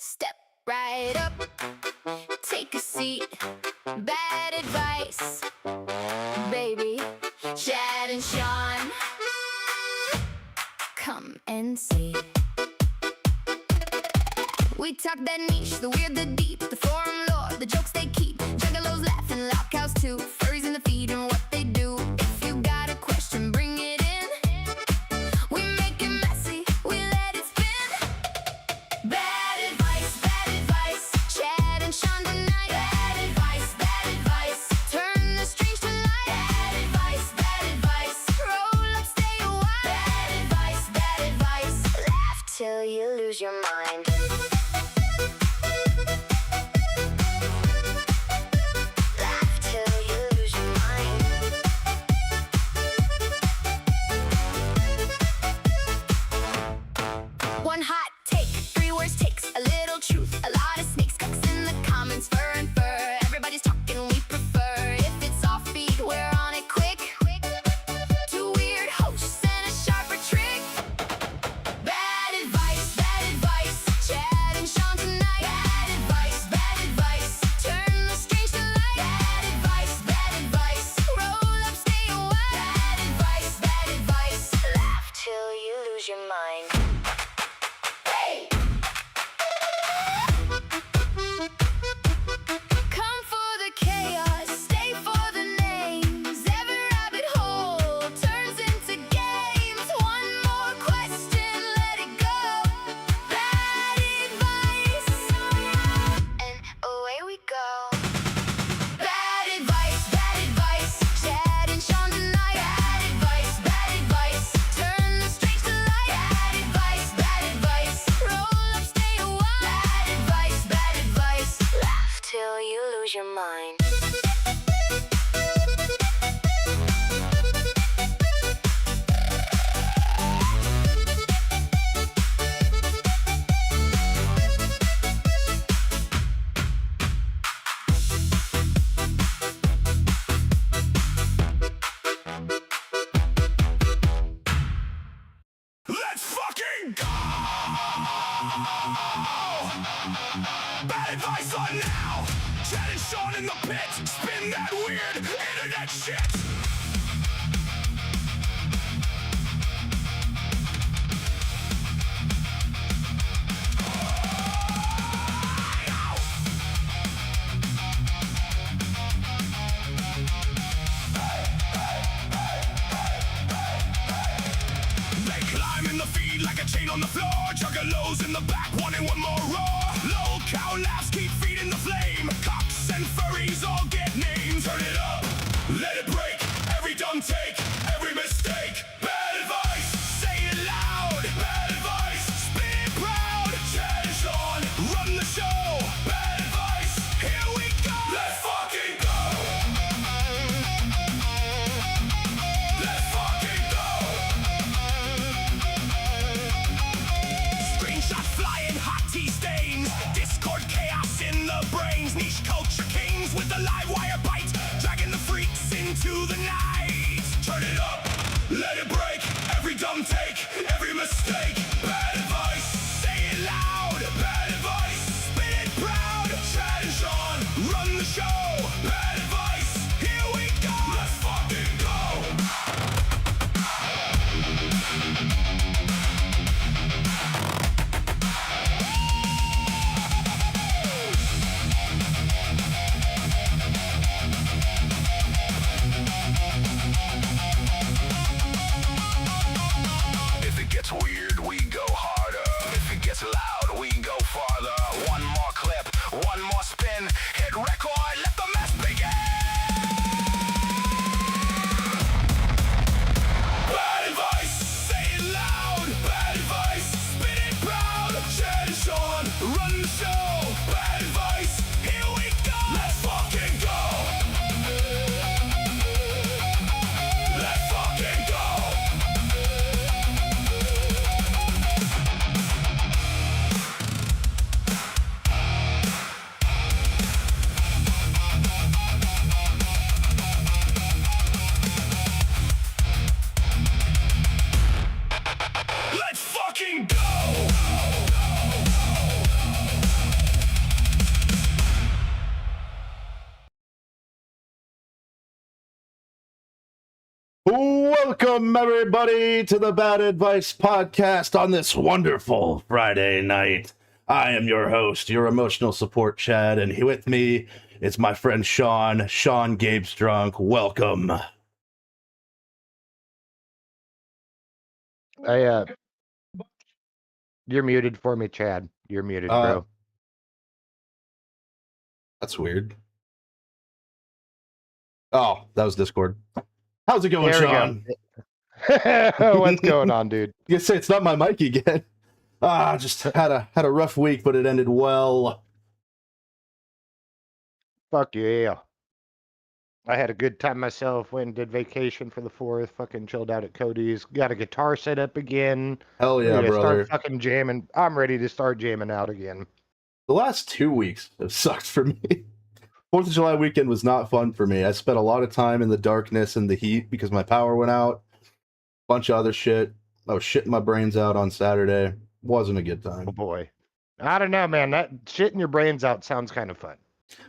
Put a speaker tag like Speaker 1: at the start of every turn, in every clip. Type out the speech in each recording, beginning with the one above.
Speaker 1: Step right up, take a seat. Bad advice, baby. Chad and Sean, come and see. We talk that niche, the weird, the deep, the forum lore, the jokes they keep. Juggalos laughing, loud cows too, furries in the feed and what they do. If you got a question, bring it in. We make it messy, we let it spin. Bad advice, Chad and Sean tonight. Bad advice, turn the strings to light. Bad advice, roll up, stay a while. Bad advice, laugh till you lose your mind. One hot take, 3 worst takes, a little truth, a lot of snakes, cucks in the comments, fur and fur. Everybody's talking, we prefer. If it's offbeat, we're on it quick. 2 weird hosts and a sharper trick. Bad advice, Chad and Sean tonight. Bad advice, turn the strings to light. Bad advice, roll up, stay a while. Bad advice, laugh till you lose your mind. Come for the chaos, stay for the names. Every rabbit hole turns into games. One more question, let it go. Bad advice, and away we go. Bad advice, Chad and Sean tonight. Bad advice, turn the strings to light. Bad advice, roll up, stay a while. Bad advice, laugh till you lose your mind.
Speaker 2: Let's fucking go! Bad advice on now! Chad and Sean in the pit! Spin that weird internet shit! They climb in the feed like a chain on the floor. Juggalos in the back wanting one more roar. Low cow laughs keep feeding the flame. Cocks and furries all get names. Turn it up, let it break. Every dumb take, every mistake. Bad advice, say it loud. Bad advice, spin it proud. Chad and Sean, run the show. Bad advice, here we go. Let's fucking go. Let's fucking go. Screenshots flying, hot tea stains. Discord chaos in the brains. Niche culture kings with the live wire bite. Dragging the freaks into the night. Turn it up, let it break. Every dumb take, every mistake. Bad advice, say it loud. Bad advice, spin it proud. Chad and Sean, run the show. Bad advice, here we go. Let's fucking go. If it gets weird, we
Speaker 3: Welcome, everybody, to the Bad Advice Podcast on this wonderful Friday night. I am your host, your emotional support Chad, and here with me is my friend Sean. Sean Gabe's drunk. Welcome.
Speaker 4: You're muted for me, Chad. You're muted,
Speaker 3: Uh,
Speaker 4: bro.
Speaker 3: That's weird. Oh, that was Discord. How's it going,
Speaker 4: There we
Speaker 3: Sean?
Speaker 4: go. What's going on, dude?
Speaker 3: You say it's not my mic again. Just had a rough week, but it ended well.
Speaker 4: Fuck yeah. I had a good time myself. Went and did vacation for the 4th. Fucking chilled out at Cody's. Got a guitar set up again.
Speaker 3: Hell yeah,
Speaker 4: Ready to
Speaker 3: brother.
Speaker 4: start fucking jamming. I'm ready to start jamming out again.
Speaker 3: The last 2 weeks have sucked for me. 4th of July weekend was not fun for me. I spent a lot of time in the darkness and the heat because my power went out. Bunch of other shit. I was shitting my brains out on Saturday. Wasn't a good time.
Speaker 4: Oh boy. I don't know, man. That shitting your brains out sounds kind of fun.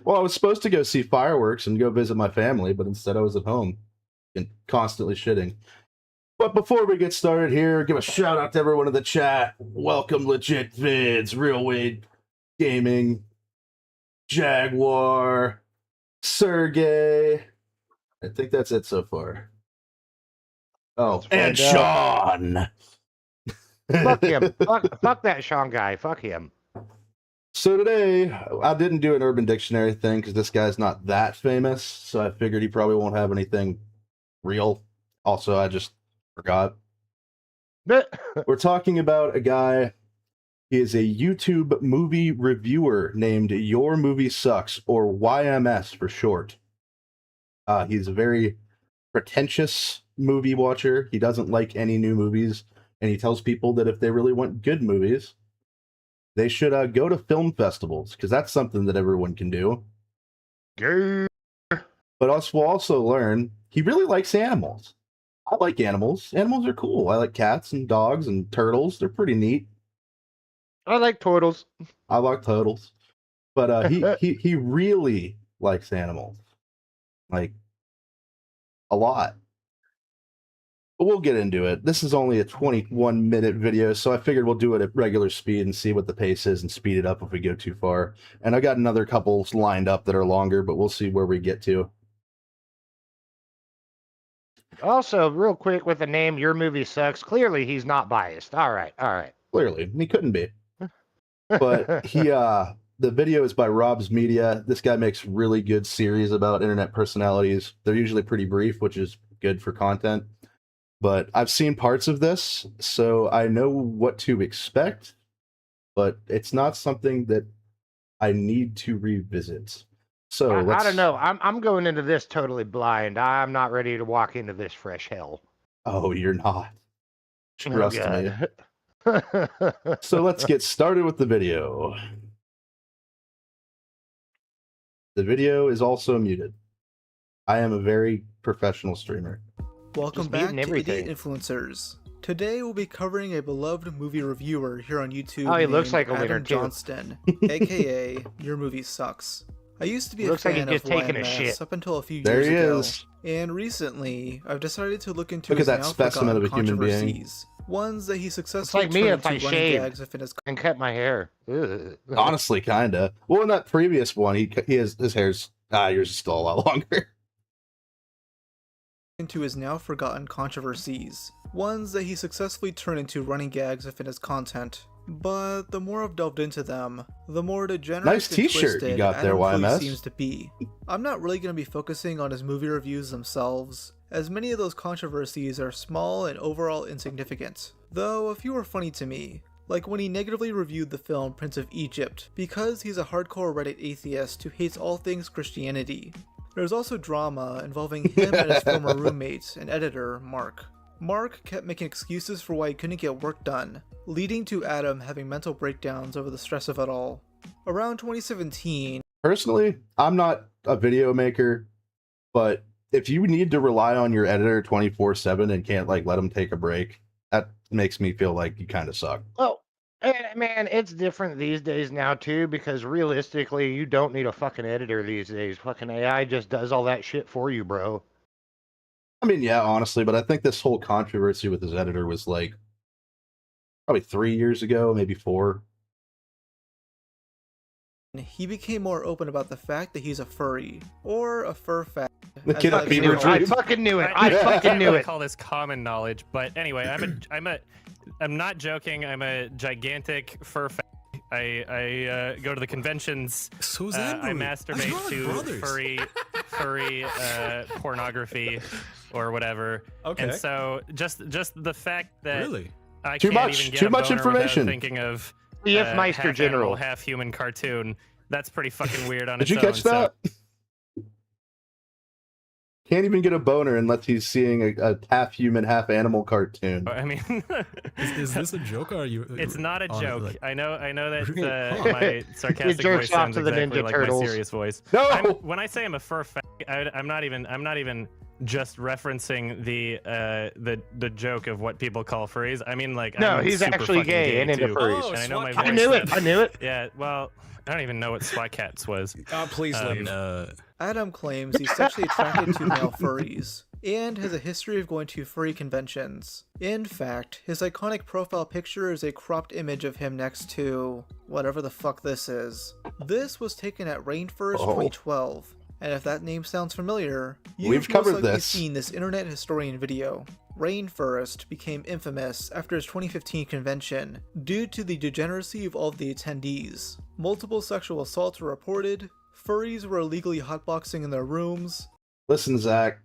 Speaker 3: Well, I was supposed to go see fireworks and go visit my family, but instead I was at home and constantly shitting. But before we get started here, give a shout out to everyone in the chat. Welcome, Legit Vids, Real Wade Gaming, Jaguar, Sergey. I think that's it so far. Oh, and Sean.
Speaker 4: Fuck him. fuck that Sean guy. Fuck him.
Speaker 3: So today, I didn't do an Urban Dictionary thing because this guy's not that famous, so I figured he probably won't have anything real. Also, I just forgot. We're talking about a guy. He is a YouTube movie reviewer named Your Movie Sucks, or YMS for short. He's a very pretentious movie watcher. He doesn't like any new movies, and he tells people that if they really want good movies, they should go to film festivals, because that's something that everyone can do.
Speaker 4: Gay.
Speaker 3: But us will also learn he really likes animals. I like animals. Animals are cool. I like cats and dogs and turtles. They're pretty neat.
Speaker 4: I like turtles.
Speaker 3: I like turtles. But he really likes animals. Like, a lot. But we'll get into it. This is only a 21-minute video, so I figured we'll do it at regular speed and see what the pace is and speed it up if we go too far. And I got another couple lined up that are longer, but we'll see where we get to. Also,
Speaker 4: real quick with the name Your Movie Sucks, clearly he's not biased. All right.
Speaker 3: Clearly, he couldn't be. But the video is by Rob's Media. This guy makes really good series about internet personalities. They're usually pretty brief, which is good for content. But I've seen parts of this, so I know what to expect. But it's not something that I need to revisit. So
Speaker 4: I don't know. I'm going into this totally blind. I'm not ready to walk into this fresh hell.
Speaker 3: Oh, you're not. Trust me.
Speaker 4: me.
Speaker 3: So let's get started with the video. The video is also muted. I am a very professional streamer.
Speaker 5: Welcome
Speaker 4: Just
Speaker 5: back to
Speaker 4: muting everything.
Speaker 5: Idiot Influencers. Today we'll be covering a beloved movie reviewer here on YouTube.
Speaker 4: Oh, he looks
Speaker 5: named
Speaker 4: like a winner,
Speaker 5: Adam
Speaker 4: too.
Speaker 5: Johnston, aka Your Movie Sucks. I used to be a
Speaker 4: Looks like
Speaker 5: fan
Speaker 4: he's
Speaker 5: of
Speaker 4: just taking a
Speaker 5: YMS
Speaker 4: shit.
Speaker 5: up until a few
Speaker 3: There
Speaker 5: years
Speaker 3: he
Speaker 5: ago,
Speaker 3: is.
Speaker 5: and recently I've decided to look into
Speaker 3: Look
Speaker 5: his
Speaker 3: at that
Speaker 5: now
Speaker 3: specimen of a
Speaker 5: forgotten
Speaker 3: human being.
Speaker 5: controversies. Ones that he successfully
Speaker 4: like me
Speaker 5: turned
Speaker 4: if I
Speaker 5: into running
Speaker 4: shaved.
Speaker 5: gags within his
Speaker 4: And cut my hair. Ugh.
Speaker 3: Honestly, kinda. Well, in that previous one, he has his hair's yours is still a lot longer.
Speaker 5: into his now forgotten controversies, ones that he successfully turned into running gags within his content. But the more I've delved into them, the more degenerate
Speaker 3: Nice
Speaker 5: and
Speaker 3: t-shirt you
Speaker 5: twisted
Speaker 3: got there,
Speaker 5: Adam Cruise
Speaker 3: YMS.
Speaker 5: seems to be. I'm not really going to be focusing on his movie reviews themselves, as many of those controversies are small and overall insignificant, though a few are funny to me. Like when he negatively reviewed the film Prince of Egypt, because he's a hardcore Reddit atheist who hates all things Christianity. There's also drama involving him and his former roommate and editor, Mark. Mark kept making excuses for why he couldn't get work done, leading to Adam having mental breakdowns over the stress of it all. Around 2017,
Speaker 3: Personally, I'm not a video maker, but if you need to rely on your editor 24/7 and can't like let them take a break, that makes me feel like you kind of suck.
Speaker 4: Oh, and man, it's different these days now too, because realistically, you don't need a fucking editor these days. Fucking AI just does all that shit for you, bro.
Speaker 3: I mean, yeah, honestly, but I think this whole controversy with his editor was like probably 3 years ago, maybe 4.
Speaker 5: He became more open about the fact that he's a furry, or a fur fag.
Speaker 3: The
Speaker 5: as
Speaker 3: kid
Speaker 5: I
Speaker 3: at
Speaker 5: like
Speaker 3: Fever
Speaker 5: to call
Speaker 4: I
Speaker 3: Dream.
Speaker 5: it.
Speaker 4: fucking knew it.
Speaker 6: I
Speaker 4: I fucking knew
Speaker 6: would
Speaker 4: it.
Speaker 6: call this common knowledge, but anyway, I'm not joking. I'm a gigantic fur fan. I go to the conventions.
Speaker 7: So is
Speaker 6: I
Speaker 7: Andrew.
Speaker 6: masturbate
Speaker 7: That's
Speaker 6: to
Speaker 7: brothers.
Speaker 6: furry pornography or whatever.
Speaker 7: Okay.
Speaker 6: And so just the fact that
Speaker 7: Really?
Speaker 6: I
Speaker 3: Too
Speaker 6: can't
Speaker 3: much-
Speaker 6: even get
Speaker 3: too
Speaker 6: a
Speaker 3: much
Speaker 6: boner without
Speaker 3: information.
Speaker 6: Thinking of
Speaker 4: CF Meister
Speaker 6: half
Speaker 4: General.
Speaker 6: animal, half human cartoon. That's pretty fucking weird on
Speaker 3: Did
Speaker 6: its
Speaker 3: you
Speaker 6: own.
Speaker 3: catch that? Can't even get a boner unless he's seeing a half human, half animal cartoon.
Speaker 6: So, I mean,
Speaker 7: Is this a joke or are you?
Speaker 6: it's not a
Speaker 7: on it,
Speaker 6: joke.
Speaker 7: like-
Speaker 6: I know that
Speaker 7: Really?
Speaker 6: my sarcastic
Speaker 4: jerks
Speaker 6: voice
Speaker 4: off
Speaker 6: sounds
Speaker 4: to the
Speaker 6: exactly
Speaker 4: Ninja
Speaker 6: like
Speaker 4: Turtles.
Speaker 6: my serious voice.
Speaker 3: No!
Speaker 6: When I say I'm a fur fag, I'm not even just referencing the joke of what people call furries. I mean, like,
Speaker 4: No,
Speaker 6: I'm
Speaker 4: he's
Speaker 6: super
Speaker 4: actually
Speaker 6: fucking
Speaker 4: gay and into
Speaker 6: too.
Speaker 4: furries.
Speaker 7: Oh,
Speaker 6: And I know my
Speaker 7: SWAT
Speaker 4: I
Speaker 6: voice
Speaker 4: knew it.
Speaker 6: said-
Speaker 4: I knew it.
Speaker 6: Yeah, well, I don't even know what SWAT Cats was.
Speaker 7: Please leave.
Speaker 5: Adam claims he's sexually attracted to male furries, and has a history of going to furry conventions. In fact, his iconic profile picture is a cropped image of him next to whatever the fuck this is. This was taken at Rainforest
Speaker 3: Oh.
Speaker 5: 2012, and if that name sounds familiar, you've
Speaker 3: We've
Speaker 5: most
Speaker 3: covered
Speaker 5: likely
Speaker 3: this.
Speaker 5: seen this internet historian video. Rainforest became infamous after his 2015 convention due to the degeneracy of all of the attendees. Multiple sexual assaults were reported, furries were illegally hotboxing in their rooms.
Speaker 3: Listen, Zach.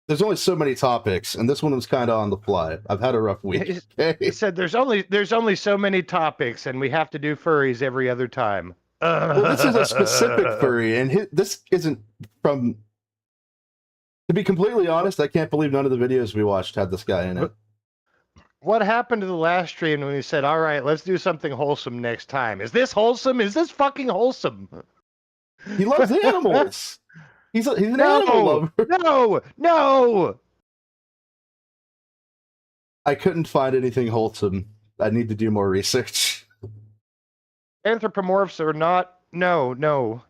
Speaker 3: There's only so many topics, and this one was kind of on the fly. I've had a rough week.
Speaker 4: He
Speaker 3: Okay?
Speaker 4: said there's only so many topics, and we have to do furries every other time.
Speaker 3: Well, this is a specific furry, and this isn't from. To be completely honest, I can't believe none of the videos we watched had this guy in it.
Speaker 4: What happened to the last stream when we said, "All right, let's do something wholesome next time"? Is this wholesome? Is this fucking wholesome?
Speaker 3: He loves animals. He's an animal lover.
Speaker 4: No.
Speaker 3: I couldn't find anything wholesome. I need to do more research.
Speaker 4: Anthropomorphs are not. No.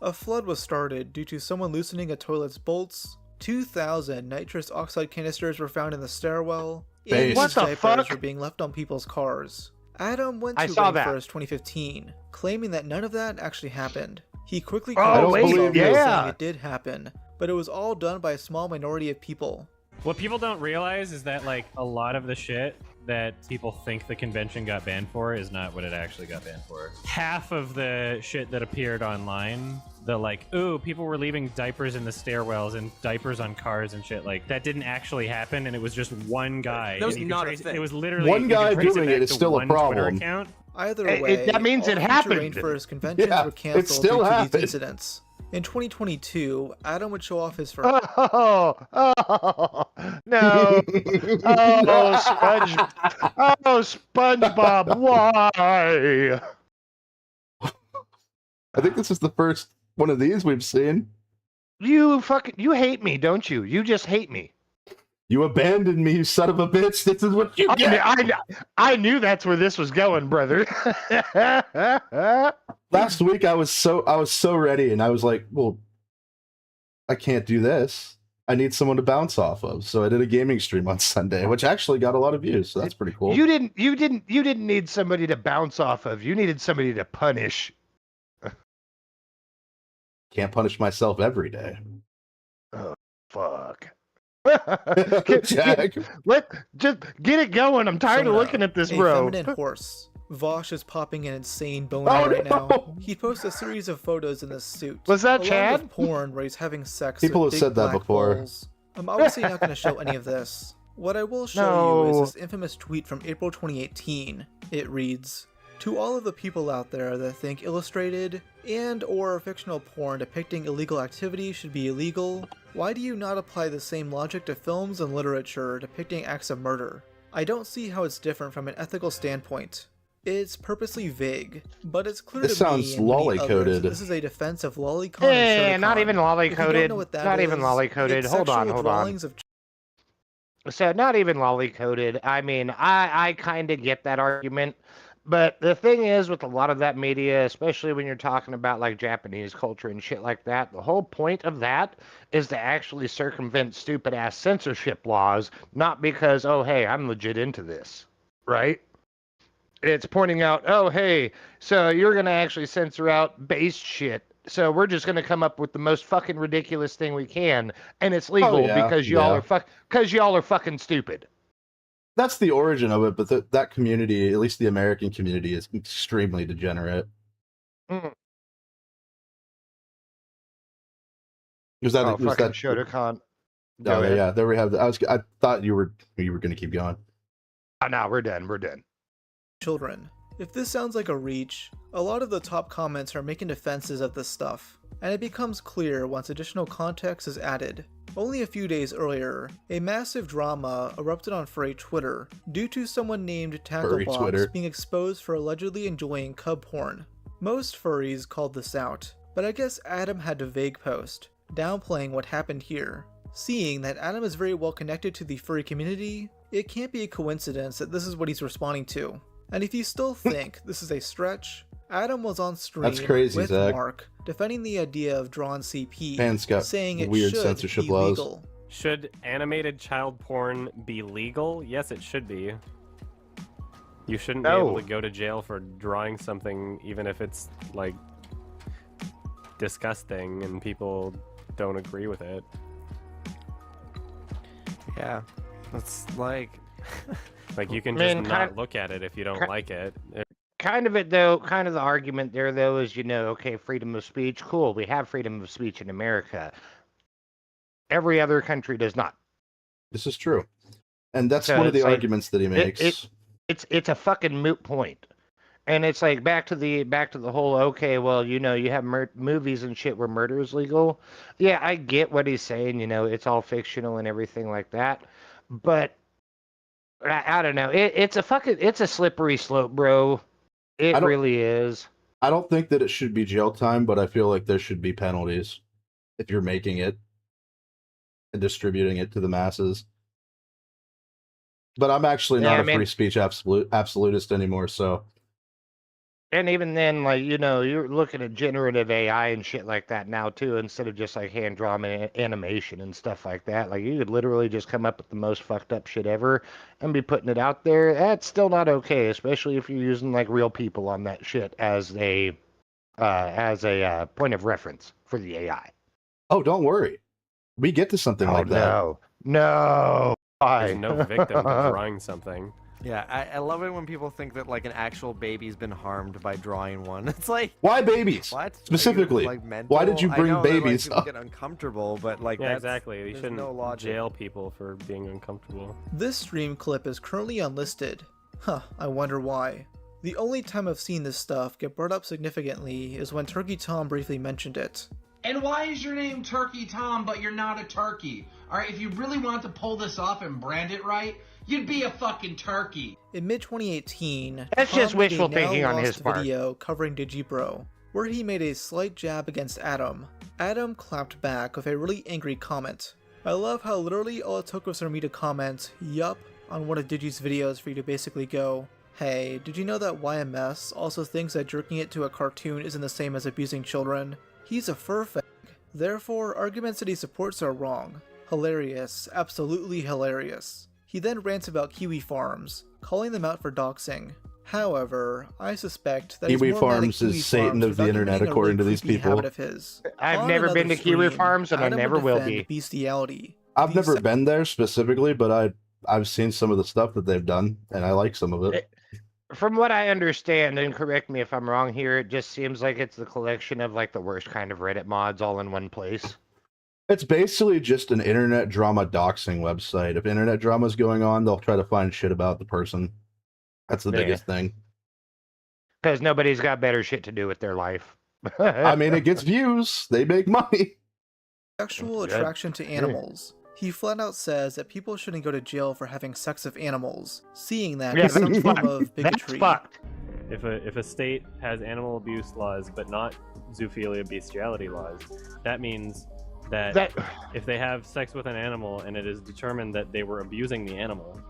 Speaker 5: A flood was started due to someone loosening a toilet's bolts. 2,000 nitrous oxide canisters were found in the stairwell.
Speaker 3: Base.
Speaker 5: And
Speaker 4: What the
Speaker 5: diapers
Speaker 4: fuck?
Speaker 5: were being left on people's cars. Adam went to
Speaker 4: I saw that.
Speaker 5: Rainforest 2015, claiming that none of that actually happened. He quickly
Speaker 4: Oh,
Speaker 5: corrected
Speaker 3: wait,
Speaker 5: himself by
Speaker 4: yeah.
Speaker 5: saying it did happen, but it was all done by a small minority of people.
Speaker 6: What people don't realize is that, like, a lot of the shit that people think the convention got banned for is not what it actually got banned for. Half of the shit that appeared online, the like, ooh, people were leaving diapers in the stairwells and diapers on cars and shit, like, that didn't actually happen, and it was just one guy.
Speaker 7: That was
Speaker 6: And you could
Speaker 7: not a
Speaker 6: trace-
Speaker 7: thing.
Speaker 6: It was literally
Speaker 3: One
Speaker 6: you could
Speaker 3: guy
Speaker 6: trace
Speaker 3: doing
Speaker 6: back
Speaker 3: it is
Speaker 6: to
Speaker 3: still a
Speaker 6: one Twitter
Speaker 3: problem.
Speaker 6: account.
Speaker 5: Either
Speaker 4: It-
Speaker 5: way,
Speaker 4: that means
Speaker 5: all
Speaker 4: it
Speaker 5: future
Speaker 4: happened.
Speaker 5: Rainforest conventions
Speaker 3: Yeah,
Speaker 5: were
Speaker 3: it
Speaker 5: canceled
Speaker 3: still
Speaker 5: due to
Speaker 3: happened.
Speaker 5: these incidents. In 2022, Adam would show off his first
Speaker 4: Oh, no. Oh, SpongeBob, why?
Speaker 3: I think this is the first one of these we've seen.
Speaker 4: You hate me, don't you? You just hate me.
Speaker 3: You abandoned me, you son of a bitch. This is what you get.
Speaker 4: I knew that's where this was going, brother.
Speaker 3: Last week I was so ready, and I was like, well, I can't do this. I need someone to bounce off of. So I did a gaming stream on Sunday, which actually got a lot of views. So that's pretty cool.
Speaker 4: You didn't need somebody to bounce off of. You needed somebody to punish.
Speaker 3: Can't punish myself every day.
Speaker 4: Fuck.
Speaker 3: Jack.
Speaker 4: Just get it going. I'm tired of
Speaker 5: Sono,
Speaker 4: looking at this,
Speaker 5: a
Speaker 4: bro.
Speaker 5: feminine horse. Vosh is popping an insane boner
Speaker 3: Oh,
Speaker 5: right
Speaker 3: no.
Speaker 5: now. He posts a series of photos in this suit.
Speaker 4: Was that
Speaker 5: along
Speaker 4: Chad?
Speaker 5: with porn where he's having sex
Speaker 3: People
Speaker 5: with
Speaker 3: have
Speaker 5: big
Speaker 3: said that
Speaker 5: black
Speaker 3: before.
Speaker 5: balls. I'm obviously not going to show any of this. What I will show you
Speaker 4: No.
Speaker 5: is this infamous tweet from April 2018. It reads, "To all of the people out there that think illustrated and or fictional porn depicting illegal activity should be illegal, why do you not apply the same logic to films and literature depicting acts of murder? I don't see how it's different from an ethical standpoint. It's purposely vague, but it's clear
Speaker 3: This
Speaker 5: to me
Speaker 3: sounds
Speaker 5: and many
Speaker 3: lolly-coded.
Speaker 5: others that this is a defense of lolicon
Speaker 4: Eh,
Speaker 5: and
Speaker 4: not
Speaker 5: shirticon.
Speaker 4: even
Speaker 5: If you don't
Speaker 4: lolly-coded.
Speaker 5: know what that
Speaker 4: Not even
Speaker 5: is,
Speaker 4: lolly-coded.
Speaker 5: it's
Speaker 4: Hold on,
Speaker 5: sexual
Speaker 4: hold on.
Speaker 5: drawings of
Speaker 4: So not even lolly-coded. I mean, I kind of get that argument, But the thing is, with a lot of that media, especially when you're talking about like Japanese culture and shit like that, the whole point of that is to actually circumvent stupid ass censorship laws, not because, oh, hey, I'm legit into this, right? It's pointing out, oh, hey, so you're going to actually censor out base shit. So we're just going to come up with the most fucking ridiculous thing we can, and it's legal
Speaker 3: yeah,
Speaker 4: because y'all are fucking stupid.
Speaker 3: That's the origin of it, but that community, at least the American community, is extremely degenerate.
Speaker 4: Mm.
Speaker 3: Was that?
Speaker 4: Oh,
Speaker 3: Was
Speaker 4: fucking
Speaker 3: that?
Speaker 4: Shotokan.
Speaker 3: Oh yeah, there we have. I thought you were going to keep going.
Speaker 4: Oh, no, we're done. We're done.
Speaker 5: Children. If this sounds like a reach, a lot of the top comments are making defenses of this stuff, and it becomes clear once additional context is added. Only a few days earlier, a massive drama erupted on furry Twitter due to someone named Tacklebox being exposed for allegedly enjoying cub porn. Most furries called this out, but I guess Adam had to vague post, downplaying what happened here. Seeing that Adam is very well connected to the furry community, it can't be a coincidence that this is what he's responding to. And if you still think this is a stretch, Adam was on stream with
Speaker 3: Zach.
Speaker 5: Mark defending the idea of drawn CP,
Speaker 3: Pan's got
Speaker 5: saying it
Speaker 3: weird
Speaker 5: should
Speaker 3: censorship
Speaker 5: be
Speaker 3: laws.
Speaker 5: legal.
Speaker 8: Should animated child porn be legal? Yes, it should be. You shouldn't be able to go to jail for drawing something, even if it's like disgusting and people don't agree with it.
Speaker 9: Yeah, it's like
Speaker 8: like you can just not look at it if you don't like it.
Speaker 4: Kind of the argument there though is, okay, freedom of speech, cool, we have freedom of speech in America. Every other country does not.
Speaker 3: This is true, and that's one of the arguments that he makes.
Speaker 4: It's a fucking moot point, and it's like back to the whole, okay, well, you have movies and shit where murder is legal. Yeah, I get what he's saying. It's all fictional and everything like that, but I don't know. It's a slippery slope, bro. It really is.
Speaker 3: I don't think that it should be jail time, but I feel like there should be penalties if you're making it and distributing it to the masses. But I'm actually not a free speech absolutist anymore, so.
Speaker 4: And even then, like, you're looking at generative AI and shit like that now too, instead of just like hand-drawn animation and stuff like that. Like, you could literally just come up with the most fucked up shit ever and be putting it out there. That's still not okay, especially if you're using like real people on that shit as a point of reference for the AI.
Speaker 3: Oh, don't worry, we get to something like that.
Speaker 4: No.
Speaker 8: There's no victim to drawing something.
Speaker 9: Yeah, I love it when people think that like an actual baby's been harmed by drawing one. It's like,
Speaker 3: why babies?
Speaker 9: What
Speaker 3: Specifically?
Speaker 9: like mental?
Speaker 3: Why did you bring babies
Speaker 9: that, like, people get uncomfortable, but like
Speaker 8: yeah, exactly. You shouldn't
Speaker 9: no
Speaker 8: jail people for being uncomfortable.
Speaker 5: This stream clip is currently unlisted. I wonder why. The only time I've seen this stuff get brought up significantly is when Turkey Tom briefly mentioned it.
Speaker 10: And why is your name Turkey Tom, but you're not a turkey? Alright, if you really want to pull this off and brand it right, you'd be a fucking turkey.
Speaker 5: In mid-2018,
Speaker 4: that's just wishful thinking on his part.
Speaker 5: Video covering Digibro, where he made a slight jab against Adam. Adam clapped back with a really angry comment. I love how literally all it took was for me to comment, yup, on one of Digi's videos for you to basically go, hey, did you know that YMS also thinks that jerking it to a cartoon isn't the same as abusing children? He's a fur fag. Therefore, arguments that he supports are wrong. Hilarious, absolutely hilarious. He then rants about Kiwi Farms, calling them out for doxing. However, I suspect that
Speaker 3: Kiwi Farms is Satan of the internet, according to these people.
Speaker 4: I've never been to Kiwi Farms, and I never will be.
Speaker 5: Bestiality.
Speaker 3: I've never been there specifically, but I've seen some of the stuff that they've done, and I like some of it.
Speaker 4: From what I understand, and correct me if I'm wrong here, it just seems like it's the collection of like the worst kind of Reddit mods all in one place.
Speaker 3: It's basically just an internet drama doxing website. If internet drama is going on, they'll try to find shit about the person. That's the biggest thing.
Speaker 4: Because nobody's got better shit to do with their life.
Speaker 3: I mean, it gets views. They make money.
Speaker 5: Sexual attraction to animals. He flat out says that people shouldn't go to jail for having sex with animals, seeing that as some form of bigotry.
Speaker 4: That's fucked.
Speaker 8: If a state has animal abuse laws but not zoophilia bestiality laws, that means that if they have sex with an animal and it is determined that they were abusing the animal,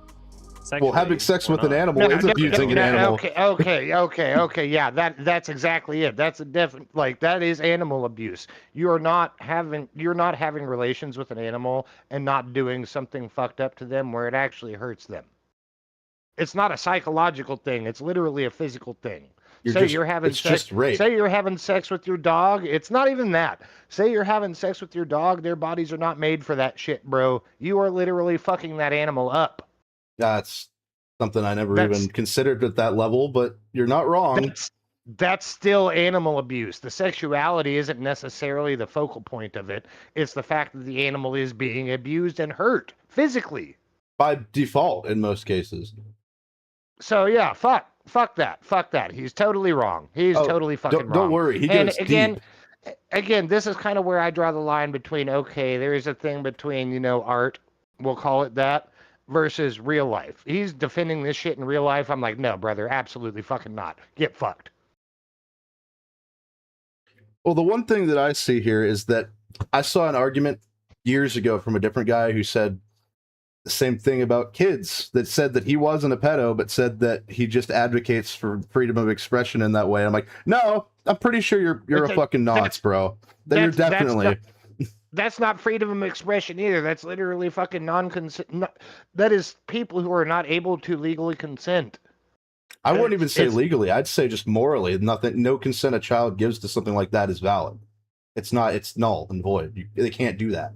Speaker 8: sexually.
Speaker 3: Well, having sex
Speaker 8: or
Speaker 3: with an
Speaker 8: not.
Speaker 3: animal is abusing an animal.
Speaker 4: Okay. Yeah, that's exactly it. That's a definite like that is animal abuse. You're not having relations with an animal and not doing something fucked up to them where it actually hurts them. It's not a psychological thing. It's literally a physical thing.
Speaker 3: It's just rape.
Speaker 4: Say you're having sex with your dog. It's not even that. Say you're having sex with your dog. Their bodies are not made for that shit, bro. You are literally fucking that animal up.
Speaker 3: That's something I never
Speaker 4: That's-
Speaker 3: even considered at that level, but you're not wrong.
Speaker 4: That's still animal abuse. The sexuality isn't necessarily the focal point of it. It's the fact that the animal is being abused and hurt physically.
Speaker 3: By default, in most cases.
Speaker 4: So yeah, fuck that. He's totally wrong. He's totally fucking wrong.
Speaker 3: Don't worry, he goes deep.
Speaker 4: Again, this is kind of where I draw the line between okay, there is a thing between art, we'll call it that, versus real life. He's defending this shit in real life. I'm like, no, brother, absolutely fucking not. Get fucked.
Speaker 3: Well, the one thing that I see here is that I saw an argument years ago from a different guy who said the same thing about kids, that said that he wasn't a pedo, but said that he just advocates for freedom of expression in that way. I'm like, no, I'm pretty sure you're a fucking nonce, bro. Then you're definitely.
Speaker 4: That's not freedom of expression either. That's literally fucking non-consent. That is people who are not able to legally consent.
Speaker 3: I wouldn't even say legally. I'd say just morally. No consent a child gives to something like that is valid. It's not. It's null and void. They can't do that.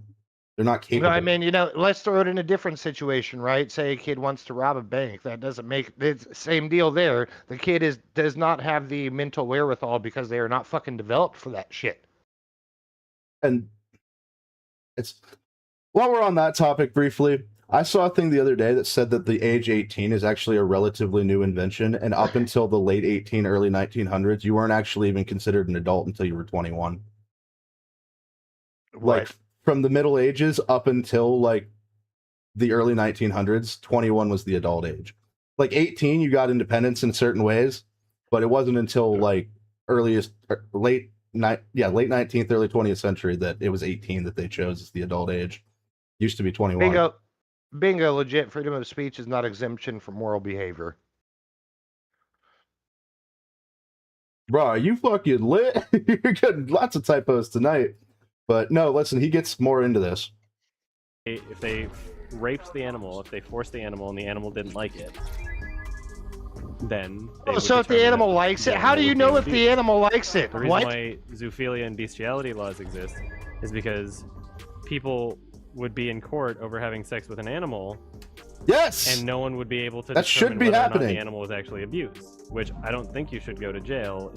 Speaker 3: They're not capable.
Speaker 4: I mean, let's throw it in a different situation, right? Say a kid wants to rob a bank. That doesn't make it's same deal there. The kid does not have the mental wherewithal because they are not fucking developed for that shit.
Speaker 3: And it's while we're on that topic briefly, I saw a thing the other day that said that the age 18 is actually a relatively new invention, and up until the late early 1900s, you weren't actually even considered an adult until you were 21. Like from the Middle Ages up until like the early 1900s, 21 was the adult age. Like 18, you got independence in certain ways, but it wasn't until like late 19th, early 20th century that it was 18 that they chose as the adult age. Used to be 21.
Speaker 4: Bingo, legit freedom of speech is not exemption from moral behavior.
Speaker 3: Bro, are you fucking lit? You're getting lots of typos tonight. But no, listen, he gets more into this.
Speaker 8: If they raped the animal, if they forced the animal and the animal didn't like it, then
Speaker 4: so if the animal likes it, how do you know if the animal likes it?
Speaker 8: The reason why zoophilia and bestiality laws exist is because people would be in court over having sex with an animal.
Speaker 3: Yes,
Speaker 8: and no one would be able to
Speaker 3: that should be
Speaker 8: whether
Speaker 3: happening.
Speaker 8: Or not the animal was actually abused, which I don't think you should go to jail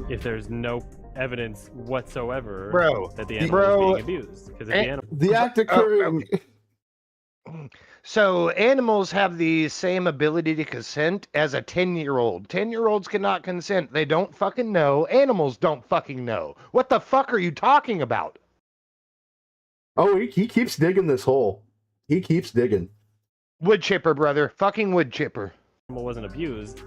Speaker 8: if there's no evidence whatsoever that the animal is being abused. Because
Speaker 3: the act occurring.
Speaker 4: So animals have the same ability to consent as a 10-year-old. 10-year-olds cannot consent. They don't fucking know. Animals don't fucking know. What the fuck are you talking about?
Speaker 3: Oh, he keeps digging this hole. He keeps digging.
Speaker 4: Wood chipper, brother. Fucking wood chipper.
Speaker 8: Animal wasn't abused,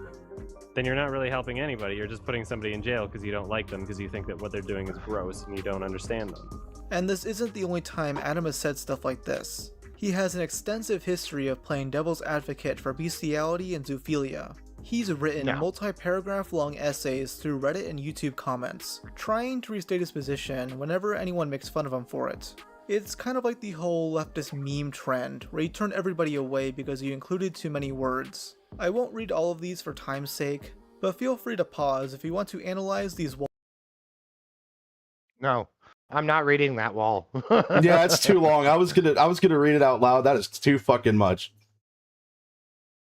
Speaker 8: then you're not really helping anybody. You're just putting somebody in jail because you don't like them, because you think that what they're doing is gross and you don't understand them.
Speaker 5: And this isn't the only time Adam has said stuff like this. He has an extensive history of playing devil's advocate for bestiality and zoophilia. He's written multi-paragraph long essays through Reddit and YouTube comments, trying to restate his position whenever anyone makes fun of him for it. It's kind of like the whole leftist meme trend, where you turn everybody away because you included too many words. I won't read all of these for time's sake, but feel free to pause if you want to analyze these walls.
Speaker 4: No, I'm not reading that wall.
Speaker 3: Yeah, it's too long. I was gonna read it out loud. That is too fucking much.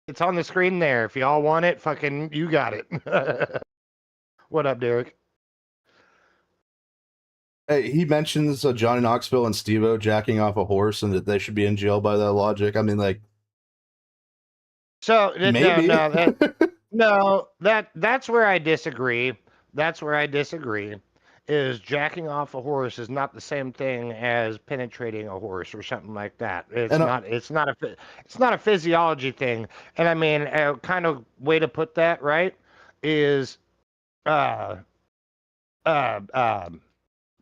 Speaker 4: It's on the screen there. If y'all want it, fucking you got it. What up, Derek?
Speaker 3: Hey, he mentions Johnny Knoxville and Steve-O jacking off a horse and that they should be in jail by that logic. I mean, like,
Speaker 4: so
Speaker 3: maybe.
Speaker 4: That's where I disagree. That's where I disagree. Is jacking off a horse is not the same thing as penetrating a horse or something like that. It's not a physiology thing. And I mean, a kind of way to put that, right, is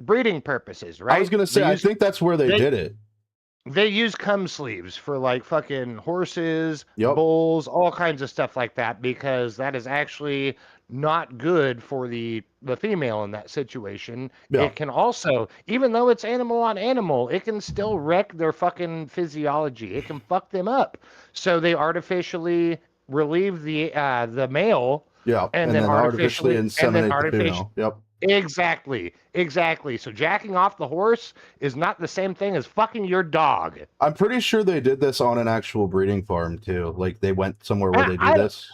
Speaker 4: breeding purposes, right?
Speaker 3: I was gonna say, I think that's where they did it.
Speaker 4: They use cum sleeves for like fucking horses,
Speaker 3: Yep.
Speaker 4: bulls, all kinds of stuff like that because that is actually not good for the female in that situation.
Speaker 3: Yeah.
Speaker 4: It can also, even though it's animal on animal, it can still wreck their fucking physiology. It can fuck them up. So they artificially relieve the male
Speaker 3: Yeah.
Speaker 4: and
Speaker 3: And
Speaker 4: then
Speaker 3: then artificially
Speaker 4: artificially
Speaker 3: inseminate the female. Yep.
Speaker 4: Exactly. So jacking off the horse is not the same thing as fucking your dog.
Speaker 3: I'm pretty sure they did this on an actual breeding farm too. Like they went somewhere where they do
Speaker 4: I,
Speaker 3: this.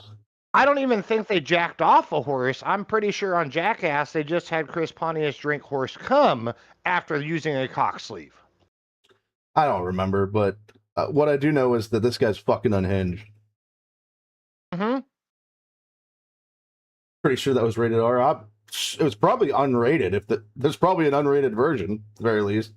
Speaker 4: I don't even think they jacked off a horse. I'm pretty sure on Jackass they just had Chris Pontius drink horse cum after using a cock sleeve.
Speaker 3: I don't remember, but what I do know is that this guy's fucking unhinged.
Speaker 4: Mm-hmm.
Speaker 3: Pretty sure that was rated R. It was probably unrated. There's probably an unrated version, at the very least.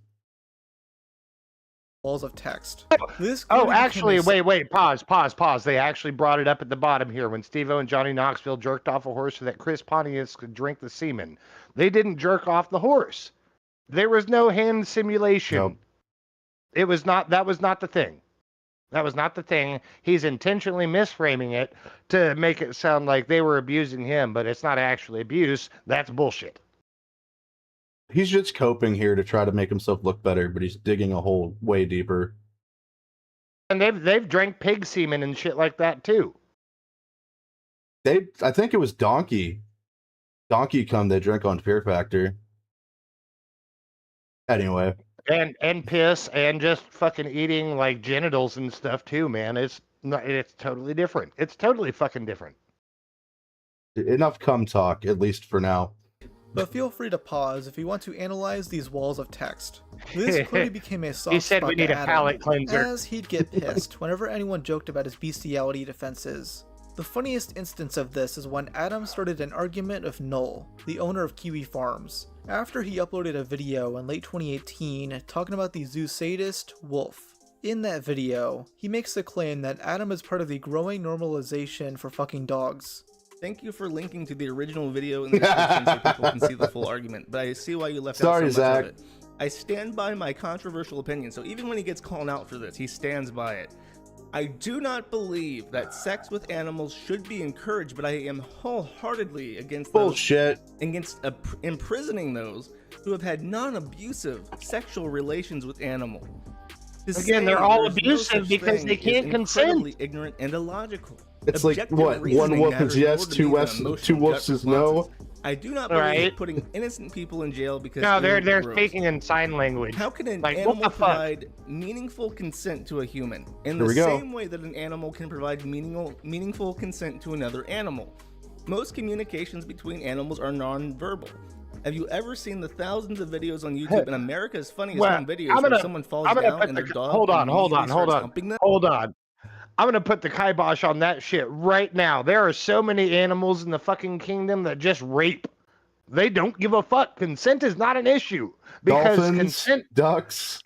Speaker 5: Walls of text. This
Speaker 4: Oh,
Speaker 5: quickly
Speaker 4: actually,
Speaker 5: became a-
Speaker 4: wait, pause. They actually brought it up at the bottom here when Steve-O and Johnny Knoxville jerked off a horse so that Chris Pontius could drink the semen. They didn't jerk off the horse. There was no hand simulation.
Speaker 3: Nope.
Speaker 4: That was not the thing. That was not the thing. He's intentionally misframing it to make it sound like they were abusing him, but it's not actually abuse. That's bullshit.
Speaker 3: He's just coping here to try to make himself look better, but he's digging a hole way deeper.
Speaker 4: And they've drank pig semen and shit like that too.
Speaker 3: I think it was donkey cum they drank on Fear Factor. Anyway.
Speaker 4: And piss and just fucking eating like genitals and stuff too, man. It's totally different. It's totally fucking different.
Speaker 3: Enough cum talk, at least for now.
Speaker 5: But feel free to pause if you want to analyze these walls of text. This clearly became a soft
Speaker 4: He said
Speaker 5: spot
Speaker 4: we need
Speaker 5: to
Speaker 4: a
Speaker 5: Adam,
Speaker 4: palate cleanser.
Speaker 5: as he'd get pissed whenever anyone joked about his bestiality defenses. The funniest instance of this is when Adam started an argument with Noel, the owner of Kiwi Farms, after he uploaded a video in late 2018 talking about the zoo sadist, Wolf. In that video, he makes the claim that Adam is part of the growing normalization for fucking dogs.
Speaker 11: Thank you for linking to the original video in the description so people can see the full argument, but I see why you left out so much
Speaker 3: Zach.
Speaker 11: of it. I stand by my controversial opinion, so even when he gets called out for this, he stands by it. I do not believe that sex with animals should be encouraged, but I am wholeheartedly against
Speaker 3: Bullshit.
Speaker 11: imprisoning those who have had non-abusive sexual relations with animals.
Speaker 4: Again, they're all abusive because they can't consent.
Speaker 11: Incredibly ignorant and illogical.
Speaker 3: It's like,
Speaker 11: Objective
Speaker 3: what, one
Speaker 11: reasoning
Speaker 3: wolf
Speaker 11: matters
Speaker 3: is yes,
Speaker 11: more to
Speaker 3: two
Speaker 11: me than
Speaker 3: wolves
Speaker 11: emotional
Speaker 3: is
Speaker 11: gut
Speaker 3: no.
Speaker 11: responses. I do not believe
Speaker 4: Right.
Speaker 11: putting innocent people in jail because
Speaker 4: No, they're
Speaker 11: gross.
Speaker 4: speaking in sign language.
Speaker 11: How can an
Speaker 4: Like, what
Speaker 11: animal
Speaker 4: the fuck?
Speaker 11: provide meaningful consent to a human in
Speaker 3: Here
Speaker 11: the
Speaker 3: we go.
Speaker 11: same way that an animal can provide meaningful consent to another animal? Most communications between animals are non-verbal. Have you ever seen the thousands of videos on YouTube and America's Funniest
Speaker 4: Well,
Speaker 11: Home Videos where someone falls down and their dog
Speaker 4: hold on.
Speaker 11: immediately starts humping them?
Speaker 4: Hold on. I'm gonna put the kibosh on that shit right now. There are so many animals in the fucking kingdom that just rape. They don't give a fuck. Consent is not an issue
Speaker 3: Dolphins, ducks.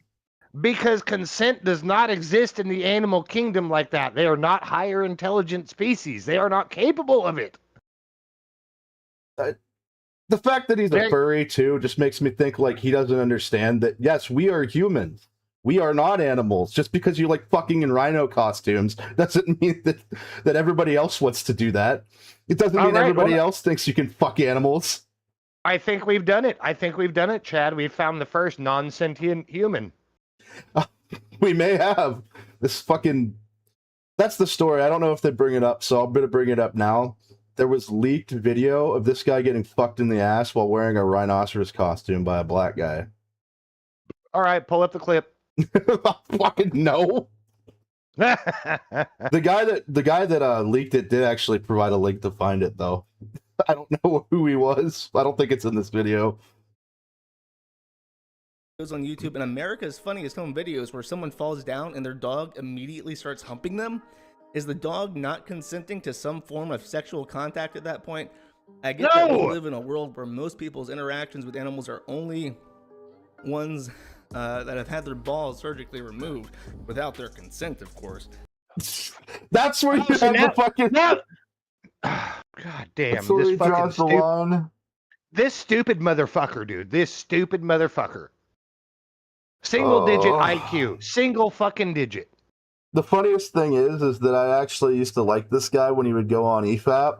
Speaker 4: because consent does not exist in the animal kingdom like that. They are not higher intelligent species. They are not capable of it.
Speaker 3: The fact that he's a furry too just makes me think like he doesn't understand that yes, we are humans. We are not animals. Just because you like fucking in rhino costumes doesn't mean that everybody else wants to do that. It doesn't mean everybody else thinks you can fuck animals.
Speaker 4: I think we've done it. Chad. We've found the first non-sentient human.
Speaker 3: We may have. That's the story. I don't know if they bring it up, so I'm gonna bring it up now. There was leaked video of this guy getting fucked in the ass while wearing a rhinoceros costume by a black guy.
Speaker 4: All right, pull up the clip.
Speaker 3: Fucking no. The guy that leaked it did actually provide a link to find it though. I don't know who he was. I don't think it's in this video.
Speaker 11: On YouTube and America's Funniest Home Videos where someone falls down and their dog immediately starts humping them. Is the dog not consenting to some form of sexual contact at that point? I get that we live in a world where most people's interactions with animals are only ones that have had their balls surgically removed without their consent, of course.
Speaker 3: That's where you have the fucking...
Speaker 4: God damn.
Speaker 3: That's where he draws the line.
Speaker 4: This stupid motherfucker, dude. This stupid motherfucker. Single digit
Speaker 3: Oh.
Speaker 4: IQ. Single fucking digit.
Speaker 3: The funniest thing is that I actually used to like this guy when he would go on EFAP,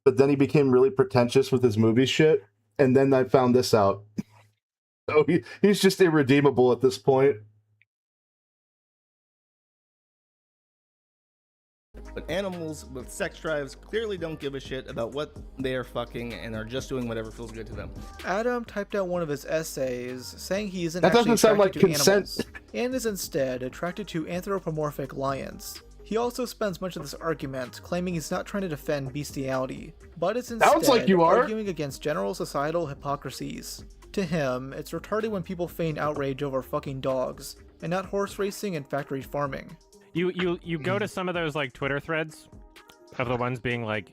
Speaker 3: but then he became really pretentious with his movie shit, and then I found this out. So he's just irredeemable at this point.
Speaker 11: But animals with sex drives clearly don't give a shit about what they are fucking and are just doing whatever feels good to them.
Speaker 5: Adam typed out one of his essays saying he isn't
Speaker 3: That
Speaker 5: actually
Speaker 3: doesn't sound
Speaker 5: attracted
Speaker 3: like
Speaker 5: to
Speaker 3: consent.
Speaker 5: animals and is instead attracted to anthropomorphic lions. He also spends much of this argument claiming he's not trying to defend bestiality, but is instead
Speaker 3: Sounds like you are.
Speaker 5: arguing against general societal hypocrisies. To him, it's retarded when people feign outrage over fucking dogs, and not horse racing and factory farming.
Speaker 6: You go to some of those like Twitter threads of the ones being like,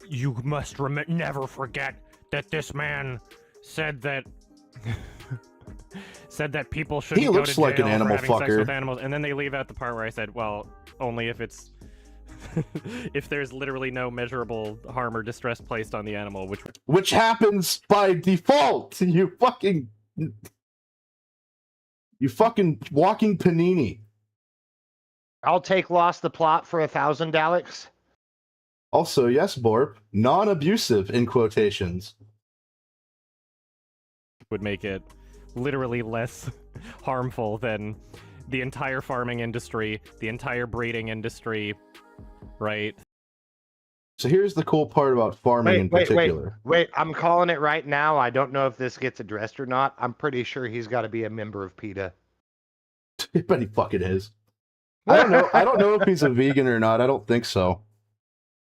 Speaker 6: you must never forget that this man said that said that people shouldn't go to
Speaker 3: looks like
Speaker 6: jail
Speaker 3: an
Speaker 6: for
Speaker 3: animal
Speaker 6: having sex
Speaker 3: fucker.
Speaker 6: with animals, and then they leave out the part where I said, well, only if it's if there's literally no measurable harm or distress placed on the animal,
Speaker 3: Which happens by default. You fucking walking panini.
Speaker 4: I'll take Lost the Plot for 1,000, Alex.
Speaker 3: Also, yes, Borp, non-abusive in quotations.
Speaker 6: would make it literally less harmful than the entire farming industry, the entire breeding industry, right?
Speaker 3: So here's the cool part about farming in particular.
Speaker 4: Wait, I'm calling it right now. I don't know if this gets addressed or not. I'm pretty sure he's got to be a member of PETA.
Speaker 3: But he fucking is. I don't know if he's a vegan or not. I don't think so.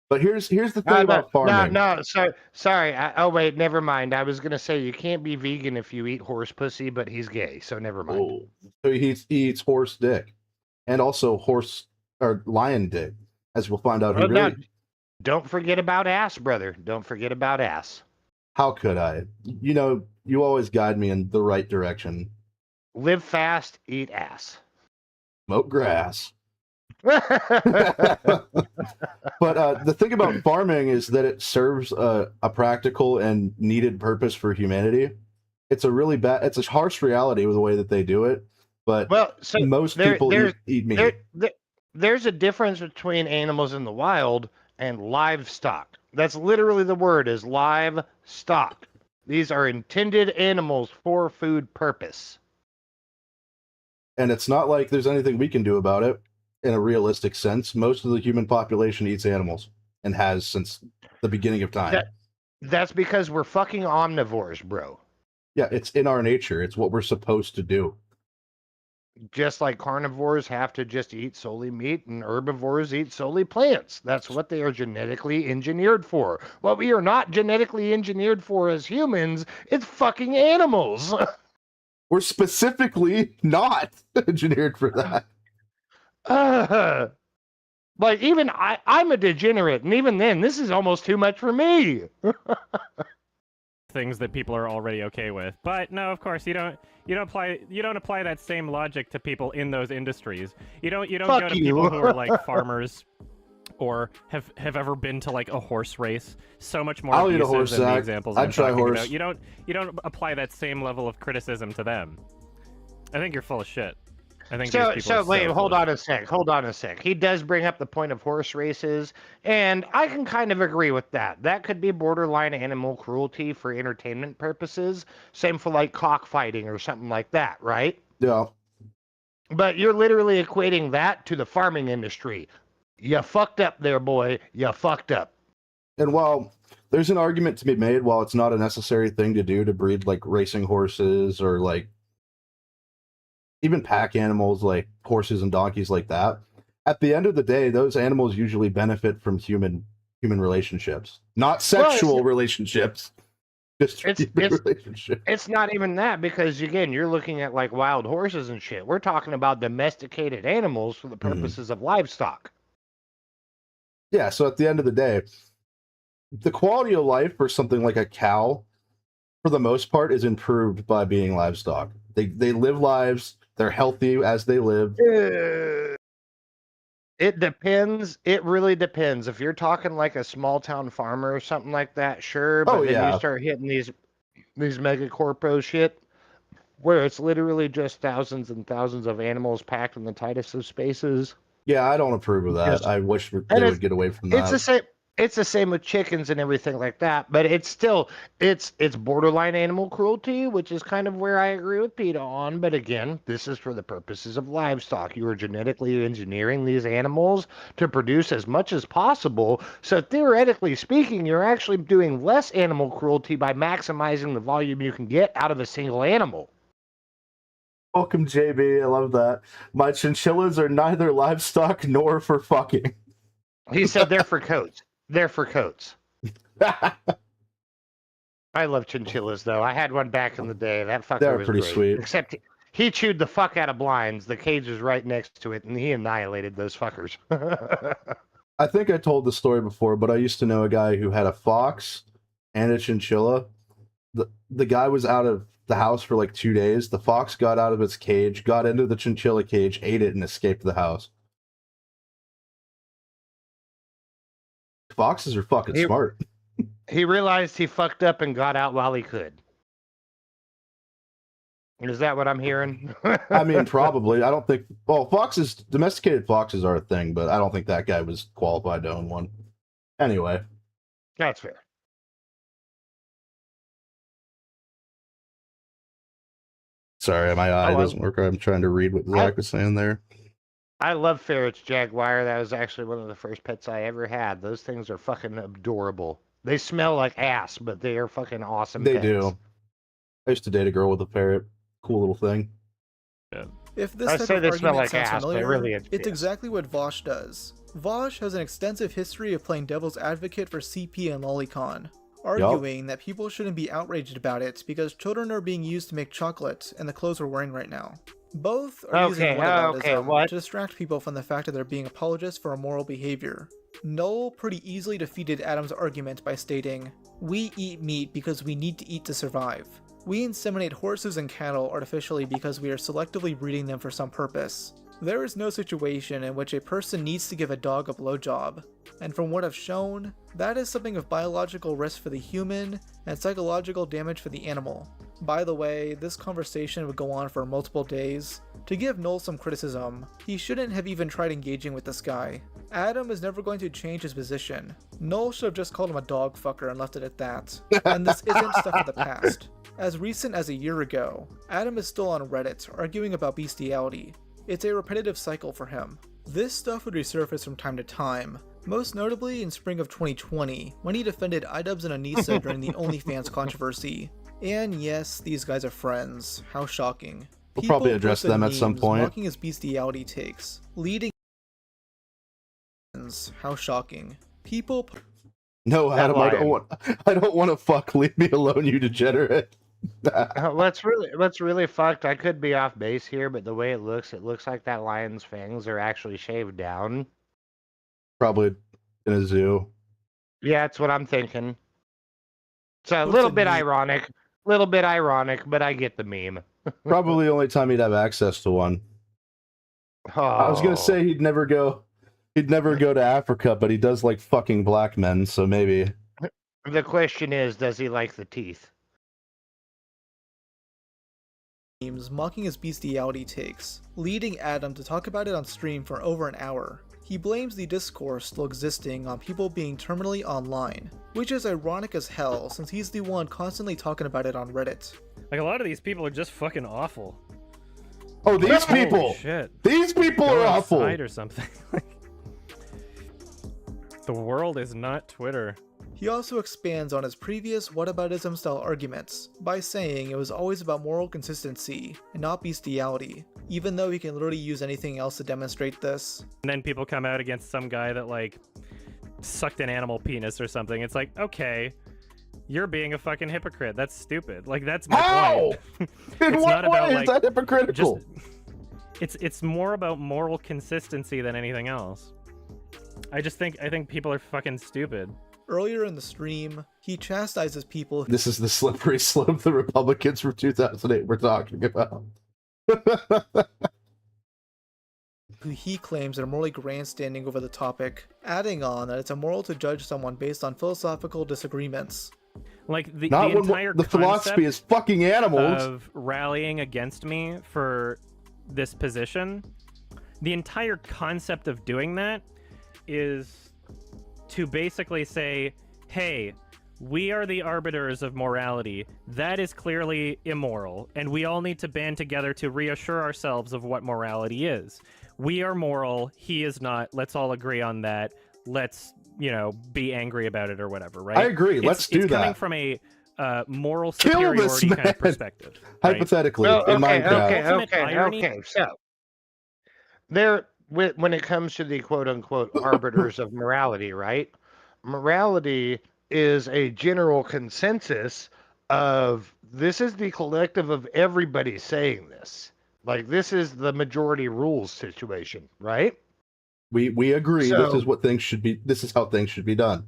Speaker 3: But here's the thing about farming.
Speaker 4: Sorry. Oh, wait, never mind. I was going to say you can't be vegan if you eat horse pussy, but he's gay, so never mind.
Speaker 3: Oh. So he eats horse dick. And also horse or lion dick, as we'll find out.
Speaker 4: Don't forget about ass, brother. Don't forget about ass.
Speaker 3: How could I? You know, you always guide me in the right direction.
Speaker 4: Live fast, eat ass.
Speaker 3: Smoke grass. But the thing about farming is that it serves a practical and needed purpose for humanity. It's a harsh reality with the way that they do it. But most people eat meat.
Speaker 4: There's a difference between animals in the wild and livestock. That's literally the word, is livestock. These are intended animals for food purpose.
Speaker 3: And it's not like there's anything we can do about it in a realistic sense. Most of the human population eats animals and has since the beginning of time.
Speaker 4: That's because we're fucking omnivores, bro.
Speaker 3: Yeah, it's in our nature. It's what we're supposed to do.
Speaker 4: Just like carnivores have to just eat solely meat and herbivores eat solely plants. That's what they are genetically engineered for. What we are not genetically engineered for as humans is fucking animals.
Speaker 3: We're specifically not engineered for that.
Speaker 4: Like, even I'm a degenerate, and even then, this is almost too much for me.
Speaker 6: Things that people are already okay with. But no, of course, you don't apply that same logic to people in those industries. You don't go to people who are like farmers or have ever been to like a horse race. So much more abusive than the examples I'm talking about. You don't apply that same level of criticism to them. I think you're full of shit. I think
Speaker 4: wait, hold on a sec. He does bring up the point of horse races, and I can kind of agree with that. That could be borderline animal cruelty for entertainment purposes. Same for like cockfighting or something like that, right?
Speaker 3: Yeah.
Speaker 4: But you're literally equating that to the farming industry. You fucked up there, boy. You fucked up.
Speaker 3: And while there's an argument to be made, while it's not a necessary thing to do to breed like racing horses or like even pack animals like horses and donkeys like that, at the end of the day, those animals usually benefit from human relationships, not sexual relationships. Just relationships.
Speaker 4: It's not even that, because again, you're looking at like wild horses and shit. We're talking about domesticated animals for the purposes of livestock.
Speaker 3: Yeah, so at the end of the day, the quality of life for something like a cow, for the most part, is improved by being livestock. They live lives. They're healthy as they live.
Speaker 4: It depends. It really depends. If you're talking like a small town farmer or something like that, sure. But then you start hitting these mega corpo shit, where it's literally just thousands and thousands of animals packed in the tightest of spaces.
Speaker 3: Yeah, I don't approve of that.
Speaker 4: Just-
Speaker 3: I wish
Speaker 4: And
Speaker 3: they would get away from that.
Speaker 4: It's the same. It's the same with chickens and everything like that, but it's still it's borderline animal cruelty, which is kind of where I agree with PETA on. But again, this is for the purposes of livestock. You are genetically engineering these animals to produce as much as possible. So theoretically speaking, you're actually doing less animal cruelty by maximizing the volume you can get out of a single animal.
Speaker 3: Welcome, JB. I love that. My chinchillas are neither livestock nor for fucking.
Speaker 4: He said they're for coats. They're for coats. I love chinchillas, though. I had one back in the day. That fucker
Speaker 3: They're
Speaker 4: was
Speaker 3: pretty
Speaker 4: great.
Speaker 3: sweet.
Speaker 4: Except he chewed the fuck out of blinds. The cage is right next to it, and he annihilated those fuckers.
Speaker 3: I think I told the story before, but I used to know a guy who had a fox and a chinchilla. The guy was out of the house for like 2 days. The fox got out of its cage, got into the chinchilla cage, ate it, and escaped the house. Foxes are fucking smart.
Speaker 4: He realized he fucked up and got out while he could. Is that what I'm hearing?
Speaker 3: I mean, probably. I don't think... Well, domesticated foxes are a thing, but I don't think that guy was qualified to own one. Anyway.
Speaker 4: That's fair.
Speaker 3: Sorry, my eye doesn't work. I'm trying to read what Zach was saying there.
Speaker 4: I love ferrets, Jaguar. That was actually one of the first pets I ever had. Those things are fucking adorable. They smell like ass, but they are fucking awesome.
Speaker 3: They
Speaker 4: pets.
Speaker 3: do. I used to date a girl with a ferret. Cool little thing.
Speaker 6: Yeah.
Speaker 5: If this
Speaker 4: I
Speaker 5: type
Speaker 4: say
Speaker 5: of
Speaker 4: they smell
Speaker 5: argument
Speaker 4: like
Speaker 5: sounds
Speaker 4: ass, but
Speaker 5: familiar,
Speaker 4: really
Speaker 5: it's exactly what Vosh does. Vosh has an extensive history of playing devil's advocate for CP and Lolicon, arguing that people shouldn't be outraged about it because children are being used to make chocolate and the clothes we're wearing right now. Both are using whataboutism to distract people from the fact that they're being apologists for immoral behavior. Null pretty easily defeated Adam's argument by stating, "We eat meat because we need to eat to survive. We inseminate horses and cattle artificially because we are selectively breeding them for some purpose. There is no situation in which a person needs to give a dog a blowjob, and from what I've shown, that is something of biological risk for the human and psychological damage for the animal." By the way, this conversation would go on for multiple days. To give Null some criticism, he shouldn't have even tried engaging with this guy. Adam is never going to change his position. Null should have just called him a dog fucker and left it at that. And this isn't stuff of the past. As recent as a year ago, Adam is still on Reddit arguing about bestiality. It's a repetitive cycle for him. This stuff would resurface from time to time, most notably in spring of 2020, when he defended iDubbbz and Anissa during the OnlyFans controversy. And yes, these guys are friends. How shocking.
Speaker 3: We'll probably address them at some point.
Speaker 5: Mocking his bestiality takes, leading. How shocking. People.
Speaker 3: No, Adam, I don't want to fuck. Leave me alone, you degenerate.
Speaker 4: What's really fucked, I could be off base here, but the way it looks like that lion's fangs are actually shaved down.
Speaker 3: Probably in a zoo.
Speaker 4: Yeah, that's what I'm thinking. So a little bit ironic, but I get the meme.
Speaker 3: Probably the only time he'd have access to one.
Speaker 4: Oh.
Speaker 3: I was gonna say he'd never go to Africa, but he does like fucking black men, so maybe.
Speaker 4: The question is, does he like the teeth?
Speaker 5: Mocking his bestiality takes, leading Adam to talk about it on stream for over an hour. He blames the discourse still existing on people being terminally online, which is ironic as hell since he's the one constantly talking about it on Reddit.
Speaker 6: Like, a lot of these people are just fucking awful.
Speaker 3: Oh, these people!
Speaker 6: Holy shit.
Speaker 3: These people
Speaker 6: Go
Speaker 3: are awful!
Speaker 6: Or something. The world is not Twitter.
Speaker 5: He also expands on his previous whataboutism style arguments by saying it was always about moral consistency and not bestiality, even though he can literally use anything else to demonstrate this.
Speaker 6: And then people come out against some guy that like sucked an animal penis or something. It's like, okay, you're being a fucking hypocrite. That's stupid. Like, that's my point.
Speaker 3: In
Speaker 6: It's
Speaker 3: what
Speaker 6: not
Speaker 3: way
Speaker 6: about,
Speaker 3: is
Speaker 6: like,
Speaker 3: that hypocritical?
Speaker 6: It's more about moral consistency than anything else. I think people are fucking stupid.
Speaker 5: Earlier in the stream, he chastises people.
Speaker 3: This is the slippery slope the Republicans from 2008 were talking about.
Speaker 5: Who he claims are morally grandstanding over the topic, adding on that it's immoral to judge someone based on philosophical disagreements.
Speaker 6: Like the
Speaker 3: Not when
Speaker 6: entire
Speaker 3: the philosophy is
Speaker 6: concept
Speaker 3: fucking animals.
Speaker 6: of rallying against me for this position, the entire concept of doing that is to basically say, hey, we are the arbiters of morality. That is clearly immoral, and we all need to band together to reassure ourselves of what morality is. We are moral, he is not. Let's all agree on that. Let's, be angry about it or whatever, right?
Speaker 3: I agree. Let's do
Speaker 6: it's
Speaker 3: that.
Speaker 6: coming from a moral
Speaker 3: Kill this
Speaker 6: superiority kind
Speaker 3: man.
Speaker 6: of perspective. Right?
Speaker 3: Hypothetically,
Speaker 4: Well,
Speaker 3: in Minecraft.
Speaker 6: Irony-
Speaker 4: So when it comes to the quote unquote arbiters of morality, right? Morality is a general consensus of this is the collective of everybody saying this. Like this is the majority rules situation, right?
Speaker 3: We agree. This
Speaker 4: So
Speaker 3: is what things should be. This is how things should be done.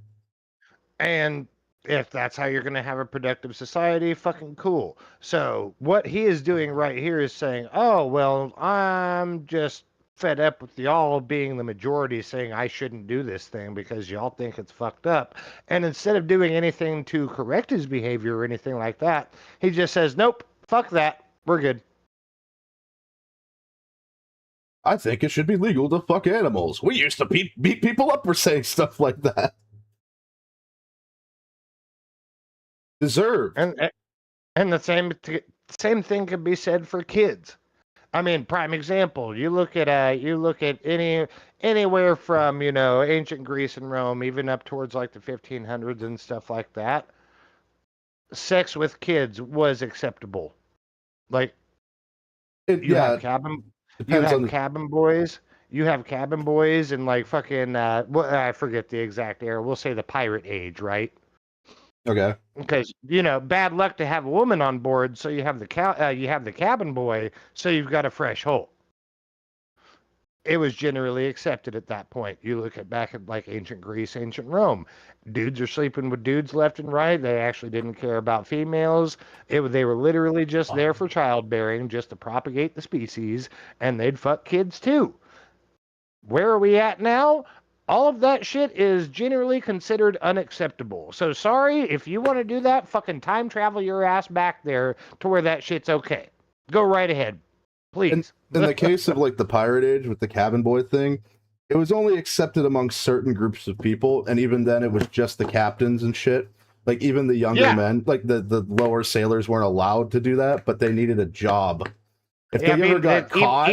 Speaker 4: and if that's how you're going to have a productive society, fucking cool. So what he is doing right here is saying, oh, well, I'm just fed up with y'all being the majority saying I shouldn't do this thing because y'all think it's fucked up. And instead of doing anything to correct his behavior or anything like that, he just says, nope, fuck that. We're good.
Speaker 3: I think it should be legal to fuck animals. We used to beat people up for saying stuff like that. Deserved.
Speaker 4: And the same thing could be said for kids. I mean, prime example. You look at anywhere from ancient Greece and Rome, even up towards like the 1500s and stuff like that. Sex with kids was acceptable. Like you have cabin boys. You have cabin boys and like fucking I forget the exact era. We'll say the pirate age, right?
Speaker 3: Okay.
Speaker 4: Because bad luck to have a woman on board, so you have the cabin boy, so you've got a fresh hole. It was generally accepted at that point. You look back at like ancient Greece, ancient Rome. Dudes are sleeping with dudes left and right. They actually didn't care about females. They were literally just there for childbearing, just to propagate the species, and they'd fuck kids too. Where are we at now? All of that shit is generally considered unacceptable. So sorry, if you want to do that, fucking time travel your ass back there to where that shit's okay. Go right ahead. Please.
Speaker 3: In the case of like the pirate age with the cabin boy thing, it was only accepted among certain groups of people, and even then it was just the captains and shit. Like even the younger men, like the lower sailors weren't allowed to do that, but they needed a job. If they ever got caught,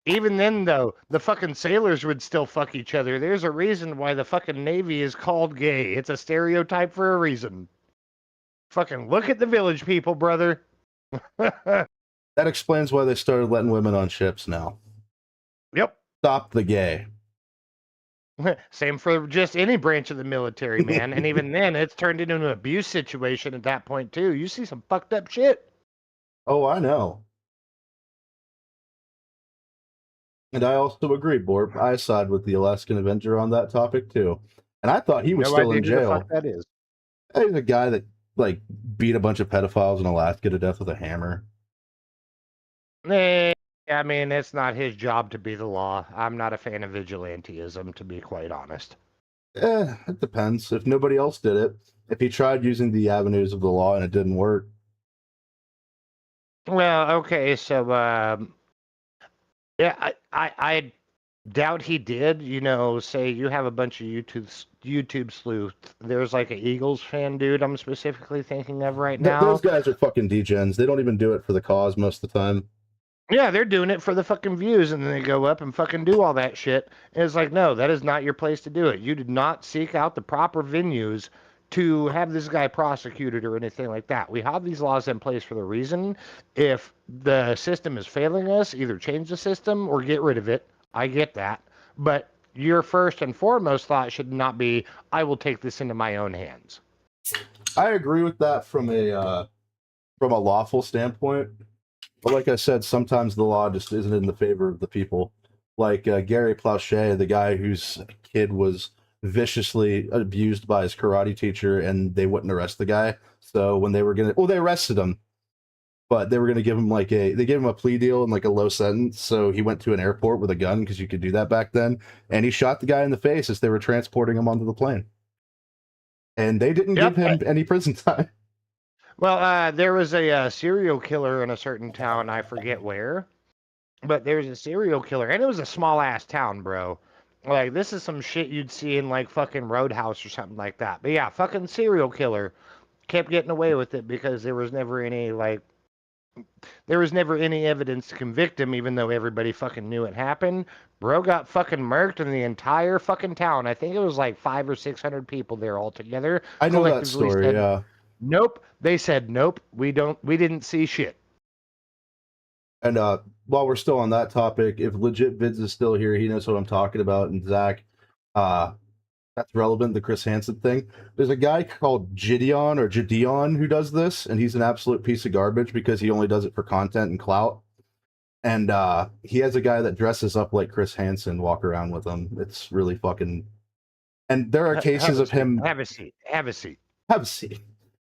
Speaker 4: even then though, the fucking sailors would still fuck each other. There's a reason why the fucking Navy is called gay. It's a stereotype for a reason. Fucking look at the village people, brother.
Speaker 3: that explains why they started letting women on ships now.
Speaker 4: Yep.
Speaker 3: Stop the gay.
Speaker 4: Same for just any branch of the military, man. And even then, it's turned into an abuse situation at that point, too. You see some fucked up shit.
Speaker 3: Oh, I know. And I also agree, Borb. I side with the Alaskan Avenger on that topic, too. And I thought he was still in jail.
Speaker 4: Who the fuck that is.
Speaker 3: He's a guy that, like, beat a bunch of pedophiles in Alaska to death with a hammer.
Speaker 4: I mean, it's not his job to be the law. I'm not a fan of vigilantism, to be quite honest.
Speaker 3: It depends. If nobody else did it, if he tried using the avenues of the law and it didn't work.
Speaker 4: Well, okay, so, yeah, I doubt he did. Say you have a bunch of YouTube sleuths. There's like an Eagles fan dude I'm specifically thinking of right now.
Speaker 3: Those guys are fucking degens. They don't even do it for the cause most of the time.
Speaker 4: Yeah, they're doing it for the fucking views, and then they go up and fucking do all that shit. And it's like, no, that is not your place to do it. You did not seek out the proper venues to have this guy prosecuted or anything like that. We have these laws in place for the reason. If the system is failing us, either change the system or get rid of it. I get that. But your first and foremost thought should not be, I will take this into my own hands.
Speaker 3: I agree with that from a lawful standpoint. But like I said, sometimes the law just isn't in the favor of the people. Like Gary Plauché, the guy whose kid was viciously abused by his karate teacher, and they wouldn't arrest the guy. So when they were they arrested him, but they were gonna give him they gave him a plea deal and like a low sentence. So he went to an airport with a gun because you could do that back then, and he shot the guy in the face as they were transporting him onto the plane. and they didn't
Speaker 4: Yep.
Speaker 3: give him any prison time.
Speaker 4: Well, there was a serial killer in a certain town. I forget where, but there was a serial killer, and it was a small ass town, bro. Like this is some shit you'd see in like fucking Roadhouse or something like that. But yeah, fucking serial killer kept getting away with it because there was never any evidence to convict him, even though everybody fucking knew it happened. Bro got fucking murked in the entire fucking town. I think it was like 500 or 600 people there altogether.
Speaker 3: I know that
Speaker 4: Collectively
Speaker 3: story.
Speaker 4: said,
Speaker 3: Yeah.
Speaker 4: nope. They said nope. We didn't see shit.
Speaker 3: And while we're still on that topic, if Legit Vids is still here, he knows what I'm talking about. And Zach, that's relevant, the Chris Hansen thing. There's a guy called Gideon who does this, and he's an absolute piece of garbage because he only does it for content and clout. And he has a guy that dresses up like Chris Hansen walk around with him. It's really fucking... And there are cases of him...
Speaker 4: Have a seat. Have a seat.
Speaker 3: Have a seat.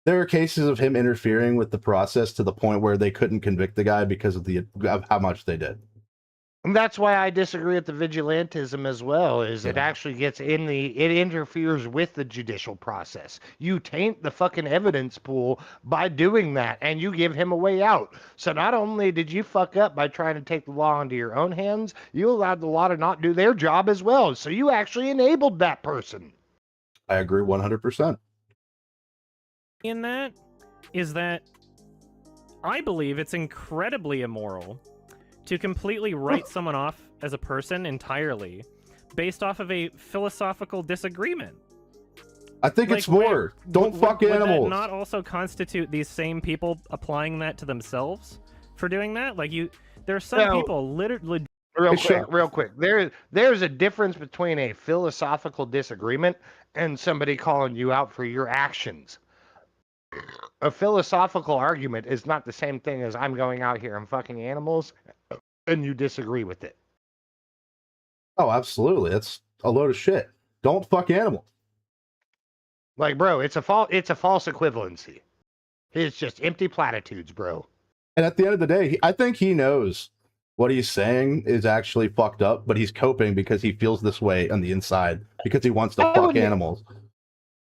Speaker 3: There are cases of him interfering with the process to the point where they couldn't convict the guy because of how much they did.
Speaker 4: And that's why I disagree with the vigilantism as well, is it actually it interferes with the judicial process. You taint the fucking evidence pool by doing that, and you give him a way out. So not only did you fuck up by trying to take the law into your own hands, you allowed the law to not do their job as well. So you actually enabled that person.
Speaker 3: I agree 100%.
Speaker 6: In that is that I believe it's incredibly immoral to completely write someone off as a person entirely based off of a philosophical disagreement.
Speaker 3: I think it's more. Don't fuck animals.
Speaker 6: Would that not also constitute these same people applying that to themselves for doing that? Like there are some people literally.
Speaker 4: Real quick. There's a difference between a philosophical disagreement and somebody calling you out for your actions. A philosophical argument is not the same thing as I'm going out here and fucking animals and you disagree with it.
Speaker 3: Oh, absolutely. That's a load of shit. Don't fuck animals.
Speaker 4: Like, bro, it's a false equivalency. It's just empty platitudes, bro.
Speaker 3: And at the end of the day, I think he knows what he's saying is actually fucked up, but he's coping because he feels this way on the inside because he wants to fuck animals.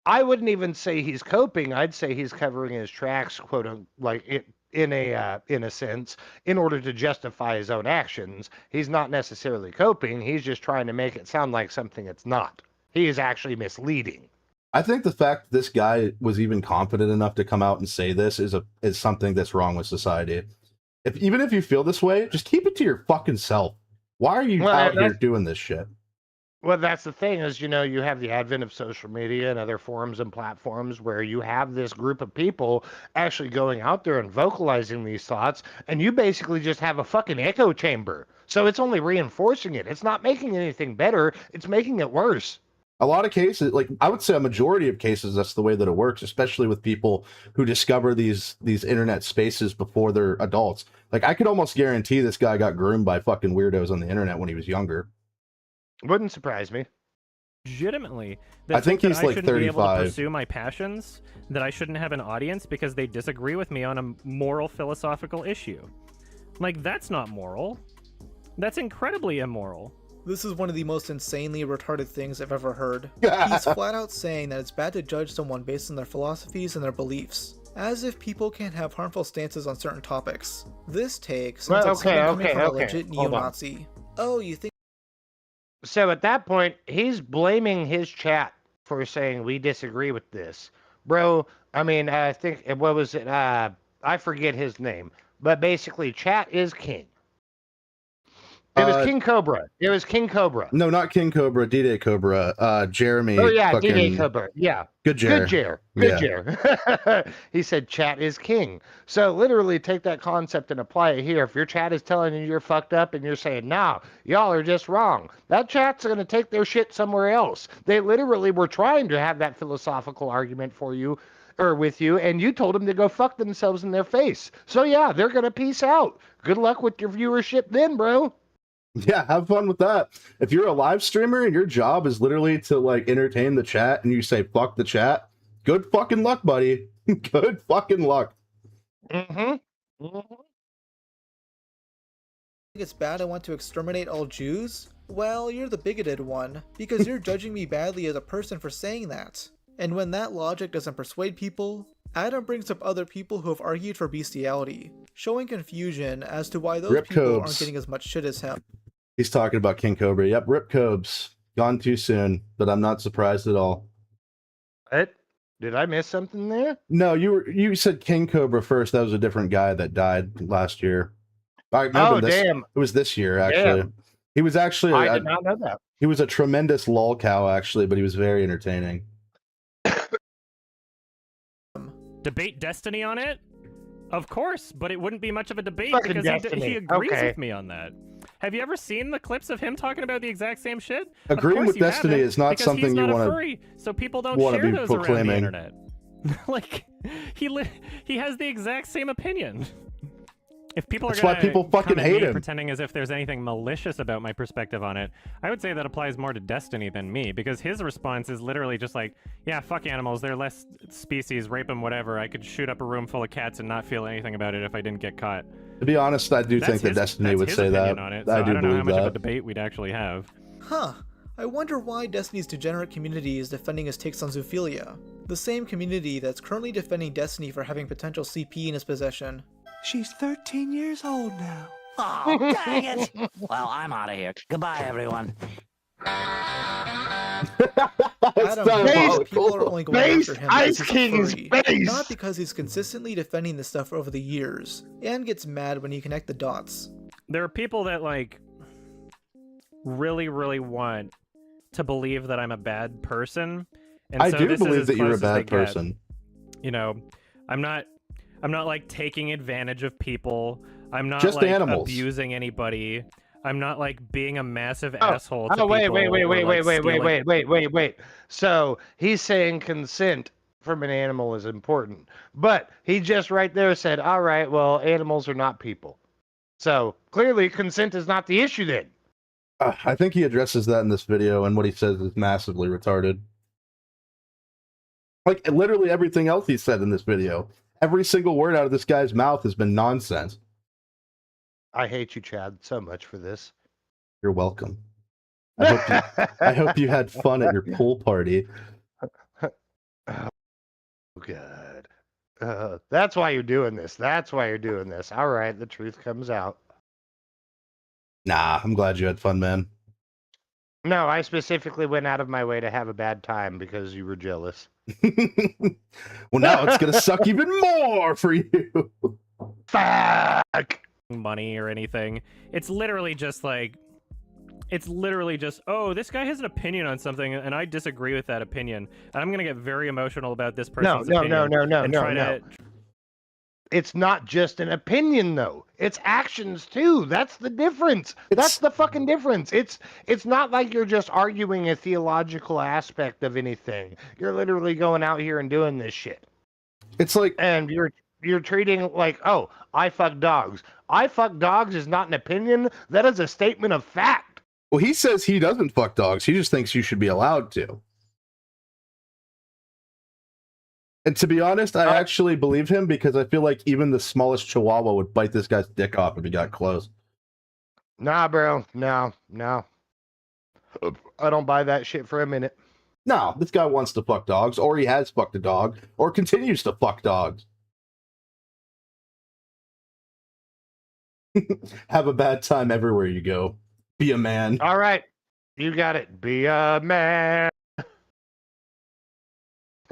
Speaker 4: I wouldn't even say he's coping. I'd say he's covering his tracks, quote unquote, like in a sense, in order to justify his own actions. He's not necessarily coping. He's just trying to make it sound like something it's not. He is actually misleading.
Speaker 3: I think the fact this guy was even confident enough to come out and say this is something that's wrong with society. Even if you feel this way, just keep it to your fucking self. Why are you out here doing this shit?
Speaker 4: Well, that's the thing is, you have the advent of social media and other forums and platforms where you have this group of people actually going out there and vocalizing these thoughts, and you basically just have a fucking echo chamber. So it's only reinforcing it. It's not making anything better. It's making it worse.
Speaker 3: A lot of cases, like I would say a majority of cases, that's the way that it works, especially with people who discover these internet spaces before they're adults. Like I could almost guarantee this guy got groomed by fucking weirdos on the internet when he was younger.
Speaker 4: Wouldn't surprise me.
Speaker 6: Legitimately,
Speaker 3: I think he's like 35.
Speaker 6: Be able to pursue my passions, that I shouldn't have an audience because they disagree with me on a moral philosophical issue. Like that's not moral. That's incredibly immoral.
Speaker 5: This is one of the most insanely retarded things I've ever heard. He's flat out saying that it's bad to judge someone based on their philosophies and their beliefs, as if people can't have harmful stances on certain topics. This take sounds like someone coming from a legit neo-Nazi. Oh, you think?
Speaker 4: So at that point, he's blaming his chat for saying we disagree with this. Bro, I mean, I think, what was it? I forget his name. But basically, chat is king. It was King Cobra. It was King Cobra.
Speaker 3: No, not King Cobra. D-Day Cobra. Jeremy.
Speaker 4: Oh, yeah, D-Day Cobra. Yeah.
Speaker 3: Good Jer.
Speaker 4: Good Jer. Good Jer. He said chat is king. So literally take that concept and apply it here. If your chat is telling you you're fucked up and you're saying, no, y'all are just wrong, that chat's going to take their shit somewhere else. They literally were trying to have that philosophical argument for you or with you, and you told them to go fuck themselves in their face. So yeah, they're going to peace out. Good luck with your viewership then, bro.
Speaker 3: Yeah, have fun with that. If you're a live streamer and your job is literally to like entertain the chat and you say fuck the chat, good fucking luck, buddy. Good fucking luck.
Speaker 5: It's bad I want to exterminate all Jews? Well, you're the bigoted one, because you're judging me badly as a person for saying that. And when that logic doesn't persuade people, Adam brings up other people who have argued for bestiality, showing confusion as to why those
Speaker 3: Rip
Speaker 5: people
Speaker 3: Cobes.
Speaker 5: aren't getting as much shit as him.
Speaker 3: He's talking about King Cobra. Yep, Rip Cobes. Gone too soon, but I'm not surprised at all.
Speaker 4: What? Did I miss something there?
Speaker 3: No, you said King Cobra first. That was a different guy that died last year. Damn. It was this year, actually.
Speaker 4: Damn.
Speaker 3: He was actually...
Speaker 4: I did not know that.
Speaker 3: He was a tremendous lol cow, actually, but he was very entertaining.
Speaker 6: Debate Destiny on it? Of course, but it wouldn't be much of a debate
Speaker 4: Fucking
Speaker 6: because
Speaker 4: Destiny.
Speaker 6: he agrees
Speaker 4: Okay.
Speaker 6: with me on that. Have you ever seen the clips of him talking about the exact same shit?
Speaker 3: Agreeing with Destiny is not
Speaker 6: because
Speaker 3: something
Speaker 6: he's
Speaker 3: you
Speaker 6: not
Speaker 3: want
Speaker 6: a
Speaker 3: to
Speaker 6: furry, so people don't
Speaker 3: wanna
Speaker 6: share
Speaker 3: be
Speaker 6: those around the
Speaker 3: proclaiming.
Speaker 6: internet. Like, he has the exact same opinion. If people
Speaker 3: That's
Speaker 6: are
Speaker 3: why
Speaker 6: gonna
Speaker 3: people fucking
Speaker 6: come at
Speaker 3: hate
Speaker 6: me
Speaker 3: him.
Speaker 6: pretending as if there's anything malicious about my perspective on it, I would say that applies more to Destiny than me, because his response is literally just like, yeah, fuck animals, they're less species, rape them, whatever. I could shoot up a room full of cats and not feel anything about it if I didn't get caught.
Speaker 3: To be honest, I do
Speaker 6: That's
Speaker 3: think that
Speaker 6: his-
Speaker 3: Destiny
Speaker 6: that's
Speaker 3: would
Speaker 6: his
Speaker 3: say that.
Speaker 6: opinion on it, so
Speaker 3: I
Speaker 6: I
Speaker 3: do
Speaker 6: don't know how
Speaker 3: believe
Speaker 6: much of a
Speaker 3: that.
Speaker 6: debate we'd actually have.
Speaker 5: Huh. I wonder why Destiny's degenerate community is defending his takes on zoophilia. The same community that's currently defending Destiny for having potential CP in his possession.
Speaker 12: She's 13 years old now.
Speaker 13: Oh, dang it! Well, I'm out of here. Goodbye, everyone.
Speaker 5: Adam
Speaker 3: diabolical.
Speaker 5: believes people are only going
Speaker 4: Base
Speaker 5: after him
Speaker 4: Ice
Speaker 5: because he's a
Speaker 4: King's
Speaker 5: furry,
Speaker 4: base.
Speaker 5: not because he's consistently defending this stuff over the years, and gets mad when you connect the dots.
Speaker 6: There are people that, like, really, really want to believe that I'm a bad person. And
Speaker 3: I
Speaker 6: so
Speaker 3: do
Speaker 6: this is
Speaker 3: believe
Speaker 6: as
Speaker 3: that you're a
Speaker 6: close as they
Speaker 3: bad
Speaker 6: get.
Speaker 3: person.
Speaker 6: You know, I'm not like taking advantage of people. I'm not
Speaker 3: Just
Speaker 6: like
Speaker 3: animals.
Speaker 6: abusing anybody. I'm not like being a massive
Speaker 4: Oh,
Speaker 6: asshole to
Speaker 4: wait,
Speaker 6: people.
Speaker 4: wait,
Speaker 6: or, like, stealing-
Speaker 4: wait. So he's saying consent from an animal is important, but he just right there said, all right, well, animals are not people. So clearly consent is not the issue then.
Speaker 3: I think he addresses that in this video, and what he says is massively retarded. Like, literally everything else he said in this video. Every single word out of this guy's mouth has been nonsense.
Speaker 4: I hate you, Chad, so much for this.
Speaker 3: You're welcome. I hope you had fun at your pool party.
Speaker 4: Oh, God. That's why you're doing this. That's why you're doing this. All right, the truth comes out.
Speaker 3: Nah, I'm glad you had fun, man.
Speaker 4: No, I specifically went out of my way to have a bad time because you were jealous.
Speaker 3: Well, now it's gonna suck even more for you.
Speaker 4: Fuck!
Speaker 6: Money or anything. It's literally just, oh, this guy has an opinion on something, and I disagree with that opinion. And I'm gonna get very emotional about this person's opinion.
Speaker 4: No. It's not just an opinion, though. It's actions too. That's the difference. That's the fucking difference. It's not like you're just arguing a theological aspect of anything. You're literally going out here and doing this shit.
Speaker 3: It's like,
Speaker 4: and you're treating it like, oh, I fuck dogs. I fuck dogs is not an opinion. That is a statement of fact.
Speaker 3: well, he says he doesn't fuck dogs. He just thinks you should be allowed to. And to be honest, I actually believe him because I feel like even the smallest chihuahua would bite this guy's dick off if he got close.
Speaker 4: Nah, bro. No. I don't buy that shit for a minute.
Speaker 3: No, this guy wants to fuck dogs, or he has fucked a dog, or continues to fuck dogs. Have a bad time everywhere you go. Be a man.
Speaker 4: All right. You got it. Be a man.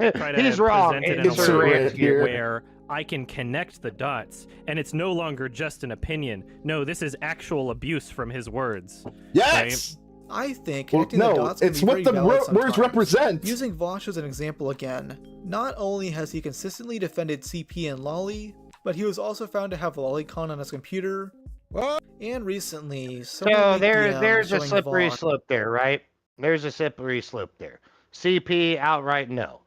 Speaker 6: Try to
Speaker 4: He's wrong.
Speaker 6: present it in
Speaker 3: It's
Speaker 6: a way
Speaker 3: right here.
Speaker 6: where I can connect the dots, and it's no longer just an opinion. No, this is actual abuse from his words.
Speaker 3: Yes!
Speaker 5: I think
Speaker 3: Well,
Speaker 5: connecting the
Speaker 3: no,
Speaker 5: dots can
Speaker 3: it's
Speaker 5: be
Speaker 3: what
Speaker 5: very
Speaker 3: the
Speaker 5: valid
Speaker 3: words
Speaker 5: sometimes.
Speaker 3: represent.
Speaker 5: Using Vosh as an example again, not only has he consistently defended CP and Lolly, but he was also found to have Lolicon on his computer. And recently,
Speaker 4: So
Speaker 5: there's
Speaker 4: there's a slippery slope there, right? There's a slippery slope there. CP, outright no.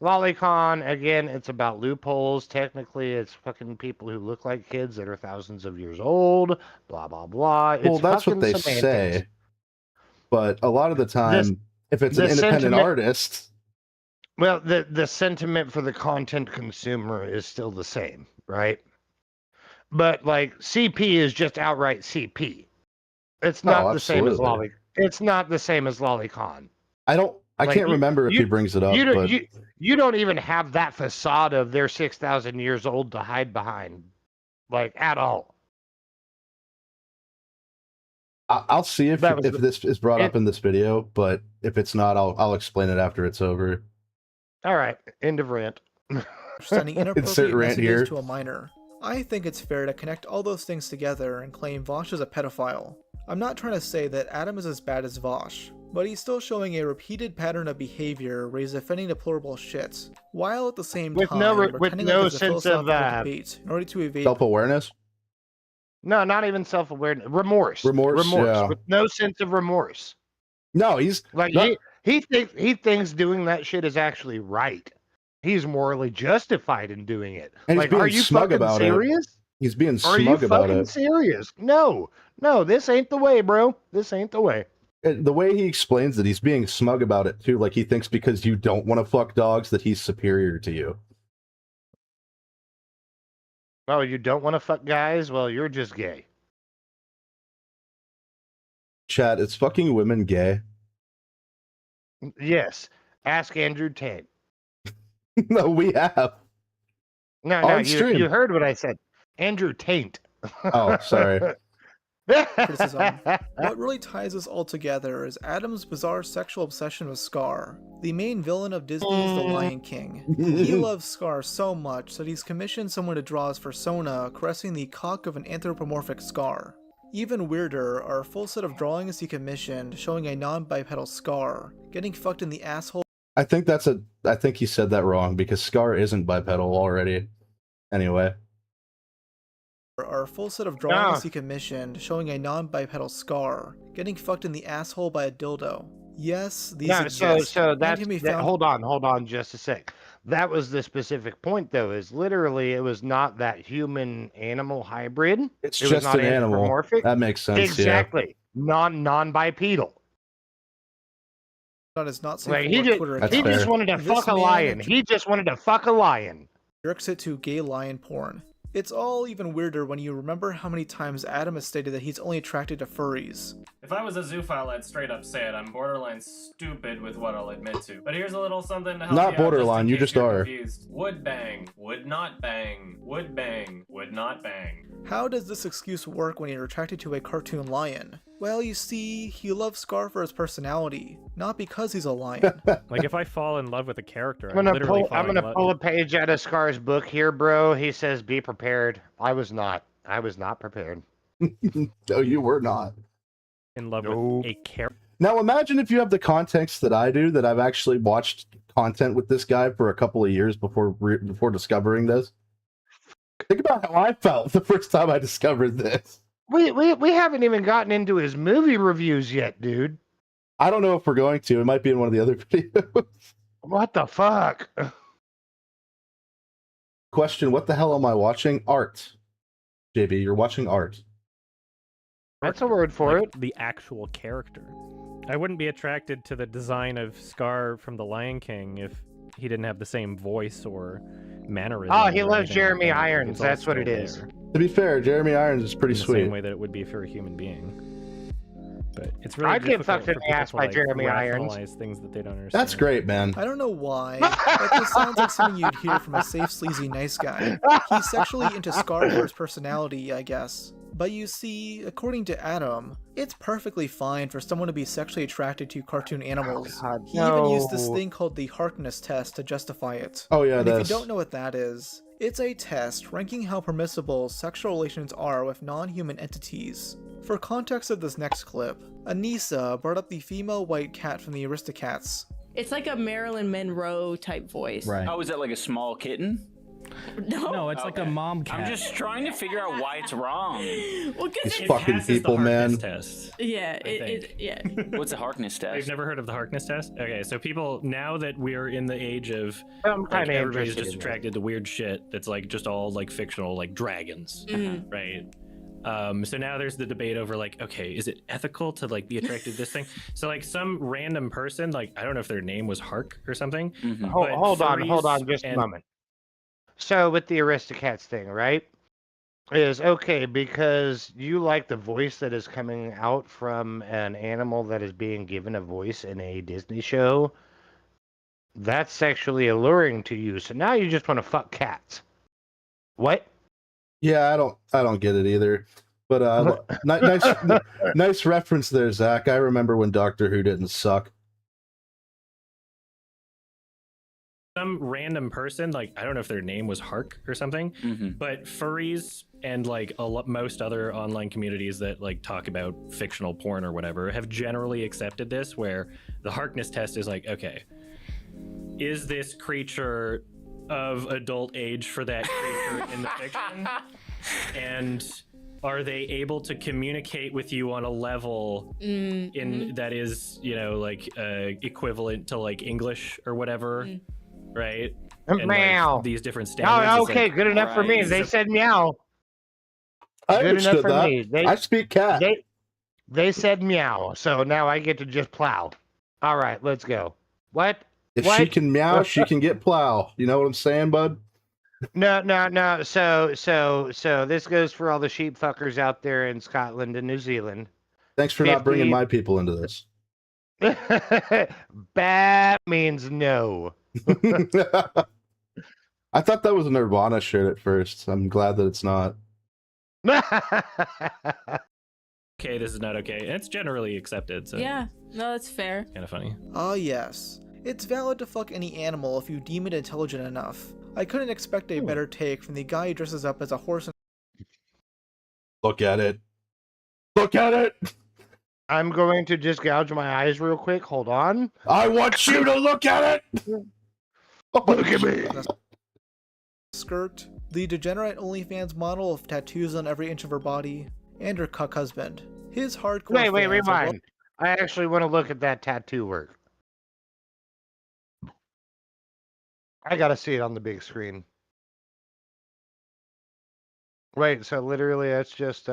Speaker 4: Lolicon, again, it's about loopholes. Technically, it's fucking people who look like kids that are thousands of years old. Blah, blah, blah.
Speaker 3: Well,
Speaker 4: It's
Speaker 3: that's what
Speaker 4: fucking
Speaker 3: they
Speaker 4: semantics.
Speaker 3: say. But a lot of the time, if it's an
Speaker 4: the
Speaker 3: independent
Speaker 4: sentiment-
Speaker 3: artist...
Speaker 4: Well, the sentiment for the content consumer is still the same, right? But like CP is just outright CP. It's not the same as
Speaker 3: absolutely.
Speaker 4: It's not the same as Lolicon.
Speaker 3: I don't I
Speaker 4: Like,
Speaker 3: can't remember if he brings it up, but
Speaker 4: you don't even have that facade of they're 6,000 years old to hide behind, like, at all.
Speaker 3: I'll see if
Speaker 4: That was
Speaker 3: this is brought up in this video, but if it's not, I'll explain it after it's over.
Speaker 4: All right, end of rant.
Speaker 5: Sending
Speaker 3: Insert
Speaker 5: inappropriate
Speaker 3: rant
Speaker 5: messages
Speaker 3: here.
Speaker 5: to a minor. I think it's fair to connect all those things together and claim Vosh is a pedophile. I'm not trying to say that Adam is as bad as Vosh, but he's still showing a repeated pattern of behavior where he's offending deplorable shit, while at the same
Speaker 4: With
Speaker 5: time
Speaker 4: no
Speaker 5: pretending
Speaker 4: no
Speaker 5: like it's a
Speaker 4: sense of
Speaker 5: philosophical debate in order to evade
Speaker 3: Self-awareness?
Speaker 4: no, not even self-awareness. Remorse.
Speaker 3: Yeah.
Speaker 4: With no sense of remorse.
Speaker 3: No, he's
Speaker 4: Like
Speaker 3: not,
Speaker 4: he thinks doing that shit is actually right. He's morally justified in doing it.
Speaker 3: and he's
Speaker 4: Like,
Speaker 3: being
Speaker 4: are you
Speaker 3: smug
Speaker 4: fucking
Speaker 3: about
Speaker 4: serious?
Speaker 3: it. He's being
Speaker 4: Are you
Speaker 3: smug about
Speaker 4: fucking
Speaker 3: it.
Speaker 4: serious? No, this ain't the way, bro. This ain't the way.
Speaker 3: And the way he explains it, he's being smug about it too. Like he thinks because you don't want to fuck dogs that he's superior to you.
Speaker 4: Oh, you don't want to fuck guys? Well, you're just gay.
Speaker 3: Chat, is fucking women gay?
Speaker 4: Yes. Ask Andrew Tate.
Speaker 3: No, we have.
Speaker 4: No,
Speaker 3: On stream.
Speaker 4: you heard what I said. Andrew Tate.
Speaker 3: Oh, sorry.
Speaker 5: criticism. What really ties us all together is Adam's bizarre sexual obsession with Scar, the main villain of Disney's The Lion King. He loves Scar so much that he's commissioned someone to draw his persona caressing the cock of an anthropomorphic Scar. Even weirder are a full set of drawings he commissioned showing a non-bipedal Scar getting fucked in the asshole.
Speaker 3: I think he said that wrong because Scar isn't bipedal already. Anyway.
Speaker 5: Are a full set of drawings he commissioned showing a non-bipedal Scar getting fucked in the asshole by a dildo. Yes, these exist.
Speaker 4: So that's hold on just a sec. That was the specific point, though. Is literally it was not that human animal hybrid.
Speaker 3: It's
Speaker 4: it
Speaker 3: just
Speaker 4: was not
Speaker 3: an animal.
Speaker 4: anthropomorphic.
Speaker 3: That makes sense.
Speaker 4: Exactly. Yeah. Non-bipedal.
Speaker 5: That is not safe
Speaker 4: Like,
Speaker 5: for
Speaker 4: he just wanted to fuck a lion. He just wanted to fuck a lion.
Speaker 5: Jerks it to gay lion porn. It's all even weirder when you remember how many times Adam has stated that he's only attracted to furries.
Speaker 8: If I was a zoophile, I'd straight up say it. I'm borderline stupid with what I'll admit to. But here's a little something to help
Speaker 3: Not
Speaker 8: you
Speaker 3: borderline,
Speaker 8: out
Speaker 3: you
Speaker 8: just
Speaker 3: just are.
Speaker 8: confused. Would bang, would not bang, would bang, would not bang.
Speaker 5: How does this excuse work when you're attracted to a cartoon lion? Well, you see, he loves Scar for his personality, not because he's a lion.
Speaker 6: Like, if I fall in love with a character,
Speaker 4: I'm gonna pull a page out of Scar's book here, bro. He says, "Be prepared." I was not prepared.
Speaker 3: No, you were not.
Speaker 6: In love with a character.
Speaker 3: Now imagine if you have the context that I do, that I've actually watched content with this guy for a couple of years before discovering this. Think about how I felt the first time I discovered this.
Speaker 4: We haven't even gotten into his movie reviews yet, dude.
Speaker 3: I don't know if we're going to. It might be in one of the other videos.
Speaker 4: What the fuck?
Speaker 3: Question, what the hell am I watching? Art. JB, you're watching art.
Speaker 4: That's a word for it.
Speaker 6: The actual character. I wouldn't be attracted to the design of Scar from The Lion King if he didn't have the same voice or mannerisms.
Speaker 4: Oh, he loves Jeremy Irons. That's what it is.
Speaker 3: To be fair, Jeremy Irons is pretty sweet.
Speaker 6: In the same way that it would be for a human being. But it's really
Speaker 4: I'd get
Speaker 6: difficult
Speaker 4: fucked in
Speaker 6: for
Speaker 4: the
Speaker 6: people
Speaker 4: ass
Speaker 6: to,
Speaker 4: by
Speaker 6: like,
Speaker 4: Jeremy Irons.
Speaker 6: rationalize things that they don't understand.
Speaker 3: That's great, man.
Speaker 5: I don't know why, but this sounds like something you'd hear from a safe, sleazy, nice guy. He's sexually into Scar for his personality, I guess. But you see, according to Adam, it's perfectly fine for someone to be sexually attracted to cartoon animals. He even used this thing called the Harkness test to justify it.
Speaker 3: Oh yeah,
Speaker 5: and
Speaker 3: that's...
Speaker 5: if you don't know what that is, it's a test ranking how permissible sexual relations are with non-human entities. For context of this next clip, Anissa brought up the female white cat from the Aristocats.
Speaker 14: It's like a Marilyn Monroe type voice.
Speaker 13: Right. Oh, is that like a small kitten?
Speaker 14: No,
Speaker 6: it's like a mom cat.
Speaker 13: I'm just trying to figure out why it's wrong.
Speaker 14: Well,
Speaker 3: These fucking people, man.
Speaker 6: Test.
Speaker 14: Yeah,
Speaker 6: yeah.
Speaker 13: What's a Harkness test?
Speaker 6: You've never heard of the Harkness test? Okay, so people, now that we're in the age of
Speaker 4: like,
Speaker 6: everybody's just attracted to weird shit that's like just all like fictional, like dragons, right? So now there's the debate over like, okay, is it ethical to like be attracted to this thing? So like some random person, like I don't know if their name was Hark or something.
Speaker 4: Hold on just a moment. So with the Aristocats thing, right? is okay because you like the voice that is coming out from an animal that is being given a voice in a Disney show. That's sexually alluring to you. So now you just want to fuck cats. What?
Speaker 3: Yeah, I don't get it either. But nice nice reference there, Zach. I remember when Doctor Who didn't suck.
Speaker 6: Some random person, like I don't know if their name was Hark or something, but furries and like most other online communities that like talk about fictional porn or whatever have generally accepted this, where the Harkness test is like, okay, is this creature of adult age for that creature in the fiction, and are they able to communicate with you on a level in that is, you know, like equivalent to like English or whatever, right? And
Speaker 4: Meow.
Speaker 6: like, these different standards.
Speaker 4: Oh,
Speaker 6: it's
Speaker 4: okay,
Speaker 6: like,
Speaker 4: good enough for me.
Speaker 6: right,
Speaker 4: They said meow.
Speaker 3: I
Speaker 4: Good enough
Speaker 3: understood
Speaker 4: for
Speaker 3: that.
Speaker 4: me.
Speaker 3: I speak cat.
Speaker 4: They said meow, so now I get to just plow. All right, let's go. What?
Speaker 3: If
Speaker 4: what?
Speaker 3: she can meow, she can get plow. You know what I'm saying, bud?
Speaker 4: No. So this goes for all the sheep fuckers out there in Scotland and New Zealand.
Speaker 3: Thanks for not bringing my people into this.
Speaker 4: Bat means no.
Speaker 3: I thought that was a Nirvana shirt at first. I'm glad that it's not.
Speaker 6: okay, this is not okay. And it's generally accepted. So
Speaker 14: Yeah, no, that's fair.
Speaker 6: kind of funny.
Speaker 5: Ah, yes. It's valid to fuck any animal if you deem it intelligent enough. I couldn't expect a better take from the guy who dresses up as a horse and
Speaker 3: Look at it. Look at it.
Speaker 4: I'm going to just gouge my eyes real quick. Hold on.
Speaker 3: I want you to look at it.
Speaker 4: Look at me.
Speaker 5: skirt, the degenerate OnlyFans model with tattoos on every inch of her body, and her cuck husband. His hardcore
Speaker 4: Wait,
Speaker 5: fans are
Speaker 4: rewind. I actually want to look at that tattoo work. I gotta see it on the big screen. Wait, so literally that's just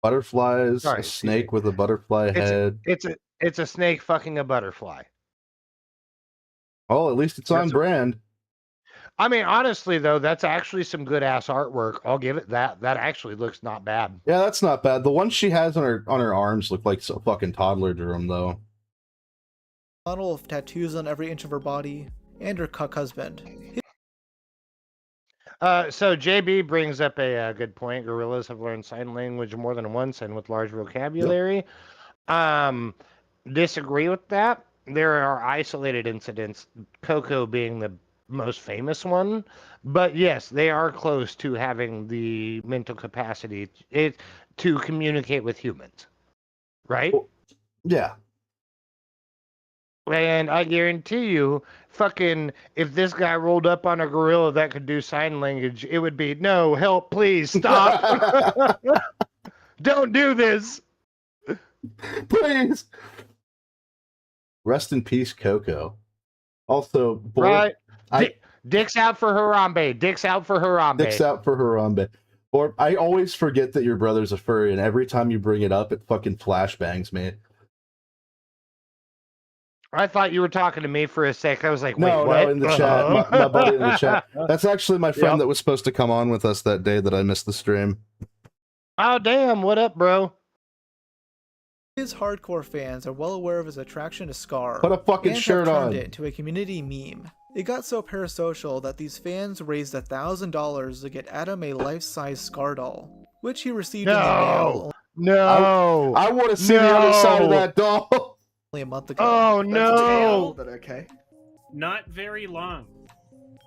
Speaker 3: Butterflies,
Speaker 4: Sorry,
Speaker 3: a snake with a butterfly head.
Speaker 4: It's a snake fucking a butterfly.
Speaker 3: Oh, at least it's on brand.
Speaker 4: I mean, honestly though, that's actually some good ass artwork. I'll give it that. That actually looks not bad.
Speaker 3: Yeah, that's not bad. The ones she has on her arms look like so fucking toddler drew them though.
Speaker 5: model with tattoos on every inch of her body, and her cuck husband.
Speaker 4: So JB brings up a good point. Gorillas have learned sign language more than once and with large vocabulary. Yep. Disagree with that. There are isolated incidents, Coco being the most famous one, but yes, they are close to having the mental capacity to communicate with humans, right?
Speaker 3: Yeah.
Speaker 4: And I guarantee you, fucking, if this guy rolled up on a gorilla that could do sign language, it would be, no, help, please, stop. Don't do this.
Speaker 3: Please. Rest in peace, Coco. Also,
Speaker 4: right. Dick's out for Harambe. Dick's out for Harambe.
Speaker 3: Dick's out for Harambe. Or I always forget that your brother's a furry, and every time you bring it up, it fucking flashbangs me.
Speaker 4: I thought you were talking to me for a sec. I was like, wait,
Speaker 3: no,
Speaker 4: what?
Speaker 3: no, in the chat. My buddy in the chat. That's actually my friend that was supposed to come on with us that day that I missed the stream.
Speaker 4: Oh, damn. What up, bro?
Speaker 5: His hardcore fans are well aware of his attraction to Scar.
Speaker 3: Put a fucking
Speaker 5: and
Speaker 3: shirt
Speaker 5: have
Speaker 3: on.
Speaker 5: turned it into a community meme. It got so parasocial that these fans raised $1,000 to get Adam a life-size Scar doll, which he received in the mail.
Speaker 4: No.
Speaker 3: I want to see the other side of that doll.
Speaker 5: A month ago.
Speaker 4: Oh no!
Speaker 15: But okay.
Speaker 6: Not very long.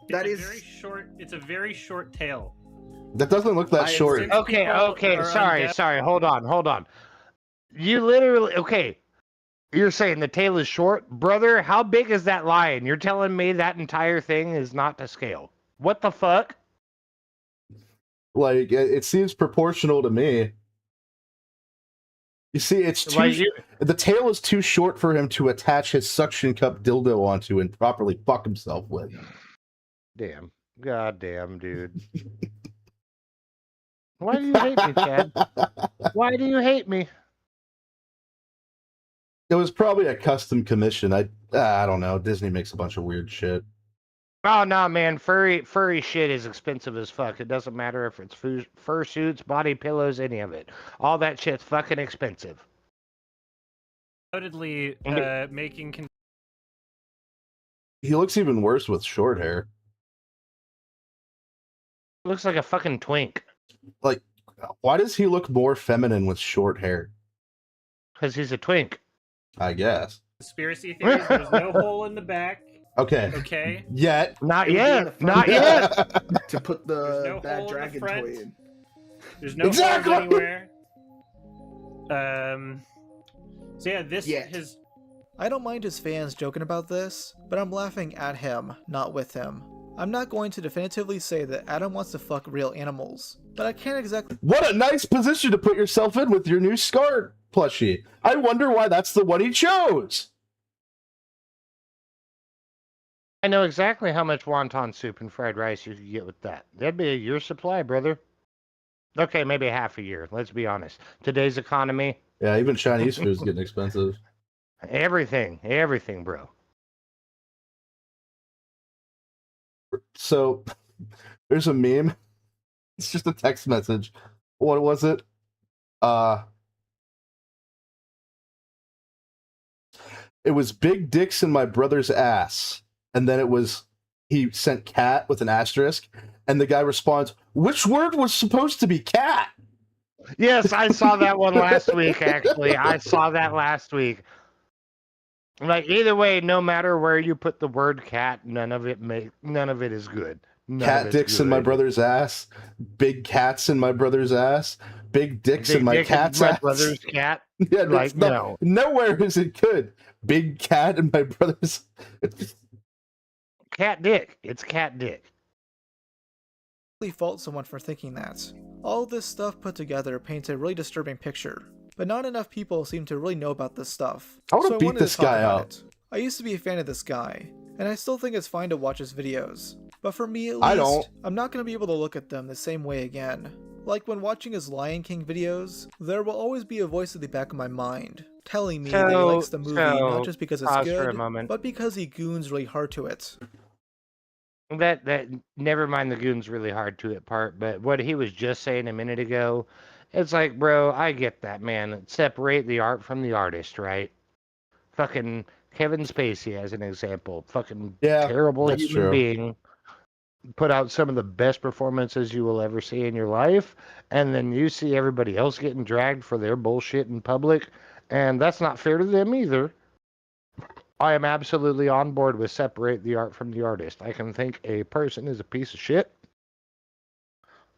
Speaker 15: That is
Speaker 6: very short. It's a very short tail.
Speaker 3: That doesn't look that short.
Speaker 4: Okay. Sorry. Hold on. You literally okay. You're saying the tail is short, brother? How big is that lion? You're telling me that entire thing is not to scale? What the fuck?
Speaker 3: Like it seems proportional to me. You see, it's too. The tail is too short for him to attach his suction cup dildo onto and properly fuck himself with.
Speaker 4: Damn. God damn, dude. Why do you hate me, Chad? Why do you hate me?
Speaker 3: It was probably a custom commission. I don't know. Disney makes a bunch of weird shit.
Speaker 4: Oh no, man! Furry shit is expensive as fuck. It doesn't matter if it's fur suits, body pillows, any of it. All that shit's fucking expensive.
Speaker 6: Undoubtedly, making.
Speaker 3: He looks even worse with short hair.
Speaker 4: Looks like a fucking twink.
Speaker 3: Like, why does he look more feminine with short hair?
Speaker 4: Because he's a twink.
Speaker 3: I guess.
Speaker 6: Conspiracy theories. There's no hole in the back.
Speaker 3: Okay.
Speaker 6: Okay.
Speaker 3: Yet.
Speaker 4: Not yet. Not yet.
Speaker 15: To put the
Speaker 6: no
Speaker 15: bad dragon toy in.
Speaker 6: There's no
Speaker 3: Exactly.
Speaker 6: holes anywhere. So yeah, this his.
Speaker 5: I don't mind his fans joking about this, but I'm laughing at him, not with him. I'm not going to definitively say that Adam wants to fuck real animals, but I can't exactly—
Speaker 3: What a nice position to put yourself in with your new Scar plushie. I wonder why that's the one he chose.
Speaker 4: I know exactly how much wonton soup and fried rice you could get with that. That'd be a year's supply, brother. Okay, maybe half a year. Let's be honest. Today's economy.
Speaker 3: Yeah, even Chinese food's getting expensive.
Speaker 4: Everything, bro.
Speaker 3: So, there's a meme. It's just a text message. What was it? It was big dicks in my brother's ass. And then it was, he sent cat with an asterisk. And the guy responds, which word was supposed to be cat?
Speaker 4: Yes, I saw that one last week, actually. I saw that last week. Like, either way, no matter where you put the word cat, none of it is good.
Speaker 3: Cat dicks in my brother's ass. Big cats in my brother's ass. Big dicks in my cat's ass.
Speaker 4: Brother's cat.
Speaker 3: Yeah,
Speaker 4: like, no.
Speaker 3: Nowhere is it good. Big cat in my brother's.
Speaker 4: Cat dick. It's cat dick.
Speaker 5: fault someone for thinking that. All this stuff put together paints a really disturbing picture, but not enough people seem to really know about this stuff.
Speaker 3: I want to beat
Speaker 5: wanted
Speaker 3: this
Speaker 5: talk
Speaker 3: guy
Speaker 5: about
Speaker 3: up.
Speaker 5: I used to be a fan of this guy, and I still think it's fine to watch his videos. But for me at
Speaker 3: I
Speaker 5: least,
Speaker 3: don't.
Speaker 5: I'm not going to be able to look at them the same way again. Like when watching his Lion King videos, there will always be a voice at the back of my mind, telling me that he likes the movie not just because it's good, but because he goons really hard to it.
Speaker 4: That never mind the goons really hard to it part, but what he was just saying a minute ago, it's like, bro, I get that, man. Separate the art from the artist, right? Fucking Kevin Spacey as an example. Fucking terrible human being. Put out some of the best performances you will ever see in your life, and then you see everybody else getting dragged for their bullshit in public, and that's not fair to them either. I am absolutely on board with separate the art from the artist. I can think a person is a piece of shit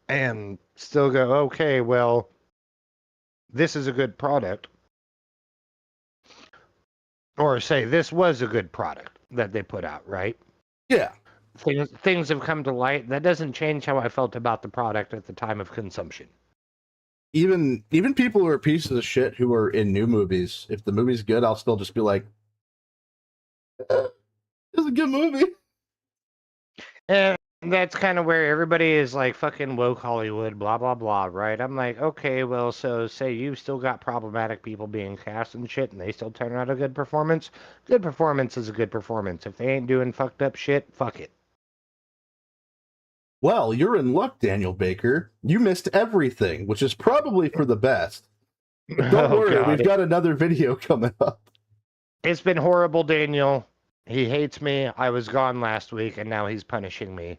Speaker 4: and still go, okay, well, this is a good product. Or say, this was a good product that they put out, right?
Speaker 3: Yeah.
Speaker 4: Things have come to light. That doesn't change how I felt about the product at the time of consumption.
Speaker 3: Even people who are pieces of shit who are in new movies, if the movie's good, I'll still just be like, it's a good movie.
Speaker 4: And that's kind of where everybody is like fucking woke Hollywood, blah, blah, blah, right? I'm like, okay, well, so say you've still got problematic people being cast and shit, and they still turn out a good performance. Good performance is a good performance. If they ain't doing fucked up shit, fuck it.
Speaker 3: Well, you're in luck, Daniel Baker. You missed everything, which is probably for the best. But don't worry,
Speaker 4: God.
Speaker 3: we've got another video coming up.
Speaker 4: It's been horrible, Daniel. He hates me. I was gone last week, and now he's punishing me.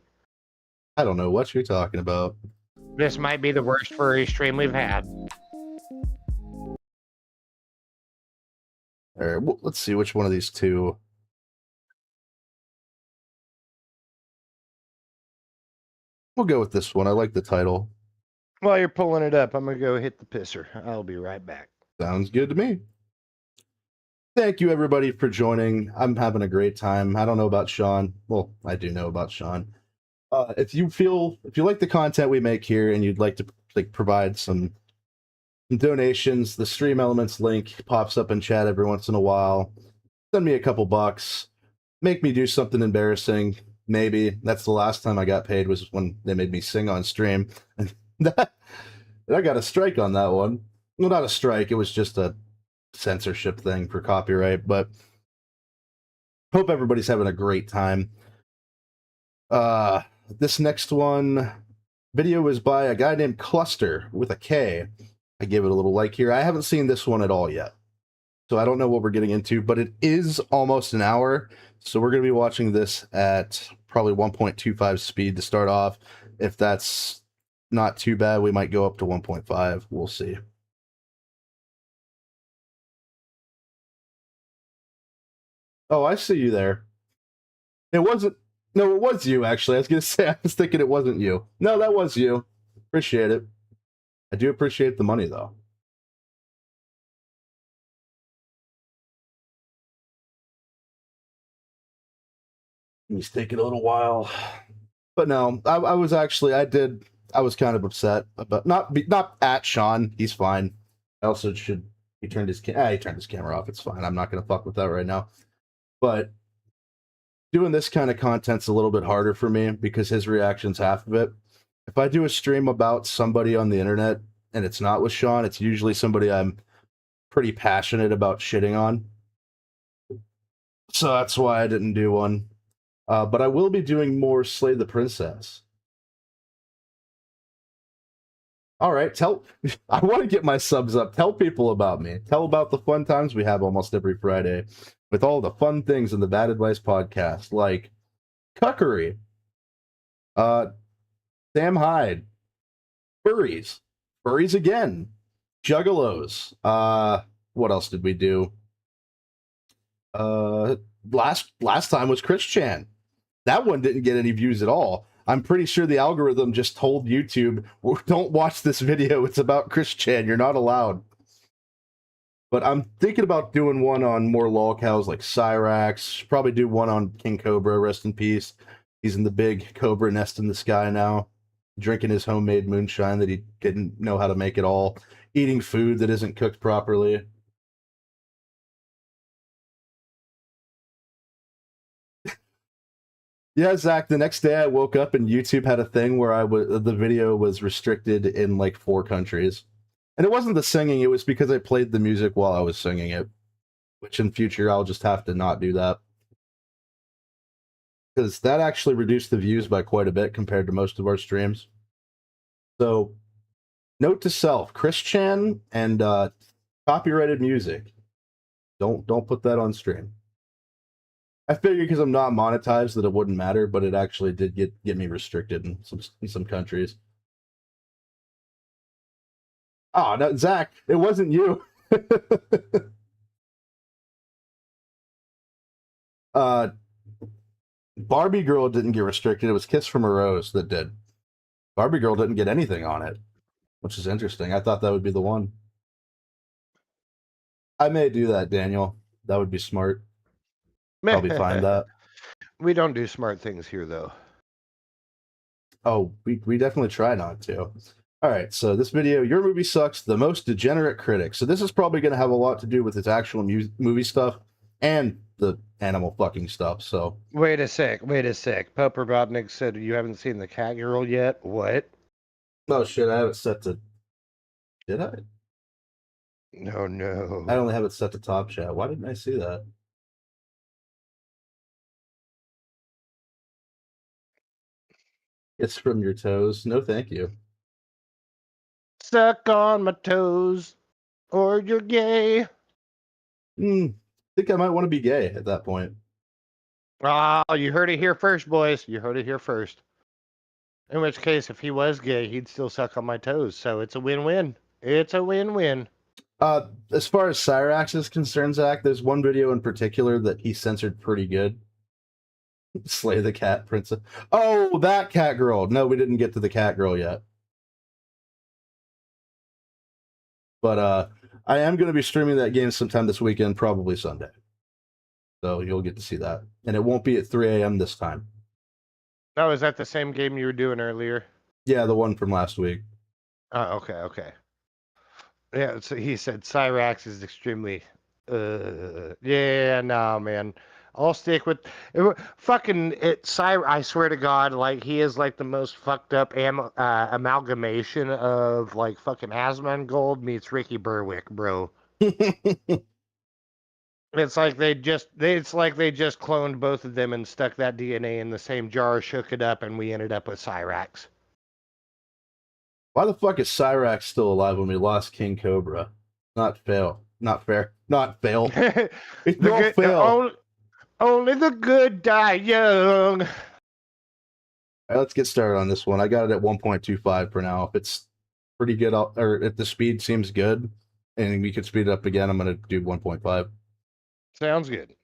Speaker 3: I don't know what you're talking about.
Speaker 4: This might be the worst furry stream we've had.
Speaker 3: All right, well, let's see which one of these two. We'll go with this one. I like the title.
Speaker 4: While you're pulling it up, I'm going to go hit the pisser. I'll be right back.
Speaker 3: Sounds good to me. Thank you, everybody, for joining. I'm having a great time. I don't know about Sean. Well, I do know about Sean. If you like the content we make here and you'd like to provide some donations, the Stream Elements link pops up in chat every once in a while. Send me a couple bucks. Make me do something embarrassing. Maybe. That's the last time I got paid was when they made me sing on stream. And I got a strike on that one. Well, not a strike. It was just a censorship thing for copyright. But hope everybody's having a great time. This next one video was by a guy named Cluster with a K. I gave it a little like here. I haven't seen this one at all yet, so I don't know what we're getting into, but it is almost an hour. So we're going to be watching this at probably 1.25 speed to start off. If that's not too bad, we might go up to 1.5. We'll see. Oh, I see you there. It wasn't. No, it was you, actually. I was going to say, I was thinking it wasn't you. No, that was you. Appreciate it. I do appreciate the money, though. He's taking a little while. But no, I was actually, I was kind of upset about, not at Sean. He's fine. I also should, he turned his camera off. It's fine. I'm not going to fuck with that right now. But doing this kind of content's a little bit harder for me because his reaction's half of it. If I do a stream about somebody on the internet and it's not with Sean, it's usually somebody I'm pretty passionate about shitting on. So that's why I didn't do one. But I will be doing more Slay the Princess. All right, I want to get my subs up. Tell people about me. Tell about the fun times we have almost every Friday with all the fun things in the Bad Advice podcast, like cuckery, Sam Hyde, furries again, juggalos. What else did we do? Last time was Chris Chan. That one didn't get any views at all. I'm pretty sure the algorithm just told YouTube, don't watch this video. It's about Chris Chan. You're not allowed. But I'm thinking about doing one on more lolcows like Cyrax. Probably do one on King Cobra, rest in peace. He's in the big cobra nest in the sky now, drinking his homemade moonshine that he didn't know how to make at all, eating food that isn't cooked properly. Yeah, Zach, the next day I woke up and YouTube had a thing where the video was restricted in like 4 countries. And it wasn't the singing, it was because I played the music while I was singing it. Which in future I'll just have to not do that. Because that actually reduced the views by quite a bit compared to most of our streams. So, note to self, Chris Chan and copyrighted music. Don't put that on stream. I figured because I'm not monetized that it wouldn't matter, but it actually did get me restricted in some countries. Oh, no, Zach, it wasn't you. Barbie Girl didn't get restricted. It was Kiss from a Rose that did. Barbie Girl didn't get anything on it, which is interesting. I thought that would be the one. I may do that, Daniel. That would be smart. I'll be fine that.
Speaker 4: We don't do smart things here, though.
Speaker 3: Oh, we definitely try not to. All right, so this video, Your Movie Sucks, The Most Degenerate Critic. So this is probably going to have a lot to do with its actual movie stuff and the animal fucking stuff, so...
Speaker 4: Wait a sec. Pope Robotnik said you haven't seen the Cat Girl yet? What?
Speaker 3: Oh, shit, I have it set to... Did I?
Speaker 4: No.
Speaker 3: I only have it set to top chat. Why didn't I see that? It's from your toes. No, thank you.
Speaker 4: Suck on my toes, or you're gay.
Speaker 3: I think I might want to be gay at that point.
Speaker 4: Oh, you heard it here first, boys. You heard it here first. In which case, if he was gay, he'd still suck on my toes. So it's a win-win. It's a win-win.
Speaker 3: As far as Cyrax is concerned, Zach, there's one video in particular that he censored pretty good. Slay the Cat Princess. Oh, that cat girl. No, we didn't get to the cat girl yet. But I am going to be streaming that game sometime this weekend, probably Sunday. So you'll get to see that. And it won't be at 3 a.m. this time.
Speaker 4: Oh, is that the same game you were doing earlier?
Speaker 3: Yeah, the one from last week.
Speaker 4: Oh, okay. Yeah, so he said Cyrax is extremely... yeah, nah, man. I'll stick with... I swear to God, like, he is, like, the most fucked up amalgamation of, like, fucking Asmongold meets Ricky Berwick, bro. It's like they just cloned both of them and stuck that DNA in the same jar, shook it up, and we ended up with Cyrax.
Speaker 3: Why the fuck is Cyrax still alive when we lost King Cobra? Not fail. Not fair. Not fail. It's no fail.
Speaker 4: Only the good die young.
Speaker 3: All right, let's get started on this one. I got it at 1.25 for now. If it's pretty good, or if the speed seems good, and we could speed it up again, I'm going to do 1.5.
Speaker 4: Sounds good.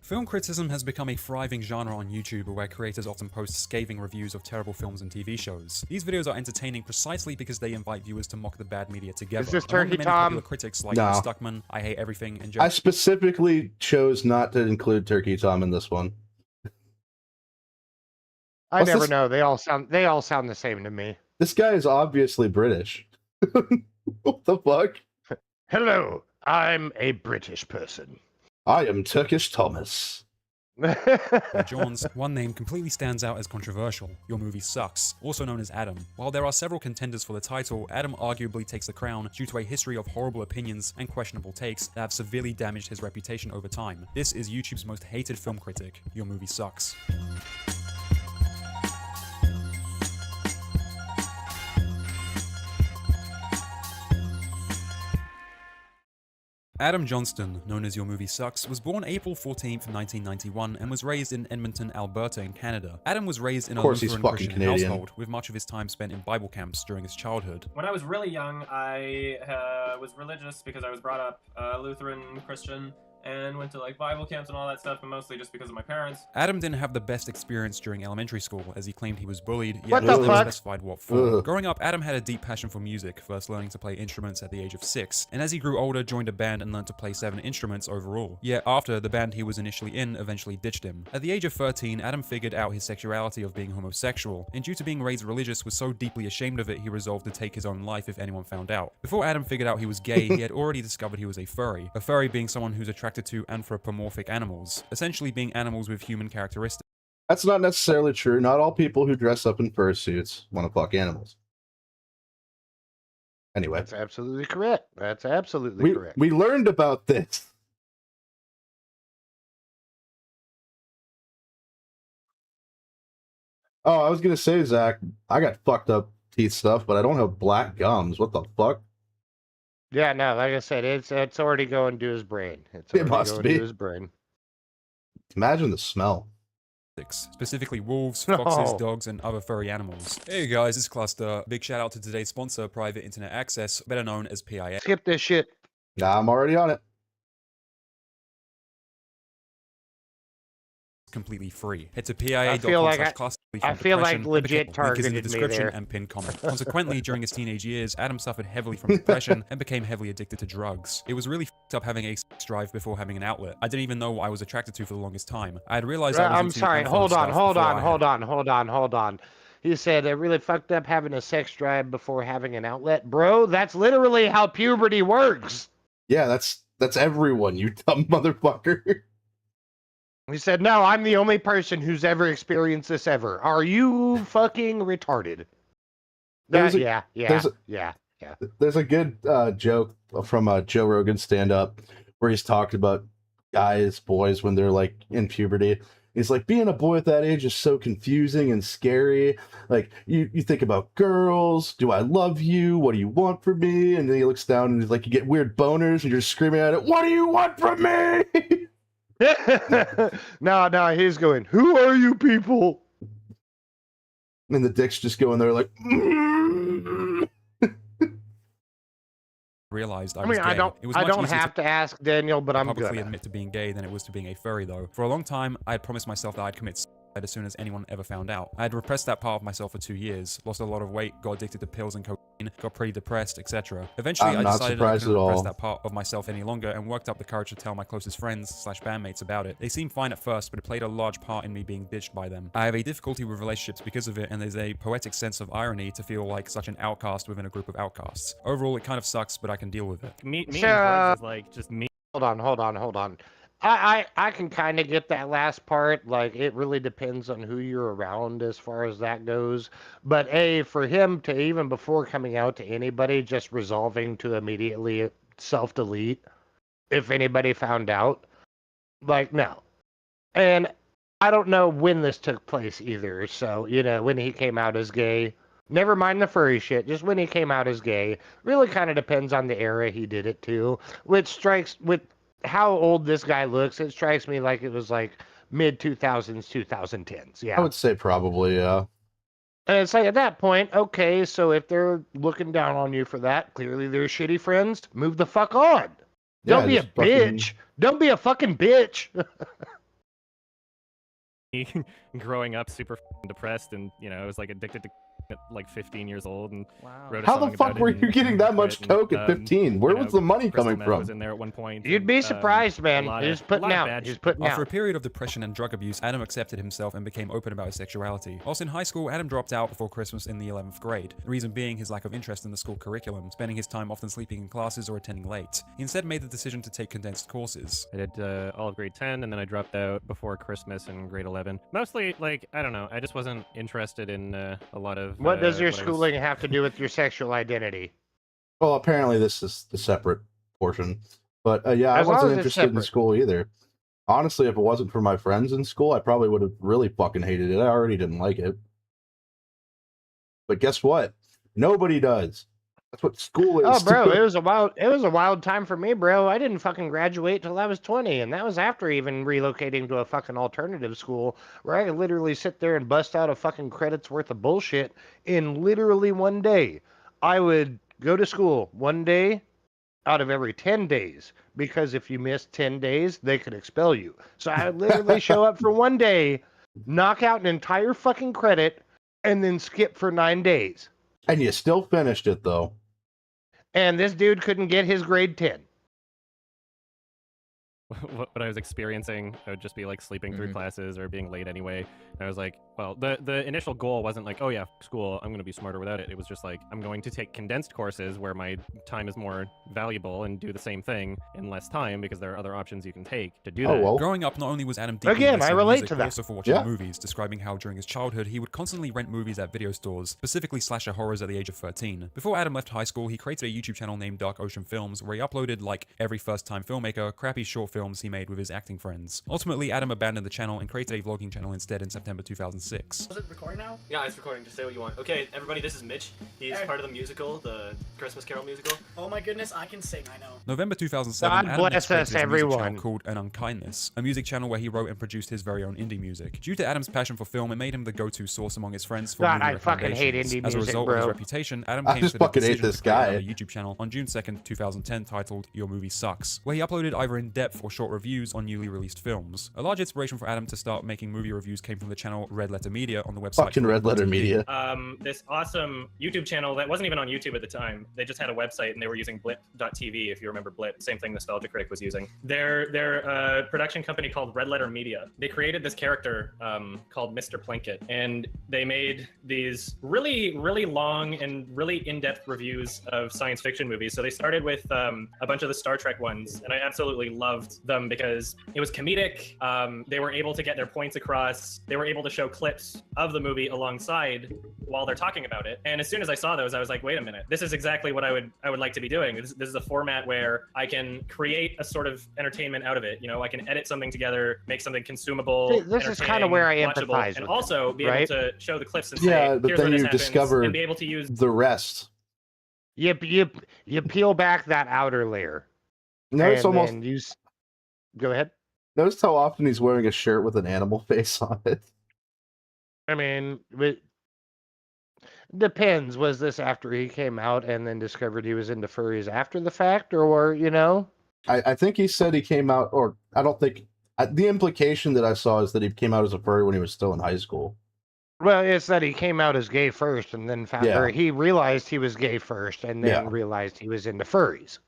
Speaker 16: Film criticism has become a thriving genre on YouTube where creators often post scathing reviews of terrible films and TV shows. These videos are entertaining precisely because they invite viewers to mock the bad media together.
Speaker 4: Is this
Speaker 16: Among
Speaker 4: Turkey
Speaker 16: many
Speaker 4: Tom?
Speaker 16: popular critics like
Speaker 3: No.
Speaker 16: Stuckman, I Hate Everything, and
Speaker 3: I specifically chose not to include Turkey Tom in this one.
Speaker 4: I
Speaker 3: What's
Speaker 4: never
Speaker 3: this?
Speaker 4: know. They all sound the same to me.
Speaker 3: This guy is obviously British. What the fuck?
Speaker 4: Hello, I'm a British person.
Speaker 3: I am Turkish Thomas.
Speaker 16: John's one name completely stands out as controversial. Your movie sucks, also known as Adam. While there are several contenders for the title, Adam arguably takes the crown due to a history of horrible opinions and questionable takes that have severely damaged his reputation over time. This is YouTube's most hated film critic. Your movie sucks. Adam Johnston, known as Your Movie Sucks, was born April 14th, 1991 and was raised in Edmonton, Alberta in Canada. Adam was raised in a Lutheran Christian household, with much of his time spent in Bible camps during his childhood.
Speaker 8: When I was really young, I was religious because I was brought up Lutheran Christian and went to like Bible camps and all that stuff, but mostly just because of my parents.
Speaker 16: Adam didn't have the best experience during elementary school, as he claimed he was bullied, yet
Speaker 4: What the
Speaker 16: never
Speaker 4: fuck?
Speaker 16: specified what for. Growing up, Adam had a deep passion for music, first learning to play instruments at the age of 6, and as he grew older, joined a band and learned to play 7 instruments overall. Yet after, the band he was initially in eventually ditched him. At the age of 13, Adam figured out his sexuality of being homosexual, and due to being raised religious, was so deeply ashamed of it, he resolved to take his own life if anyone found out. Before Adam figured out he was gay, he had already discovered he was a furry being someone who's attracted to anthropomorphic animals, essentially being animals with human characteristics.
Speaker 3: That's not necessarily true. Not all people who dress up in fursuits want to fuck animals. Anyway.
Speaker 4: That's absolutely correct. That's absolutely correct.
Speaker 3: We learned about this. Oh, I was going to say, Zach, I got fucked up teeth stuff, but I don't have black gums. What the fuck?
Speaker 4: Yeah, no, like I said, it's already going to his brain. It's already going to his brain.
Speaker 3: Imagine the smell.
Speaker 16: Specifically wolves, foxes, dogs, and other furry animals. Hey guys, it's Cluster. Big shout out to today's sponsor, Private Internet Access, better known as PIA.
Speaker 4: Skip this shit.
Speaker 3: Nah, I'm already on it.
Speaker 16: Completely free. Head to
Speaker 4: I feel like
Speaker 16: PIA.com/class.
Speaker 4: legit targeted
Speaker 16: in the
Speaker 4: me
Speaker 16: description
Speaker 4: there.
Speaker 16: and pinned comment. Consequently, during his teenage years, Adam suffered heavily from depression and became heavily addicted to drugs. It was really f***ed up having a sex drive before having an outlet. I didn't even know what I was attracted to for the longest time. I had realized I was
Speaker 4: I'm
Speaker 16: into
Speaker 4: sorry.
Speaker 16: unfun
Speaker 4: Hold
Speaker 16: stuff
Speaker 4: on. He said it really fucked up having a sex drive before having an outlet. Bro, that's literally how puberty works.
Speaker 3: Yeah, that's everyone, you dumb motherfucker.
Speaker 4: He said, no, I'm the only person who's ever experienced this ever. Are you fucking retarded?
Speaker 3: There's
Speaker 4: Yeah.
Speaker 3: There's a good joke from a Joe Rogan stand-up where he's talked about boys when they're like in puberty. He's like, being a boy at that age is so confusing and scary. Like, you think about girls. Do I love you? What do you want from me? And then he looks down and he's like, you get weird boners and you're screaming at it, what do you want from me?
Speaker 4: No, he's going, who are you people?
Speaker 3: And the dick's just going there like,
Speaker 16: realized
Speaker 4: I mean, I don't have to ask Daniel, but I'm
Speaker 16: publicly
Speaker 4: gonna
Speaker 16: admit to being gay than it was to being a furry, though. For a long time, I had promised myself that I'd commit suicide as soon as anyone ever found out. I had repressed that part of myself for 2 years, lost a lot of weight, got addicted to pills and cocaine, got pretty depressed, etc. Eventually, I decided I couldn't repress that part of myself any longer and worked up the courage to tell my closest friends/bandmates about it. They seemed fine at first, but it played a large part in me being ditched by them. I have a difficulty with relationships because of it, and there's a poetic sense of irony to feel like such an outcast within a group of outcasts. Overall, it kind of sucks, but I can deal with it.
Speaker 8: Me and George is like just me.
Speaker 4: Hold on. I can kind of get that last part. Like, it really depends on who you're around as far as that goes. But for him to, even before coming out to anybody, just resolving to immediately self-delete, if anybody found out. Like, no. And I don't know when this took place either. So, when he came out as gay. Never mind the furry shit, just when he came out as gay. Really kind of depends on the era he did it to, which strikes with how old this guy looks. It strikes me like it was like mid 2000s, 2010s. Yeah.
Speaker 3: I would say probably, yeah.
Speaker 4: And it's like at that point, okay, so if they're looking down on you for that, clearly they're shitty friends. Move the fuck on.
Speaker 3: Yeah,
Speaker 4: Don't be a
Speaker 3: just fucking-
Speaker 4: bitch. Don't be a fucking bitch.
Speaker 8: Growing up super depressed, and I was like addicted to at like 15 years old, and wrote a
Speaker 3: How
Speaker 8: song
Speaker 3: the fuck
Speaker 8: about
Speaker 3: were
Speaker 8: it
Speaker 3: you
Speaker 8: and
Speaker 3: getting that much
Speaker 8: quit,
Speaker 3: coke at 15? Where was the money
Speaker 8: crystal
Speaker 3: coming
Speaker 8: meth
Speaker 3: from?
Speaker 8: was in there at one point.
Speaker 4: You'd be surprised, man. He's putting out. He's putting
Speaker 16: After a
Speaker 4: out.
Speaker 16: period of depression and drug abuse, Adam accepted himself and became open about his sexuality. Whilst in high school, Adam dropped out before Christmas in the 11th grade, the reason being his lack of interest in the school curriculum, spending his time often sleeping in classes or attending late. He instead made the decision to take condensed courses.
Speaker 8: I did all of grade 10, and then I dropped out before Christmas in grade 11. Mostly, like, I don't know, I just wasn't interested in a lot of...
Speaker 4: What does your
Speaker 8: what I was-
Speaker 4: schooling have to do with your sexual identity?
Speaker 3: Well, apparently this is the separate portion. But yeah, I
Speaker 4: As long
Speaker 3: wasn't
Speaker 4: as it's
Speaker 3: interested in
Speaker 4: separate.
Speaker 3: school either. Honestly, if it wasn't for my friends in school, I probably would have really fucking hated it. I already didn't like it. But guess what? Nobody does. That's what school is.
Speaker 4: Oh, bro, it was a wild time for me, bro. I didn't fucking graduate till I was 20, and that was after even relocating to a fucking alternative school where I could literally sit there and bust out a fucking credits worth of bullshit in literally one day. I would go to school one day out of every 10 days because if you missed 10 days, they could expel you. So I would literally show up for one day, knock out an entire fucking credit, and then skip for 9 days.
Speaker 3: And you still finished it, though.
Speaker 4: And this dude couldn't get his grade 10.
Speaker 8: what I was experiencing, I would just be like sleeping through classes or being late anyway. And I was like, well, the initial goal wasn't like, oh yeah, school, I'm going to be smarter without it. It was just like, I'm going to take condensed courses where my time is more valuable and do the same thing in less time because there are other options you can take to do that.
Speaker 16: Growing up, not only was Adam deeply
Speaker 4: Again,
Speaker 16: invested
Speaker 4: I
Speaker 16: in
Speaker 4: relate
Speaker 16: music,
Speaker 4: to
Speaker 16: but
Speaker 4: that.
Speaker 16: also for watching
Speaker 3: Yeah.
Speaker 16: movies, describing how during his childhood he would constantly rent movies at video stores, specifically slasher horrors at the age of 13. Before Adam left high school, he created a YouTube channel named Dark Ocean Films where he uploaded, like every first-time filmmaker, crappy short films he made with his acting friends. Ultimately, Adam abandoned the channel and created a vlogging channel instead in September 2006.
Speaker 17: Is it recording now?
Speaker 18: Yeah, it's recording. Just say what you want. Okay, everybody, this is Mitch. He's
Speaker 17: Hey.
Speaker 18: part of the musical, the Christmas Carol musical.
Speaker 17: Oh my goodness, I can sing, I know.
Speaker 16: November 2007,
Speaker 4: God
Speaker 16: Adam
Speaker 4: bless
Speaker 16: next created
Speaker 4: us,
Speaker 16: his music channel
Speaker 4: everyone.
Speaker 16: called An Unkindness, a music channel where he wrote and produced his very own indie music. Due to Adam's passion for film, it made him the go-to source among his friends for
Speaker 4: God,
Speaker 16: movie
Speaker 4: I fucking hate
Speaker 16: recommendations.
Speaker 4: indie
Speaker 16: As a
Speaker 4: music,
Speaker 16: result of his
Speaker 4: bro.
Speaker 16: reputation, Adam
Speaker 3: I
Speaker 16: came
Speaker 3: just
Speaker 16: to the
Speaker 3: fucking hate
Speaker 16: decision
Speaker 3: this
Speaker 16: to create
Speaker 3: guy.
Speaker 16: another YouTube channel on June 2nd, 2010 titled Your Movie Sucks, where he uploaded either in-depth or short reviews on newly released films. A large inspiration for Adam to start making movie reviews came from the channel Red Letter Media on the website.
Speaker 3: Fucking Red Letter Media.
Speaker 18: This awesome YouTube channel that wasn't even on YouTube at the time. They just had a website and they were using blip.tv, if you remember Blip. Same thing Nostalgia Critic was using. They're a production company called Red Letter Media. They created this character called Mr. Plinkett, and they made these really, really long and really in-depth reviews of science fiction movies. So they started with a bunch of the Star Trek ones, and I absolutely loved them because it was comedic. They were able to get their points across. They were able to show clips of the movie alongside while they're talking about it. And as soon as I saw those, I was like, wait a minute, this is exactly what I would like to be doing. This is a format where I can create a sort of entertainment out of it. You know, I can edit something together, make something consumable.
Speaker 4: See, this is kind of where I
Speaker 18: entertaining, watchable,
Speaker 4: empathize
Speaker 18: and
Speaker 4: with
Speaker 18: also
Speaker 4: it,
Speaker 18: be
Speaker 4: right?
Speaker 18: able to show the clips and say,
Speaker 3: Yeah, but
Speaker 18: here's where
Speaker 3: then
Speaker 18: this
Speaker 3: you
Speaker 18: happens,
Speaker 3: discover
Speaker 18: and be able to use
Speaker 3: the rest.
Speaker 4: You peel back that outer layer.
Speaker 3: Notice
Speaker 4: and
Speaker 3: almost.
Speaker 4: then go ahead.
Speaker 3: Notice how often he's wearing a shirt with an animal face on it.
Speaker 4: I mean, it depends. Was this after he came out and then discovered he was into furries after the fact, or
Speaker 3: I think he said he came out, or I don't think. The implication that I saw is that he came out as a furry when he was still in high school.
Speaker 4: Well, it's that he came out as gay first and then found,
Speaker 3: Yeah.
Speaker 4: or he realized he was gay first and then
Speaker 3: Yeah.
Speaker 4: realized he was into furries.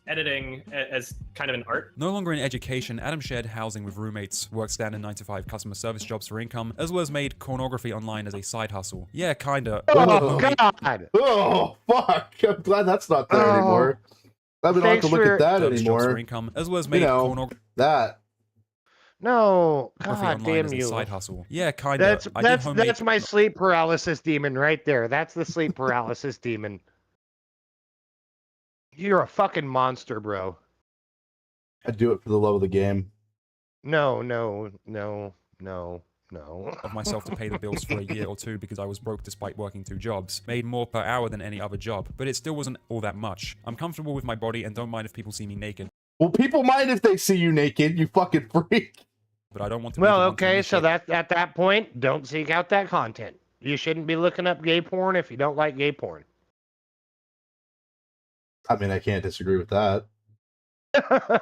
Speaker 18: editing as kind of an art.
Speaker 16: No longer in education, Adam shared housing with roommates, worked standard 9-to-5 customer service jobs for income, as well as made pornography online as a side hustle. Yeah, kinda.
Speaker 4: Oh, God!
Speaker 3: Oh, fuck! I'm glad that's not there anymore. Glad we don't have to look at that
Speaker 16: Service jobs for
Speaker 3: anymore.
Speaker 16: income, as well as made
Speaker 3: that.
Speaker 4: No,
Speaker 16: pornography
Speaker 4: God
Speaker 16: online
Speaker 4: damn
Speaker 16: as a
Speaker 4: you.
Speaker 16: side hustle. Yeah, kinda. I did homemade
Speaker 4: That's my sleep paralysis demon right there. That's the sleep paralysis demon. You're a fucking monster, bro.
Speaker 3: I do it for the love of the game.
Speaker 4: No.
Speaker 16: Of myself to pay the bills for a year or two because I was broke despite working 2 jobs. Made more per hour than any other job, but it still wasn't all that much. I'm comfortable with my body and don't mind if people see me naked.
Speaker 3: Well, people mind if they see you naked, you fucking freak.
Speaker 16: But I don't want to
Speaker 4: Well,
Speaker 16: be the one to
Speaker 4: okay, so
Speaker 16: initiate-
Speaker 4: at that point, don't seek out that content. You shouldn't be looking up gay porn if you don't like gay porn.
Speaker 3: I mean, I can't disagree with that.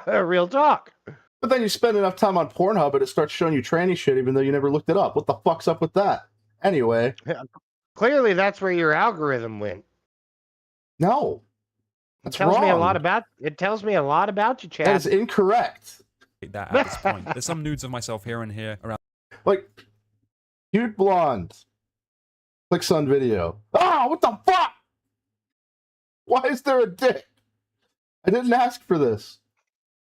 Speaker 4: Real talk.
Speaker 3: But then you spend enough time on Pornhub and it starts showing you tranny shit even though you never looked it up. What the fuck's up with that? Anyway.
Speaker 4: Clearly, that's where your algorithm went.
Speaker 3: No.
Speaker 4: It
Speaker 3: That's
Speaker 4: tells me a
Speaker 3: wrong.
Speaker 4: lot about you, Chad.
Speaker 3: That is incorrect.
Speaker 16: that at this point. There's some nudes of myself here and here around.
Speaker 3: Like, cute blonde. Clicks on video. Ah, what the fuck? Why is there a dick? I didn't ask for this.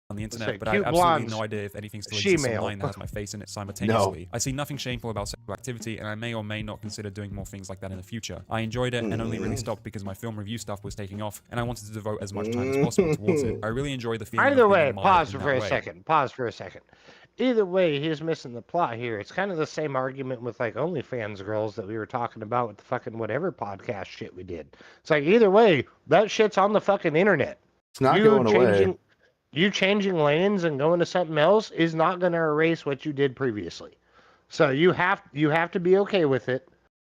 Speaker 16: On the internet,
Speaker 4: Say,
Speaker 16: but I have
Speaker 4: cute
Speaker 16: absolutely
Speaker 4: blondes,
Speaker 16: no idea if anything still exists
Speaker 4: she-male.
Speaker 16: online that has my face in it simultaneously. I see nothing shameful about sexual activity, and I may or may not consider doing more things like that in the future. I enjoyed it and only really stopped because my film review stuff was taking off, and I wanted to devote as much time as possible towards it. I really enjoy the feeling
Speaker 4: Either
Speaker 16: of being
Speaker 4: way,
Speaker 16: admired
Speaker 4: pause
Speaker 16: in
Speaker 4: for
Speaker 16: that
Speaker 4: a
Speaker 16: way.
Speaker 4: second. Pause for a second. Either way, he's missing the plot here. It's kind of the same argument with like OnlyFans girls that we were talking about with the fucking whatever podcast shit we did. It's like either way, that shit's on the fucking internet.
Speaker 3: It's not going away.
Speaker 4: You changing lanes and going to something else is not going to erase what you did previously. So you have to be okay with it.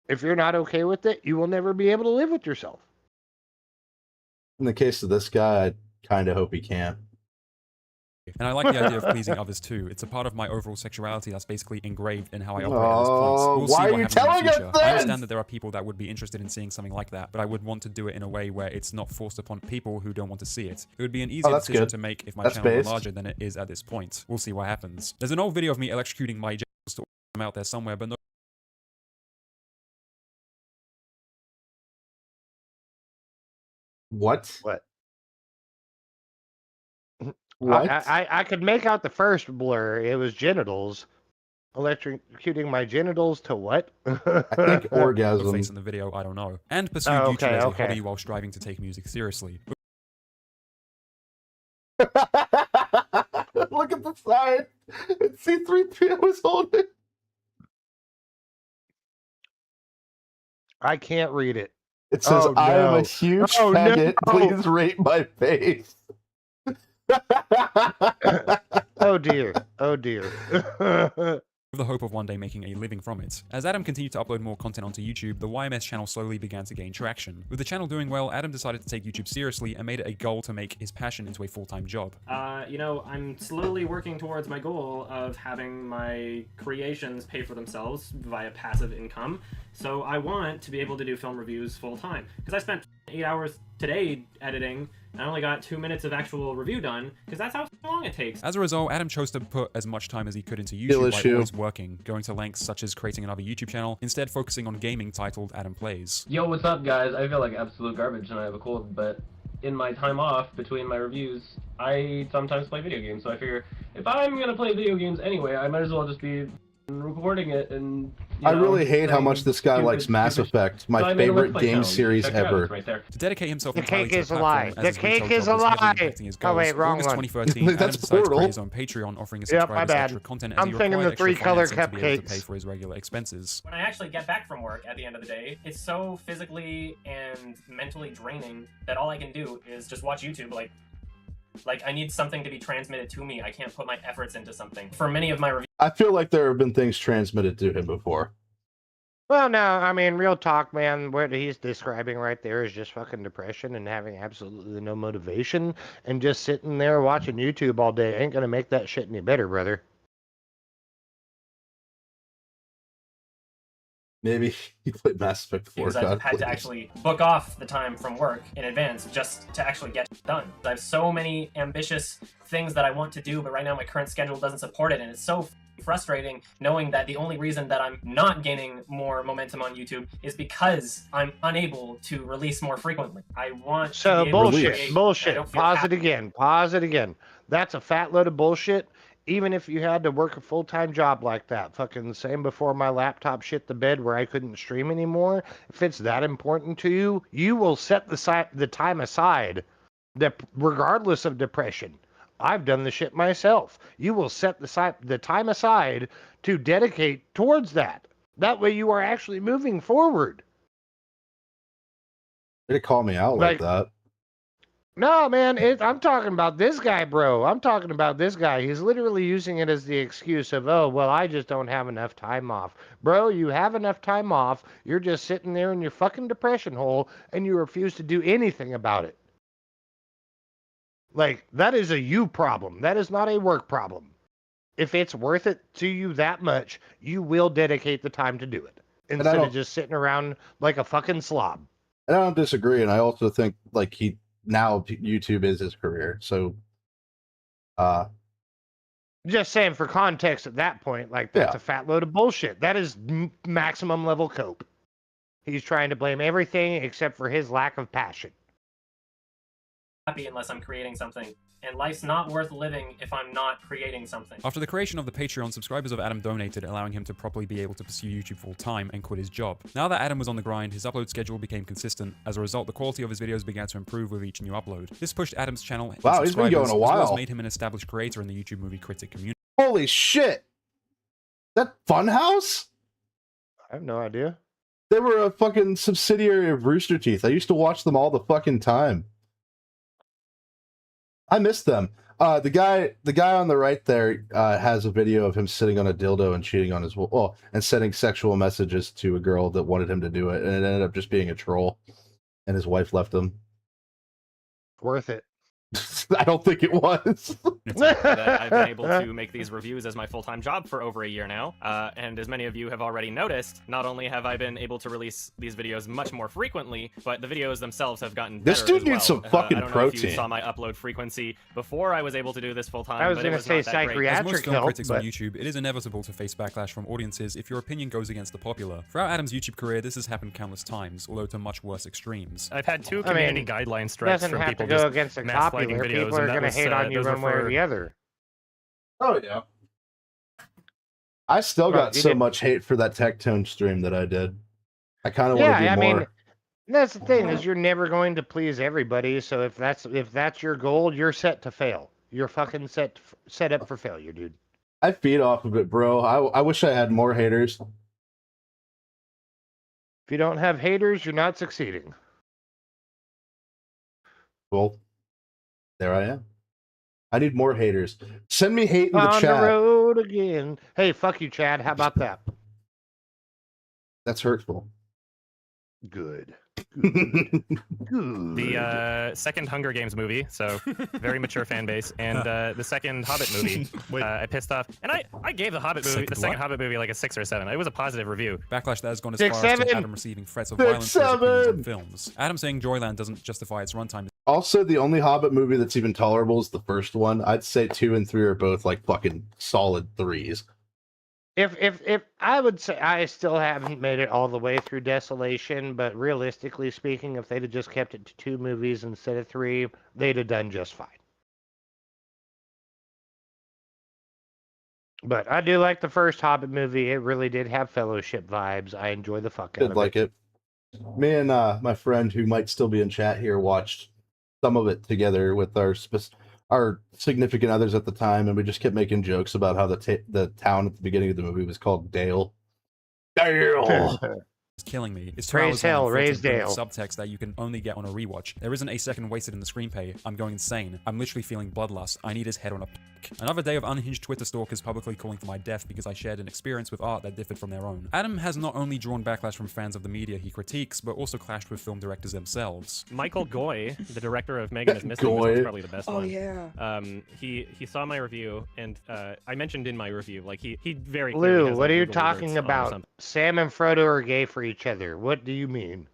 Speaker 4: If you're not okay with it, you will never be able to live with yourself.
Speaker 3: In the case of this guy, I kind of hope he can't.
Speaker 16: And I like the idea of pleasing others too. It's a part of my overall sexuality that's basically engraved in how I operate at this point. We'll see
Speaker 3: why are
Speaker 16: what
Speaker 3: you
Speaker 16: happens in the
Speaker 3: telling us
Speaker 16: future.
Speaker 3: this?
Speaker 16: I understand that there are people that would be interested in seeing something like that, but I would want to do it in a way where it's not forced upon people who don't want to see it. It would be an easier
Speaker 3: that's
Speaker 16: decision
Speaker 3: good.
Speaker 16: to make if my
Speaker 3: That's
Speaker 16: channel
Speaker 3: based.
Speaker 16: were larger than it is at this point. We'll see what happens. There's an old video of me electrocuting my genitals to them out there somewhere, but no.
Speaker 3: What?
Speaker 4: What? I could make out the first blur. It was genitals. Electrocuting my genitals to what?
Speaker 3: I think orgasm.
Speaker 16: Face in the video, I don't know. And pursued
Speaker 4: Oh,
Speaker 16: YouTube
Speaker 4: okay,
Speaker 16: as a
Speaker 4: okay.
Speaker 16: hobby while striving to take music seriously.
Speaker 3: Look at the side. C3PO is holding.
Speaker 4: I can't read it.
Speaker 3: It says,
Speaker 4: Oh,
Speaker 3: I am
Speaker 4: no.
Speaker 3: a huge
Speaker 4: Oh, no.
Speaker 3: faggot. Please rate my face.
Speaker 4: Oh dear. Oh dear.
Speaker 16: With the hope of one day making a living from it. As Adam continued to upload more content onto YouTube, the YMS channel slowly began to gain traction. With the channel doing well, Adam decided to take YouTube seriously and made it a goal to make his passion into a full-time job.
Speaker 18: You know, I'm slowly working towards my goal of having my creations pay for themselves via passive income. So I want to be able to do film reviews full time. Because I spent 8 hours today editing, and I only got 2 minutes of actual review done, because that's how long it takes.
Speaker 16: As a result, Adam chose to put as much time as he could into
Speaker 3: Still
Speaker 16: YouTube by
Speaker 3: issue.
Speaker 16: always working, going to lengths such as creating another YouTube channel, instead focusing on gaming titled Adam Plays.
Speaker 19: Yo, what's up, guys? I feel like absolute garbage and I have a cold, but in my time off between my reviews, I sometimes play video games. So I figure if I'm gonna play video games anyway, I might as well just be recording it and.
Speaker 3: I really hate how much this guy likes Mass Effect, my favorite game series ever.
Speaker 16: To dedicate himself
Speaker 4: The
Speaker 16: entirely
Speaker 4: cake
Speaker 16: to
Speaker 4: is
Speaker 16: the
Speaker 4: a
Speaker 16: platform
Speaker 4: lie.
Speaker 16: as
Speaker 4: The
Speaker 16: his retail
Speaker 4: cake is
Speaker 16: job
Speaker 4: a
Speaker 16: was heavily
Speaker 4: lie.
Speaker 16: affecting his
Speaker 4: Oh,
Speaker 16: goals,
Speaker 4: wait, wrong
Speaker 16: August
Speaker 4: one.
Speaker 16: 2013, Adam
Speaker 3: That's
Speaker 16: decided to
Speaker 3: Portal.
Speaker 16: create his own Patreon, offering his
Speaker 4: Yep, my
Speaker 16: subscribers
Speaker 4: bad.
Speaker 16: extra content as
Speaker 4: I'm
Speaker 16: he
Speaker 4: thinking
Speaker 16: required
Speaker 4: the
Speaker 16: extra
Speaker 4: three-color
Speaker 16: financing to be able to
Speaker 4: cupcakes.
Speaker 16: pay for his regular expenses.
Speaker 18: When I actually get back from work at the end of the day, it's so physically and mentally draining that all I can do is just watch YouTube. Like I need something to be transmitted to me. I can't put my efforts into something. For many of my reviews,
Speaker 3: I feel like there have been things transmitted to him before.
Speaker 4: Well, no, I mean, real talk, man. What he's describing right there is just fucking depression and having absolutely no motivation and just sitting there watching YouTube all day ain't gonna make that shit any better, brother.
Speaker 3: Maybe he played Mass Effect 4.
Speaker 18: I've
Speaker 3: God,
Speaker 18: had to
Speaker 3: please.
Speaker 18: actually book off the time from work in advance just to actually get done. I have so many ambitious things that I want to do, but right now my current schedule doesn't support it, and it's so frustrating knowing that the only reason that I'm not gaining more momentum on YouTube is because I'm unable to release more frequently. I want
Speaker 4: So
Speaker 18: to be able to
Speaker 4: bullshit,
Speaker 18: create, I
Speaker 4: bullshit.
Speaker 18: don't feel
Speaker 4: Pause
Speaker 18: happy.
Speaker 4: it again. Pause it again. That's a fat load of bullshit. Even if you had to work a full-time job like that, fucking same before my laptop shit the bed where I couldn't stream anymore. If it's that important to you, you will set the time aside regardless of depression. I've done the shit myself. You will set the time aside to dedicate towards that. That way you are actually moving forward.
Speaker 3: They call me out like that.
Speaker 4: No, man, I'm talking about this guy, bro. I'm talking about this guy. He's literally using it as the excuse of, oh, well, I just don't have enough time off. Bro, you have enough time off. You're just sitting there in your fucking depression hole, and you refuse to do anything about it. Like, that is a you problem. That is not a work problem. If it's worth it to you that much, you will dedicate the time to do it instead of just sitting around like a fucking slob.
Speaker 3: And I don't disagree, and I also think like now YouTube is his career, so
Speaker 4: just saying for context at that point, like that's a fat load of bullshit. That is maximum level cope. He's trying to blame everything except for his lack of passion.
Speaker 18: Happy unless I'm creating something. And life's not worth living if I'm not creating something.
Speaker 16: After the creation of the Patreon, subscribers of Adam donated, allowing him to properly be able to pursue YouTube full-time and quit his job. Now that Adam was on the grind, his upload schedule became consistent. As a result, the quality of his videos began to improve with each new upload. This pushed Adam's channel
Speaker 3: wow, he's been going a while.
Speaker 16: As well as made him an established creator in the YouTube movie critic community.
Speaker 3: Holy shit! That Funhouse?
Speaker 4: I have no idea.
Speaker 3: They were a fucking subsidiary of Rooster Teeth. I used to watch them all the fucking time. I miss them. The guy on the right there has a video of him sitting on a dildo and cheating on his and sending sexual messages to a girl that wanted him to do it, and it ended up just being a troll, and his wife left him.
Speaker 4: Worth it.
Speaker 3: I don't think it was.
Speaker 18: I've been able to make these reviews as my full-time job for over a year now, and as many of you have already noticed, not only have I been able to release these videos much more frequently, but the videos themselves have gotten better.
Speaker 3: This dude
Speaker 18: as well.
Speaker 3: needs some fucking
Speaker 18: I don't know
Speaker 3: protein.
Speaker 18: if you saw my upload frequency before I was able to do this full-time.
Speaker 4: I was going to say
Speaker 16: As most film critics
Speaker 4: but...
Speaker 16: on YouTube, it is inevitable to face backlash from audiences if your opinion goes against the popular. Throughout Adam's YouTube career, this has happened countless times, although to much worse extremes.
Speaker 18: I've had two community guideline strikes
Speaker 4: doesn't
Speaker 18: from
Speaker 4: have
Speaker 18: people
Speaker 4: to go
Speaker 18: just
Speaker 4: against the
Speaker 18: mass-lighting
Speaker 4: popular.
Speaker 18: videos.
Speaker 4: People are going to hate on you one way or the other.
Speaker 3: Oh yeah. I still got so much hate for that Tectone stream that I did. I kind of want to do more.
Speaker 4: Mean, that's the thing is you're never going to please everybody. So if that's your goal, you're set to fail. You're fucking set up for failure, dude.
Speaker 3: I feed off of it, bro. I wish I had more haters.
Speaker 4: If you don't have haters, you're not succeeding.
Speaker 3: Well, there I am. I need more haters. Send me hate in the
Speaker 4: On
Speaker 3: chat.
Speaker 4: the road again. Hey, fuck you, Chad. How about that?
Speaker 3: That's hurtful.
Speaker 4: Good.
Speaker 18: The second Hunger Games movie, so very mature fan base, and the second Hobbit movie. I pissed off, and I gave the second Hobbit movie like a 6 or 7. It was a positive review.
Speaker 16: Backlash that has gone as
Speaker 4: 6,
Speaker 16: far as
Speaker 4: 7.
Speaker 16: to Adam receiving threats of violence for his opinions on films. Adam saying Joyland doesn't justify its runtime.
Speaker 3: Also, the only Hobbit movie that's even tolerable is the first one. I'd say 2 and 3 are both like fucking solid 3s.
Speaker 4: If I would say I still haven't made it all the way through Desolation, but realistically speaking, if they'd have just kept it to 2 movies instead of 3, they'd have done just fine. But I do like the first Hobbit movie. It really did have Fellowship vibes. I enjoy the fuck out of it.
Speaker 3: Like it. Me and my friend, who might still be in chat here, watched some of it together with our significant others at the time, and we just kept making jokes about how the town at the beginning of the movie was called Dale. Dale.
Speaker 16: It's killing me. It's
Speaker 4: Praise hell, raise Dale.
Speaker 16: Subtext that you can only get on a rewatch. There isn't a second wasted in the screenplay. I'm going insane. I'm literally feeling bloodlust. I need his head on a pick. Another day of unhinged Twitter stalkers publicly calling for my death because I shared an experience with art that differed from their own. Adam has not only drawn backlash from fans of the media he critiques, but also clashed with film directors themselves.
Speaker 18: Michael Goy, the director of Megan is Missing, was probably the best one.
Speaker 14: Oh yeah.
Speaker 18: He saw my review, and I mentioned in my review, like he very
Speaker 4: Lou,
Speaker 18: clearly has,
Speaker 4: what
Speaker 18: like,
Speaker 4: are you
Speaker 18: Google
Speaker 4: talking
Speaker 18: alerts on or
Speaker 4: about?
Speaker 18: something.
Speaker 4: Sam and Frodo are gay for each other. What do you mean?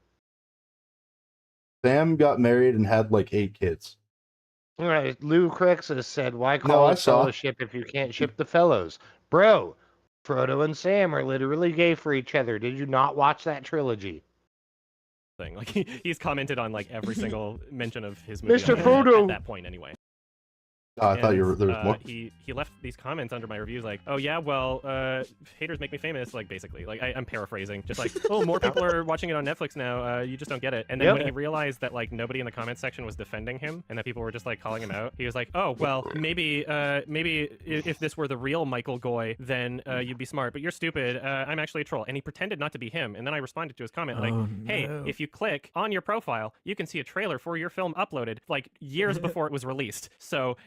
Speaker 3: Sam got married and had like 8 kids.
Speaker 4: All right, Lou Crixus said, "Why call
Speaker 3: I
Speaker 4: it
Speaker 3: saw.
Speaker 4: fellowship if you can't ship the fellows?" Bro, Frodo and Sam are literally gay for each other. Did you not watch that trilogy?
Speaker 18: Thing. Like he's commented on like every single mention of his movie
Speaker 4: Mr.
Speaker 18: at
Speaker 4: Frodo.
Speaker 18: that point anyway.
Speaker 3: Oh, I thought
Speaker 8: And,
Speaker 3: there was more.
Speaker 8: He left these comments under my reviews like, oh yeah, well, haters make me famous, like basically. Like I'm paraphrasing, just like, oh, more people are watching it on Netflix now. You just don't get it. And then when he realized that like nobody in the comment section was defending him and that people were just like calling him out, he was like, oh well, maybe if this were the real Michael Goy, then you'd be smart, but you're stupid. I'm actually a troll. And he pretended not to be him. And then I responded to his comment like, hey, if you click on your profile, you can see a trailer for your film uploaded like years before it was released. So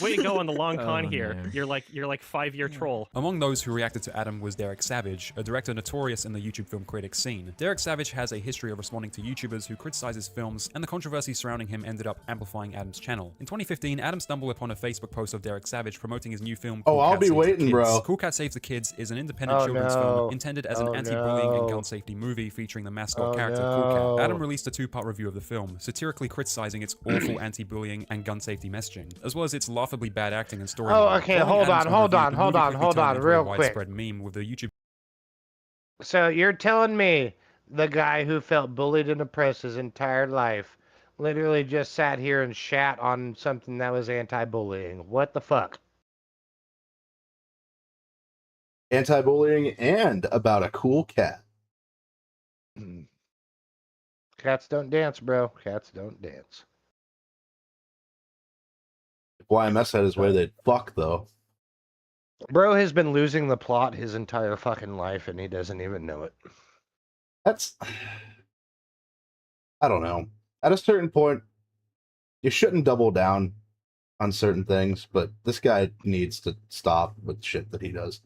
Speaker 8: way to go on the long con here.
Speaker 16: no.
Speaker 8: You're like 5-year troll.
Speaker 16: Among those who reacted to Adam was Derek Savage, a director notorious in the YouTube film critic scene. Derek Savage has a history of responding to YouTubers who criticize his films, and the controversy surrounding him ended up amplifying Adam's channel. In 2015, Adam stumbled upon a Facebook post of Derek Savage promoting his new film.
Speaker 3: Oh,
Speaker 16: Cool
Speaker 3: I'll
Speaker 16: Cat
Speaker 3: be
Speaker 16: Saves the
Speaker 3: waiting,
Speaker 16: Kids.
Speaker 3: bro.
Speaker 16: Cool Cat Saves the Kids is an independent children's film intended as an anti-bullying and gun safety movie featuring the mascot character Cool Cat. Adam released a 2-part review of the film, satirically criticizing its awful anti-bullying and gun safety messaging, as well as its laughably bad acting and story.
Speaker 4: Oh, okay, hold on, real quick.
Speaker 16: Widespread meme with the YouTube.
Speaker 4: So you're telling me the guy who felt bullied and oppressed his entire life literally just sat here and shat on something that was anti-bullying? What the fuck?
Speaker 3: Anti-bullying and about a cool cat.
Speaker 4: Cats don't dance, bro. Cats don't dance.
Speaker 3: If YMS had his way, they'd fuck, though.
Speaker 4: Bro has been losing the plot his entire fucking life, and he doesn't even know it.
Speaker 3: That's... I don't know. At a certain point, you shouldn't double down on certain things, but this guy needs to stop with shit that he does.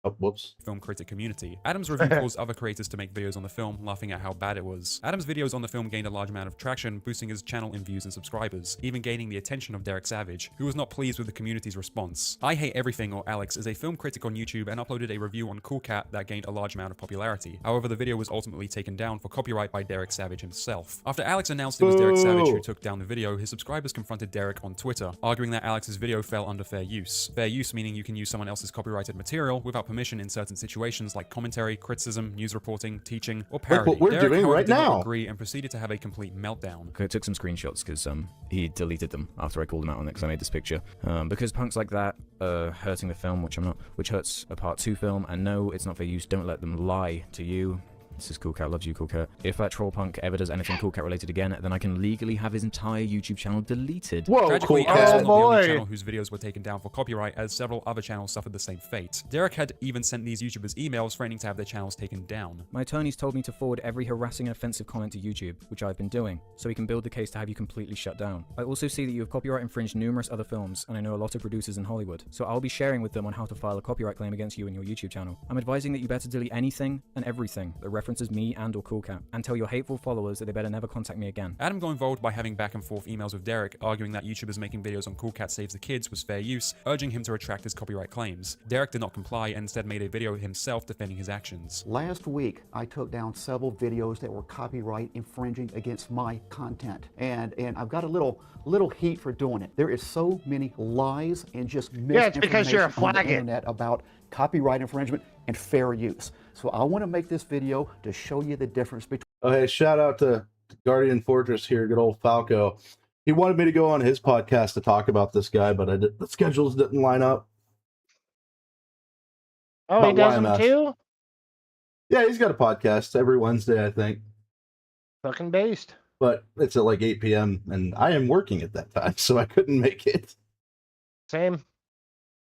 Speaker 3: Oh, whoops.
Speaker 16: Film critic community. Adam's review caused other creators to make videos on the film, laughing at how bad it was. Adam's videos on the film gained a large amount of traction, boosting his channel in views and subscribers, even gaining the attention of Derek Savage, who was not pleased with the community's response. I Hate Everything, or Alex, is a film critic on YouTube and uploaded a review on Cool Cat that gained a large amount of popularity. However, the video was ultimately taken down for copyright by Derek Savage himself. After Alex announced it was Derek Savage who took down the video, his subscribers confronted Derek on Twitter, arguing that Alex's video fell under fair use. Fair use meaning you can use someone else's copyrighted material without permission in certain situations like commentary, criticism, news reporting, teaching, or parody.
Speaker 3: Like what we're
Speaker 16: Derek,
Speaker 3: doing
Speaker 16: however,
Speaker 3: right
Speaker 16: did not
Speaker 3: now.
Speaker 16: agree and proceeded to have a complete meltdown.
Speaker 20: I took some screenshots because he deleted them after I called him out on it because I made this picture. Because punks like that are hurting the film, which I'm not, which hurts a part 2 film, and no, it's not for use. Don't let them lie to you. This is Cool Cat, loves you, Cool Cat. If that troll punk ever does anything Cool Cat related again, then I can legally have his entire YouTube channel deleted.
Speaker 3: Whoa,
Speaker 16: Tragically,
Speaker 3: Cool
Speaker 16: Alex
Speaker 3: Cat.
Speaker 16: was not the only channel whose videos were taken down for copyright, as several other channels suffered the same fate. Derek had even sent these YouTubers emails threatening to have their channels taken down.
Speaker 20: My attorneys told me to forward every harassing and offensive comment to YouTube, which I've been doing, so we can build the case to have you completely shut down. I also see that you have copyright infringed numerous other films, and I know a lot of producers in Hollywood, so I'll be sharing with them on how to file a copyright claim against you and your YouTube channel. I'm advising that you better delete anything and everything that references me and or Cool Cat, and tell your hateful followers that they better never contact me again.
Speaker 16: Adam got involved by having back and forth emails with Derek, arguing that YouTubers making videos on Cool Cat Saves the Kids was fair use, urging him to retract his copyright claims. Derek did not comply and instead made a video himself defending his actions.
Speaker 21: Last week, I took down several videos that were copyright infringing against my content, and I've got a little heat for doing it. There is so many lies and just misinformation
Speaker 4: it's because you're a
Speaker 21: on the
Speaker 4: faggot.
Speaker 21: internet about copyright infringement and fair use. So I want to make this video to show you the difference between.
Speaker 3: Oh, hey, shout out to Guardian Fortress here, good old Falco. He wanted me to go on his podcast to talk about this guy, but the schedules didn't line up.
Speaker 4: Oh, he
Speaker 3: About
Speaker 4: does them
Speaker 3: YMS.
Speaker 4: too?
Speaker 3: Yeah, he's got a podcast every Wednesday, I think.
Speaker 4: Fucking based.
Speaker 3: But it's at like 8 p.m. and I am working at that time, so I couldn't make it.
Speaker 4: Same.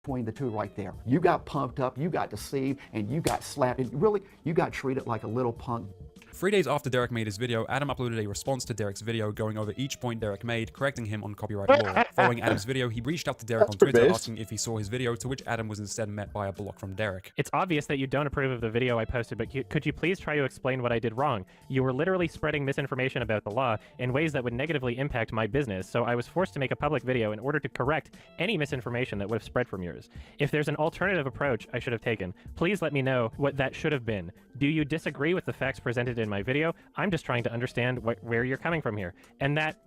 Speaker 21: Between the two right there. You got pumped up, you got deceived, and you got slapped, and really, you got treated like a little punk.
Speaker 16: 3 days after Derek made his video, Adam uploaded a response to Derek's video going over each point Derek made, correcting him on copyright law. Following Adam's video, he reached out to Derek on Twitter asking if he saw his video, to which Adam was instead met by a block from Derek.
Speaker 8: It's obvious that you don't approve of the video I posted, but could you please try to explain what I did wrong? You were literally spreading misinformation about the law in ways that would negatively impact my business, so I was forced to make a public video in order to correct any misinformation that would have spread from yours. If there's an alternative approach I should have taken, please let me know what that should have been. Do you disagree with the facts presented in my video? I'm just trying to understand where you're coming from here. And that...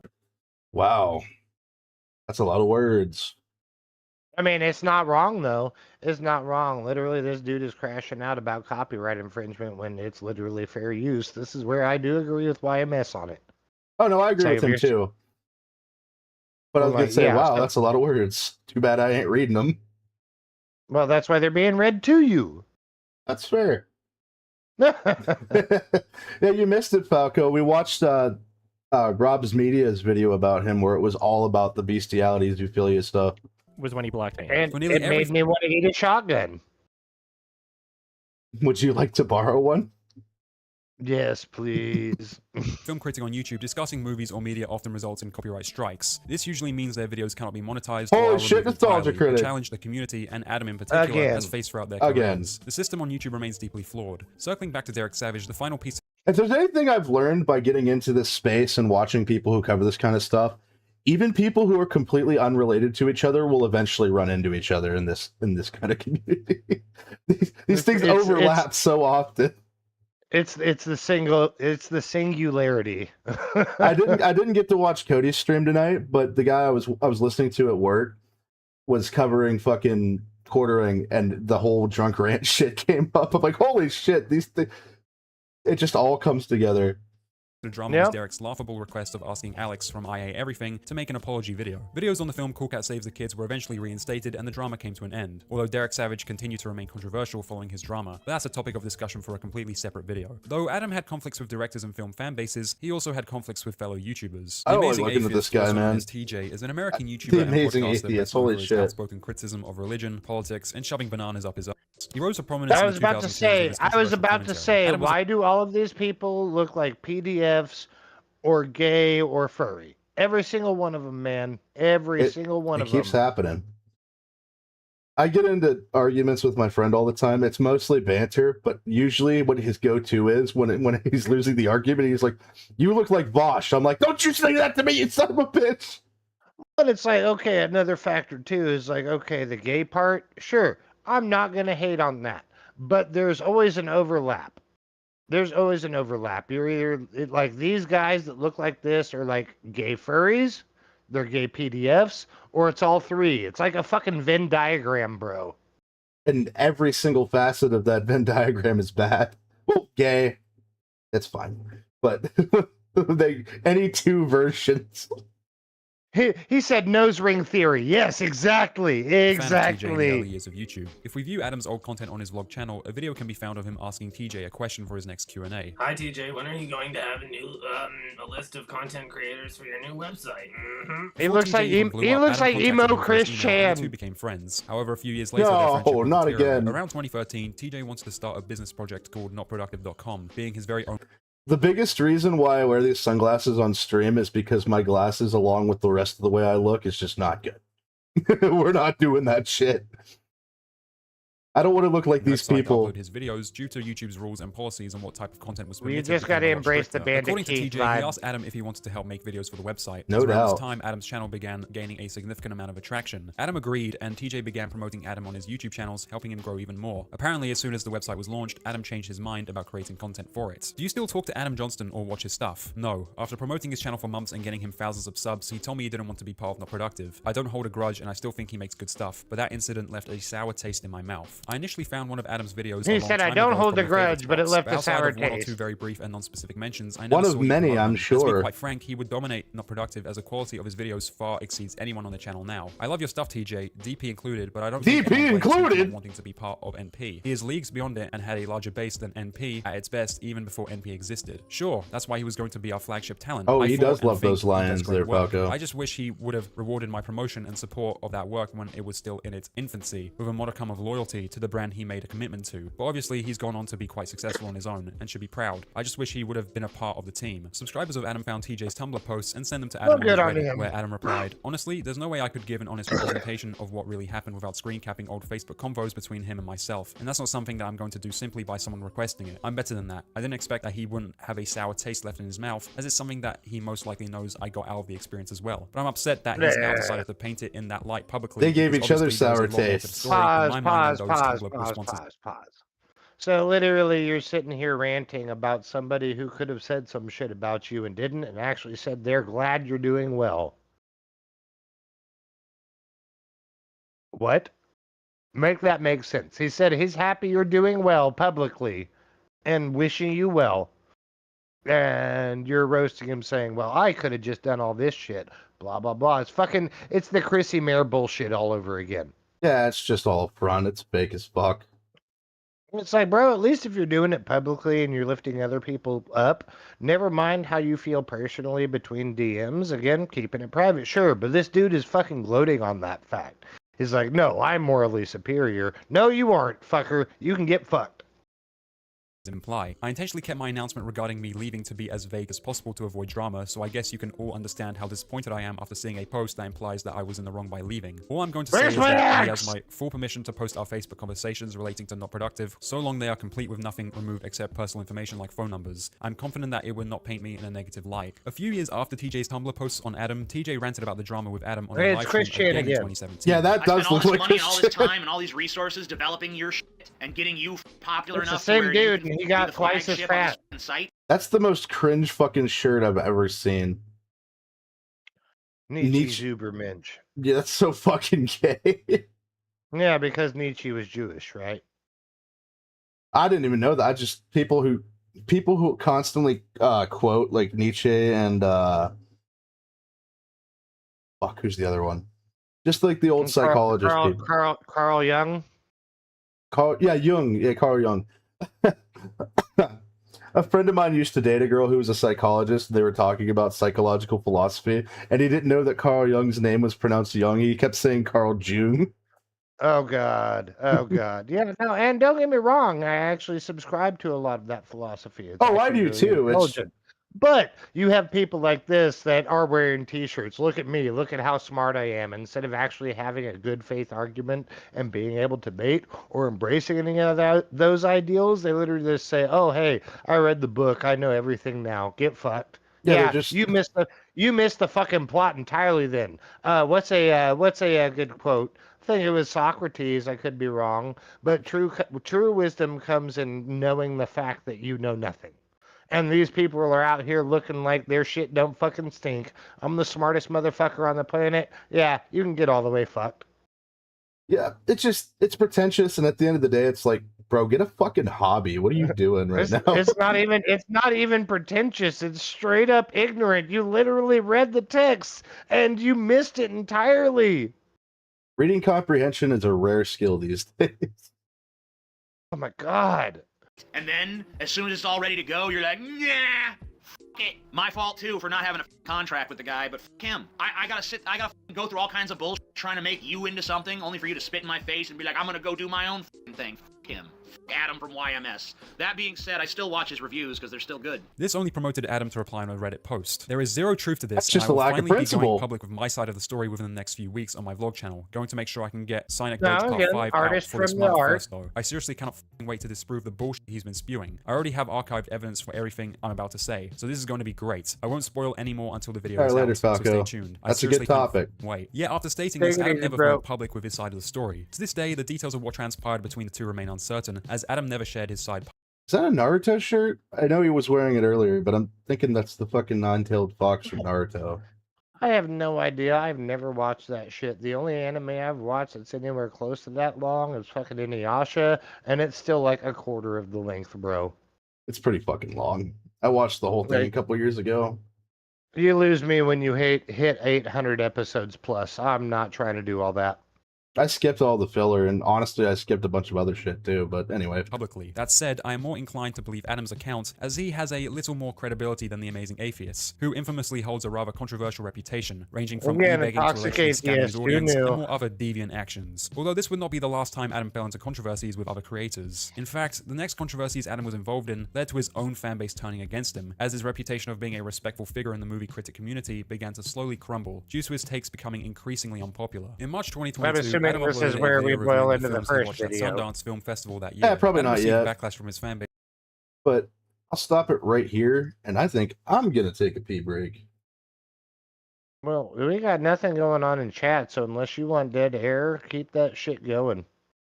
Speaker 3: Wow. That's a lot of words.
Speaker 4: I mean, it's not wrong, though. It's not wrong. Literally, this dude is crashing out about copyright infringement when it's literally fair use. This is where I do agree with YMS on it.
Speaker 3: Oh no, I agree
Speaker 4: So
Speaker 3: with
Speaker 4: if
Speaker 3: him
Speaker 4: you're-
Speaker 3: too. But I was
Speaker 4: Well,
Speaker 3: gonna
Speaker 4: like,
Speaker 3: say,
Speaker 4: yeah,
Speaker 3: wow,
Speaker 4: so-
Speaker 3: that's a lot of words. Too bad I ain't reading them.
Speaker 4: Well, that's why they're being read to you.
Speaker 3: That's fair. Yeah, you missed it, Falco. We watched Rob's Media's video about him where it was all about the bestiality, zoophilia stuff.
Speaker 8: Was when he blocked me.
Speaker 4: And
Speaker 16: For nearly
Speaker 4: it made me want to eat a shotgun.
Speaker 3: Would you like to borrow one?
Speaker 4: Yes, please.
Speaker 16: Film critic on YouTube discussing movies or media often results in copyright strikes. This usually means their videos cannot be monetized or
Speaker 3: Holy
Speaker 16: are
Speaker 3: shit,
Speaker 16: removed
Speaker 3: nostalgia
Speaker 16: entirely, a
Speaker 3: critic.
Speaker 16: challenge the community and Adam in particular
Speaker 3: Again.
Speaker 16: has faced throughout their
Speaker 3: Again.
Speaker 16: careers. The system on YouTube remains deeply flawed. Circling back to Derek Savage, the final piece
Speaker 3: If there's anything I've learned by getting into this space and watching people who cover this kind of stuff, even people who are completely unrelated to each other will eventually run into each other in this kind of community. these things overlap so often.
Speaker 4: It's the singularity.
Speaker 3: I didn't get to watch Cody's stream tonight, but the guy I was listening to at work was covering fucking quartering, and the whole drunk rant shit came up. I'm like, holy shit, these things. It just all comes together.
Speaker 16: The drama was Derek's laughable request of asking Alex from IA Everything to make an apology video. Videos on the film Cool Cat Saves the Kids were eventually reinstated and the drama came to an end, although Derek Savage continued to remain controversial following his drama, but that's a topic of discussion for a completely separate video. Though Adam had conflicts with directors and film fan bases, he also had conflicts with fellow YouTubers.
Speaker 3: I don't like looking at this guy,
Speaker 16: also known
Speaker 3: man.
Speaker 16: as TJ, is an American YouTuber
Speaker 3: The
Speaker 16: and
Speaker 3: Amazing
Speaker 16: podcaster
Speaker 3: Atheist,
Speaker 16: best known
Speaker 3: holy
Speaker 16: for his
Speaker 3: shit.
Speaker 16: outspoken criticism of religion, politics, and shoving bananas up his ass. He rose to prominence
Speaker 4: I
Speaker 16: in
Speaker 4: was
Speaker 16: the
Speaker 4: about to
Speaker 16: 2010s with
Speaker 4: say,
Speaker 16: his
Speaker 4: I was
Speaker 16: controversial
Speaker 4: about to
Speaker 16: commentary.
Speaker 4: say,
Speaker 16: Adam was a
Speaker 4: why do all of these people look like PDFs or gay or furry? Every single one of them, man. Every single one
Speaker 3: It
Speaker 4: of
Speaker 3: keeps
Speaker 4: them.
Speaker 3: happening. I get into arguments with my friend all the time. It's mostly banter, but usually what his go-to is when he's losing the argument, he's like, "You look like Vosh." I'm like, "Don't you say that to me, you son of a bitch!"
Speaker 4: But it's like, okay, another factor too is like, okay, the gay part, sure, I'm not gonna hate on that, but there's always an overlap. There's always an overlap. You're either like these guys that look like this are like gay furries, they're gay PDFs, or it's all three. It's like a fucking Venn diagram, bro.
Speaker 3: And every single facet of that Venn diagram is bad. Well, gay, it's fine, but any two versions.
Speaker 4: He said nose ring theory. Yes, exactly.
Speaker 16: fan of TJ in the
Speaker 4: Exactly.
Speaker 16: early years of YouTube. If we view Adam's old content on his vlog channel, a video can be found of him asking TJ a question for his next Q&A.
Speaker 19: Hi TJ, when are you going to have a new a list of content creators for your new website?
Speaker 4: He looks like he looks like emo Chris
Speaker 16: The two
Speaker 4: Chan.
Speaker 16: became friends. However, a few years later,
Speaker 3: No,
Speaker 16: their friendship would
Speaker 3: not
Speaker 16: deteriorate.
Speaker 3: again.
Speaker 16: Around 2013, TJ wanted to start a business project called NotProductive.com, being his very own.
Speaker 3: The biggest reason why I wear these sunglasses on stream is because my glasses, along with the rest of the way I look, is just not good. We're not doing that shit. I don't want to look like these
Speaker 16: website to
Speaker 3: people.
Speaker 16: upload his videos due to YouTube's rules and policies on what type of content was
Speaker 4: We
Speaker 16: permitted.
Speaker 4: just
Speaker 16: became
Speaker 4: gotta
Speaker 16: a lot
Speaker 4: embrace the
Speaker 16: stricter.
Speaker 4: Bandit
Speaker 16: According to
Speaker 4: Keith
Speaker 16: TJ,
Speaker 4: vibe.
Speaker 16: he asked Adam if he wanted to help make videos for the website.
Speaker 3: No
Speaker 16: As around this
Speaker 3: doubt.
Speaker 16: time, Adam's channel began gaining a significant amount of attraction. Adam agreed, and TJ began promoting Adam on his YouTube channels, helping him grow even more. Apparently, as soon as the website was launched, Adam changed his mind about creating content for it. Do you still talk to Adam Johnston or watch his stuff? No. After promoting his channel for months and getting him thousands of subs, he told me he didn't want to be part of Not Productive. I don't hold a grudge, and I still think he makes good stuff, but that incident left a sour taste in my mouth. I initially found one of Adam's videos.
Speaker 4: He
Speaker 16: long
Speaker 4: said, "I
Speaker 16: time
Speaker 4: don't
Speaker 16: ago
Speaker 4: hold
Speaker 16: from
Speaker 4: a
Speaker 16: my
Speaker 4: grudge,
Speaker 16: favorites
Speaker 4: but it
Speaker 16: box.
Speaker 4: left a
Speaker 16: Outside
Speaker 4: sour
Speaker 16: of one or
Speaker 4: taste."
Speaker 16: two very brief and non-specific mentions, I
Speaker 3: One
Speaker 16: never
Speaker 3: of
Speaker 16: saw you
Speaker 3: many,
Speaker 16: promote
Speaker 3: I'm
Speaker 16: them. Let's
Speaker 3: sure.
Speaker 16: be quite frank, he would dominate Not Productive as the quality of his videos far exceeds anyone on the channel now. I love your stuff, TJ, DP included, but I don't think
Speaker 3: DP
Speaker 16: anyone blames him for
Speaker 3: included?
Speaker 16: not wanting to be part of NP. He is leagues beyond it and had a larger base than NP at its best even before NP existed. Sure, that's why he was going to be our flagship talent.
Speaker 3: Oh,
Speaker 16: I
Speaker 3: he
Speaker 16: thought
Speaker 3: does
Speaker 16: and
Speaker 3: love
Speaker 16: think
Speaker 3: those
Speaker 16: he does
Speaker 3: lions
Speaker 16: great
Speaker 3: there,
Speaker 16: work.
Speaker 3: Falco.
Speaker 16: I just wish he would have rewarded my promotion and support of that work when it was still in its infancy, with a modicum of loyalty to the brand he made a commitment to. But obviously, he's gone on to be quite successful on his own and should be proud. I just wish he would have been a part of the team. Subscribers of Adam found TJ's Tumblr posts and sent them to Adam on
Speaker 4: good
Speaker 16: his
Speaker 4: on
Speaker 16: Reddit,
Speaker 4: him.
Speaker 16: where Adam replied, "Honestly, there's no way I could give an honest representation of what really happened without screen capping old Facebook convos between him and myself, and that's not something that I'm going to do simply by someone requesting it. I'm better than that. I didn't expect that he wouldn't have a sour taste left in his mouth, as it's something that he most likely knows I got out of the experience as well. But I'm upset that he's now decided to paint it in that light publicly.
Speaker 3: They gave
Speaker 16: because
Speaker 3: each other
Speaker 16: obviously there's a
Speaker 3: sour
Speaker 16: lot more to the
Speaker 3: tastes.
Speaker 16: story in
Speaker 4: Pause,
Speaker 16: my mind
Speaker 4: pause,
Speaker 16: than those
Speaker 4: pause,
Speaker 16: Tumblr
Speaker 4: pause,
Speaker 16: responses.
Speaker 4: pause. So literally, you're sitting here ranting about somebody who could have said some shit about you and didn't, and actually said they're glad you're doing well. What? Make that make sense. He said he's happy you're doing well publicly and wishing you well. and you're roasting him saying, well, I could have just done all this shit, blah, blah, blah. It's the Chrissy Mayer bullshit all over again.
Speaker 3: Yeah, it's just all front. It's fake as fuck.
Speaker 4: It's like, bro, at least if you're doing it publicly and you're lifting other people up, never mind how you feel personally between DMs. Again, keeping it private, sure, but this dude is fucking gloating on that fact. He's like, no, I'm morally superior. No, you aren't, fucker. You can get fucked.
Speaker 16: Imply. I intentionally kept my announcement regarding me leaving to be as vague as possible to avoid drama, so I guess you can all understand how disappointed I am after seeing a post that implies that I was in the wrong by leaving. All I'm going to say is that he has my full permission to post our Facebook conversations relating to Not Productive, so long they are complete with nothing removed except personal information like phone numbers. I'm confident that it would not paint me in a negative light. A few years after TJ's Tumblr posts on Adam, TJ ranted about the drama with Adam on a live stream again in 2017.
Speaker 3: Yeah, that does look like
Speaker 13: money and all this
Speaker 3: Christian.
Speaker 13: time and all these resources developing your shit and getting you popular
Speaker 4: It's the
Speaker 13: enough to
Speaker 4: same
Speaker 13: where
Speaker 4: dude,
Speaker 13: you can
Speaker 4: and he
Speaker 13: be
Speaker 4: got
Speaker 13: the
Speaker 4: twice as
Speaker 13: flagship on
Speaker 4: fat.
Speaker 13: this site.
Speaker 3: That's the most cringe fucking shirt I've ever seen.
Speaker 4: Nietzsche's Ubermensch.
Speaker 3: Yeah, that's so fucking gay.
Speaker 4: Yeah, because Nietzsche was Jewish, right?
Speaker 3: I didn't even know that. I just people who constantly quote like Nietzsche and fuck, who's the other one? Just like the old psychologist people.
Speaker 4: Carl Jung.
Speaker 3: Carl Jung. Yeah, Carl Jung. A friend of mine used to date a girl who was a psychologist. They were talking about psychological philosophy, and he didn't know that Carl Jung's name was pronounced Jung. He kept saying Carl Jung.
Speaker 4: Oh God. Oh God. Yeah, no, and don't get me wrong, I actually subscribe to a lot of that philosophy. It's
Speaker 3: Oh, I
Speaker 4: actually
Speaker 3: do
Speaker 4: really
Speaker 3: too. It's
Speaker 4: intelligent. But you have people like this that are wearing t-shirts. Look at me, look at how smart I am. Instead of actually having a good faith argument and being able to debate or embracing any of those ideals, they literally just say, oh hey, I read the book, I know everything now. Get fucked.
Speaker 3: Yeah, they're
Speaker 4: Yeah,
Speaker 3: just-
Speaker 4: you missed the fucking plot entirely then. What's a good quote? I think it was Socrates, I could be wrong, but true wisdom comes in knowing the fact that you know nothing. And these people are out here looking like their shit don't fucking stink. I'm the smartest motherfucker on the planet. Yeah, you can get all the way fucked.
Speaker 3: Yeah, it's pretentious, and at the end of the day, it's like, bro, get a fucking hobby. What are you doing right now?
Speaker 4: It's not even pretentious. It's straight up ignorant. You literally read the text and you missed it entirely.
Speaker 3: Reading comprehension is a rare skill these days.
Speaker 4: Oh my God.
Speaker 13: And then, as soon as it's all ready to go, you're like, yeah, it. My fault too for not having a contract with the guy, but him. I gotta go through all kinds of bullshit trying to make you into something, only for you to spit in my face and be like, I'm gonna go do my own thing. Him. Adam from YMS. That being said, I still watch his reviews because they're still good.
Speaker 16: This only promoted Adam to reply on a Reddit post. There is zero truth to this.
Speaker 3: That's just
Speaker 16: and I will
Speaker 3: a lack of
Speaker 16: finally be
Speaker 3: principle.
Speaker 16: going public with my side of the story within the next few weeks on my vlog channel. Going to make sure I can get Sign
Speaker 4: No,
Speaker 16: Part
Speaker 4: again,
Speaker 16: 5 out
Speaker 4: artist
Speaker 16: for this
Speaker 4: from the
Speaker 16: month
Speaker 4: art.
Speaker 16: first though. I seriously cannot wait to disprove the bullshit he's been spewing. I already have archived evidence for everything I'm about to say, so this is going to be great. I won't spoil any more until the video
Speaker 3: All
Speaker 16: is
Speaker 3: right, later,
Speaker 16: out, so
Speaker 3: Falco.
Speaker 16: stay tuned. I
Speaker 3: That's a good
Speaker 16: seriously cannot
Speaker 3: topic.
Speaker 16: wait. Yeah, after stating
Speaker 4: Take
Speaker 16: this,
Speaker 4: it
Speaker 16: Adam
Speaker 4: easy,
Speaker 16: never
Speaker 4: bro.
Speaker 16: went public with his side of the story. To this day, the details of what transpired between the two remain uncertain, as Adam never shared his side.
Speaker 3: Is that a Naruto shirt? I know he was wearing it earlier, but I'm thinking that's the fucking nine-tailed fox from Naruto.
Speaker 4: I have no idea. I've never watched that shit. The only anime I've watched that's anywhere close to that long is fucking Inuyasha, and it's still like a quarter of the length, bro.
Speaker 3: It's pretty fucking long. I watched the whole thing a couple years ago.
Speaker 4: You lose me when you hit 800 episodes plus. I'm not trying to do all that.
Speaker 3: I skipped all the filler, and honestly, I skipped a bunch of other shit too, but anyway.
Speaker 16: Publicly. That said, I am more inclined to believe Adam's account, as he has a little more credibility than the Amazing Atheists, who infamously holds a rather controversial reputation, ranging from
Speaker 4: Again,
Speaker 16: e-begging to
Speaker 4: toxic
Speaker 16: allegedly scamming his
Speaker 4: atheist, who
Speaker 16: audience,
Speaker 4: knew?
Speaker 16: and more other deviant actions. Although this would not be the last time Adam fell into controversies with other creators. In fact, the next controversies Adam was involved in led to his own fanbase turning against him, as his reputation of being a respectful figure in the movie critic community began to slowly crumble, due to his takes becoming increasingly unpopular. In March 2022,
Speaker 4: assuming
Speaker 16: Adam
Speaker 4: this
Speaker 16: uploaded
Speaker 4: is
Speaker 16: a
Speaker 4: where
Speaker 16: video
Speaker 4: we boil
Speaker 16: reviewing
Speaker 4: into the
Speaker 16: films he
Speaker 4: first
Speaker 16: watched at
Speaker 4: video.
Speaker 16: Sundance Film Festival that year.
Speaker 3: Yeah, probably
Speaker 16: Adam
Speaker 3: not
Speaker 16: received
Speaker 3: yet.
Speaker 16: backlash from his fanbase.
Speaker 3: But I'll stop it right here, and I think I'm gonna take a pee break.
Speaker 4: Well, we got nothing going on in chat, so unless you want dead air, keep that shit going.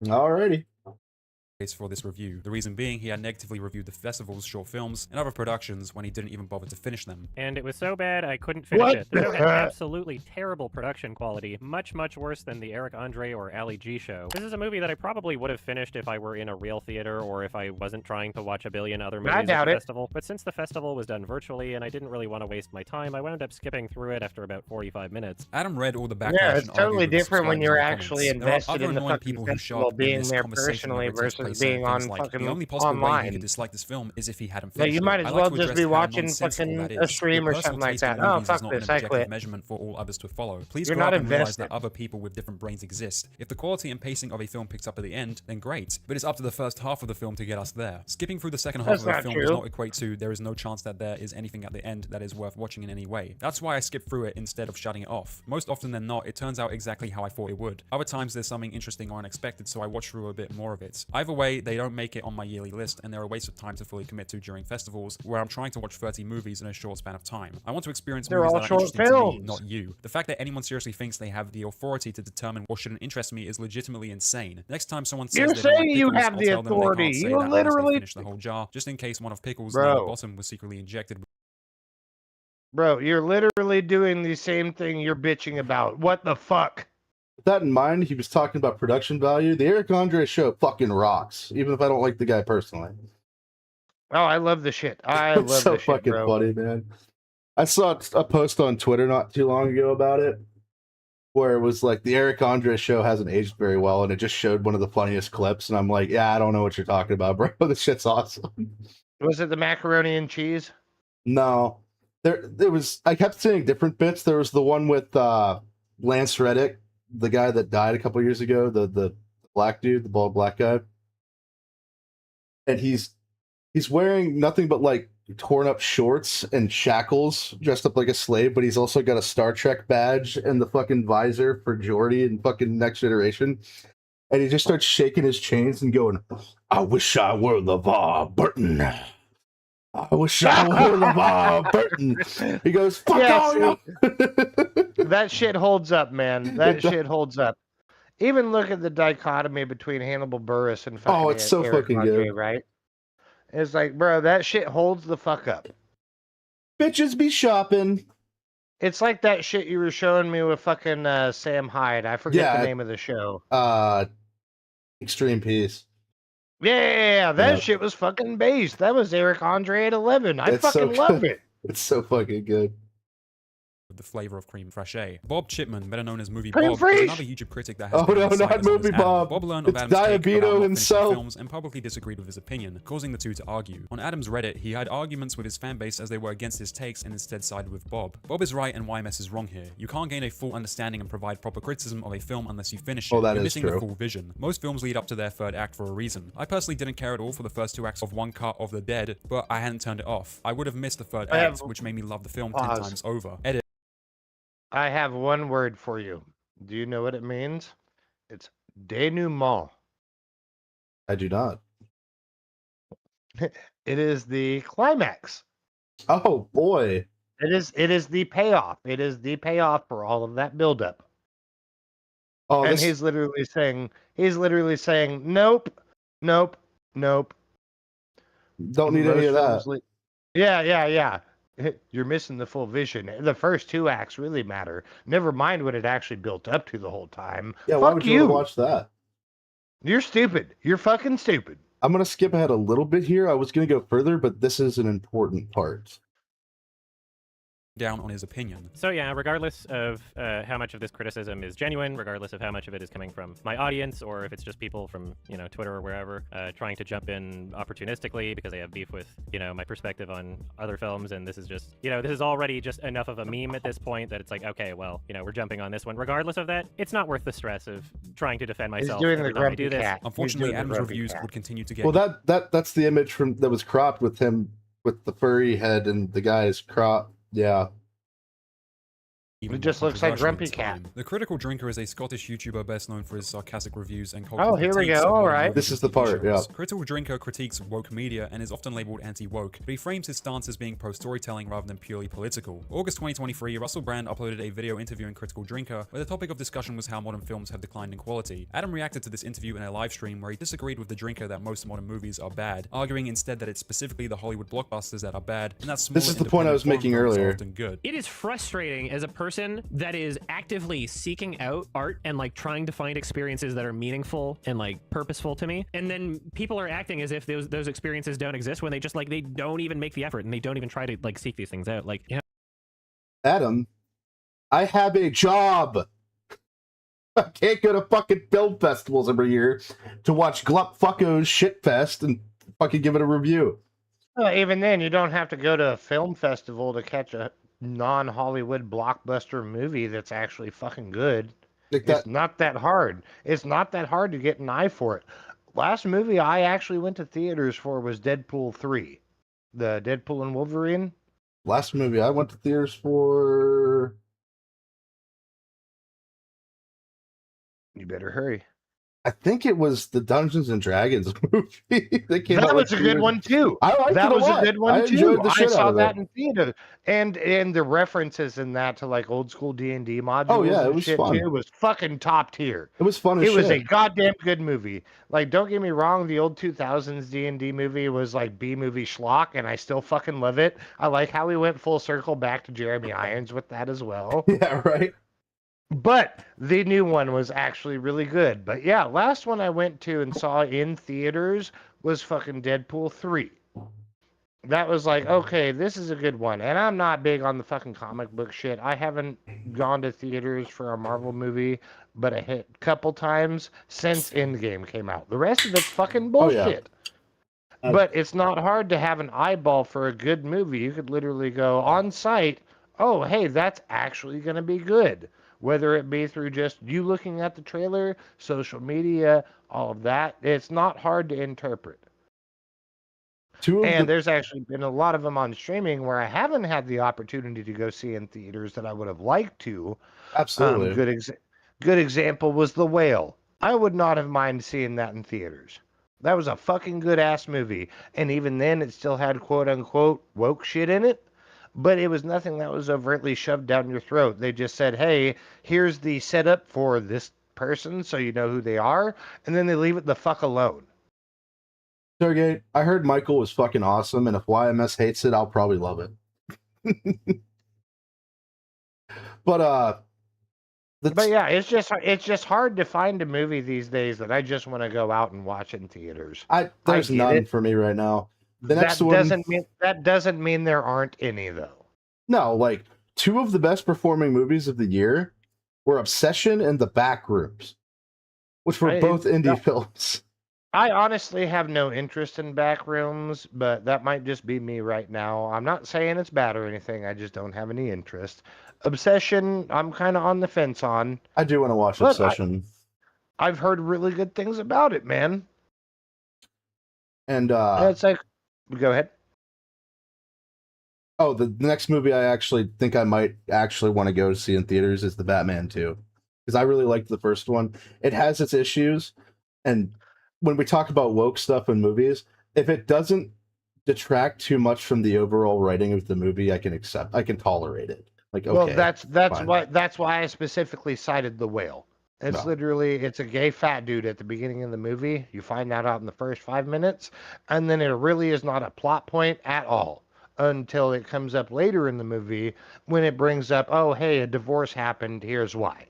Speaker 3: Alrighty.
Speaker 16: for this review. The reason being, he had negatively reviewed the festival's short films and other productions when he didn't even bother to finish them.
Speaker 8: And it was so bad I couldn't finish it. The show had absolutely terrible production quality, much worse than the Eric Andre or Ali G show. This is a movie that I probably would have finished if I were in a real theater or if I wasn't trying to watch a billion other movies at the festival. But since the festival was done virtually and I didn't really want to waste my time, I wound up skipping through it after about 45 minutes.
Speaker 16: Adam read all the backlash.
Speaker 4: Yeah, it's
Speaker 16: and
Speaker 4: totally
Speaker 16: argued with
Speaker 4: different when
Speaker 16: subscribers
Speaker 4: you're
Speaker 16: in the
Speaker 4: actually
Speaker 16: comments. There are
Speaker 4: invested
Speaker 16: other
Speaker 4: in the
Speaker 16: annoying
Speaker 4: fucking
Speaker 16: people who show
Speaker 4: festival,
Speaker 16: up in
Speaker 4: being
Speaker 16: this
Speaker 4: there
Speaker 16: conversation
Speaker 4: personally
Speaker 16: whenever it takes
Speaker 4: versus
Speaker 16: place,
Speaker 4: being
Speaker 16: saying
Speaker 4: on
Speaker 16: things like,
Speaker 4: fucking
Speaker 16: the only possible way he
Speaker 4: online.
Speaker 16: could dislike this film is if he hadn't
Speaker 4: Yeah,
Speaker 16: finished
Speaker 4: you might
Speaker 16: it.
Speaker 4: as
Speaker 16: I'd
Speaker 4: well
Speaker 16: like to
Speaker 4: just
Speaker 16: address
Speaker 4: be
Speaker 16: how
Speaker 4: watching
Speaker 16: nonsensical
Speaker 4: fucking
Speaker 16: that
Speaker 4: a
Speaker 16: is.
Speaker 4: stream
Speaker 16: Your
Speaker 4: or
Speaker 16: personal
Speaker 4: something like
Speaker 16: taste in
Speaker 4: that. Oh,
Speaker 16: movies
Speaker 4: fuck
Speaker 16: is not
Speaker 4: this,
Speaker 16: an
Speaker 4: I
Speaker 16: objective
Speaker 4: quit.
Speaker 16: measurement for all others to follow. Please
Speaker 4: You're
Speaker 16: grow
Speaker 4: not
Speaker 16: up and realize
Speaker 4: invested.
Speaker 16: that other people with different brains exist. If the quality and pacing of a film picks up at the end, then great. But it's up to the first half of the film to get us there. Skipping through the second half
Speaker 4: That's
Speaker 16: of the
Speaker 4: not
Speaker 16: film
Speaker 4: true.
Speaker 16: does not equate to there is no chance that there is anything at the end that is worth watching in any way. That's why I skip through it instead of shutting it off. Most often than not, it turns out exactly how I thought it would. Other times there's something interesting or unexpected, so I watch through a bit more of it. Either way, they don't make it on my yearly list, and they're a waste of time to fully commit to during festivals, where I'm trying to watch 30 movies in a short span of time. I want to experience
Speaker 4: They're
Speaker 16: movies
Speaker 4: all
Speaker 16: that are
Speaker 4: short
Speaker 16: interesting to me,
Speaker 4: films.
Speaker 16: not you. The fact that anyone seriously thinks they have the authority to determine what shouldn't interest me is legitimately insane. Next time someone says
Speaker 4: You're
Speaker 16: they don't like
Speaker 4: saying you
Speaker 16: pickles,
Speaker 4: have
Speaker 16: I'll
Speaker 4: the
Speaker 16: tell them they
Speaker 4: authority.
Speaker 16: can't say
Speaker 4: You
Speaker 16: that unless they
Speaker 4: literally-
Speaker 16: finish the whole jar, just in case one of pickles
Speaker 4: Bro.
Speaker 16: near the bottom was secretly injected with
Speaker 4: Bro, you're literally doing the same thing you're bitching about. What the fuck?
Speaker 3: With that in mind, he was talking about production value. The Eric Andre show fucking rocks, even if I don't like the guy personally.
Speaker 4: Oh, I love the shit. I
Speaker 3: It's
Speaker 4: love
Speaker 3: so
Speaker 4: the shit,
Speaker 3: fucking
Speaker 4: bro.
Speaker 3: funny, man. I saw a post on Twitter not too long ago about it, where it was like the Eric Andre show hasn't aged very well, and it just showed one of the funniest clips, and I'm like, yeah, I don't know what you're talking about, bro. This shit's awesome.
Speaker 4: Was it the macaroni and cheese?
Speaker 3: No, there was. I kept seeing different bits. There was the one with Lance Reddick, the guy that died a couple years ago, the black dude, the bald black guy, and he's wearing nothing but like torn up shorts and shackles, dressed up like a slave, but he's also got a Star Trek badge and the fucking visor for Geordi and fucking Next Generation. And he just starts shaking his chains and going, I wish I were LeVar Burton. I wish I were LeVar Burton. He goes, fuck
Speaker 4: Yeah,
Speaker 3: all you.
Speaker 4: That shit holds up, man. That shit holds up. Even look at the dichotomy between Hannibal Buress and fucking
Speaker 3: it's so
Speaker 4: Eric
Speaker 3: fucking
Speaker 4: Andre,
Speaker 3: good.
Speaker 4: right? It's like, bro, that shit holds the fuck up.
Speaker 3: Bitches be shopping.
Speaker 4: It's like that shit you were showing me with fucking Sam Hyde. I forget the name of the show.
Speaker 3: Extreme Peace.
Speaker 4: Yeah, that
Speaker 3: Yeah.
Speaker 4: shit was fucking based. That was Eric Andre at 11. I
Speaker 3: It's so
Speaker 4: fucking loved
Speaker 3: good.
Speaker 4: it.
Speaker 3: It's so fucking good.
Speaker 16: the flavor of cream fraiche. Bob Chipman, better known as Movie
Speaker 4: Cream
Speaker 16: Bob,
Speaker 4: fraiche!
Speaker 16: is another YouTube critic that has
Speaker 3: Oh,
Speaker 16: been
Speaker 3: no,
Speaker 16: on the side
Speaker 3: not
Speaker 16: as well as
Speaker 3: Movie
Speaker 16: Adam.
Speaker 3: Bob.
Speaker 16: Bob learned
Speaker 3: It's
Speaker 16: of Adam's take
Speaker 3: Diabito
Speaker 16: about not finishing
Speaker 3: himself.
Speaker 16: films and publicly disagreed with his opinion, causing the two to argue. On Adam's Reddit, he had arguments with his fanbase as they were against his takes and instead sided with Bob. Bob is right and YMS is wrong here. You can't gain a full understanding and provide proper criticism of a film unless you finish it.
Speaker 3: Oh, that
Speaker 16: You're
Speaker 3: is
Speaker 16: missing
Speaker 3: true.
Speaker 16: the full vision. Most films lead up to their third act for a reason. I personally didn't care at all for the first two acts of One Cut of the Dead, but I hadn't turned it off. I would have missed the third
Speaker 4: I
Speaker 16: act,
Speaker 4: have-
Speaker 16: which made me love the film
Speaker 4: Pause.
Speaker 16: 10 times over. Edit.
Speaker 4: I have one word for you. Do you know what it means? It's denouement.
Speaker 3: I do not.
Speaker 4: It is the climax.
Speaker 3: Oh boy.
Speaker 4: It is the payoff. It is the payoff for all of that buildup.
Speaker 3: Oh,
Speaker 4: And
Speaker 3: this-
Speaker 4: he's literally saying, nope, nope, nope.
Speaker 3: Don't need any of that.
Speaker 4: Yeah. You're missing the full vision. The first two acts really matter. Never mind what it actually built up to the whole time.
Speaker 3: Yeah, why
Speaker 4: Fuck
Speaker 3: would you
Speaker 4: you.
Speaker 3: want to watch that?
Speaker 4: You're stupid. You're fucking stupid.
Speaker 3: I'm gonna skip ahead a little bit here. I was gonna go further, but this is an important part.
Speaker 16: Down on his opinion.
Speaker 8: So yeah, regardless of how much of this criticism is genuine, regardless of how much of it is coming from my audience, or if it's just people from, Twitter or wherever, trying to jump in opportunistically because they have beef with, my perspective on other films, and this is just, this is already just enough of a meme at this point that it's like, okay, well, we're jumping on this one. Regardless of that, it's not worth the stress of trying to defend myself
Speaker 4: doing
Speaker 8: every
Speaker 4: the
Speaker 8: time I
Speaker 4: grumpy
Speaker 8: do this.
Speaker 4: cat.
Speaker 16: Unfortunately,
Speaker 4: He's doing the
Speaker 16: Adam's
Speaker 4: grumpy
Speaker 16: reviews
Speaker 4: cat.
Speaker 16: would continue to get.
Speaker 3: Well, that's the image from that was cropped with him with the furry head and the guy's crop. Yeah.
Speaker 16: even
Speaker 4: It
Speaker 16: more
Speaker 4: just looks like
Speaker 16: controversial in
Speaker 4: Grumpy Cat.
Speaker 16: time. The Critical Drinker is a Scottish YouTuber best known for his sarcastic reviews and
Speaker 4: Oh,
Speaker 16: cultural
Speaker 4: here we
Speaker 16: critiques
Speaker 4: go,
Speaker 16: of modern
Speaker 4: alright.
Speaker 16: movies
Speaker 3: This
Speaker 16: and
Speaker 3: is the
Speaker 16: TV
Speaker 3: part,
Speaker 16: shows.
Speaker 3: yeah.
Speaker 16: Critical Drinker critiques woke media and is often labeled anti-woke, but he frames his stance as being pro-storytelling rather than purely political. August 2023, Russell Brand uploaded a video interviewing Critical Drinker, where the topic of discussion was how modern films have declined in quality. Adam reacted to this interview in a live stream where he disagreed with the Drinker that most modern movies are bad, arguing instead that it's specifically the Hollywood blockbusters that are bad, and that smaller
Speaker 3: This is the point I was
Speaker 16: independent
Speaker 3: making
Speaker 16: foreign films are
Speaker 3: earlier.
Speaker 16: often good.
Speaker 8: It is frustrating as a person that is actively seeking out art and like trying to find experiences that are meaningful and like purposeful to me, and then people are acting as if those experiences don't exist when they just like they don't even make the effort and they don't even try to like seek these things out. Like, yeah.
Speaker 3: Adam, I have a job. I can't go to fucking film festivals every year to watch Glup Fucko's Shitfest and fucking give it a review.
Speaker 4: Even then, you don't have to go to a film festival to catch a non-Hollywood blockbuster movie that's actually fucking good.
Speaker 3: Like
Speaker 4: It's not that hard. It's not that hard to get an eye for it. Last movie I actually went to theaters for was Deadpool 3. The Deadpool and Wolverine.
Speaker 3: Last movie I went to theaters for...
Speaker 4: You better hurry.
Speaker 3: I think it was the Dungeons and Dragons movie.
Speaker 4: That was a good one too.
Speaker 3: I liked
Speaker 4: that
Speaker 3: it a
Speaker 4: was
Speaker 3: lot.
Speaker 4: a good one
Speaker 3: I
Speaker 4: too.
Speaker 3: enjoyed the
Speaker 4: I
Speaker 3: shit
Speaker 4: saw
Speaker 3: out of
Speaker 4: that
Speaker 3: it.
Speaker 4: in theater, and the references in that to like old school D&D modules.
Speaker 3: Oh, yeah, it
Speaker 4: and
Speaker 3: was
Speaker 4: shit
Speaker 3: fun.
Speaker 4: too was fucking top tier.
Speaker 3: It was fun as
Speaker 4: It was a
Speaker 3: shit.
Speaker 4: goddamn good movie. Like, don't get me wrong, the old 2000s D&D movie was like B-movie schlock, and I still fucking love it. I like how we went full circle back to Jeremy Irons with that as well.
Speaker 3: Yeah, right.
Speaker 4: But the new one was actually really good. But yeah, last one I went to and saw in theaters was fucking Deadpool 3. That was like, okay, this is a good one. And I'm not big on the fucking comic book shit. I haven't gone to theaters for a Marvel movie but a couple times since Endgame came out. The rest of it's fucking bullshit. But it's not hard to have an eyeball for a good movie. You could literally go on site, oh, hey, that's actually going to be good. Whether it be through just you looking at the trailer, social media, all of that, it's not hard to interpret. And there's actually been a lot of them on streaming where I haven't had the opportunity to go see in theaters that I would have liked to.
Speaker 3: Absolutely.
Speaker 4: Good example was The Whale. I would not have minded seeing that in theaters. That was a fucking good ass movie. And even then, it still had quote unquote woke shit in it. But it was nothing that was overtly shoved down your throat. They just said, hey, here's the setup for this person so you know who they are. And then they leave it the fuck alone.
Speaker 3: Stargate, I heard Michael was fucking awesome, and if YMS hates it, I'll probably love it. But
Speaker 4: yeah, it's just hard to find a movie these days that I just want to go out and watch in theaters.
Speaker 3: There's
Speaker 4: I get
Speaker 3: none
Speaker 4: it.
Speaker 3: for me right now.
Speaker 4: That doesn't mean there aren't any though.
Speaker 3: No, like two of the best performing movies of the year were Obsession and The Backrooms, which were both indie films.
Speaker 4: I honestly have no interest in Backrooms, but that might just be me right now. I'm not saying it's bad or anything. I just don't have any interest. Obsession, I'm kind of on the fence on.
Speaker 3: I do want to watch Obsession.
Speaker 4: I've heard really good things about it, man.
Speaker 3: And
Speaker 4: it's like, go ahead.
Speaker 3: Oh, the next movie I actually think I might actually want to go see in theaters is The Batman 2. Because I really liked the first one. It has its issues, and when we talk about woke stuff in movies, if it doesn't detract too much from the overall writing of the movie, I can tolerate it. Like, okay,
Speaker 4: well, that's why I specifically cited The Whale. It's literally, it's a gay fat dude at the beginning of the movie. You find that out in the first 5 minutes, and then it really is not a plot point at all until it comes up later in the movie when it brings up, oh, hey, a divorce happened. Here's why.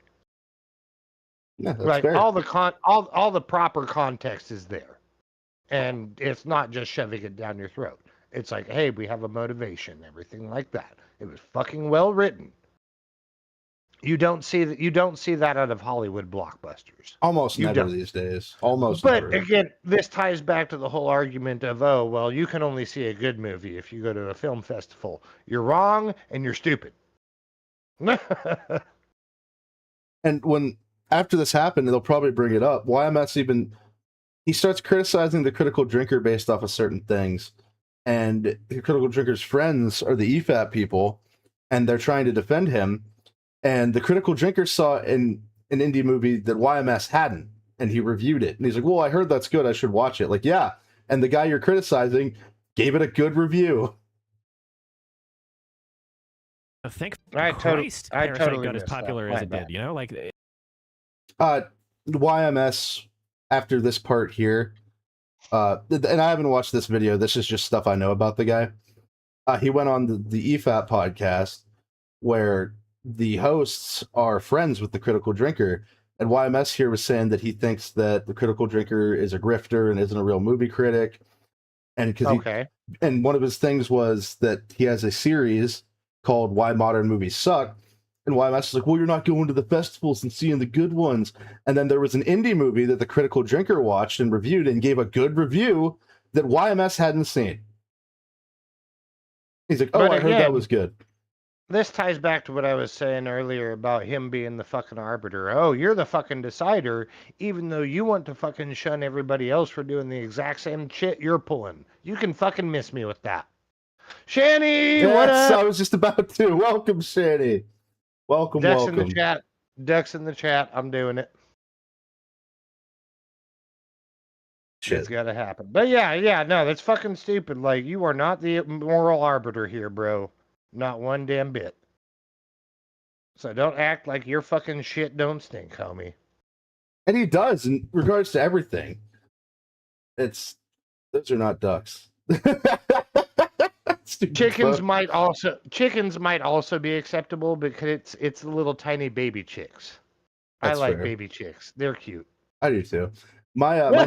Speaker 3: Yeah, that's
Speaker 4: like
Speaker 3: fair.
Speaker 4: all the proper context is there, and it's not just shoving it down your throat. It's like, hey, we have a motivation, everything like that. It was fucking well written. You don't see that out of Hollywood blockbusters.
Speaker 3: Almost
Speaker 4: You
Speaker 3: never
Speaker 4: don't.
Speaker 3: these days. Almost
Speaker 4: But
Speaker 3: never.
Speaker 4: again, this ties back to the whole argument of, oh, well, you can only see a good movie if you go to a film festival. You're wrong and you're stupid.
Speaker 3: And when after this happened, they'll probably bring it up. He starts criticizing the Critical Drinker based off of certain things, and the Critical Drinker's friends are the EFAP people, and they're trying to defend him. And the Critical Drinker saw an indie movie that YMS hadn't, and he reviewed it. And he's like, well, I heard that's good. I should watch it. Like, yeah. And the guy you're criticizing gave it a good review.
Speaker 8: Thank
Speaker 4: I
Speaker 8: Christ,
Speaker 4: I
Speaker 8: Parasite
Speaker 4: totally
Speaker 8: got as
Speaker 4: missed that.
Speaker 8: popular
Speaker 4: My
Speaker 8: as it
Speaker 4: bad.
Speaker 8: did. You know, like
Speaker 3: YMS, after this part here, and I haven't watched this video. This is just stuff I know about the guy. He went on the EFAP podcast where the hosts are friends with the Critical Drinker. And YMS here was saying that he thinks that the Critical Drinker is a grifter and isn't a real movie critic. And and one of his things was that he has a series called Why Modern Movies Suck. And YMS is like, well, you're not going to the festivals and seeing the good ones. And then there was an indie movie that the Critical Drinker watched and reviewed and gave a good review that YMS hadn't seen. He's like, oh,
Speaker 4: But
Speaker 3: I heard that
Speaker 4: again,
Speaker 3: was good.
Speaker 4: This ties back to what I was saying earlier about him being the fucking arbiter. Oh, you're the fucking decider, even though you want to fucking shun everybody else for doing the exact same shit you're pulling. You can fucking miss me with that. Shanny, what
Speaker 3: Yes,
Speaker 4: up?
Speaker 3: I was just about to. Welcome, Shanny. Welcome,
Speaker 4: Ducks
Speaker 3: welcome.
Speaker 4: in the chat. Ducks in the chat. I'm doing it.
Speaker 3: Shit.
Speaker 4: It's gotta happen. But yeah, no, that's fucking stupid. Like, you are not the moral arbiter here, bro. Not one damn bit. So don't act like your fucking shit don't stink, homie.
Speaker 3: And he does in regards to everything. Those are not ducks.
Speaker 4: Chickens
Speaker 3: fuck.
Speaker 4: might also be acceptable because it's the little tiny baby chicks.
Speaker 3: That's
Speaker 4: I like
Speaker 3: fair.
Speaker 4: baby chicks. They're cute.
Speaker 3: I do too. My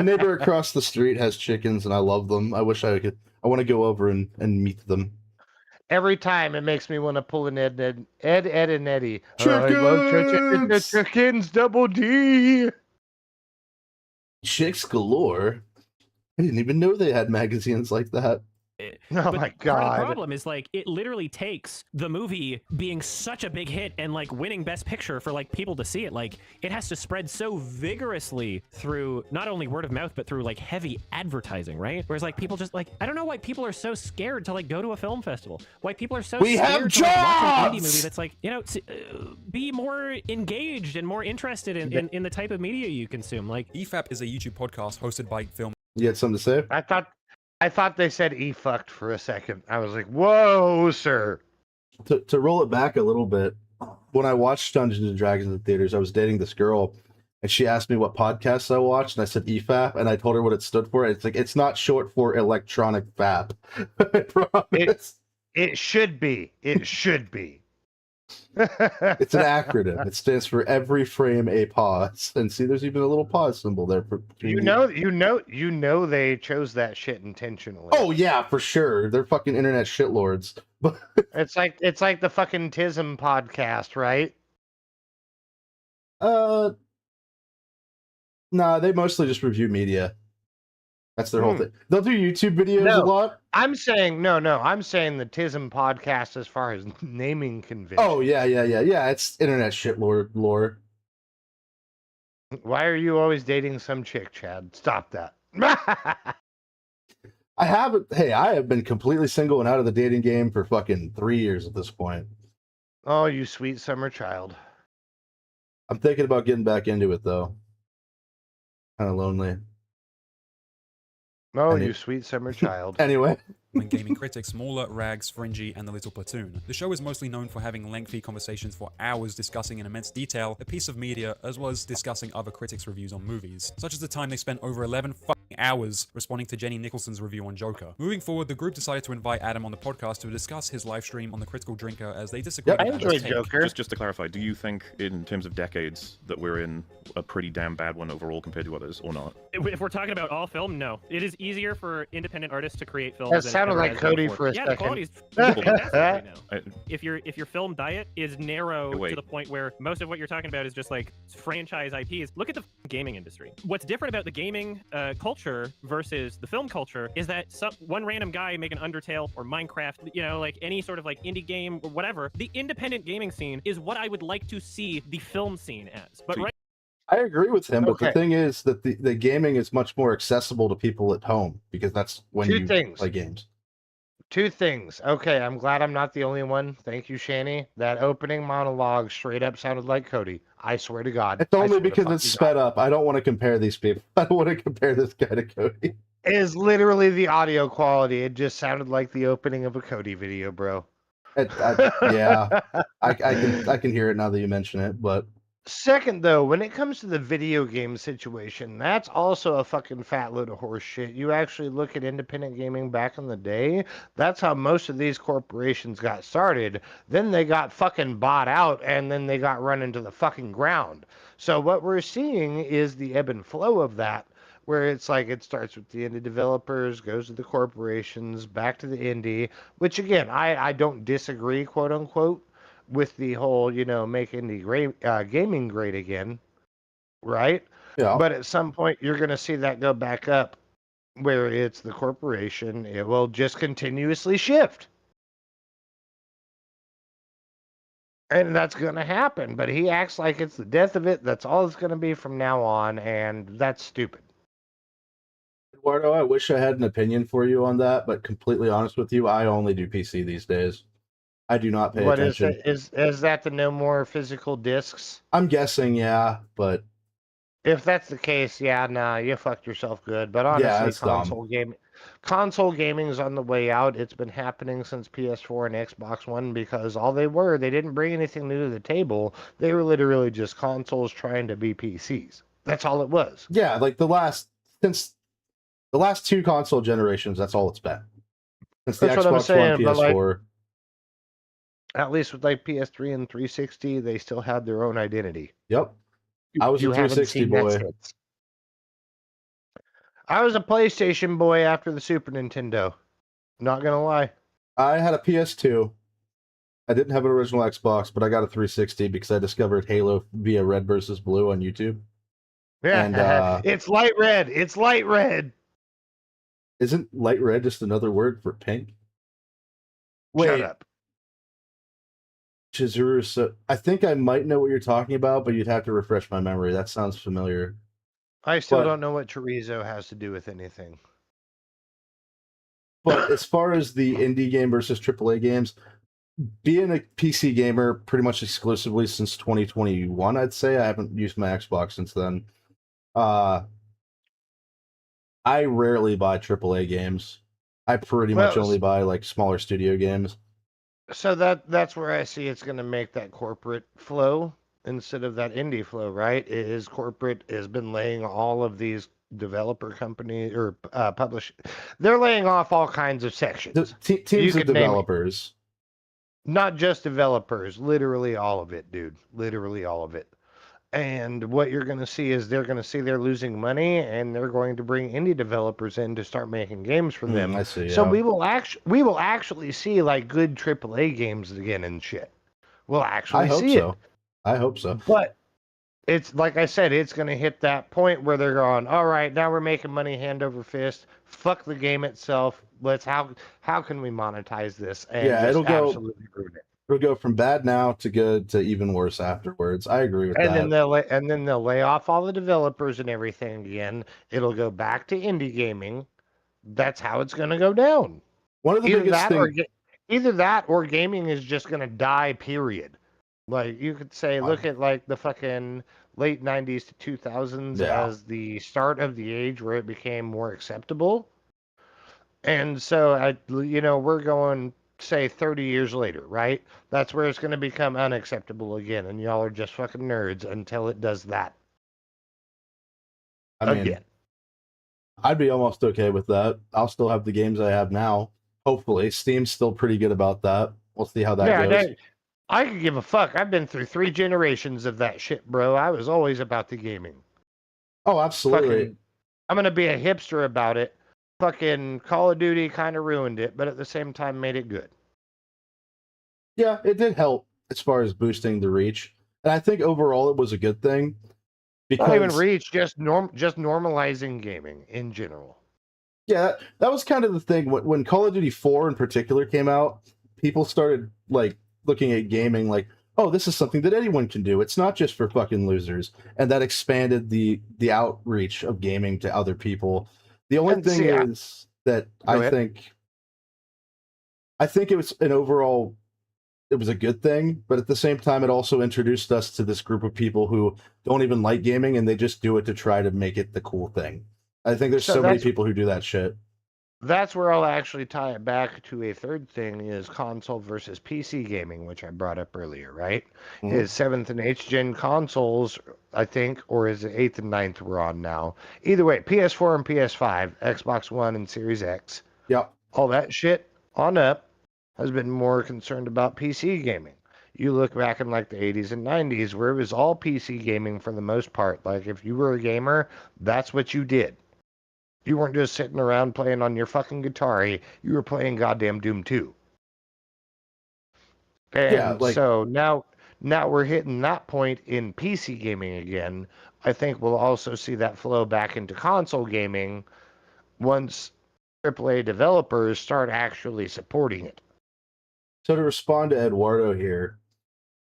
Speaker 3: neighbor across the street has chickens, and I love them. I wish I could. I want to go over and meet them.
Speaker 4: Every time it makes me want to pull an Ed, and Eddie. Oh, I love chickens, double D.
Speaker 3: Chicks galore. I didn't even know they had magazines like that.
Speaker 4: Oh
Speaker 8: but
Speaker 4: my
Speaker 8: part of
Speaker 4: God.
Speaker 8: the problem is like it literally takes the movie being such a big hit and like winning Best Picture for like people to see it. Like it has to spread so vigorously through not only word of mouth but through like heavy advertising, right? Whereas like people just like I don't know why people are so scared to like go to a film festival. Why people are so
Speaker 3: We
Speaker 8: scared
Speaker 3: have
Speaker 8: to like, watch an indie
Speaker 3: jobs!
Speaker 8: movie that's like be more engaged and more interested in the type of media you consume. Like
Speaker 16: EFAP is a YouTube podcast hosted by film.
Speaker 3: You had something to say?
Speaker 4: I thought they said fucked for a second. I was like, whoa, sir.
Speaker 3: To roll it back a little bit, when I watched Dungeons and Dragons in theaters, I was dating this girl, and she asked me what podcasts I watched, and I said EFAP, and I told her what it stood for. It's like it's not short for electronic fap. I promise.
Speaker 4: It should be. It should be.
Speaker 3: It's an acronym. It stands for every frame a pause. And see, there's even a little pause symbol there.
Speaker 4: You know they chose that shit intentionally.
Speaker 3: Oh yeah, for sure. They're fucking internet shitlords.
Speaker 4: It's like the fucking Tism podcast, right?
Speaker 3: Nah, they mostly just review media. That's their whole thing. They'll do YouTube videos a lot.
Speaker 4: I'm saying I'm saying the Tism podcast as far as naming convention.
Speaker 3: Oh yeah. It's internet shitlord lore.
Speaker 4: Why are you always dating some chick, Chad? Stop that.
Speaker 3: I haven't. Hey, I have been completely single and out of the dating game for fucking 3 years at this point.
Speaker 4: Oh, you sweet summer child.
Speaker 3: I'm thinking about getting back into it though. Kind of lonely.
Speaker 4: Oh, you sweet summer child.
Speaker 3: Anyway.
Speaker 16: When gaming critics Smaller, Rags, Fringy, and The Little Platoon. The show is mostly known for having lengthy conversations for hours discussing in immense detail a piece of media, as well as discussing other critics' reviews on movies, such as the time they spent over 11 fucking hours responding to Jenny Nicholson's review on Joker. Moving forward, the group decided to invite Adam on the podcast to discuss his live stream on the Critical Drinker as they disagreed
Speaker 4: I
Speaker 16: with
Speaker 4: enjoyed
Speaker 16: Adam's take.
Speaker 4: Joker.
Speaker 1: Just to clarify, do you think in terms of decades that we're in a pretty damn bad one overall compared to others, or not?
Speaker 8: if we're talking about all film, no. It is easier for independent artists to create films.
Speaker 4: That
Speaker 8: than it
Speaker 4: sounded
Speaker 8: ever
Speaker 4: like
Speaker 8: has been
Speaker 4: Cody
Speaker 8: before.
Speaker 4: for a
Speaker 8: Yeah,
Speaker 4: second.
Speaker 8: the quality's fantastic right now.
Speaker 1: I-
Speaker 8: If your film diet is narrow
Speaker 1: Wait.
Speaker 8: to the point where most of what you're talking about is just like franchise IPs, look at the gaming industry. What's different about the gaming culture versus the film culture is that one random guy making Undertale or Minecraft, like any sort of like indie game or whatever, the independent gaming scene is what I would like to see the film scene as. But right.
Speaker 3: I agree with him, but the
Speaker 4: Okay.
Speaker 3: thing is that the gaming is much more accessible to people at home because that's when
Speaker 4: Two
Speaker 3: you
Speaker 4: things.
Speaker 3: play games.
Speaker 4: Two things. Okay, I'm glad I'm not the only one. Thank you, Shani. That opening monologue straight up sounded like Cody. I swear to God.
Speaker 3: It's only
Speaker 4: I swear to
Speaker 3: because
Speaker 4: fucking
Speaker 3: it's
Speaker 4: God.
Speaker 3: sped up. I don't want to compare these people. I don't want to compare this guy to Cody.
Speaker 4: It is literally the audio quality. It just sounded like the opening of a Cody video, bro.
Speaker 3: Yeah, I can hear it now that you mention it. But
Speaker 4: Second, though, when it comes to the video game situation, that's also a fucking fat load of horse shit. You actually look at independent gaming back in the day, that's how most of these corporations got started. Then they got fucking bought out and then they got run into the fucking ground. So what we're seeing is the ebb and flow of that, where it's like it starts with the indie developers, goes to the corporations, back to the indie, which again, I don't disagree, quote unquote, with the whole, make indie gaming great again, right?
Speaker 3: Yeah.
Speaker 4: But at some point, you're going to see that go back up where it's the corporation. It will just continuously shift. And that's going to happen. But he acts like it's the death of it. That's all it's going to be from now on. And that's stupid.
Speaker 3: Eduardo, I wish I had an opinion for you on that, but completely honest with you, I only do PC these days. I do not pay
Speaker 4: What
Speaker 3: attention.
Speaker 4: is that the no more physical discs?
Speaker 3: I'm guessing, yeah, but
Speaker 4: if that's the case, yeah, nah, you fucked yourself good. But
Speaker 3: Yeah,
Speaker 4: honestly,
Speaker 3: it's dumb.
Speaker 4: console gaming's on the way out. It's been happening since PS4 and Xbox One because they didn't bring anything new to the table. They were literally just consoles trying to be PCs. That's all it was.
Speaker 3: yeah, like since the last two console generations, that's all it's been. Since the
Speaker 4: That's what I'm
Speaker 3: Xbox
Speaker 4: saying,
Speaker 3: One,
Speaker 4: but like,
Speaker 3: PS4.
Speaker 4: at least with like PS3 and 360, they still had their own identity.
Speaker 3: Yep. I was a
Speaker 4: You haven't
Speaker 3: 360
Speaker 4: seen that
Speaker 3: boy.
Speaker 4: since. I was a PlayStation boy after the Super Nintendo. Not gonna lie.
Speaker 3: I had a PS2. I didn't have an original Xbox, but I got a 360 because I discovered Halo via Red versus Blue on YouTube.
Speaker 4: Yeah,
Speaker 3: And
Speaker 4: it's light red. It's light red.
Speaker 3: isn't light red just another word for pink? Wait,
Speaker 4: Shut up.
Speaker 3: Chizuru, so I think I might know what you're talking about, but you'd have to refresh my memory. That sounds familiar.
Speaker 4: I still
Speaker 3: But-
Speaker 4: don't know what chorizo has to do with anything.
Speaker 3: But as far as the indie game versus AAA games, being a PC gamer pretty much exclusively since 2021, I'd say. I haven't used my Xbox since then. I rarely buy AAA games. I pretty much only buy like smaller studio games.
Speaker 4: So that's where I see it's going to make that corporate flow instead of that indie flow, right? Is corporate has been laying all of these developer companies or they're laying off all kinds of sections.
Speaker 3: Teams of developers.
Speaker 4: Not just developers, literally all of it, dude. Literally all of it. And what you're going to see is they're going to see they're losing money, and they're going to bring indie developers in to start making games for them.
Speaker 3: I see.
Speaker 4: So
Speaker 3: yeah.
Speaker 4: we will actually see like good AAA games again and shit. We'll actually
Speaker 3: I hope
Speaker 4: see
Speaker 3: so.
Speaker 4: it.
Speaker 3: I hope so.
Speaker 4: But it's like I said, it's going to hit that point where they're going, all right, now we're making money hand over fist. Fuck the game itself. How can we monetize this? And
Speaker 3: Yeah,
Speaker 4: just
Speaker 3: it'll go-
Speaker 4: absolutely ruin it.
Speaker 3: It'll go from bad now to good to even worse afterwards. I agree with
Speaker 4: And
Speaker 3: that.
Speaker 4: then they'll lay off all the developers and everything again. It'll go back to indie gaming. That's how it's going to go down.
Speaker 3: One of the biggest things.
Speaker 4: Either that or gaming is just going to die. Period. Like you could say, look at like the fucking late '90s to 2000s
Speaker 3: Yeah.
Speaker 4: as the start of the age where it became more acceptable. And so we're going say 30 years later, right? That's where it's going to become unacceptable again, and y'all are just fucking nerds until it does that.
Speaker 3: I mean, I'd be almost okay with that. I'll still have the games I have now. Hopefully, Steam's still pretty good about that. We'll see how that goes.
Speaker 4: I could give a fuck. I've been through 3 generations of that shit, bro. I was always about the gaming.
Speaker 3: Oh, absolutely.
Speaker 4: Fucking, I'm gonna be a hipster about it. Fucking Call of Duty kind of ruined it, but at the same time made it good.
Speaker 3: Yeah, it did help as far as boosting the reach, and I think overall it was a good thing. Because
Speaker 4: Not even reach, just normalizing gaming in general.
Speaker 3: Yeah, that was kind of the thing. When Call of Duty 4 in particular came out, people started like looking at gaming like, oh, this is something that anyone can do. It's not just for fucking losers. And that expanded the outreach of gaming to other people. The only thing is that I think I think it was an overall, it was a good thing, but at the same time, it also introduced us to this group of people who don't even like gaming and they just do it to try to make it the cool thing. I think there's
Speaker 4: So
Speaker 3: so many
Speaker 4: that's
Speaker 3: people who do that shit.
Speaker 4: that's where I'll actually tie it back to a third thing is console versus PC gaming, which I brought up earlier, right?
Speaker 3: Mhm.
Speaker 4: Is 7th and 8th gen consoles, I think, or is it 8th and 9th we're on now? Either way, PS4 and PS5, Xbox One and Series X,
Speaker 3: Yep.
Speaker 4: all that shit on up has been more concerned about PC gaming. You look back in like the 80s and 90s where it was all PC gaming for the most part. Like if you were a gamer, that's what you did. You weren't just sitting around playing on your fucking guitar. You were playing goddamn Doom 2.
Speaker 3: Yeah,
Speaker 4: And
Speaker 3: like
Speaker 4: so now we're hitting that point in PC gaming again. I think we'll also see that flow back into console gaming once AAA developers start actually supporting it.
Speaker 3: so to respond to Eduardo here,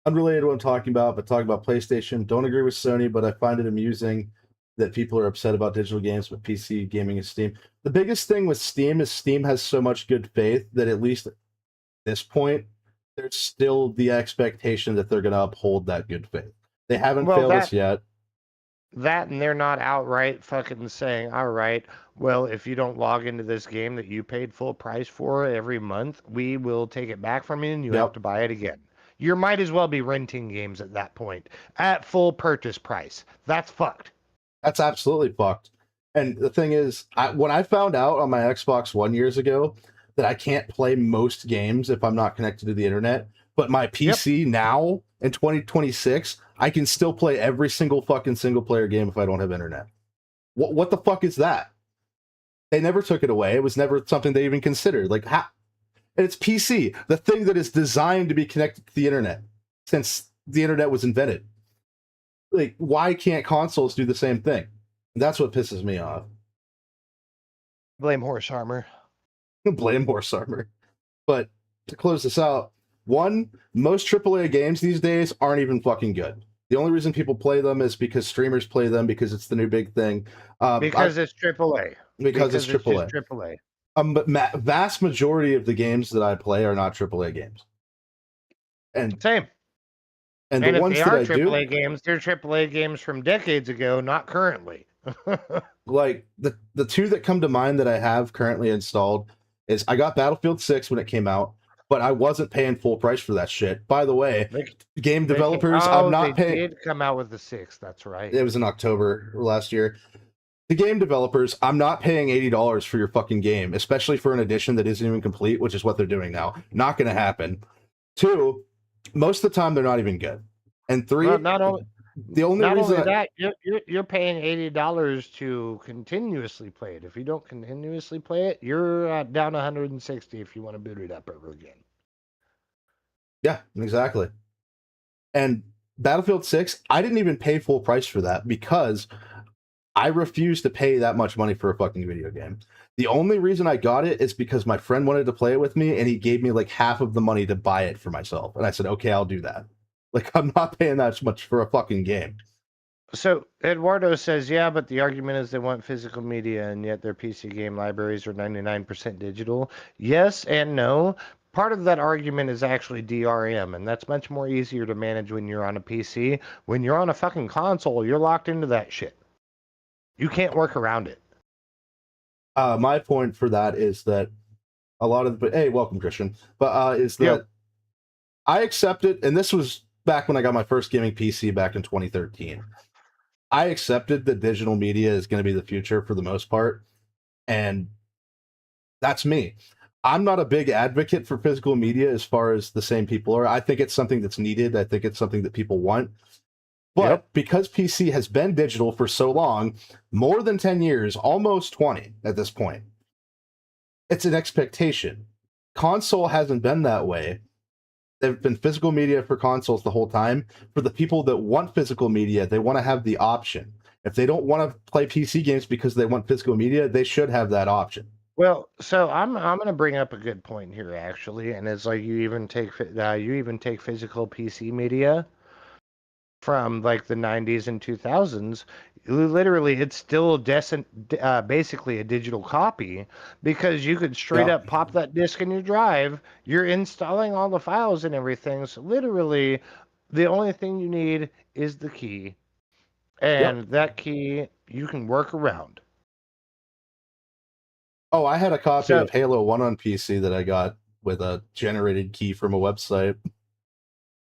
Speaker 3: unrelated to what I'm talking about, but talking about PlayStation, don't agree with Sony, but I find it amusing that people are upset about digital games, but PC gaming is Steam. The biggest thing with Steam is Steam has so much good faith that at least at this point, there's still the expectation that they're going to uphold that good faith. They haven't
Speaker 4: Well,
Speaker 3: failed us yet.
Speaker 4: that and they're not outright fucking saying, all right, well, if you don't log into this game that you paid full price for every month, we will take it back from you and you have
Speaker 3: Yep.
Speaker 4: to buy it again. You might as well be renting games at that point at full purchase price. That's fucked.
Speaker 3: That's absolutely fucked. And the thing is, when I found out on my Xbox One years ago that I can't play most games if I'm not connected to the internet, but my PC now in 2026, I can still play every single fucking single player game if I don't have internet. What the fuck is that? They never took it away. It was never something they even considered. Like, how? And it's PC, the thing that is designed to be connected to the internet since the internet was invented. Like, why can't consoles do the same thing? That's what pisses me off.
Speaker 4: Blame horse armor.
Speaker 3: Blame horse armor. But to close this out, one, most AAA games these days aren't even fucking good. The only reason people play them is because streamers play them because it's the new big thing.
Speaker 4: Because it's AAA.
Speaker 3: Because it's AAA.
Speaker 4: just AAA.
Speaker 3: But vast majority of the games that I play are not AAA games. And
Speaker 4: same.
Speaker 3: And
Speaker 4: And
Speaker 3: the
Speaker 4: if
Speaker 3: ones
Speaker 4: they
Speaker 3: that
Speaker 4: are
Speaker 3: I
Speaker 4: AAA
Speaker 3: do,
Speaker 4: games, they're AAA games from decades ago, not currently.
Speaker 3: like the two that come to mind that I have currently installed is I got Battlefield 6 when it came out, but I wasn't paying full price for that shit. By the way, game developers, I'm not
Speaker 4: they
Speaker 3: paying.
Speaker 4: did come out with the 6. That's right.
Speaker 3: It was in October last year. The game developers, I'm not paying $80 for your fucking game, especially for an edition that isn't even complete, which is what they're doing now. Not going to happen. Two, most of the time they're not even good. And three,
Speaker 4: Well, not only
Speaker 3: the only
Speaker 4: not
Speaker 3: reason
Speaker 4: only that, you're paying $80 to continuously play it. If you don't continuously play it, you're down 160 if you want to boot it up ever again.
Speaker 3: Yeah, exactly. And Battlefield 6, I didn't even pay full price for that because I refuse to pay that much money for a fucking video game. The only reason I got it is because my friend wanted to play it with me and he gave me like half of the money to buy it for myself. And I said, okay, I'll do that. Like, I'm not paying that much for a fucking game.
Speaker 4: So Eduardo says, yeah, but the argument is they want physical media and yet their PC game libraries are 99% digital. Yes and no. Part of that argument is actually DRM, and that's much more easier to manage when you're on a PC. When you're on a fucking console, you're locked into that shit. You can't work around it.
Speaker 3: My point for that is that a lot of the, hey, welcome Christian, but is that
Speaker 4: Yep.
Speaker 3: I accepted, and this was back when I got my first gaming PC back in 2013. I accepted that digital media is going to be the future for the most part, and that's me. I'm not a big advocate for physical media as far as the same people are. I think it's something that's needed. I think it's something that people want. But because PC has been digital for so long, more than 10 years, almost 20 at this point, it's an expectation. Console hasn't been that way. They've been physical media for consoles the whole time. For the people that want physical media, they want to have the option. If they don't want to play PC games because they want physical media, they should have that option.
Speaker 4: Well, so I'm going to bring up a good point here actually, and it's like you even take physical PC media. from like the 90s and 2000s, literally it's still basically a digital copy, because you could straight
Speaker 3: Yeah.
Speaker 4: up pop that disc in your drive. You're installing all the files and everything. So literally, the only thing you need is the key, and that key you can work around.
Speaker 3: Oh, I had a copy
Speaker 4: So-
Speaker 3: of Halo 1 on PC that I got with a generated key from a website.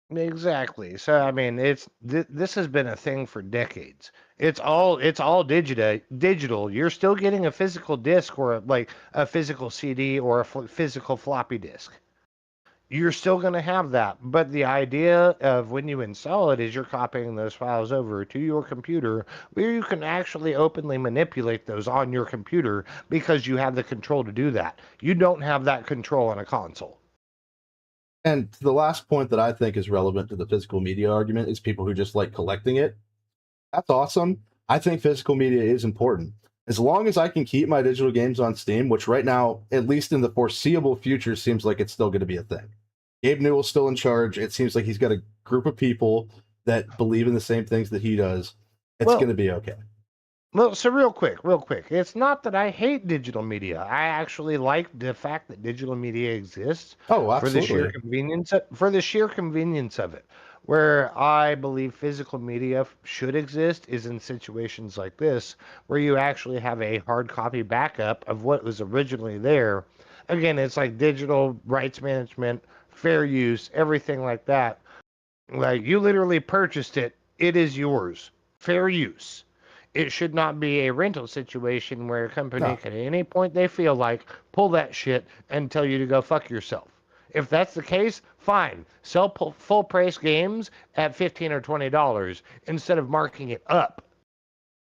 Speaker 4: Exactly. So I mean, this has been a thing for decades. It's all digital. You're still getting a physical disc, or like a physical CD, or a physical floppy disk. You're still going to have that, but the idea of when you install it is you're copying those files over to your computer, where you can actually openly manipulate those on your computer, because you have the control to do that. You don't have that control on a console.
Speaker 3: And the last point that I think is relevant to the physical media argument is people who just like collecting it. That's awesome. I think physical media is important. As long as I can keep my digital games on Steam, which right now, at least in the foreseeable future, seems like it's still going to be a thing. Gabe Newell's still in charge. It seems like he's got a group of people that believe in the same things that he does. It's going to be okay.
Speaker 4: Well, so real quick. It's not that I hate digital media. I actually like the fact that digital media exists.
Speaker 3: Oh,
Speaker 4: For the sheer
Speaker 3: absolutely.
Speaker 4: convenience of it. Where I believe physical media should exist is in situations like this, where you actually have a hard copy backup of what was originally there. Again, it's like digital rights management, fair use, everything like that. Like, you literally purchased it, it is yours. Fair use. It should not be a rental situation where a company can, at any point they feel like, pull that shit and tell you to go fuck yourself. If that's the case, fine. Sell full price games at $15 or $20 instead of marking it up.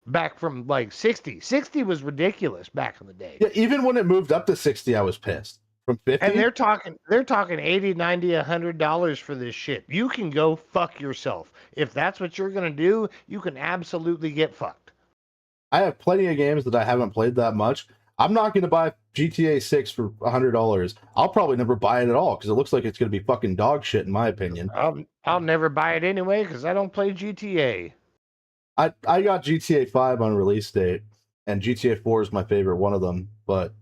Speaker 4: Back from like 60. 60 was ridiculous back in the day.
Speaker 3: Yeah, even when it moved up to 60, I was pissed. From 50?
Speaker 4: And they're talking $80, $90, $100 for this shit. You can go fuck yourself. If that's what you're gonna do, you can absolutely get fucked.
Speaker 3: I have plenty of games that I haven't played that much. I'm not going to buy GTA 6 for $100. I'll probably never buy it at all because it looks like it's going to be fucking dog shit, in my opinion.
Speaker 4: I'll never buy it anyway because I don't play GTA.
Speaker 3: I got GTA 5 on release date, and GTA 4 is my favorite one of them, but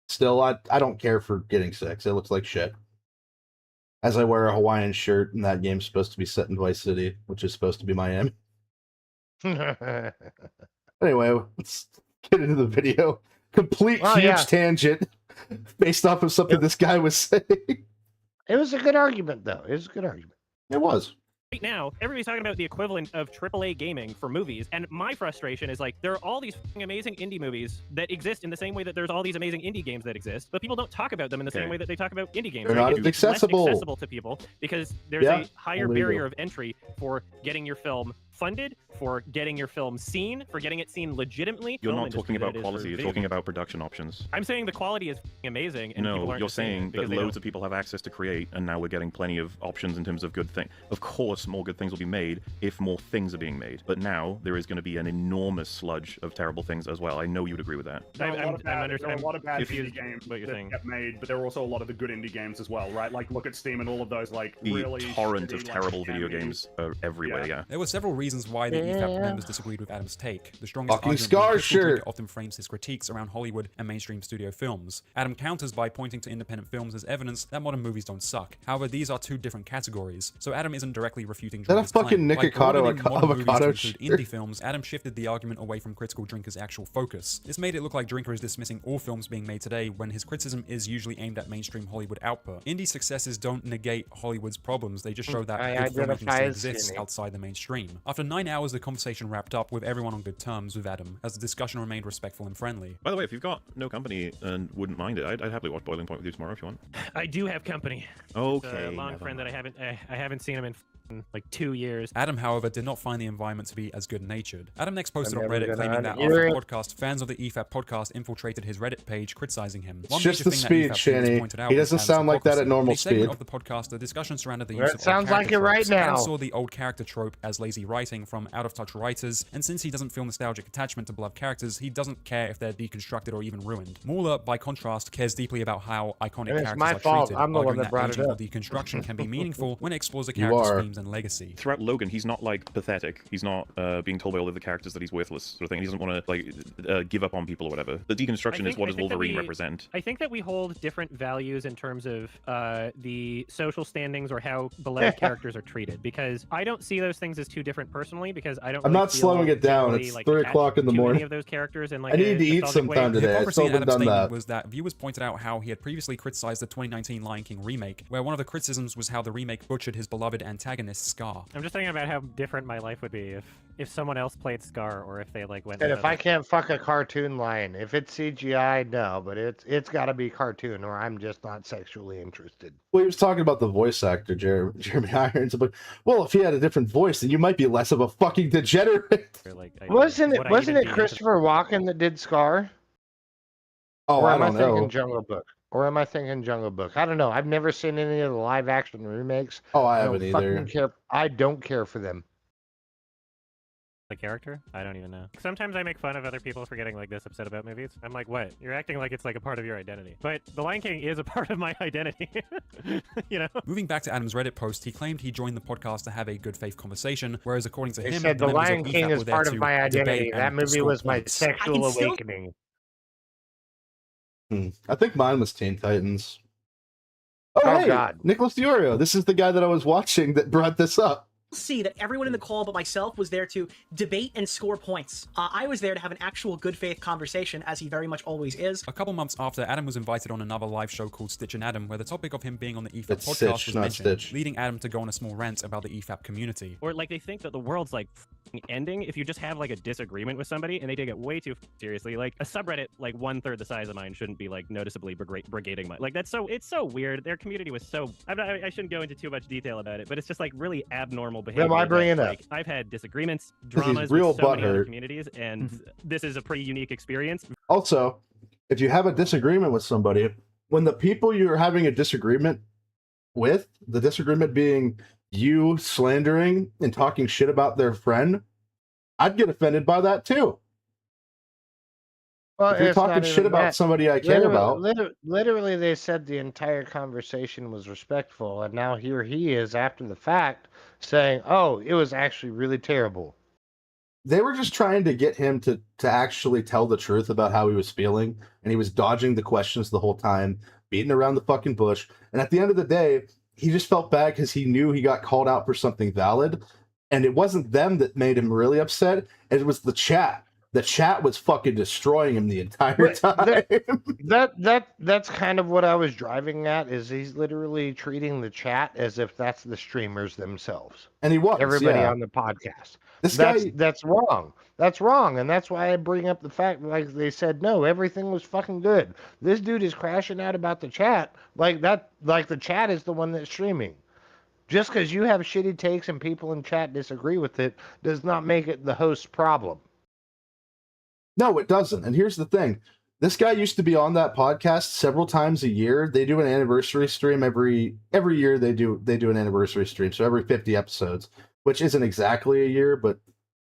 Speaker 3: still, I don't care for getting 6. It looks like shit. As I wear a Hawaiian shirt, and that game's supposed to be set in Vice City, which is supposed to be Miami. Anyway, let's get into the video. Complete huge tangent based off of something this guy was saying.
Speaker 4: It was a good argument, though. It was a good argument.
Speaker 3: It was.
Speaker 8: Right now, everybody's talking about the equivalent of AAA gaming for movies, and my frustration is like, there are all these fucking amazing indie movies that exist in the same way that there's all these amazing indie games that exist, but people don't talk about them in the same way that they talk about indie games.
Speaker 3: They're not as
Speaker 8: It's less
Speaker 3: accessible.
Speaker 8: accessible to people because there's a higher barrier of entry for getting your film funded, for getting your film seen, for getting it seen legitimately.
Speaker 1: You're
Speaker 8: Film
Speaker 1: not talking
Speaker 8: industry
Speaker 1: about
Speaker 8: that it is
Speaker 1: quality,
Speaker 8: for
Speaker 1: you're
Speaker 8: video
Speaker 1: talking
Speaker 8: games.
Speaker 1: about production options.
Speaker 8: I'm saying the quality is amazing, and people
Speaker 1: No,
Speaker 8: aren't
Speaker 1: you're
Speaker 8: just seeing it
Speaker 1: saying that
Speaker 8: because they
Speaker 1: loads
Speaker 8: don't.
Speaker 1: of people have access to create, and now we're getting plenty of options in terms of good things. Of course, more good things will be made if more things are being made. But now there is going to be an enormous sludge of terrible things as well. I know you'd agree with that.
Speaker 2: There are a lot of bad
Speaker 8: if you-
Speaker 2: indie games
Speaker 8: what you're
Speaker 2: that
Speaker 8: saying.
Speaker 2: get made, but there are also a lot of the good indie games as well, right? Like, look at Steam and all of those, like,
Speaker 1: The
Speaker 2: really
Speaker 1: torrent
Speaker 2: shitty,
Speaker 1: of terrible
Speaker 2: like,
Speaker 1: video
Speaker 2: scammy-
Speaker 1: games are everywhere, yeah.
Speaker 16: There were several reasons why the EFAP members disagreed with Adam's take. The strongest
Speaker 3: Fucking
Speaker 16: argument being
Speaker 3: Scar
Speaker 16: Crystal
Speaker 3: shirt.
Speaker 16: Drinker often frames his critiques around Hollywood and mainstream studio films. Adam counters by pointing to independent films as evidence that modern movies don't suck. However, these are two different categories, so Adam isn't directly refuting
Speaker 3: that a
Speaker 16: Drinker's claim.
Speaker 3: fucking
Speaker 16: By
Speaker 3: Nikocado
Speaker 16: broadening modern movies to
Speaker 3: avocado
Speaker 16: include
Speaker 3: shirt?
Speaker 16: indie films, Adam shifted the argument away from critical Drinker's actual focus. This made it look like Drinker is dismissing all films being made today when his criticism is usually aimed at mainstream Hollywood output. Indie successes don't negate Hollywood's problems, they just show that good filmmaking still exists outside the mainstream. After 9 hours, the conversation wrapped up with everyone on good terms with Adam, as the discussion remained respectful and friendly.
Speaker 1: By the way, if you've got no company and wouldn't mind it, I'd happily watch Boiling Point with you tomorrow if you want.
Speaker 8: I do have company.
Speaker 1: Okay.
Speaker 8: A long friend that I haven't seen him in like 2 years.
Speaker 16: Adam, however, did not find the environment to be as good-natured. Adam next posted on
Speaker 4: I'm never
Speaker 16: Reddit
Speaker 4: gonna
Speaker 16: claiming that
Speaker 4: hear
Speaker 16: after the
Speaker 4: it.
Speaker 16: podcast, fans of the EFAP podcast infiltrated his Reddit page criticizing him.
Speaker 3: It's
Speaker 16: One
Speaker 3: just
Speaker 16: major
Speaker 3: the
Speaker 16: thing that
Speaker 3: speed,
Speaker 16: EFAP
Speaker 3: Shanny.
Speaker 16: viewers pointed out
Speaker 3: He
Speaker 16: was
Speaker 3: doesn't
Speaker 16: Adam's
Speaker 3: sound like that at
Speaker 16: hypocrisy.
Speaker 3: normal
Speaker 16: In a segment
Speaker 3: speed.
Speaker 16: of the podcast, the discussion surrounded the
Speaker 4: That
Speaker 16: use of
Speaker 4: sounds
Speaker 16: old
Speaker 4: like it
Speaker 16: character
Speaker 4: right
Speaker 16: tropes. Adam
Speaker 4: now.
Speaker 16: saw the old character trope as lazy writing from out-of-touch writers, and since he doesn't feel nostalgic attachment to beloved characters, he doesn't care if they're deconstructed or even ruined. Mauler, by contrast, cares deeply about how iconic
Speaker 4: And it's
Speaker 16: characters
Speaker 4: my
Speaker 16: are
Speaker 4: fault.
Speaker 16: treated,
Speaker 4: I'm the one
Speaker 16: arguing
Speaker 4: that brought it
Speaker 16: aging or
Speaker 4: up.
Speaker 16: deconstruction can be meaningful when it explores a
Speaker 3: You
Speaker 16: character's
Speaker 3: are.
Speaker 16: themes themes and legacy.
Speaker 1: Throughout Logan, he's not like pathetic. He's not being told by all of the characters that he's worthless, sort of thing. He doesn't want to like give up on people or whatever. The deconstruction is what does Wolverine represent.
Speaker 8: I think that we hold different values in terms of the social standings or how beloved characters are treated. Because I don't see those things as too different personally. Because I don't.
Speaker 3: I'm
Speaker 8: really
Speaker 3: not
Speaker 8: feel
Speaker 3: slowing it down.
Speaker 8: generally,
Speaker 3: It's
Speaker 8: like,
Speaker 3: 3
Speaker 8: attached
Speaker 3: o'clock in the
Speaker 8: to
Speaker 3: morning.
Speaker 8: Any of those characters in, like,
Speaker 3: I need to eat sometime
Speaker 16: The
Speaker 3: today. I
Speaker 16: hypocrisy
Speaker 3: still
Speaker 16: in
Speaker 3: haven't
Speaker 16: Adam's
Speaker 3: done
Speaker 16: statement
Speaker 3: that.
Speaker 16: was that viewers pointed out how he had previously criticized the 2019 Lion King remake, where one of the criticisms was how the remake butchered his beloved antagonist Scar.
Speaker 8: I'm just thinking about how different my life would be if someone else played Scar, or if they like went.
Speaker 4: And
Speaker 8: with
Speaker 4: if I
Speaker 8: other-
Speaker 4: can't fuck a cartoon lion, if it's CGI, no, but it's got to be cartoon, or I'm just not sexually interested.
Speaker 3: Well, he was talking about the voice actor, Jeremy Irons. But well, if he had a different voice, then you might be less of a fucking degenerate.
Speaker 4: Wasn't it Christopher Walken that did Scar?
Speaker 3: Oh,
Speaker 4: or
Speaker 3: I
Speaker 4: am I
Speaker 3: don't know.
Speaker 4: thinking Jungle Book? Or am I thinking Jungle Book? I don't know. I've never seen any of the live action remakes.
Speaker 3: Oh, I
Speaker 4: don't
Speaker 3: haven't
Speaker 4: fucking
Speaker 3: either.
Speaker 4: care. I don't care for them.
Speaker 8: The character? I don't even know. Sometimes I make fun of other people for getting like this upset about movies. I'm like, what? You're acting like it's like a part of your identity. But The Lion King is a part of my identity. You know?
Speaker 16: Moving back to Adam's Reddit post, he claimed he joined the podcast to have a good faith conversation, whereas according to
Speaker 4: He
Speaker 16: him,
Speaker 4: said The
Speaker 16: members
Speaker 4: Lion
Speaker 16: of
Speaker 4: King
Speaker 16: EFAP
Speaker 4: is
Speaker 16: were there
Speaker 4: part of
Speaker 16: to
Speaker 4: my identity.
Speaker 16: debate
Speaker 4: That
Speaker 16: and
Speaker 4: movie
Speaker 16: score
Speaker 4: was my
Speaker 16: points.
Speaker 4: sexual awakening.
Speaker 3: I think mine was Teen Titans. Oh,
Speaker 4: Oh,
Speaker 3: hey,
Speaker 4: God.
Speaker 3: Nicholas Diorio. This is the guy that I was watching that brought this up.
Speaker 17: See that everyone in the call but myself was there to debate and score points. I was there to have an actual good faith conversation, as he very much always is.
Speaker 16: A couple months after, Adam was invited on another live show called Stitch and Adam, where the topic of him being on the EFAP
Speaker 3: It's
Speaker 16: podcast
Speaker 3: Stitch,
Speaker 16: was
Speaker 3: not
Speaker 16: mentioned,
Speaker 3: Stitch.
Speaker 16: leading Adam to go on a small rant about the EFAP community.
Speaker 8: Or like they think that the world's like ending if you just have like a disagreement with somebody, and they take it way too seriously. Like a subreddit like 1/3 the size of mine shouldn't be like noticeably brigading mine. Like it's so weird. Their community was so. I shouldn't go into too much detail about it, but it's just like really abnormal behavior.
Speaker 4: why bring it up?
Speaker 8: Like I've had disagreements,
Speaker 3: 'Cause he's
Speaker 8: dramas
Speaker 3: real
Speaker 8: with so many other
Speaker 3: butthurt.
Speaker 8: communities, and this is a pretty unique experience.
Speaker 3: Also, if you have a disagreement with somebody, when the people you're having a disagreement with, the disagreement being you slandering and talking shit about their friend, I'd get offended by that too.
Speaker 4: Well,
Speaker 3: If you're
Speaker 4: it's not
Speaker 3: talking shit
Speaker 4: even
Speaker 3: about
Speaker 4: that.
Speaker 3: somebody I care
Speaker 4: Literally-
Speaker 3: about,
Speaker 4: Literally, they said the entire conversation was respectful, and now here he is after the fact saying, "Oh, it was actually really terrible."
Speaker 3: they were just trying to get him to actually tell the truth about how he was feeling, and he was dodging the questions the whole time, beating around the fucking bush. And at the end of the day, he just felt bad because he knew he got called out for something valid, and it wasn't them that made him really upset. It was the chat. The chat was fucking destroying him the entire time.
Speaker 4: That's kind of what I was driving at. Is he's literally treating the chat as if that's the streamers themselves,
Speaker 3: And he was,
Speaker 4: everybody
Speaker 3: yeah.
Speaker 4: on the podcast.
Speaker 3: This
Speaker 4: That's wrong. That's wrong, and that's why I bring up the fact, like they said, no, everything was fucking good. This dude is crashing out about the chat, like that, like the chat is the one that's streaming. Just because you have shitty takes and people in chat disagree with it does not make it the host's problem.
Speaker 3: No, it doesn't. And here's the thing. This guy used to be on that podcast several times a year. They do an anniversary stream every year. They do an anniversary stream. So every 50 episodes, which isn't exactly a year, but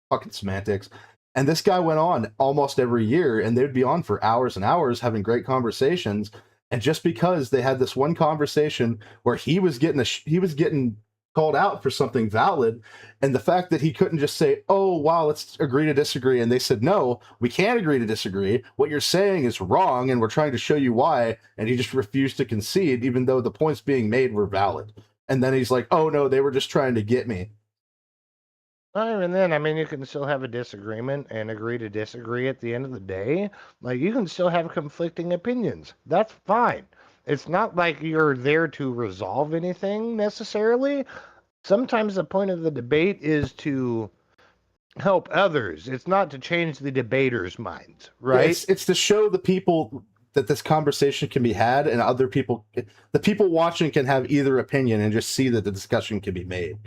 Speaker 3: fucking semantics. And this guy went on almost every year, and they'd be on for hours and hours having great conversations. And just because they had this one conversation where he was getting called out for something valid, and the fact that he couldn't just say, "Oh, wow, let's agree to disagree," and they said, "No, we can't agree to disagree. What you're saying is wrong, and we're trying to show you why," and he just refused to concede, even though the points being made were valid. And then he's like, "Oh no, they were just trying to get me."
Speaker 4: Not even then. I mean, you can still have a disagreement and agree to disagree at the end of the day. Like, you can still have conflicting opinions. That's fine. It's not like you're there to resolve anything necessarily. Sometimes the point of the debate is to help others. It's not to change the debater's minds, right?
Speaker 3: It's to show the people that this conversation can be had, and other people, the people watching, can have either opinion and just see that the discussion can be made.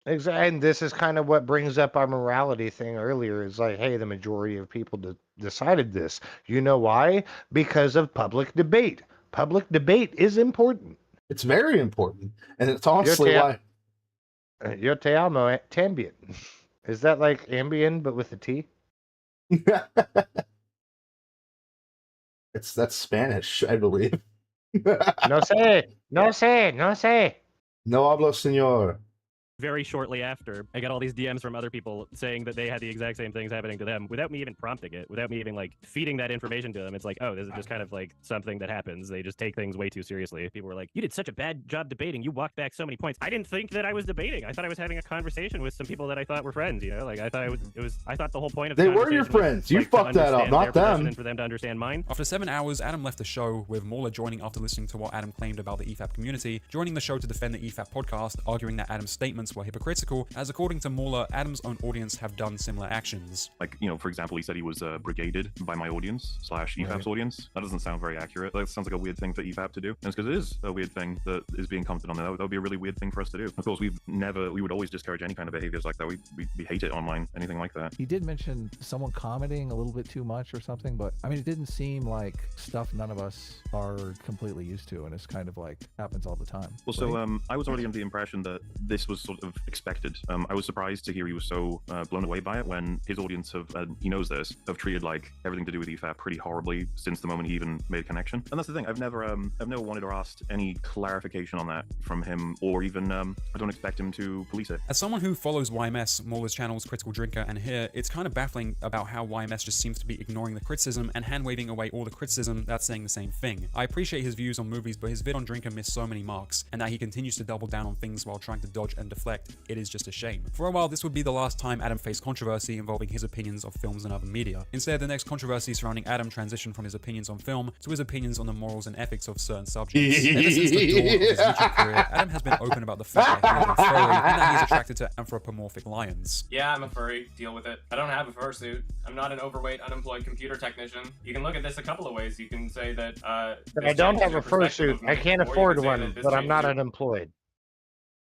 Speaker 4: Exactly. And this is kind of what brings up our morality thing earlier. Is like, hey, the majority of people decided this. You know why? Because of public debate. Public debate is important.
Speaker 3: It's very important, and it's honestly why.
Speaker 4: Yo te amo también. Is that like Ambien but with a T?
Speaker 3: That's Spanish, I believe.
Speaker 4: No sé, no sé, no sé.
Speaker 3: No hablo, señor.
Speaker 8: very shortly after, I got all these DMs from other people saying that they had the exact same things happening to them without me even prompting it, without me even like feeding that information to them. It's like, oh, this is just kind of like something that happens. They just take things way too seriously. People were like, you did such a bad job debating. You walked back so many points. I didn't think that I was debating. I thought I was having a conversation with some people that I thought were friends, you know? Like I thought I thought the whole point of the
Speaker 3: They were your
Speaker 8: conversation was,
Speaker 3: friends. You
Speaker 8: like, to
Speaker 3: fucked that up,
Speaker 8: understand
Speaker 3: not
Speaker 8: their position
Speaker 3: them.
Speaker 8: and for them to understand mine.
Speaker 16: After 7 hours, Adam left the show, with Mauler joining after listening to what Adam claimed about the EFAP community, joining the show to defend the EFAP podcast, arguing that Adam's statements were hypocritical, as according to Mauler, Adam's own audience have done similar actions.
Speaker 1: Like, you know, for example, he said he was brigaded by my audience / EFAP's
Speaker 16: Right.
Speaker 1: audience. That doesn't sound very accurate. That sounds like a weird thing for EFAP to do. And it's because it is a weird thing that is being commented on there. That would be a really weird thing for us to do. Of course, we would always discourage any kind of behaviors like that. We hate it online, anything like that.
Speaker 7: He did mention someone commenting a little bit too much or something, but I mean, it didn't seem like stuff none of us are completely used to, and it's kind of like happens all the time.
Speaker 1: Well, so I was already under the impression that this was sort of expected. I was surprised to hear he was so blown away by it when his audience he knows this, have treated like everything to do with EFAP pretty horribly since the moment he even made a connection. And that's the thing. I've never wanted or asked any clarification on that from him, or even I don't expect him to police it.
Speaker 16: As someone who follows YMS, Mauler's channels Critical Drinker and Here, it's kind of baffling about how YMS just seems to be ignoring the criticism and hand-waving away all the criticism that's saying the same thing. I appreciate his views on movies, but his vid on Drinker missed so many marks, and that he continues to double down on things while trying to dodge and deflect. It is just a shame. For a while, this would be the last time Adam faced controversy involving his opinions of films and other media. Instead, the next controversy surrounding Adam transitioned from his opinions on film to his opinions on the morals and ethics of certain subjects. Ever since the dawn of his YouTube career, Adam has been open about the fact that he is a furry and that he is attracted to anthropomorphic lions.
Speaker 18: Yeah, I'm a furry. Deal with it. I don't have a fursuit. I'm not an overweight, unemployed computer technician. You can look at this a couple of ways. You can say that.
Speaker 4: I don't have a fursuit. I can't afford one, but I'm not unemployed.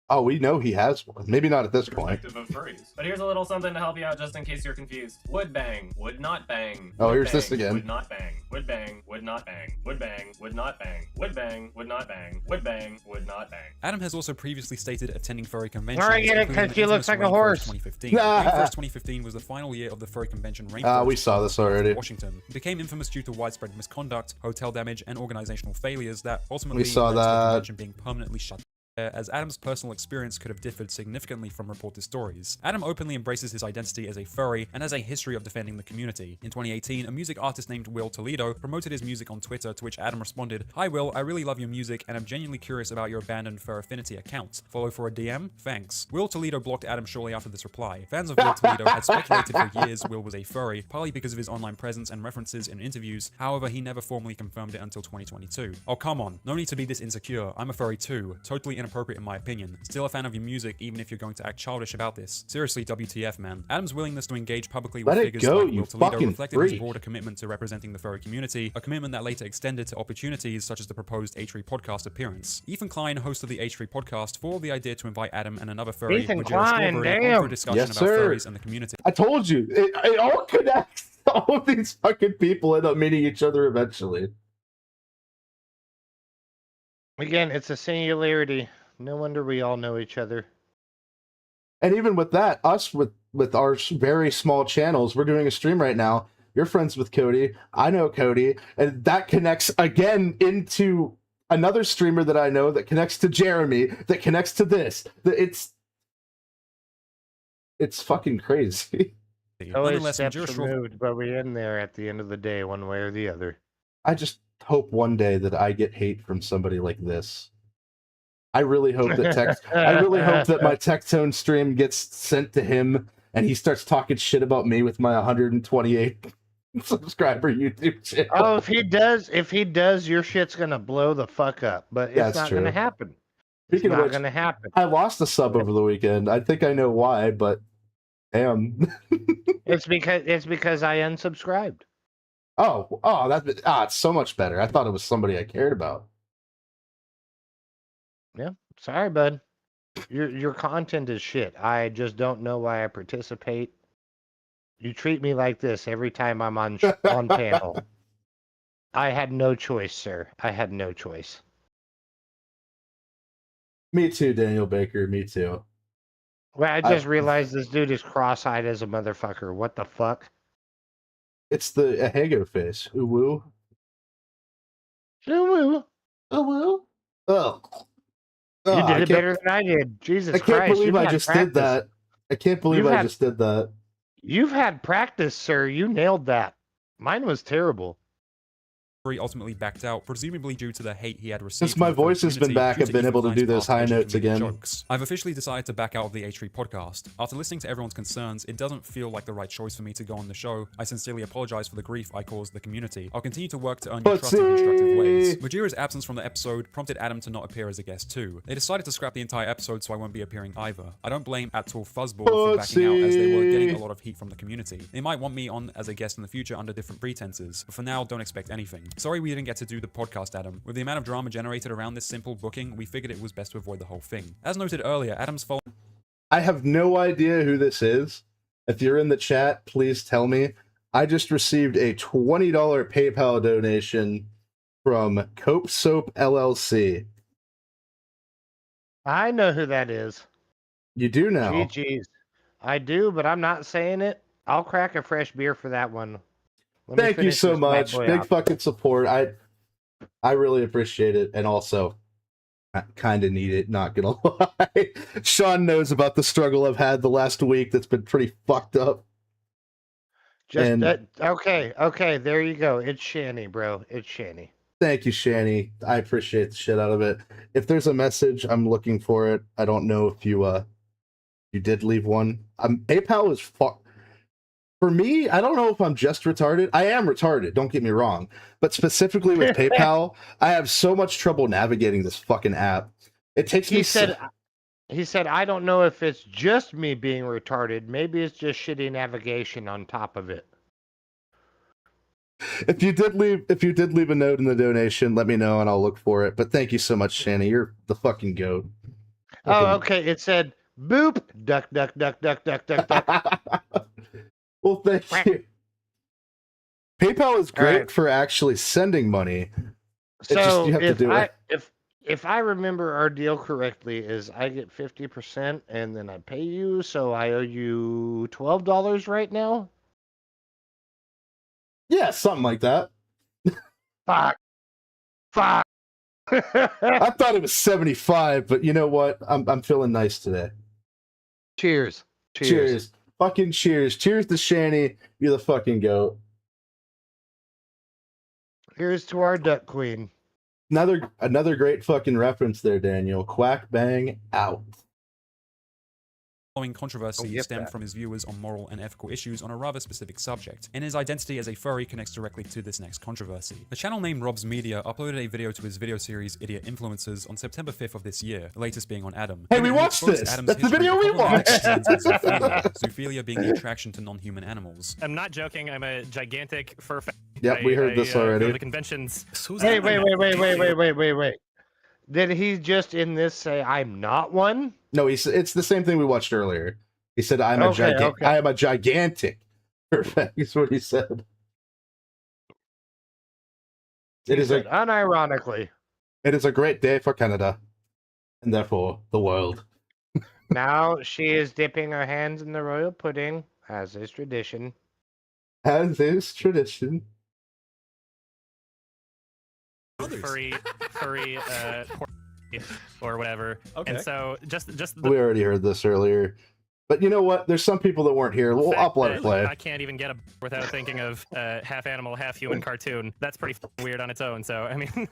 Speaker 3: Oh, we know he has one. Maybe not at this point.
Speaker 18: Of furries. But here's a little something to help you out just in case you're confused. Would bang, would not bang.
Speaker 3: Oh,
Speaker 18: would
Speaker 3: here's
Speaker 18: bang,
Speaker 3: this again.
Speaker 18: Would not bang, would bang, would not bang, would bang, would not bang, would bang, would not bang, would bang, would not bang.
Speaker 16: Adam has also previously stated attending furry conventions.
Speaker 4: I get it, because she looks like a horse.
Speaker 16: 2015. Rainforest 2015 was the final year of the furry convention Rainforest.
Speaker 3: We saw this already.
Speaker 16: Washington. It became infamous due to widespread misconduct, hotel damage, and organizational failures that ultimately
Speaker 3: We saw
Speaker 16: led to the
Speaker 3: that.
Speaker 16: convention being permanently shut down, as Adam's personal experience could have differed significantly from reported stories. Adam openly embraces his identity as a furry and has a history of defending the community. In 2018, a music artist named Will Toledo promoted his music on Twitter, to which Adam responded, "Hi Will, I really love your music and I'm genuinely curious about your abandoned Fur Affinity account. Follow for a DM? Thanks." Will Toledo blocked Adam shortly after this reply. Fans of Will Toledo had speculated for years Will was a furry, partly because of his online presence and references in interviews. However, he never formally confirmed it until 2022. Oh, come on. No need to be this insecure. I'm a furry too. Totally inappropriate in my opinion. Still a fan of your music, even if you're going to act childish about this. Seriously, WTF, man. Adam's willingness to engage publicly with
Speaker 3: Let it
Speaker 16: figures
Speaker 3: go,
Speaker 16: like
Speaker 3: you
Speaker 16: Will Toledo
Speaker 3: fucking
Speaker 16: reflected his
Speaker 3: freak.
Speaker 16: broader commitment to representing the furry community, a commitment that later extended to opportunities such as the proposed H3 podcast appearance. Ethan Klein, host of the H3 podcast, thought of the idea to invite Adam and another furry,
Speaker 4: Ethan
Speaker 16: with Jared
Speaker 4: Klein,
Speaker 16: Strawberry, on
Speaker 4: damn.
Speaker 16: for a discussion
Speaker 3: Yes,
Speaker 16: about
Speaker 3: sir.
Speaker 16: furries and the community.
Speaker 3: I told you, it all connects. All of these fucking people end up meeting each other eventually.
Speaker 4: Again, it's a singularity. No wonder we all know each other.
Speaker 3: And even with that, us with our very small channels, we're doing a stream right now. You're friends with Cody. I know Cody. And that connects again into another streamer that I know that connects to Jeremy, that connects to this. It's fucking crazy.
Speaker 4: Always
Speaker 16: Nonetheless,
Speaker 4: steps
Speaker 16: Majora
Speaker 4: removed, but we end there at the end of the day, one way or the other.
Speaker 3: I just hope one day that I get hate from somebody like this. I really hope that I really hope that my Tectone stream gets sent to him and he starts talking shit about me with my 128 subscriber YouTube channel.
Speaker 4: Oh, if he does, your shit's gonna blow the fuck up. But it's
Speaker 3: That's
Speaker 4: not
Speaker 3: true.
Speaker 4: gonna happen. It's
Speaker 3: Speaking of
Speaker 4: not
Speaker 3: which,
Speaker 4: gonna happen.
Speaker 3: I lost a sub over the weekend. I think I know why, but damn.
Speaker 4: It's because I unsubscribed.
Speaker 3: It's so much better. I thought it was somebody I cared about.
Speaker 4: Yeah, sorry, bud. Your content is shit. I just don't know why I participate. You treat me like this every time I'm on panel. I had no choice, sir. I had no choice.
Speaker 3: Me too, Daniel Baker. Me too.
Speaker 4: Well, I just realized this dude is cross-eyed as a motherfucker. What the fuck?
Speaker 3: It's the Ahego face. Uwu.
Speaker 4: Uwu.
Speaker 3: Uwu. Oh. Oh,
Speaker 4: You did it better than I did. Jesus
Speaker 3: I can't
Speaker 4: Christ!
Speaker 3: believe
Speaker 4: you've
Speaker 3: I
Speaker 4: had
Speaker 3: just
Speaker 4: practice.
Speaker 3: did that. I can't believe I just did that.
Speaker 4: You've had practice, sir. You nailed that. Mine was terrible.
Speaker 16: Ultimately backed out, presumably due to the hate he had received.
Speaker 3: Since
Speaker 16: from
Speaker 3: my
Speaker 16: the furry
Speaker 3: voice has been
Speaker 16: community
Speaker 3: back,
Speaker 16: due
Speaker 3: I've been
Speaker 16: Ethan
Speaker 3: able to
Speaker 16: Klein's
Speaker 3: do those
Speaker 16: past
Speaker 3: high
Speaker 16: edgy
Speaker 3: notes
Speaker 16: comedic
Speaker 3: again.
Speaker 16: Jokes. I've officially decided to back out of the H3 podcast. After listening to everyone's concerns, it doesn't feel like the right choice for me to go on the show. I sincerely apologize for the grief I caused the community. I'll continue to work to earn your trust in constructive ways. Majira's absence from the episode prompted Adam to not appear as a guest too. They decided to scrap the entire episode, so I won't be appearing either. I don't blame Atol Fuzzball for backing out, as they were getting a lot of heat from the community. They might want me on as a guest in the future under different pretenses, but for now, don't expect anything. Sorry we didn't get to do the podcast, Adam. With the amount of drama generated around this simple booking, we figured it was best to avoid the whole thing. As noted earlier, Adam's following.
Speaker 3: I have no idea who this is. If you're in the chat, please tell me. I just received a $20 PayPal donation from Cope Soap LLC.
Speaker 4: I know who that is.
Speaker 3: You do now.
Speaker 4: GG's. I do, but I'm not saying it. I'll crack a fresh beer for that one. Let me
Speaker 3: Thank you
Speaker 4: finish
Speaker 3: so
Speaker 4: this bad
Speaker 3: much.
Speaker 4: boy
Speaker 3: Big
Speaker 4: off.
Speaker 3: fucking support. I really appreciate it, and also I kind of need it, not gonna lie. Sean knows about the struggle I've had the last week that's been pretty fucked up.
Speaker 4: Just
Speaker 3: And-
Speaker 4: okay, there you go. It's Shanny, bro. It's Shanny.
Speaker 3: Thank you, Shanny. I appreciate the shit out of it. If there's a message, I'm looking for it. I don't know if you did leave one. PayPal is for me, I don't know if I'm just retarded. I am retarded, don't get me wrong. But specifically with PayPal, I have so much trouble navigating this fucking app. It takes me
Speaker 4: He said, I don't know if it's just me being retarded. Maybe it's just shitty navigation on top of it.
Speaker 3: If you did leave a note in the donation, let me know and I'll look for it. But thank you so much, Shanny. You're the fucking goat.
Speaker 4: Oh, okay. It said, boop, duck, duck, duck, duck, duck, duck, duck.
Speaker 3: Well, thank you. PayPal is great
Speaker 4: right.
Speaker 3: for actually sending money.
Speaker 4: So
Speaker 3: you have to do it.
Speaker 4: if I remember our deal correctly, is I get 50% and then I pay you, so I owe you $12 right now?
Speaker 3: Yeah, something like that.
Speaker 4: Fuck.
Speaker 3: I thought it was 75, but you know what? I'm feeling nice today.
Speaker 4: Cheers.
Speaker 3: Fucking cheers. Cheers to Shanny. You're the fucking goat.
Speaker 4: Here's to our duck queen.
Speaker 3: Another great fucking reference there, Daniel. Quack bang out.
Speaker 16: Following controversy stemmed from his viewers on moral and ethical issues on a rather specific subject, and his identity as a furry connects directly to this next controversy. The channel named Rob's Media uploaded a video to his video series Idiot Influencers on September 5th of this year, the latest being on Adam.
Speaker 3: Hey, we watched this! That's the video we watched!
Speaker 16: Zoophilia being the attraction to non-human animals.
Speaker 8: I'm not joking. I'm a gigantic fur fan.
Speaker 3: Yep, we heard this already.
Speaker 8: Go to the conventions.
Speaker 4: Hey, wait. Did he just in this say I'm not one?
Speaker 3: No, it's the same thing we watched earlier. He said, I am a gigantic. Perfect. Is what he said.
Speaker 4: Unironically.
Speaker 3: It is a great day for Canada, and therefore the world.
Speaker 4: Now she is dipping her hands in the royal pudding, as is tradition.
Speaker 3: As is tradition.
Speaker 8: Furry, or whatever.
Speaker 3: Okay.
Speaker 8: And so just
Speaker 3: We already heard this earlier. But you know what? There's some people that weren't here. We'll let it play.
Speaker 8: I can't even get a without thinking of half animal, half human cartoon. That's pretty weird on its own. So I mean,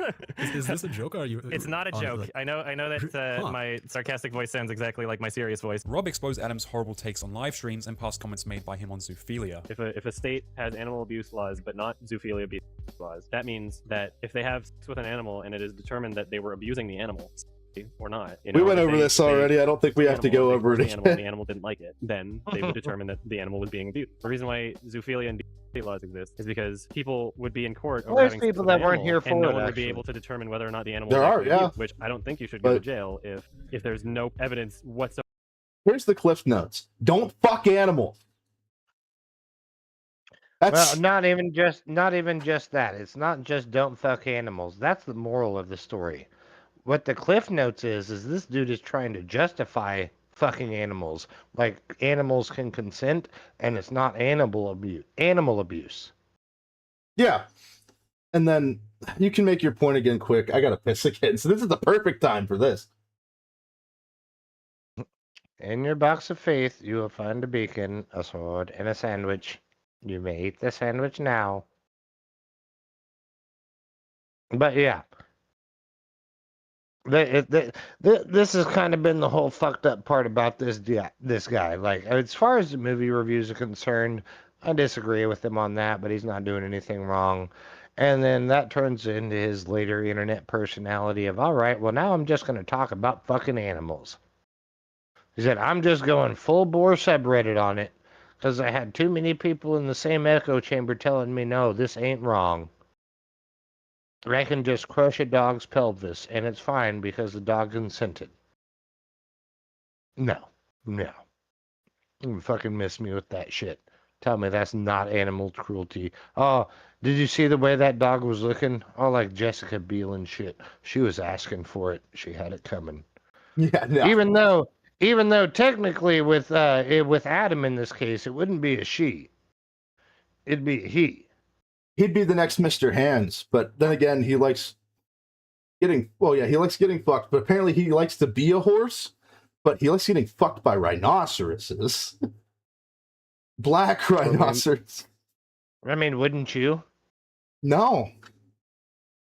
Speaker 9: is this a joke? Or are you?
Speaker 8: It's not a joke. I know that my sarcastic voice sounds exactly like my serious voice.
Speaker 16: Rob exposed Adam's horrible takes on live streams and past comments made by him on zoophilia.
Speaker 18: If a state has animal abuse laws but not zoophilia abuse laws, that means that if they have sex with an animal and it is determined that they were abusing the animal or not,
Speaker 3: We went over this already. I don't think we have to go over it
Speaker 18: again. The
Speaker 3: again.
Speaker 18: animal didn't like it, then they would determine that the animal was being abused. The reason why zoophilia and state laws exist is because people would be in court over
Speaker 4: There's
Speaker 18: having sex
Speaker 4: people
Speaker 18: with an
Speaker 4: that weren't
Speaker 18: animal,
Speaker 4: here
Speaker 18: and
Speaker 4: for
Speaker 18: no
Speaker 4: it,
Speaker 18: one would be
Speaker 4: actually.
Speaker 18: able to determine whether or not the animal
Speaker 3: There
Speaker 18: was
Speaker 3: are,
Speaker 18: actually
Speaker 3: yeah.
Speaker 18: abused, which I don't think you should go to
Speaker 3: But-
Speaker 18: jail if there's no evidence whatsoever.
Speaker 3: Here's the Cliff Notes. Don't fuck animals. That's
Speaker 4: Well, not even just that. It's not just don't fuck animals. That's the moral of the story. What the Cliff Notes is this dude is trying to justify fucking animals. Like animals can consent and it's not animal abuse.
Speaker 3: yeah. And then you can make your point again quick. I gotta piss again. So this is the perfect time for this.
Speaker 4: In your box of faith, you will find a beacon, a sword, and a sandwich. You may eat the sandwich now. But yeah, this has kind of been the whole fucked up part about this guy. Like, as far as the movie reviews are concerned, I disagree with him on that, but he's not doing anything wrong. And then that turns into his later internet personality of, all right, well, now I'm just going to talk about fucking animals. He said, I'm just going full bore subreddit on it because I had too many people in the same echo chamber telling me, no, this ain't wrong. I can just crush a dog's pelvis, and it's fine because the dog consented. No. You fucking miss me with that shit. Tell me that's not animal cruelty. Oh, did you see the way that dog was looking? Oh, like Jessica Biel and shit. She was asking for it. She had it coming.
Speaker 3: Yeah, no.
Speaker 4: Even though technically with Adam in this case, it wouldn't be a she. It'd be a he.
Speaker 3: He'd be the next Mr. Hands, but then again, he likes getting fucked, but apparently he likes to be a horse, but he likes getting fucked by rhinoceroses. Black rhinoceros.
Speaker 4: I mean, wouldn't you?
Speaker 3: No.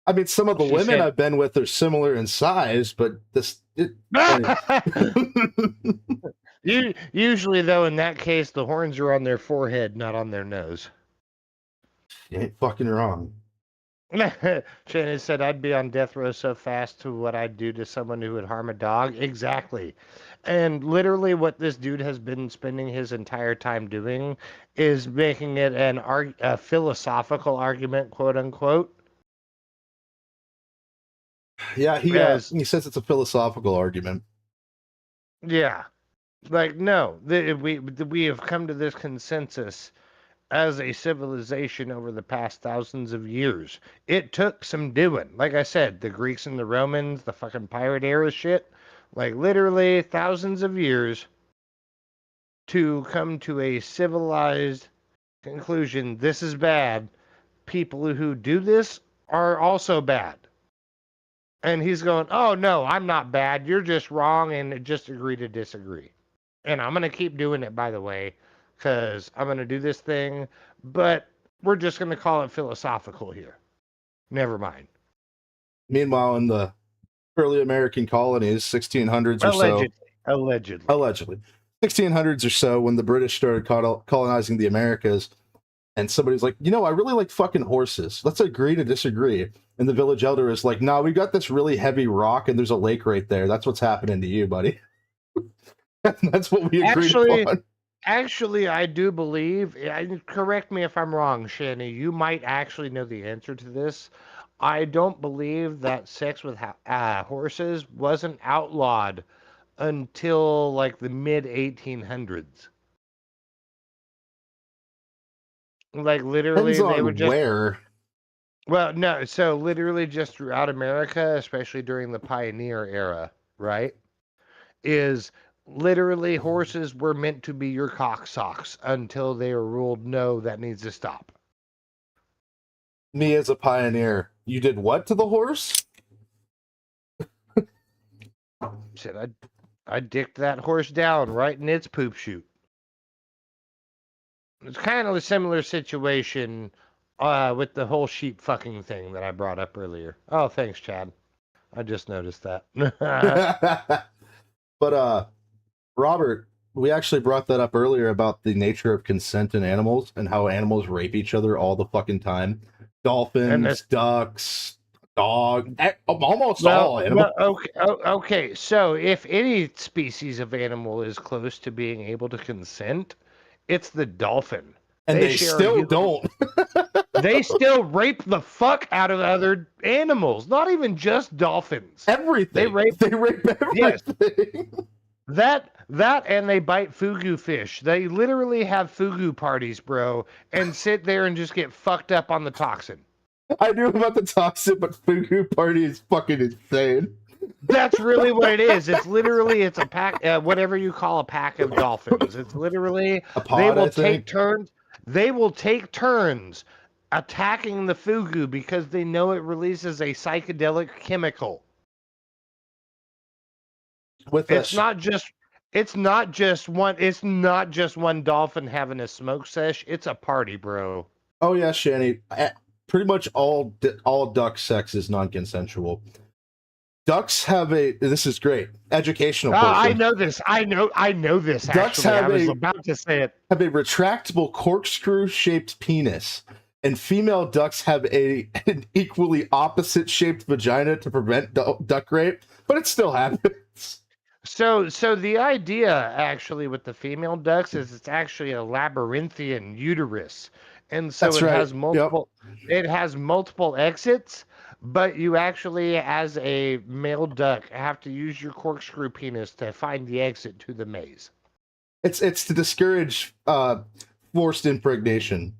Speaker 3: I mean, some of the women I've been with are similar in size, but
Speaker 4: Usually, though, in that case, the horns are on their forehead, not on their nose.
Speaker 3: You ain't fucking wrong.
Speaker 4: Shannon said, I'd be on death row so fast to what I'd do to someone who would harm a dog. Exactly. And literally what this dude has been spending his entire time doing is making it a philosophical argument, quote unquote.
Speaker 3: Yeah, he says it's a philosophical argument.
Speaker 4: Yeah. Like, no, we have come to this consensus as a civilization over the past thousands of years. It took some doing. Like I said, the Greeks and the Romans, the fucking pirate era shit, like literally thousands of years to come to a civilized conclusion. This is bad. People who do this are also bad. And he's going, oh no, I'm not bad. You're just wrong and just agree to disagree. And I'm going to keep doing it, by the way, because I'm going to do this thing, but we're just going to call it philosophical here. Never mind.
Speaker 3: Meanwhile, in the early American colonies, 1600s or so. Allegedly. 1600s or so, when the British started colonizing the Americas, and somebody's like, I really like fucking horses. Let's agree to disagree. And the village elder is like, no, we got this really heavy rock, and there's a lake right there. That's what's happening to you, buddy. That's what we agreed upon.
Speaker 4: Actually, I do believe, correct me if I'm wrong, Shani, you might actually know the answer to this. I don't believe that sex with horses wasn't outlawed until like the mid 1800s. Like literally, they would just
Speaker 3: where.
Speaker 4: Well, no, so literally just throughout America, especially during the pioneer era, right? Is literally horses were meant to be your cock socks until they were ruled no, that needs to stop.
Speaker 3: Me as a pioneer, you did what to the horse?
Speaker 4: Shit, I dicked that horse down right in its poop chute. It's kind of a similar situation with the whole sheep fucking thing that I brought up earlier. Oh, thanks, Chad. I just noticed that.
Speaker 3: But Robert, we actually brought that up earlier about the nature of consent in animals and how animals rape each other all the fucking time. Dolphins, ducks, dog, almost all animals.
Speaker 4: Okay, so if any species of animal is close to being able to consent, it's the dolphin.
Speaker 3: And they still don't.
Speaker 4: They still rape the fuck out of other animals, not even just dolphins.
Speaker 3: Everything.
Speaker 4: They rape
Speaker 3: everything.
Speaker 4: Yes. That and they bite fugu fish. They literally have fugu parties, bro, and sit there and just get fucked up on the toxin.
Speaker 3: I knew about the toxin, but fugu party is fucking insane.
Speaker 4: That's really what it is. It's literally, it's a pack, whatever you call a pack of dolphins. It's literally, they will take turns. They will take turns attacking the fugu because they know it releases a psychedelic chemical. It's not just It's not just one. It's not just one dolphin having a smoke sesh. It's a party, bro.
Speaker 3: Oh yeah, Shanny. Pretty much all duck sex is non-consensual. Ducks have a. This is great. Educational
Speaker 4: Oh, I
Speaker 3: portion.
Speaker 4: know this. I know this.
Speaker 3: Ducks
Speaker 4: Actually,
Speaker 3: have
Speaker 4: I was
Speaker 3: a-
Speaker 4: about to say it.
Speaker 3: Have a retractable corkscrew-shaped penis, and female ducks have an equally opposite-shaped vagina to prevent duck rape. But it still happens.
Speaker 4: So the idea actually with the female ducks is it's actually a labyrinthian uterus, and so
Speaker 3: That's
Speaker 4: it
Speaker 3: right.
Speaker 4: has multiple. It has multiple exits, but you actually, as a male duck, have to use your corkscrew penis to find the exit to the maze.
Speaker 3: It's to discourage forced impregnation.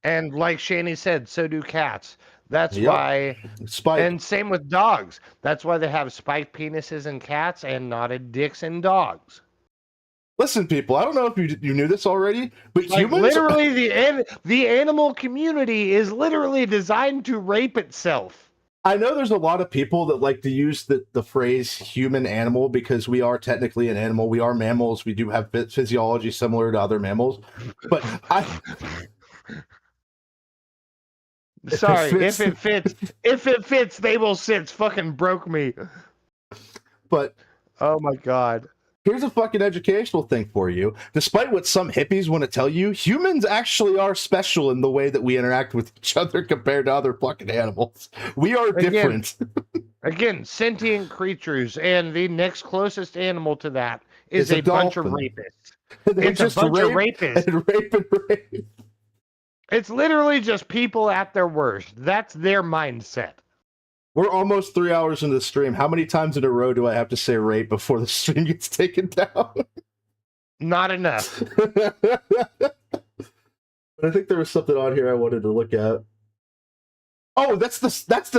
Speaker 4: And like Shani said, so do cats. That's
Speaker 3: Yep.
Speaker 4: why.
Speaker 3: Spike.
Speaker 4: And same with dogs. That's why they have spiked penises in cats and knotted dicks in dogs.
Speaker 3: Listen, people, I don't know if you knew this already, but
Speaker 4: Like
Speaker 3: humans
Speaker 4: literally, the animal community is literally designed to rape itself.
Speaker 3: I know there's a lot of people that like to use the phrase human animal because we are technically an animal. We are mammals. We do have physiology similar to other mammals. But
Speaker 4: Sorry, if it fits, they will sit. Fucking broke me.
Speaker 3: But
Speaker 4: oh my god.
Speaker 3: Here's a fucking educational thing for you. Despite what some hippies want to tell you, humans actually are special in the way that we interact with each other compared to other fucking animals. We are different.
Speaker 4: Again, sentient creatures, and the next closest animal to that is a bunch of rapists. It's a bunch of rapists.
Speaker 3: And rape and rape.
Speaker 4: It's literally just people at their worst. That's their mindset.
Speaker 3: We're almost 3 hours into the stream. How many times in a row do I have to say rape before the stream gets taken down?
Speaker 4: Not enough.
Speaker 3: But I think there was something on here I wanted to look at. Oh, that's the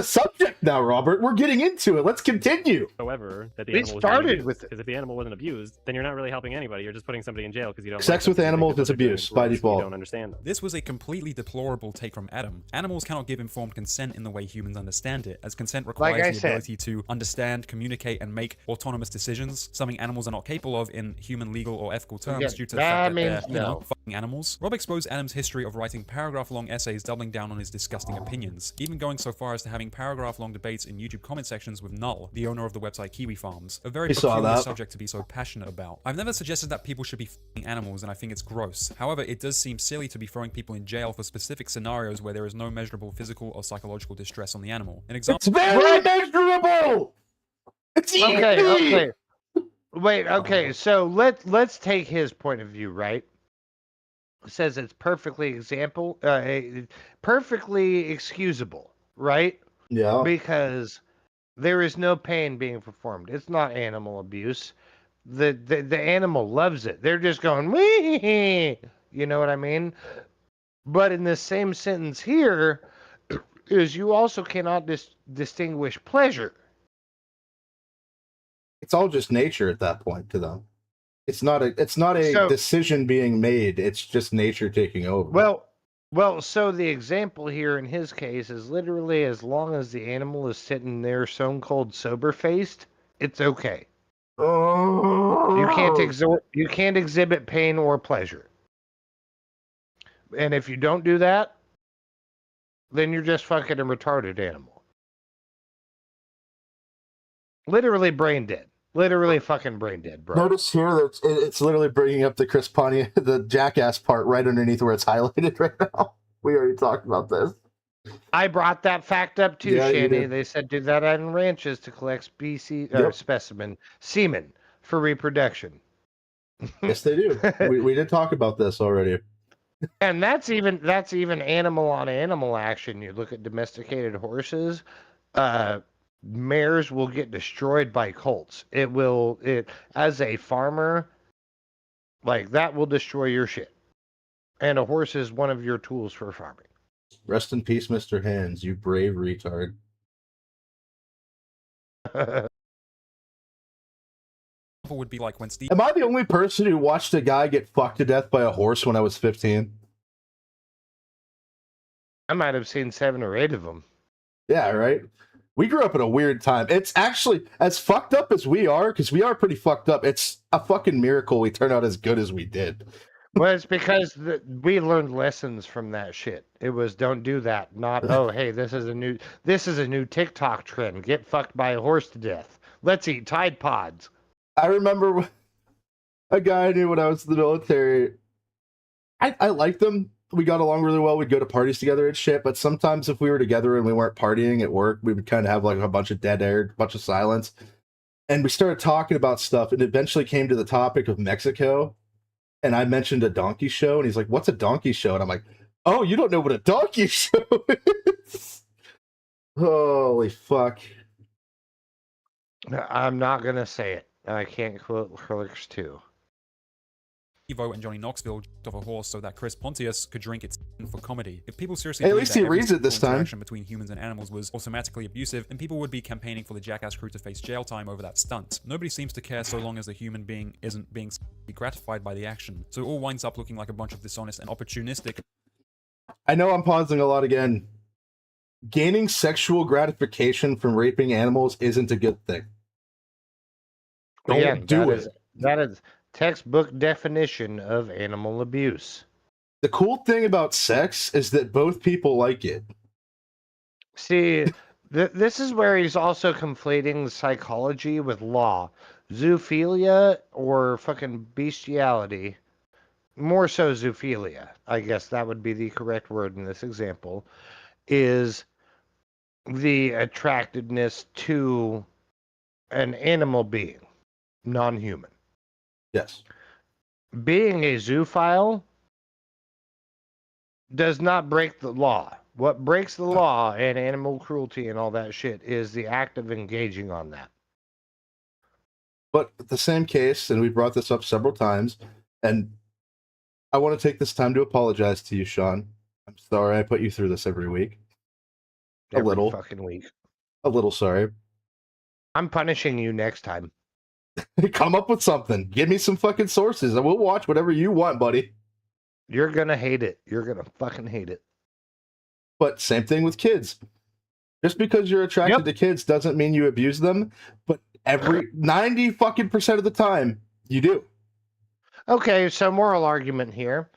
Speaker 3: subject now, Robert. We're getting into it. Let's continue.
Speaker 8: However, that the
Speaker 4: We
Speaker 8: animal
Speaker 4: started with it.
Speaker 8: because if the animal wasn't abused, then you're not really helping anybody. You're just putting somebody in jail because you don't.
Speaker 3: Sex
Speaker 8: like
Speaker 3: with
Speaker 8: them, 'cause you think
Speaker 3: animals
Speaker 8: that
Speaker 3: is
Speaker 8: what they're doing
Speaker 3: abuse by
Speaker 8: gross,
Speaker 3: default.
Speaker 8: You don't understand them.
Speaker 16: This was a completely deplorable take from Adam. Animals cannot give informed consent in the way humans understand it, as consent requires the ability to understand, communicate, and make autonomous decisions, something animals are not capable of in human legal or ethical terms
Speaker 4: Again,
Speaker 16: due to the fact that
Speaker 4: means
Speaker 16: they're,
Speaker 4: no.
Speaker 16: fucking animals. Rob exposed Adam's history of writing paragraph-long essays doubling down on his disgusting opinions, even going so far as to having paragraph-long debates in YouTube comment sections with Null, the owner of the website Kiwi Farms, a very
Speaker 3: We saw
Speaker 16: peculiar
Speaker 3: that.
Speaker 16: subject to be so passionate about. I've never suggested that people should be f***ing animals, and I think it's gross. However, it does seem silly to be throwing people in jail for specific scenarios where there is no measurable physical or psychological distress on the animal. An example.
Speaker 3: It's very measurable. It's easy.
Speaker 4: Okay. Wait, okay, so let's take his point of view, right? It says it's perfectly perfectly excusable, right?
Speaker 3: Yeah.
Speaker 4: Because there is no pain being performed. It's not animal abuse. The animal loves it. They're just going, wee. You know what I mean? But in the same sentence here, is you also cannot distinguish pleasure.
Speaker 3: It's all just nature at that point to them. It's not a
Speaker 4: So-
Speaker 3: decision being made. It's just nature taking over.
Speaker 4: Well, so the example here in his case is literally as long as the animal is sitting there stone cold sober faced, it's okay. You can't exhibit pain or pleasure. And if you don't do that, then you're just fucking a retarded animal. Literally brain dead. Literally fucking brain dead, bro.
Speaker 3: Notice here that it's literally bringing up the Chris Pontius, the jackass part right underneath where it's highlighted right now. We already talked about this.
Speaker 4: I brought that fact up too,
Speaker 3: Yeah, you
Speaker 4: Shanny.
Speaker 3: did.
Speaker 4: They said do that on ranches to collect specimen semen for reproduction.
Speaker 3: Yes, they do. we did talk about this already.
Speaker 4: And that's even animal on animal action. You look at domesticated horses, mares will get destroyed by colts. It as a farmer, like that will destroy your shit. And a horse is one of your tools for farming.
Speaker 3: Rest in peace, Mr. Hands, you brave retard.
Speaker 16: Would be like when Steve.
Speaker 3: Am I the only person who watched a guy get fucked to death by a horse when I was 15?
Speaker 4: I might have seen 7 or 8 of them.
Speaker 3: Yeah, right? We grew up in a weird time. It's actually as fucked up as we are, because we are pretty fucked up. It's a fucking miracle we turned out as good as we did.
Speaker 4: Well, it's because we learned lessons from that shit. It was don't do that. Not hey, this is a new TikTok trend. Get fucked by a horse to death. Let's eat Tide Pods.
Speaker 3: I remember a guy I knew when I was in the military. I liked him. We got along really well. We'd go to parties together and shit. But sometimes if we were together and we weren't partying at work, we would kind of have like a bunch of dead air, a bunch of silence. And we started talking about stuff and eventually came to the topic of Mexico. And I mentioned a donkey show. And he's like, what's a donkey show? And I'm like, oh, you don't know what a donkey show is? Holy fuck.
Speaker 4: I'm not going to say it. I can't quote Clerks 2.
Speaker 16: Evo and Johnny Knoxville jumped off a horse so that Chris Pontius could drink its for comedy. If people seriously
Speaker 3: Hey, at
Speaker 16: believed
Speaker 3: least
Speaker 16: that
Speaker 3: he
Speaker 16: every
Speaker 3: reads it this
Speaker 16: sexual
Speaker 3: time.
Speaker 16: interaction between humans and animals was automatically abusive, then people would be campaigning for the Jackass crew to face jail time over that stunt. Nobody seems to care so long as the human being isn't being gratified by the action. So it all winds up looking like a bunch of dishonest and opportunistic.
Speaker 3: I know I'm pausing a lot again. Gaining sexual gratification from raping animals isn't a good thing. Don't
Speaker 4: Again,
Speaker 3: do
Speaker 4: that is textbook definition of animal abuse.
Speaker 3: The cool thing about sex is that both people like it.
Speaker 4: See, this is where he's also conflating psychology with law. Zoophilia or fucking bestiality, more so zoophilia, I guess that would be the correct word in this example, is the attractedness to an animal being, non-human.
Speaker 3: Yes.
Speaker 4: Being a zoophile does not break the law. What breaks the law and animal cruelty and all that shit is the act of engaging on that.
Speaker 3: But the same case, and we brought this up several times, and I want to take this time to apologize to you, Sean. I'm sorry I put you through this every week.
Speaker 4: Every
Speaker 3: a little.
Speaker 4: fucking week.
Speaker 3: A little sorry.
Speaker 4: I'm punishing you next time.
Speaker 3: Come up with something. Give me some fucking sources. I will watch whatever you want, buddy.
Speaker 4: You're gonna hate it. You're gonna fucking hate it.
Speaker 3: But same thing with kids. Just because you're attracted to kids doesn't mean you abuse them, but every 90 fucking % of the time you do.
Speaker 4: Okay, so moral argument here.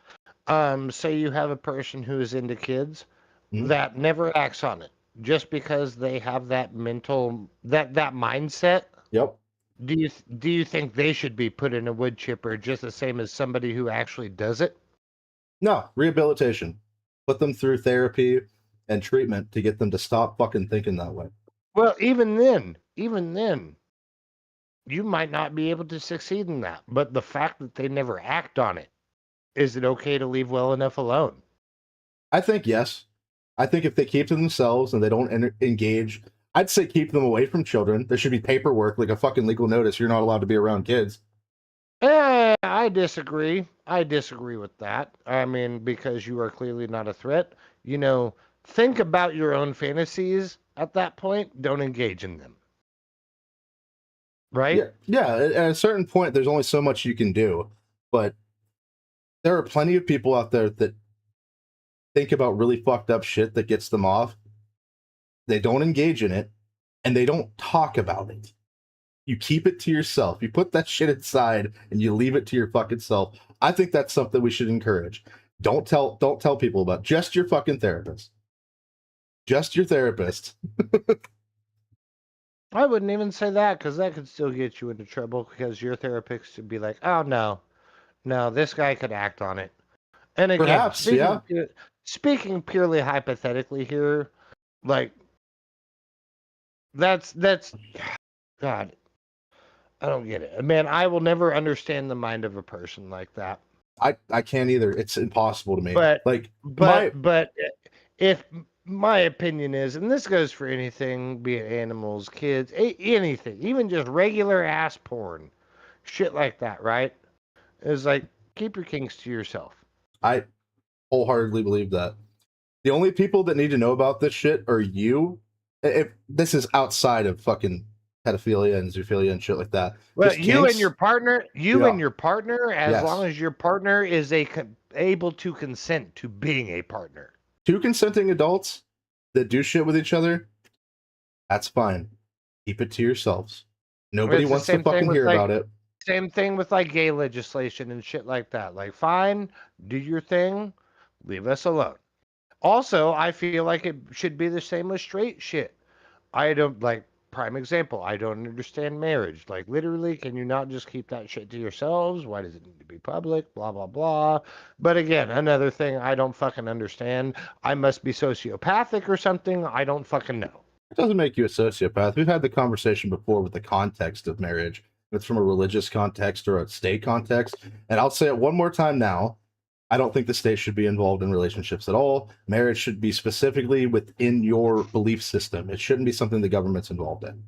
Speaker 4: Say you have a person who is into kids that never acts on it just because they have that mental that mindset.
Speaker 3: Yep.
Speaker 4: Do you think they should be put in a wood chipper just the same as somebody who actually does it?
Speaker 3: No, rehabilitation. Put them through therapy and treatment to get them to stop fucking thinking that way.
Speaker 4: Well, even then, you might not be able to succeed in that. But the fact that they never act on it, is it okay to leave well enough alone?
Speaker 3: I think yes. I think if they keep to themselves and they don't engage, I'd say keep them away from children. There should be paperwork, like a fucking legal notice. You're not allowed to be around kids.
Speaker 4: I disagree. I disagree with that. I mean, because you are clearly not a threat. You know, think about your own fantasies at that point. Don't engage in them. Right?
Speaker 3: Yeah. At a certain point, there's only so much you can do. But there are plenty of people out there that think about really fucked up shit that gets them off. They don't engage in it, and they don't talk about it. You keep it to yourself. You put that shit inside, and you leave it to your fucking self. I think that's something we should encourage. Don't tell people about. Just your fucking therapist. Just your therapist.
Speaker 4: I wouldn't even say that, because that could still get you into trouble, because your therapist would be like, oh, no, this guy could act on it. And again,
Speaker 3: Perhaps,
Speaker 4: speaking purely hypothetically here, like, that's God, I don't get it. Man, I will never understand the mind of a person like that.
Speaker 3: I can't either. It's impossible to me.
Speaker 4: But
Speaker 3: But
Speaker 4: if my opinion is, and this goes for anything, be it animals, kids, anything, even just regular ass porn, shit like that, right? It's like, keep your kinks to yourself.
Speaker 3: I wholeheartedly believe that. The only people that need to know about this shit are you. If this is outside of fucking pedophilia and zoophilia and shit like that.
Speaker 4: Well,
Speaker 3: Just
Speaker 4: you
Speaker 3: kinks,
Speaker 4: and your partner, as
Speaker 3: Yes.
Speaker 4: long as your partner is able to consent to being a partner.
Speaker 3: two consenting adults that do shit with each other, That's fine. Keep it to yourselves. Nobody
Speaker 4: It's the
Speaker 3: wants to
Speaker 4: same thing
Speaker 3: fucking
Speaker 4: with,
Speaker 3: hear
Speaker 4: like,
Speaker 3: about it.
Speaker 4: Same thing with like gay legislation and shit like that. Like, fine, do your thing, leave us alone. Also, I feel like it should be the same with straight shit. I don't like prime example. I don't understand marriage. Like, literally, can you not just keep that shit to yourselves? Why does it need to be public? Blah blah blah. But again, another thing I don't fucking understand. I must be sociopathic or something. I don't fucking know.
Speaker 3: It doesn't make you a sociopath. We've had the conversation before with the context of marriage. If it's from a religious context or a state context. And I'll say it one more time now. I don't think the state should be involved in relationships at all. Marriage should be specifically within your belief system. It shouldn't be something the government's involved in.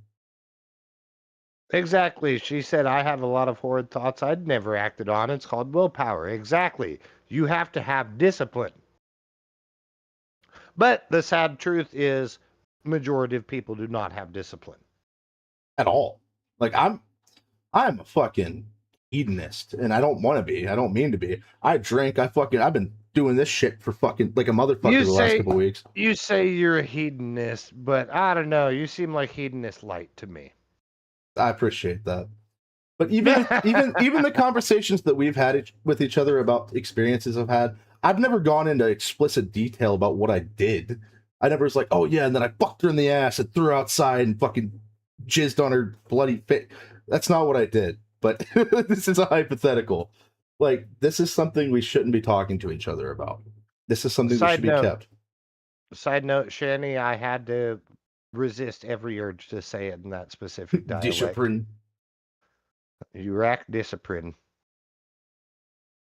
Speaker 4: Exactly. She said, I have a lot of horrid thoughts I'd never acted on. It's called willpower. Exactly. You have to have discipline. But the sad truth is, majority of people do not have discipline.
Speaker 3: At all. Like, I'm a fucking hedonist, and I don't want to be. I don't mean to be. I drink. I've been doing this shit for fucking like a motherfucker the last couple weeks.
Speaker 4: You say you're a hedonist, but I don't know. You seem like hedonist light to me.
Speaker 3: I appreciate that. But even the conversations that we've had with each other about experiences I've had, I've never gone into explicit detail about what I did. I never was like, oh yeah, and then I fucked her in the ass and threw her outside and fucking jizzed on her bloody face. That's not what I did. But this is a hypothetical. Like, this is something we shouldn't be talking to each other about. This is something that should be kept.
Speaker 4: Side note, Shani, I had to resist every urge to say it in that specific dialect.
Speaker 3: Discipline.
Speaker 4: You rack discipline.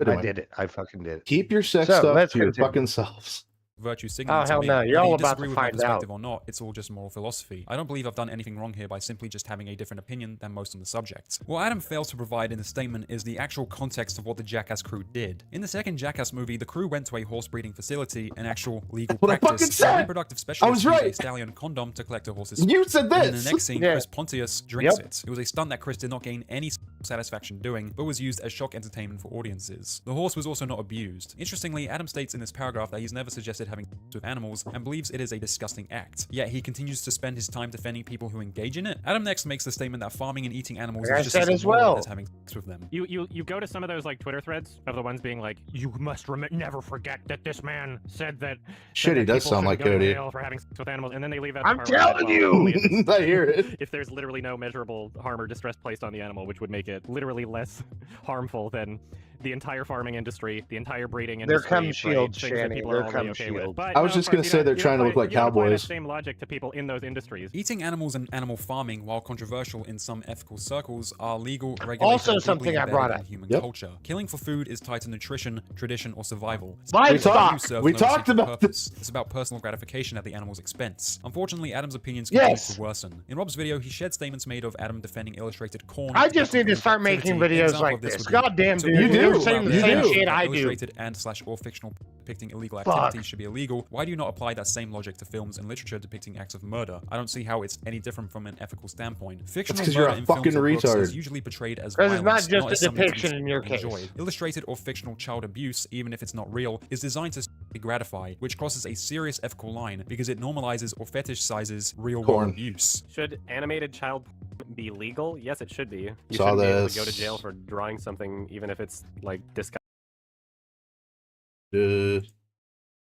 Speaker 3: Anyway,
Speaker 4: I did it. I fucking did it.
Speaker 3: Keep your sex stuff to your fucking selves.
Speaker 16: Virtue signaling
Speaker 4: Oh, hell
Speaker 16: to me.
Speaker 4: no. You're
Speaker 16: Whether
Speaker 4: all
Speaker 16: you
Speaker 4: about
Speaker 16: disagree
Speaker 4: to
Speaker 16: with my
Speaker 4: find
Speaker 16: perspective
Speaker 4: out.
Speaker 16: or not, it's all just moral philosophy. I don't believe I've done anything wrong here by simply just having a different opinion than most on the subject. What Adam fails to provide in the statement is the actual context of what the Jackass crew did. In the second Jackass movie, the crew went to a horse breeding facility, an actual legal
Speaker 3: What I fucking
Speaker 16: practice.
Speaker 3: said!
Speaker 16: A reproductive specialist
Speaker 3: I was
Speaker 16: used
Speaker 3: right!
Speaker 16: a stallion condom to collect a horse's
Speaker 3: You said
Speaker 16: And in
Speaker 3: this!
Speaker 16: the next scene,
Speaker 3: Yeah.
Speaker 16: Chris Pontius drinks
Speaker 3: Yep.
Speaker 16: it. It was a stunt that Chris did not gain any satisfaction doing, but was used as shock entertainment for audiences. The horse was also not abused. Interestingly, Adam states in this paragraph that he's never suggested having sex with animals and believes it is a disgusting act. Yet he continues to spend his time defending people who engage in it. Adam next makes the statement that farming and eating animals
Speaker 4: Like I
Speaker 16: is just
Speaker 4: said
Speaker 16: as
Speaker 4: as
Speaker 16: immoral
Speaker 4: well.
Speaker 16: as having sex with them.
Speaker 8: You go to some of those like Twitter threads of the ones being like, you must never forget that this man said that.
Speaker 3: Shit, he does
Speaker 8: people
Speaker 3: sound like
Speaker 8: shouldn't go to
Speaker 3: Cody.
Speaker 8: jail for having sex with animals, and then they leave out.
Speaker 4: I'm
Speaker 8: the part where,
Speaker 4: telling you!
Speaker 8: only if
Speaker 3: I hear it.
Speaker 8: If there's literally no measurable harm or distress placed on the animal, which would make it literally less harmful than the entire farming industry, the entire breeding
Speaker 4: There
Speaker 8: industry.
Speaker 4: come shields,
Speaker 8: things that
Speaker 4: Shanny.
Speaker 8: people
Speaker 4: There
Speaker 8: are already
Speaker 4: come
Speaker 8: okay with.
Speaker 4: shields.
Speaker 8: But
Speaker 3: I was
Speaker 8: no,
Speaker 3: just
Speaker 8: of
Speaker 3: gonna
Speaker 8: course,
Speaker 3: say
Speaker 8: you
Speaker 3: they're
Speaker 8: don't
Speaker 3: trying to
Speaker 8: apply-
Speaker 3: look like
Speaker 8: you don't apply that
Speaker 3: cowboys.
Speaker 8: same logic to people in those industries.
Speaker 16: Eating animals and animal farming, while controversial in some ethical circles, are legal, regulated,
Speaker 4: Also
Speaker 16: and deeply
Speaker 4: something I
Speaker 16: embedded
Speaker 4: brought
Speaker 16: in
Speaker 4: up.
Speaker 16: human
Speaker 3: Yep.
Speaker 16: culture. Killing for food is tied to nutrition, tradition, or survival.
Speaker 4: Livestock!
Speaker 16: Use serves
Speaker 3: We
Speaker 16: no
Speaker 3: talked
Speaker 16: essential
Speaker 3: about
Speaker 16: purpose. It's about personal gratification at the animal's expense. Unfortunately, Adam's opinions continue
Speaker 4: Yes.
Speaker 16: to worsen. In Rob's video, he shared statements made of Adam defending illustrated corn.
Speaker 4: I just need to start making videos like this. Goddamn, dude. You're saying the same shit I do.
Speaker 16: Illustrated and/or fictional depicting illegal
Speaker 4: Fuck.
Speaker 16: activities should be illegal. Why do you not apply that same logic to films and literature depicting acts of murder? I don't see how it's any different from an ethical standpoint. Fictional
Speaker 3: 'cause you're
Speaker 16: murder
Speaker 3: a
Speaker 16: in
Speaker 3: fucking
Speaker 16: films or books
Speaker 3: retard.
Speaker 16: is usually portrayed as
Speaker 4: 'Cause it's
Speaker 16: violence,
Speaker 4: not just
Speaker 16: as
Speaker 4: a
Speaker 16: something to be
Speaker 4: depiction in your case.
Speaker 16: enjoyed. Illustrated or fictional child abuse, even if it's not real, is designed to gratify, which crosses a serious ethical line because it normalizes or fetishizes real-world
Speaker 3: Corn.
Speaker 16: abuse.
Speaker 8: Should animated child be legal? Yes, it should be. You
Speaker 3: Saw
Speaker 8: shouldn't be able to go to
Speaker 3: this.
Speaker 8: jail for drawing something, even if it's like disgusting.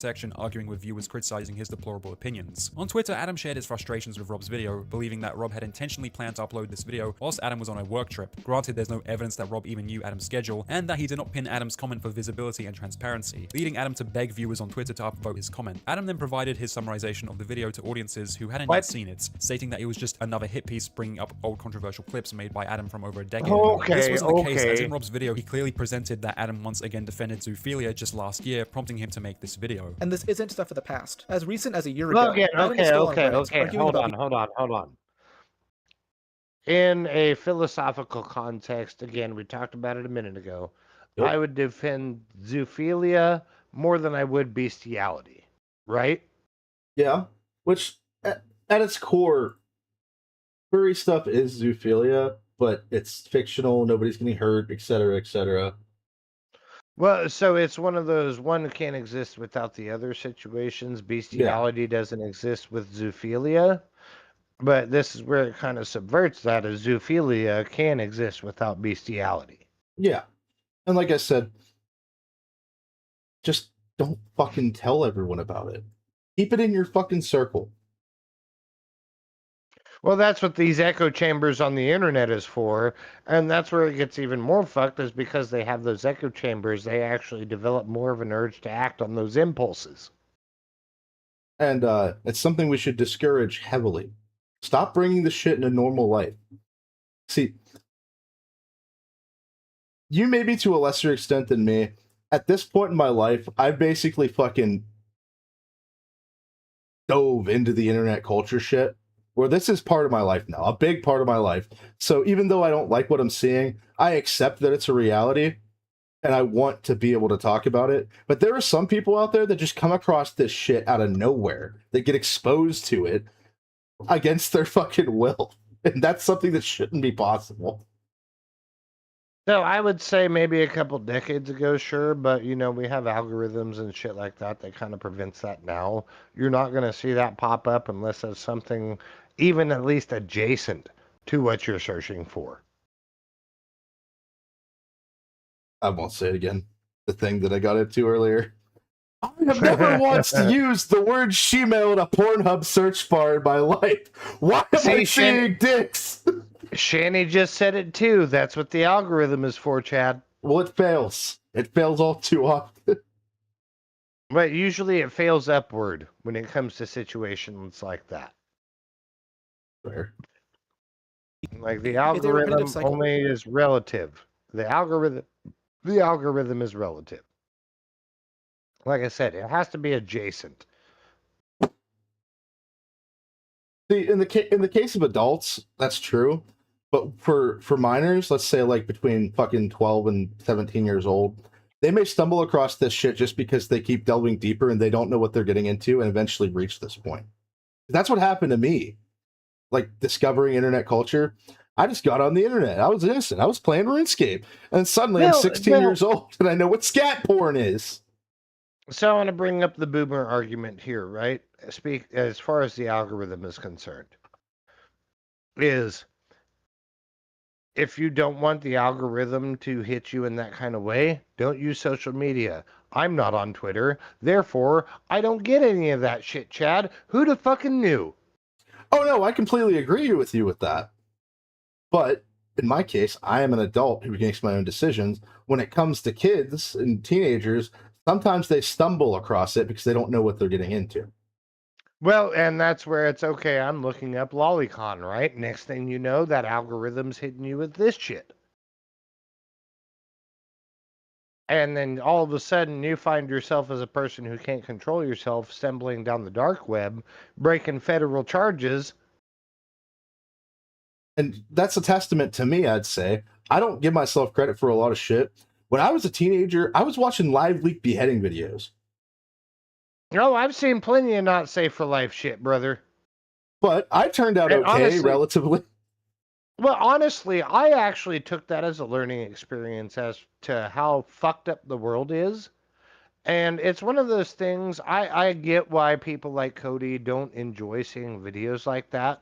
Speaker 16: Section arguing with viewers criticizing his deplorable opinions. On Twitter, Adam shared his frustrations with Rob's video, believing that Rob had intentionally planned to upload this video whilst Adam was on a work trip. Granted, there's no evidence that Rob even knew Adam's schedule, and that he did not pin Adam's comment for visibility and transparency, leading Adam to beg viewers on Twitter to upvote his comment. Adam then provided his summarization of the video to audiences who hadn't yet seen it, stating that it was just another hit piece bringing up old controversial clips made by Adam from over a decade ago. This wasn't the case, as in Rob's video, he clearly presented that Adam once again defended zoophilia just last year, prompting him to make this video.
Speaker 5: And this isn't stuff of the past. As recent as a year
Speaker 4: Look
Speaker 5: ago,
Speaker 4: at,
Speaker 5: Adam is still on Reddit
Speaker 4: okay.
Speaker 5: arguing
Speaker 4: Hold
Speaker 5: about
Speaker 4: on. In a philosophical context, again, we talked about it a minute ago.
Speaker 3: Yep.
Speaker 4: I would defend zoophilia more than I would bestiality, right?
Speaker 3: Yeah, which at its core, furry stuff is zoophilia, but it's fictional. Nobody's getting hurt, etc., etc.
Speaker 4: Well, so it's one of those one can't exist without the other situations. Bestiality doesn't exist with zoophilia. But this is where it kind of subverts that, as zoophilia can exist without bestiality.
Speaker 3: Yeah. And like I said, just don't fucking tell everyone about it. Keep it in your fucking circle.
Speaker 4: Well, that's what these echo chambers on the internet is for, and that's where it gets even more fucked, is because they have those echo chambers, they actually develop more of an urge to act on those impulses.
Speaker 3: And it's something we should discourage heavily. Stop bringing the shit into normal life. See, you maybe to a lesser extent than me. At this point in my life, I've basically fucking dove into the internet culture shit, where this is part of my life now, a big part of my life. So even though I don't like what I'm seeing, I accept that it's a reality, and I want to be able to talk about it. But there are some people out there that just come across this shit out of nowhere, that get exposed to it against their fucking will. And that's something that shouldn't be possible.
Speaker 4: No, I would say maybe a couple decades ago, sure, but we have algorithms and shit like that that kind of prevents that now. You're not going to see that pop up unless it's something even at least adjacent to what you're searching for.
Speaker 3: I won't say it again. The thing that I got into earlier. I have never once used the word shemale in a Pornhub search bar in my life. Why am I seeing dicks?
Speaker 4: Shanny just said it too. That's what the algorithm is for, Chad.
Speaker 3: Well, it fails. It fails all too often.
Speaker 4: But usually it fails upward when it comes to situations like that.
Speaker 3: Fair.
Speaker 4: Like the algorithm only is relative. The algorithm is relative. Like I said, it has to be adjacent.
Speaker 3: See, in the case of adults, that's true. But for minors, let's say like between fucking 12 and 17 years old, they may stumble across this shit just because they keep delving deeper and they don't know what they're getting into and eventually reach this point. That's what happened to me. Like discovering internet culture. I just got on the internet. I was innocent. I was playing RuneScape. And suddenly I'm 16 years old and I know what scat porn is.
Speaker 4: So I want to bring up the boomer argument here, right? Speak as far as the algorithm is concerned. Is if you don't want the algorithm to hit you in that kind of way, don't use social media. I'm not on Twitter, therefore I don't get any of that shit, Chad. Who the fucking knew?
Speaker 3: Oh no, I completely agree with you with that. But in my case, I am an adult who makes my own decisions. When it comes to kids and teenagers, sometimes they stumble across it because they don't know what they're getting into.
Speaker 4: Well, and that's where it's okay. I'm looking up Lolicon, right? Next thing you know, that algorithm's hitting you with this shit. And then all of a sudden, you find yourself as a person who can't control yourself, stumbling down the dark web, breaking federal charges.
Speaker 3: And that's a testament to me, I'd say. I don't give myself credit for a lot of shit. When I was a teenager, I was watching live leak beheading videos.
Speaker 4: Oh, I've seen plenty of not safe for life shit, brother.
Speaker 3: But I turned out okay, honestly, relatively.
Speaker 4: Well, honestly, I actually took that as a learning experience as to how fucked up the world is. And it's one of those things, I get why people like Cody don't enjoy seeing videos like that.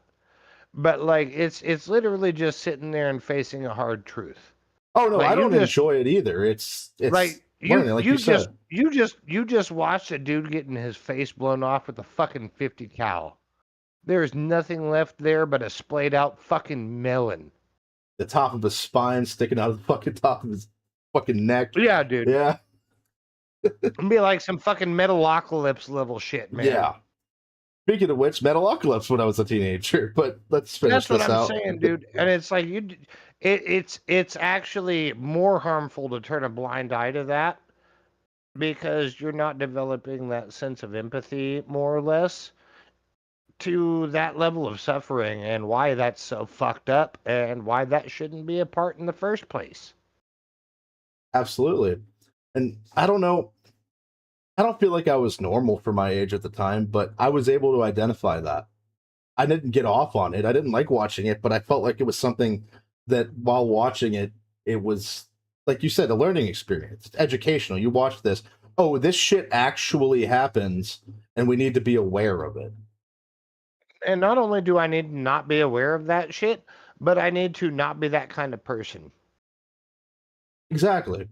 Speaker 4: But, like, it's literally just sitting there and facing a hard truth.
Speaker 3: Oh, no,
Speaker 4: like,
Speaker 3: I don't enjoy it either. It's
Speaker 4: like,
Speaker 3: learning, like you
Speaker 4: just,
Speaker 3: said.
Speaker 4: You just watched a dude getting his face blown off with a fucking 50 cal. There's nothing left there but a splayed out fucking melon.
Speaker 3: The top of his spine sticking out of the fucking top of his fucking neck.
Speaker 4: Yeah, dude.
Speaker 3: Yeah.
Speaker 4: It'd be like some fucking Metalocalypse level shit, man.
Speaker 3: Yeah. Speaking of which, Metalocalypse when I was a teenager, but let's finish this out.
Speaker 4: That's what I'm saying, dude. And it's like it's actually more harmful to turn a blind eye to that because you're not developing that sense of empathy, more or less, to that level of suffering and why that's so fucked up and why that shouldn't be a part in the first place.
Speaker 3: Absolutely. And I don't know, I don't feel like I was normal for my age at the time, but I was able to identify that. I didn't get off on it. I didn't like watching it, but I felt like it was something that while watching it, it was, like you said, a learning experience. It's educational. You watch this, oh, this shit actually happens, and we need to be aware of it.
Speaker 4: And not only do I need to not be aware of that shit, but I need to not be that kind of person.
Speaker 3: Exactly.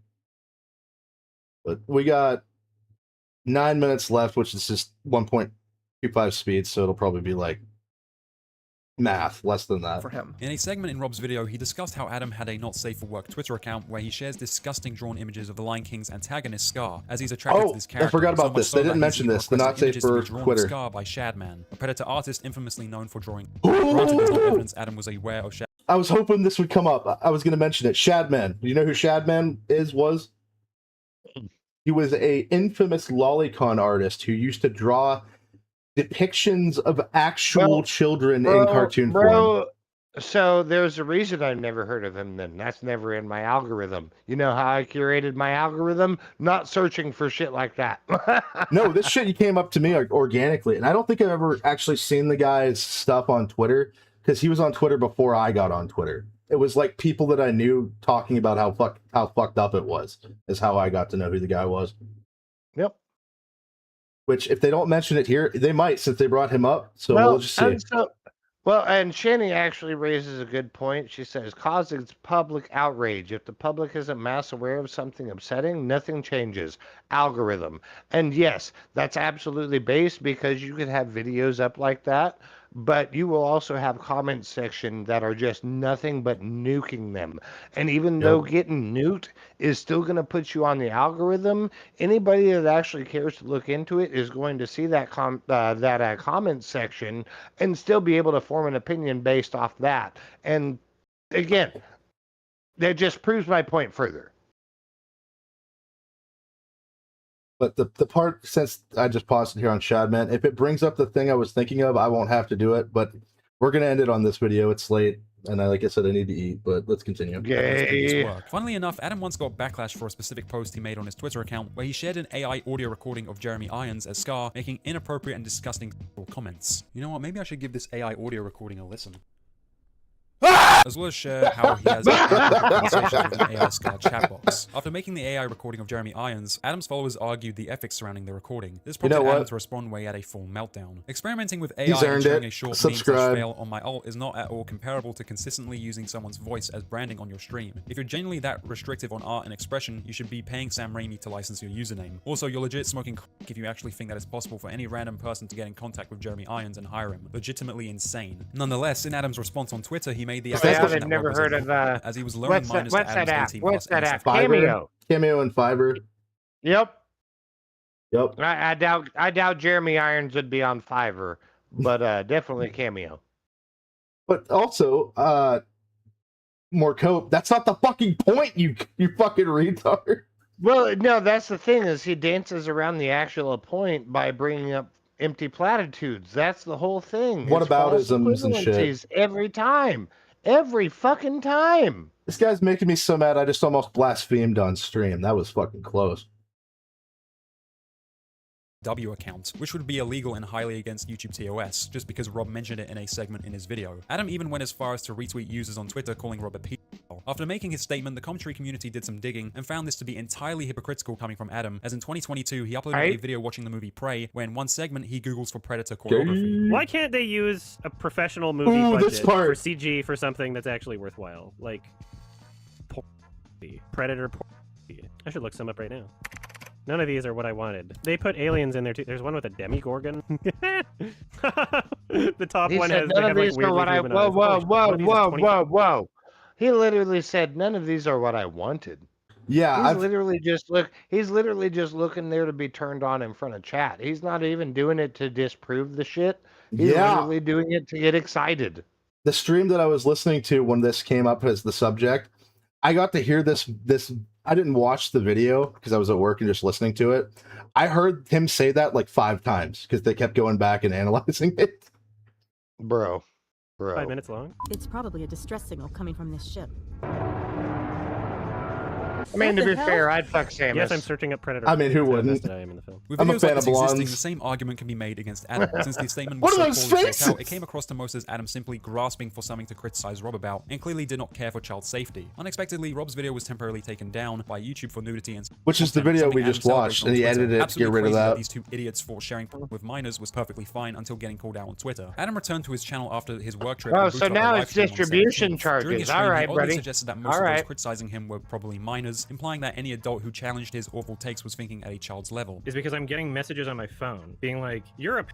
Speaker 3: But we got 9 minutes left, which is just 1.25 speed, so it'll probably be like math, less than that.
Speaker 5: For him.
Speaker 16: In a segment in Rob's video, he discussed how Adam had a not safe for work Twitter account where he shares disgusting drawn images of the Lion King's antagonist Scar, as he's attracted to this character.
Speaker 3: I forgot
Speaker 16: so
Speaker 3: about
Speaker 16: much
Speaker 3: this.
Speaker 16: so
Speaker 3: They
Speaker 16: that
Speaker 3: didn't
Speaker 16: he's
Speaker 3: mention
Speaker 16: even
Speaker 3: this. The
Speaker 16: requested
Speaker 3: not safe
Speaker 16: images to
Speaker 3: for
Speaker 16: be drawn of
Speaker 3: Twitter.
Speaker 16: Scar by Shadman, a Predator artist infamously known for drawing. Granted, there's no evidence Adam was aware of Shadman.
Speaker 3: I was hoping this would come up. I was going to mention it. Shadman. Do you know who Shadman was? He was a infamous lolicon artist who used to draw depictions of actual children in cartoon form.
Speaker 4: So there's a reason I've never heard of him then. That's never in my algorithm. You know how I curated my algorithm? Not searching for shit like that.
Speaker 3: No, this shit came up to me organically, and I don't think I've ever actually seen the guy's stuff on Twitter, because he was on Twitter before I got on Twitter. It was like people that I knew talking about how fucked up it was, is how I got to know who the guy was.
Speaker 4: Yep.
Speaker 3: Which, if they don't mention it here, they might, since they brought him up. So we'll just see.
Speaker 4: And Shani actually raises a good point. She says, causing public outrage. If the public isn't mass aware of something upsetting, nothing changes. Algorithm. And yes, that's absolutely based, because you can have videos up like that, but you will also have comment section that are just nothing but nuking them. And even though getting nuked is still going to put you on the algorithm, anybody that actually cares to look into it is going to see that comment section and still be able to form an opinion based off that. And again, that just proves my point further.
Speaker 3: But the part, since I just paused it here on Shadman, if it brings up the thing I was thinking of, I won't have to do it. But we're going to end it on this video. It's late, and like I said, I need to eat, but let's continue.
Speaker 16: Funnily enough, Adam once got backlash for a specific post he made on his Twitter account, where he shared an AI audio recording of Jeremy Irons as Scar, making inappropriate and disgusting comments. You know what, maybe I should give this AI audio recording a listen. As well as share how he has conversations with an AI Scar chat box. After making the AI recording of Jeremy Irons, Adam's followers argued the ethics surrounding the recording. This prompted Adam to respond where he had a full meltdown. Experimenting with AI and sharing a short meme/fail on my alt is not at all comparable to consistently using someone's voice as branding on your stream. If you're genuinely that restrictive on art and expression, you should be paying Sam Raimi to license your username. Also, you're legit smoking crack if you actually think that it's possible for any random person to get in contact with Jeremy Irons and hire him. Legitimately insane. Nonetheless, in Adam's response on Twitter, he made the
Speaker 4: I've never heard of
Speaker 16: as he was luring minors to Adam's
Speaker 4: app?
Speaker 16: 18
Speaker 4: What's
Speaker 16: plus
Speaker 4: that app?
Speaker 3: Cameo and Fiverr.
Speaker 4: Yep.
Speaker 3: Yep.
Speaker 4: I doubt Jeremy Irons would be on Fiverr, but definitely Cameo.
Speaker 3: But also, more cope. That's not the fucking point, you fucking retard.
Speaker 4: Well, no, that's the thing, is he dances around the actual point by bringing up empty platitudes. That's the whole thing.
Speaker 3: What about
Speaker 4: false
Speaker 3: isms and shit?
Speaker 4: equivalencies every time. Every fucking time.
Speaker 3: This guy's making me so mad, I just almost blasphemed on stream. That was fucking close.
Speaker 16: W account, which would be illegal and highly against YouTube TOS, just because Rob mentioned it in a segment in his video. Adam even went as far as to retweet users on Twitter calling Rob a pedophile. After making his statement, the commentary community did some digging and found this to be entirely hypocritical coming from Adam, as in 2022 he uploaded a video watching the movie Prey, where in one segment he googles for Predator choreography.
Speaker 8: Why can't they use a professional movie budget for CG for something that's actually worthwhile? Like Predator. I should look some up right now. None of these are what I wanted. They put aliens in there too. There's one with a demigorgon. The top one has
Speaker 4: none of these are what I. Whoa! He literally said none of these are what I wanted.
Speaker 3: Yeah,
Speaker 4: he's literally just looking there to be turned on in front of chat. He's not even doing it to disprove the shit. He's literally doing it to get excited.
Speaker 3: The stream that I was listening to when this came up as the subject, I got to hear this. I didn't watch the video because I was at work and just listening to it. I heard him say that like 5 times because they kept going back and analyzing it.
Speaker 4: Bro.
Speaker 8: 5 minutes long?
Speaker 10: It's probably a distress signal coming from this ship.
Speaker 4: I mean, to be fair, I'd fuck Samus.
Speaker 8: Yes, I'm searching up Predator.
Speaker 3: I mean, who
Speaker 8: That's how
Speaker 3: wouldn't?
Speaker 8: invested I am in the film.
Speaker 16: With
Speaker 3: I'm a
Speaker 16: videos
Speaker 3: fan
Speaker 16: like
Speaker 3: of
Speaker 16: this existing,
Speaker 3: blondes.
Speaker 16: the same argument can be made against Adam, since the statement
Speaker 3: What
Speaker 16: was
Speaker 3: are
Speaker 16: so
Speaker 3: those
Speaker 16: poorly
Speaker 3: faces?
Speaker 16: thought out, it came across to most as Adam simply grasping for something to criticize Rob about, and clearly did not care for child safety. Unexpectedly, Rob's video was temporarily taken down by YouTube for nudity and
Speaker 3: Which is the
Speaker 16: content,
Speaker 3: video
Speaker 16: something
Speaker 3: we
Speaker 16: Adam
Speaker 3: just
Speaker 16: celebrated
Speaker 3: watched,
Speaker 16: on
Speaker 3: and he
Speaker 16: Twitter.
Speaker 3: edited it to get
Speaker 16: Absolutely
Speaker 3: rid of
Speaker 16: crazy
Speaker 3: that.
Speaker 16: These two idiots thought sharing porn with minors was perfectly fine until getting called out on Twitter. Adam returned to his channel after his work trip.
Speaker 4: Oh,
Speaker 16: and
Speaker 4: so
Speaker 16: booted up
Speaker 4: now
Speaker 16: a live
Speaker 4: it's
Speaker 16: stream on the
Speaker 4: distribution
Speaker 16: 17th. During his
Speaker 4: charges.
Speaker 16: stream,
Speaker 4: All right,
Speaker 16: he oddly
Speaker 4: buddy.
Speaker 16: suggested that most
Speaker 4: All
Speaker 16: of those
Speaker 4: right.
Speaker 16: criticizing him were probably minors, implying that any adult who challenged his awful takes was thinking at a child's level.
Speaker 8: Is because I'm getting messages on my phone being like, "You're a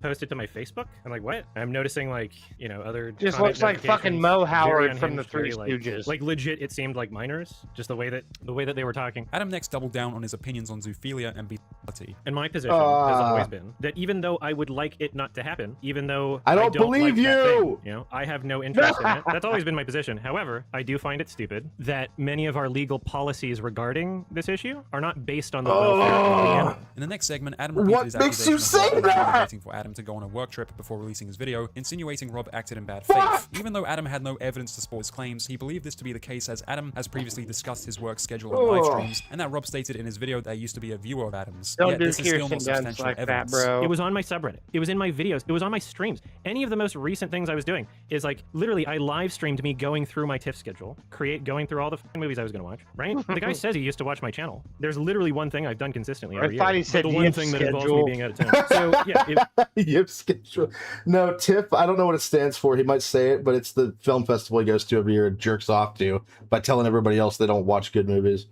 Speaker 8: posted to my Facebook." I'm like, what? I'm noticing like, you know, other
Speaker 4: Just
Speaker 8: comment
Speaker 4: looks like fucking
Speaker 8: notifications,
Speaker 4: Mo
Speaker 8: very
Speaker 4: Howard from the
Speaker 8: unhinged,
Speaker 4: Three
Speaker 8: very,
Speaker 4: Stooges.
Speaker 8: Like legit, it seemed like minors, just the way that they were talking.
Speaker 16: Adam next doubled down on his opinions on zoophilia and bestiality.
Speaker 8: And my position has always been that even though I would like it not to happen, even though
Speaker 3: I don't believe
Speaker 8: like that
Speaker 3: you!
Speaker 8: thing, you know, I have no interest in it. That's always been my position. However, I do find it stupid that many of our legal policies regarding this issue are not based on the welfare of the animal.
Speaker 16: In the next segment, Adam repeated
Speaker 3: What
Speaker 16: his
Speaker 3: makes you
Speaker 16: accusation
Speaker 3: say
Speaker 16: of Rob
Speaker 3: that?
Speaker 16: waiting for Adam to go on a work trip before releasing his video, insinuating Rob acted in bad faith. Even though Adam had no evidence to support his claims, he believed this to be the case as Adam has previously discussed his work schedule on live streams, and that Rob stated in his video that he used to be a viewer of Adam's.
Speaker 4: Don't
Speaker 16: Yet
Speaker 4: do
Speaker 16: this is still
Speaker 4: Kirsten
Speaker 16: not
Speaker 4: Dunst
Speaker 16: substantial
Speaker 4: like that,
Speaker 16: evidence.
Speaker 4: bro.
Speaker 8: It was on my subreddit. It was in my videos. It was on my streams. Any of the most recent things I was doing is like literally I live streamed me going through my TIFF schedule, going through all the movies I was going to watch, right? The guy says he used to watch my channel. There's literally one thing I've done consistently every year.
Speaker 4: thought he said
Speaker 8: but the one
Speaker 4: Yip
Speaker 8: thing that involves me
Speaker 4: schedule.
Speaker 8: being out of town. So yeah,
Speaker 3: Yip schedule. No, TIFF, I don't know what it stands for. He might say it, but it's the film festival he goes to every year and jerks off to by telling everybody else they don't watch good movies.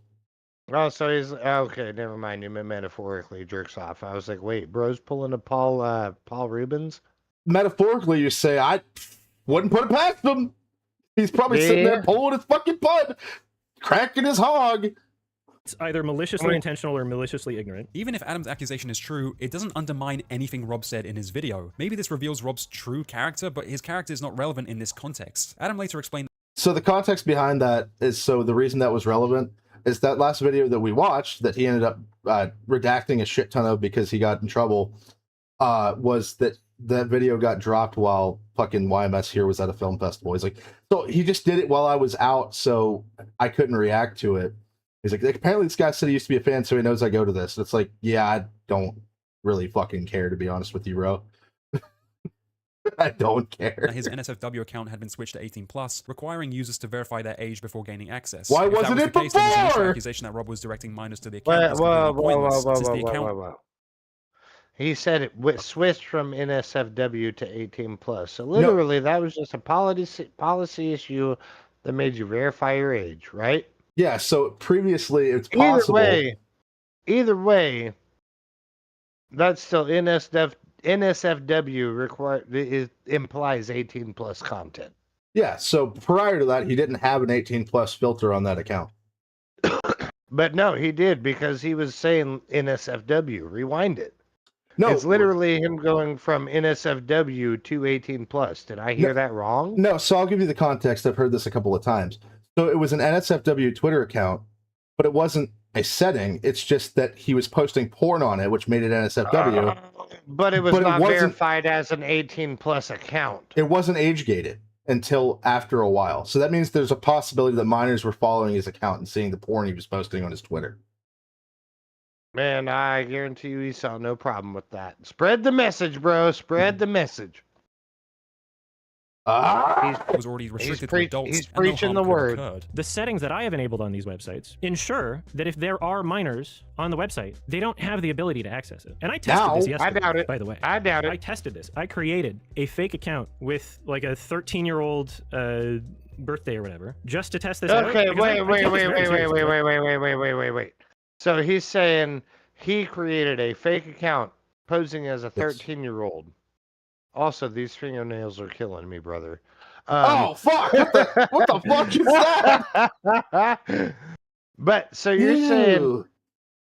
Speaker 4: Oh, so he's okay. Never mind. You meant metaphorically jerks off. I was like, wait, bro's pulling a Paul Rubens.
Speaker 3: Metaphorically, you say, I wouldn't put it past him. He's probably sitting there pulling his fucking pud, cracking his hog.
Speaker 8: it's either maliciously intentional or maliciously ignorant.
Speaker 16: Even if Adam's accusation is true, it doesn't undermine anything Rob said in his video. Maybe this reveals Rob's true character, but his character is not relevant in this context. Adam later explained.
Speaker 3: So the context behind that is, so the reason that was relevant is that last video that we watched that he ended up redacting a shit ton of because he got in trouble, was that video got dropped while fucking YMS here was at a film festival. He's like, so he just did it while I was out, so I couldn't react to it. He's like, apparently this guy said he used to be a fan, so he knows I go to this. It's like, yeah, I don't really fucking care, to be honest with you, bro. I don't care.
Speaker 16: His NSFW account had been switched to 18+, requiring users to verify their age before gaining access.
Speaker 3: Why
Speaker 16: If that
Speaker 3: wasn't
Speaker 16: was
Speaker 3: it
Speaker 16: the case, then his initial
Speaker 3: before?
Speaker 16: accusation that Rob was directing minors to the account was completely pointless, since the account
Speaker 4: He said it switched from NSFW to 18+. So literally, that was just a policy issue that made you verify your age, right?
Speaker 3: Yeah, so previously it's possible.
Speaker 4: Either way, that's still NSFW implies 18+ content.
Speaker 3: Yeah, so prior to that, he didn't have an 18+ filter on that account.
Speaker 4: But no, he did, because he was saying NSFW. Rewind it.
Speaker 3: No,
Speaker 4: it's literally him going from NSFW to 18+. Did I hear that wrong?
Speaker 3: No, so I'll give you the context. I've heard this a couple of times. So it was an NSFW Twitter account, but it wasn't a setting. It's just that he was posting porn on it, which made it NSFW.
Speaker 4: But it was not verified as an 18+ account.
Speaker 3: It wasn't age gated until after a while. So that means there's a possibility that minors were following his account and seeing the porn he was posting on his Twitter.
Speaker 4: Man, I guarantee you he saw no problem with that. Spread the message, bro. Spread the message.
Speaker 16: was already restricted to adults.
Speaker 4: He's
Speaker 16: and no
Speaker 4: preaching
Speaker 16: harm
Speaker 4: the
Speaker 16: could have
Speaker 4: word.
Speaker 16: occurred.
Speaker 8: The settings that I have enabled on these websites ensure that if there are minors on the website, they don't have the ability to access it. And I tested this yesterday.
Speaker 4: I doubt it.
Speaker 8: By the way,
Speaker 4: I doubt it.
Speaker 8: I tested this. I created a fake account with like a 13-year-old birthday or whatever, just to test this out.
Speaker 4: Okay,
Speaker 8: because I take this very seriously.
Speaker 4: wait. So he's saying he created a fake account posing as a 13-year-old. Also, these fingernails are killing me, brother.
Speaker 3: Oh, fuck! What the fuck is that?
Speaker 4: But, so you're saying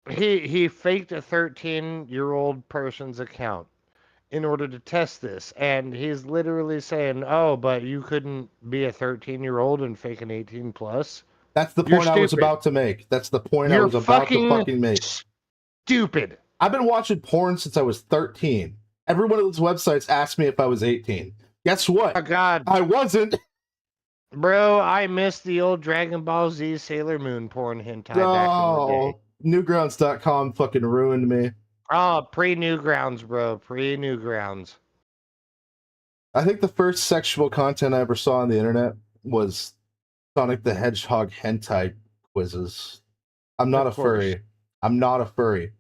Speaker 4: he faked a 13-year-old person's account in order to test this, and he's literally saying, oh, but you couldn't be a 13-year-old and fake an 18+?
Speaker 3: That's the point I was about to make. That's the point I was about to fucking make.
Speaker 4: Stupid.
Speaker 3: I've been watching porn since I was 13. Every one of those websites asked me if I was 18. Guess what?
Speaker 4: Oh, God.
Speaker 3: I wasn't.
Speaker 4: Bro, I miss the old Dragon Ball Z Sailor Moon porn hentai back in the day.
Speaker 3: Newgrounds.com fucking ruined me.
Speaker 4: Oh, pre-Newgrounds, bro. Pre-Newgrounds.
Speaker 3: I think the first sexual content I ever saw on the internet was Sonic the Hedgehog hentai quizzes. I'm not a furry. I'm not a furry.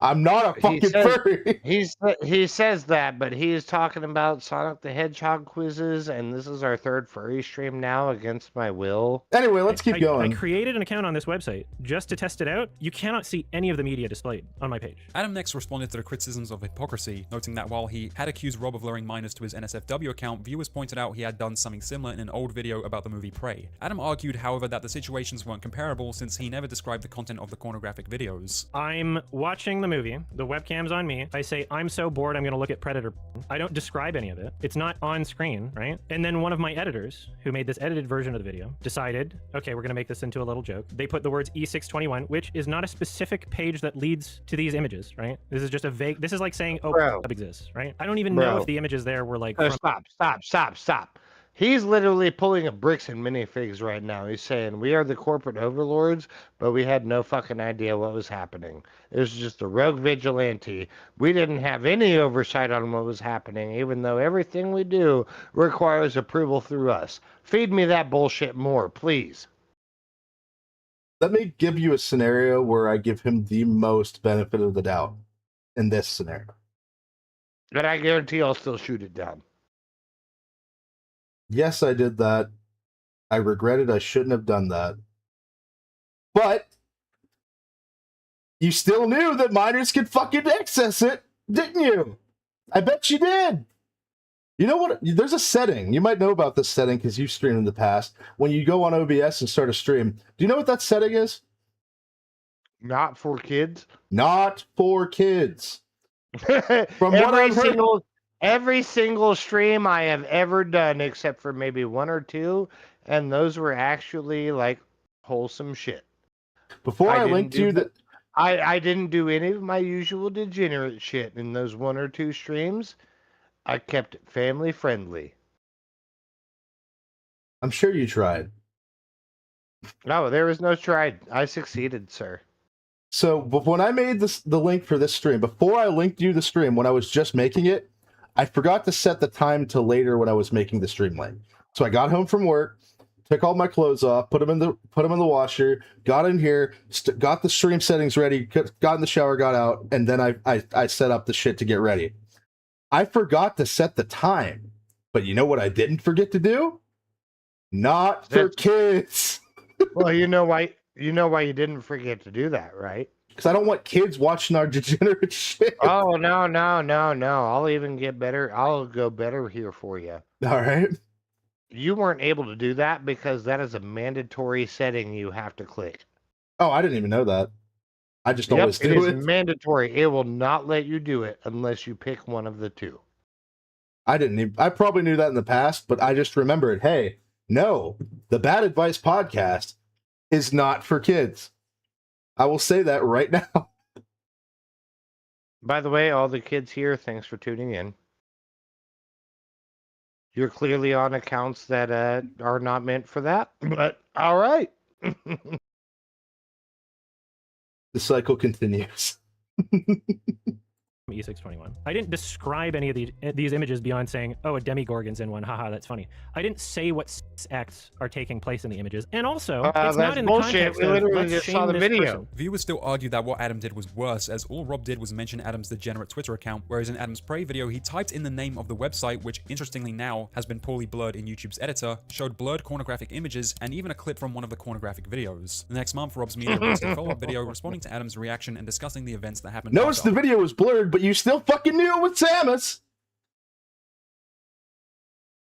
Speaker 3: I'm not a fucking furry.
Speaker 4: He says that, but he is talking about Sonic the Hedgehog quizzes, and this is our third furry stream now against my will.
Speaker 3: Anyway, let's keep going.
Speaker 18: I created an account on this website just to test it out. You cannot see any of the media displayed on my page.
Speaker 16: Adam next responded to the criticisms of hypocrisy, noting that while he had accused Rob of luring minors to his NSFW account, viewers pointed out he had done something similar in an old video about the movie Prey. Adam argued, however, that the situations weren't comparable since he never described the content of the pornographic videos.
Speaker 18: I'm watching the movie, the webcam's on me, I say, I'm so bored I'm gonna look at Predator. I don't describe any of it. It's not on screen, right? And then one of my editors, who made this edited version of the video, decided, okay, we're gonna make this into a little joke. They put the words E621, which is not a specific page that leads to these images, right? This is just a vague, this is like saying, oh, Pornhub exists, right? I don't even know if the images there were like...
Speaker 4: Stop. He's literally pulling a bricks and minifigs right now. He's saying, we are the corporate overlords, but we had no fucking idea what was happening. It was just a rogue vigilante. We didn't have any oversight on what was happening, even though everything we do requires approval through us. Feed me that bullshit more, please.
Speaker 3: Let me give you a scenario where I give him the most benefit of the doubt in this scenario.
Speaker 4: But I guarantee I'll still shoot it down.
Speaker 3: Yes, I did that. I regret it. I shouldn't have done that. But you still knew that minors could fucking access it, didn't you? I bet you did. You know what? There's a setting. You might know about this setting because you've streamed in the past. When you go on OBS and start a stream, do you know what that setting is?
Speaker 4: Not for kids.
Speaker 3: Not for kids. From what I've heard,
Speaker 4: every single stream I have ever done, except for maybe one or two, and those were actually like wholesome shit.
Speaker 3: Before I linked you that
Speaker 4: I didn't do any of my usual degenerate shit in those one or two streams. I kept it family friendly.
Speaker 3: I'm sure you tried.
Speaker 4: No, there was no try. I succeeded, sir.
Speaker 3: So, but when I made the link for this stream, before I linked you the stream, when I was just making it, I forgot to set the time to later when I was making the stream link. So I got home from work, took all my clothes off, put them in the washer, got in here, got the stream settings ready, got in the shower, got out, and then I set up the shit to get ready. I forgot to set the time, but you know what I didn't forget to do? Not for kids.
Speaker 4: Well, you know why you didn't forget to do that, right?
Speaker 3: Because I don't want kids watching our degenerate shit.
Speaker 4: Oh, no. I'll even get better. I'll go better here for you.
Speaker 3: All right.
Speaker 4: You weren't able to do that because that is a mandatory setting you have to click.
Speaker 3: Oh, I didn't even know that. I just always do it.
Speaker 4: It is mandatory. It will not let you do it unless you pick one of the two.
Speaker 3: I probably knew that in the past, but I just remembered, hey, no, the Bad Advice podcast is not for kids. I will say that right now.
Speaker 4: By the way, all the kids here, thanks for tuning in. You're clearly on accounts that are not meant for that, but all right.
Speaker 3: The cycle continues.
Speaker 18: E621. I didn't describe any of these images beyond saying, oh, a demigorgon's in one, haha, that's funny. I didn't say what acts are taking place in the images, and also, it's not in the context
Speaker 4: we literally
Speaker 18: of,
Speaker 4: just saw the video.
Speaker 18: Person.
Speaker 16: Viewers still argue that what Adam did was worse, as all Rob did was mention Adam's degenerate Twitter account, whereas in Adam's Prey video, he typed in the name of the website, which interestingly now has been poorly blurred in YouTube's editor, showed blurred pornographic images, and even a clip from one of the pornographic videos. The next month, Rob's media released a follow-up video responding to Adam's reaction and discussing the events that happened.
Speaker 3: Notice the video was blurred, but you still fucking knew it was Samus.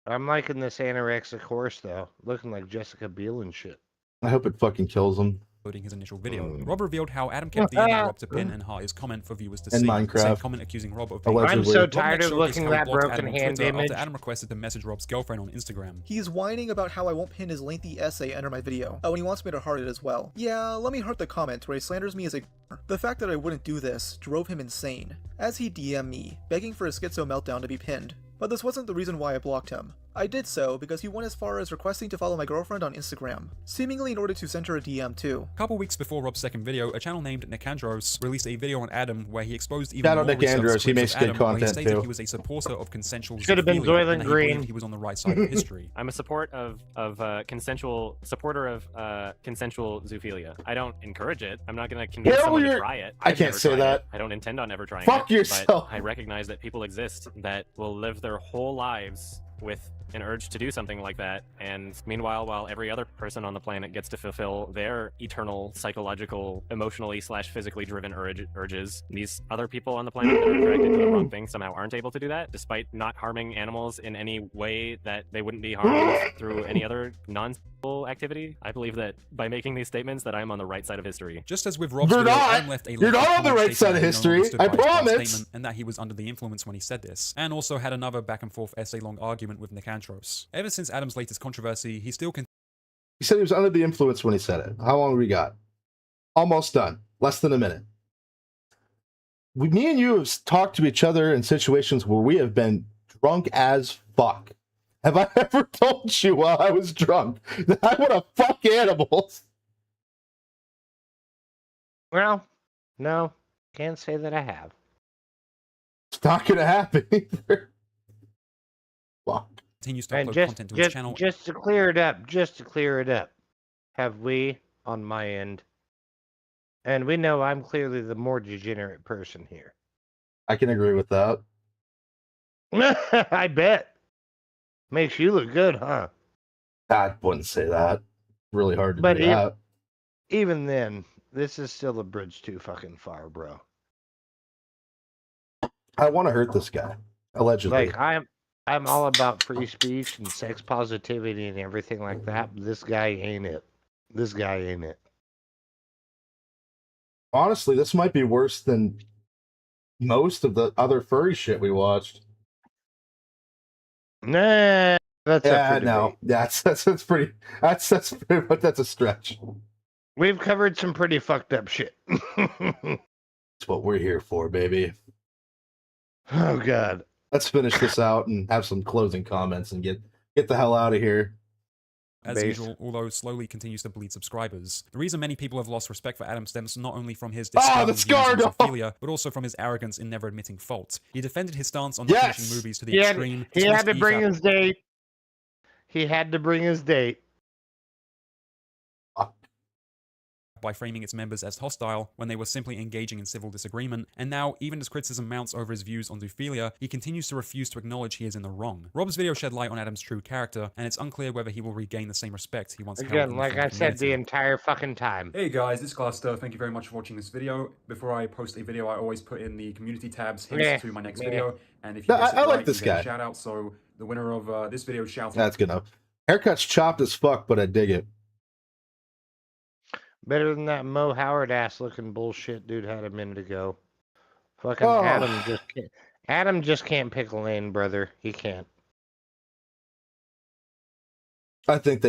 Speaker 4: I'm liking this anorexic horse, though. Looking like Jessica Biel and shit.
Speaker 3: I hope it fucking kills him.
Speaker 16: Including his initial video. Rob revealed how Adam kept DMing Rob to pin and heart his comment for viewers to see.
Speaker 3: Minecraft.
Speaker 16: Same comment accusing Rob of being...
Speaker 4: I'm so tired of looking at that broken hand image.
Speaker 16: After Adam requested to message Rob's girlfriend on Instagram.
Speaker 5: He's whining about how I won't pin his lengthy essay under my video. Oh, and he wants me to heart it as well. Yeah, let me heart the comment where he slanders me as a The fact that I wouldn't do this drove him insane, as he DM'd me, begging for a schizo meltdown to be pinned. But this wasn't the reason why I blocked him. I did so because he went as far as requesting to follow my girlfriend on Instagram, seemingly in order to send her a DM too.
Speaker 16: A couple weeks before Rob's second video, a channel named Nicandros released a video on Adam where he exposed even
Speaker 3: Shout out
Speaker 16: more resurfaced
Speaker 3: Nicandros, he
Speaker 16: clips
Speaker 3: makes
Speaker 16: of
Speaker 3: good
Speaker 16: Adam, where he
Speaker 3: content,
Speaker 16: stated
Speaker 3: too.
Speaker 16: he was a supporter of consensual
Speaker 4: Should have been
Speaker 16: zoophilia,
Speaker 4: Zoiling
Speaker 16: and that he
Speaker 4: Green.
Speaker 16: believed he was on the right side of history.
Speaker 8: I'm a supporter of consensual zoophilia. I don't encourage it. I'm not going to convince
Speaker 3: Hell,
Speaker 8: someone to
Speaker 3: you're-
Speaker 8: try it.
Speaker 3: I
Speaker 8: I've
Speaker 3: can't
Speaker 8: never
Speaker 3: say
Speaker 8: tried
Speaker 3: that.
Speaker 8: it. I don't intend on ever trying
Speaker 3: Fuck
Speaker 8: it.
Speaker 3: yourself.
Speaker 8: But I recognize that people exist that will live their whole lives with an urge to do something like that, and meanwhile, while every other person on the planet gets to fulfill their eternal psychological, emotionally / physically driven urges, these other people on the planet that are attracted to the wrong thing somehow aren't able to do that, despite not harming animals in any way that they wouldn't be harmed through any other non-sexual activity. I believe that by making these statements that I am on the right side of history.
Speaker 16: Just as with Rob's
Speaker 3: You're
Speaker 16: video,
Speaker 3: not.
Speaker 16: Adam left a
Speaker 3: You're
Speaker 16: lengthy
Speaker 3: not on the
Speaker 16: comment
Speaker 3: right
Speaker 16: stating
Speaker 3: side of
Speaker 16: that he no
Speaker 3: history.
Speaker 16: longer stood
Speaker 3: I
Speaker 16: by his past
Speaker 3: promise.
Speaker 16: statement and that he was under the influence when he said this, and also had another back and forth essay-long argument with Nicandros. Ever since Adam's latest controversy, he still continues.
Speaker 3: He said he was under the influence when he said it. How long have we got? Almost done. Less than a minute. Me and you have talked to each other in situations where we have been drunk as fuck. Have I ever told you while I was drunk that I want to fuck animals?
Speaker 4: Well, no, can't say that I have.
Speaker 3: It's not going to happen either. Fuck.
Speaker 16: Continues to
Speaker 4: And
Speaker 16: upload
Speaker 4: just,
Speaker 16: content to his
Speaker 4: just,
Speaker 16: channel.
Speaker 4: just to clear it up, have we, on my end, and we know I'm clearly the more degenerate person here.
Speaker 3: I can agree with that.
Speaker 4: I bet. Makes you look good, huh?
Speaker 3: I wouldn't say that. Really hard to
Speaker 4: But
Speaker 3: do that.
Speaker 4: even then, this is still a bridge too fucking far, bro.
Speaker 3: I want to hurt this guy. Allegedly.
Speaker 4: Like I'm all about free speech and sex positivity and everything like that. But this guy ain't it. This guy ain't it.
Speaker 3: Honestly, this might be worse than most of the other furry shit we watched.
Speaker 4: Nah, that's
Speaker 3: Yeah,
Speaker 4: up for
Speaker 3: no,
Speaker 4: debate.
Speaker 3: that's pretty. That's pretty, but that's a stretch.
Speaker 4: We've covered some pretty fucked up shit.
Speaker 3: That's what we're here for, baby.
Speaker 4: Oh God.
Speaker 3: Let's finish this out and have some closing comments and get the hell out of here.
Speaker 16: As usual, although slowly continues to bleed subscribers. The reason many people have lost respect for Adam stems not only from his
Speaker 3: the
Speaker 16: disturbing
Speaker 3: scar
Speaker 16: views on
Speaker 3: dog!
Speaker 16: zoophilia, but also from his arrogance in never admitting fault. He defended his stance on not
Speaker 3: Yes!
Speaker 16: finishing movies to the
Speaker 4: He
Speaker 16: extreme.
Speaker 4: had to
Speaker 16: dismissed
Speaker 4: bring
Speaker 16: EFAP
Speaker 4: his date. He had to bring his date.
Speaker 16: by framing its members as hostile when they were simply engaging in civil disagreement, and now, even as criticism mounts over his views on zoophilia, he continues to refuse to acknowledge he is in the wrong. Rob's video shed light on Adam's true character, and it's unclear whether he will regain the same respect he once held in
Speaker 4: Again,
Speaker 16: the
Speaker 4: like
Speaker 16: film
Speaker 4: I said
Speaker 16: community.
Speaker 4: the entire fucking time.
Speaker 16: Hey guys, it's Cluster. Thank you very much for watching this video. Before I post a video, I always put in the community tabs hints
Speaker 4: Meh,
Speaker 16: to my next
Speaker 4: meh.
Speaker 16: video, and if you
Speaker 3: No,
Speaker 16: guess it
Speaker 3: I like
Speaker 16: right,
Speaker 3: this
Speaker 16: you get a
Speaker 3: guy.
Speaker 16: shout out. So the winner of this video shouts
Speaker 3: That's good enough. Haircut's chopped as fuck, but I dig it.
Speaker 4: Better than that Mo Howard ass looking bullshit dude had a minute ago. Fucking
Speaker 3: Oh.
Speaker 4: Adam just can't pick a lane, brother. He can't.
Speaker 3: I think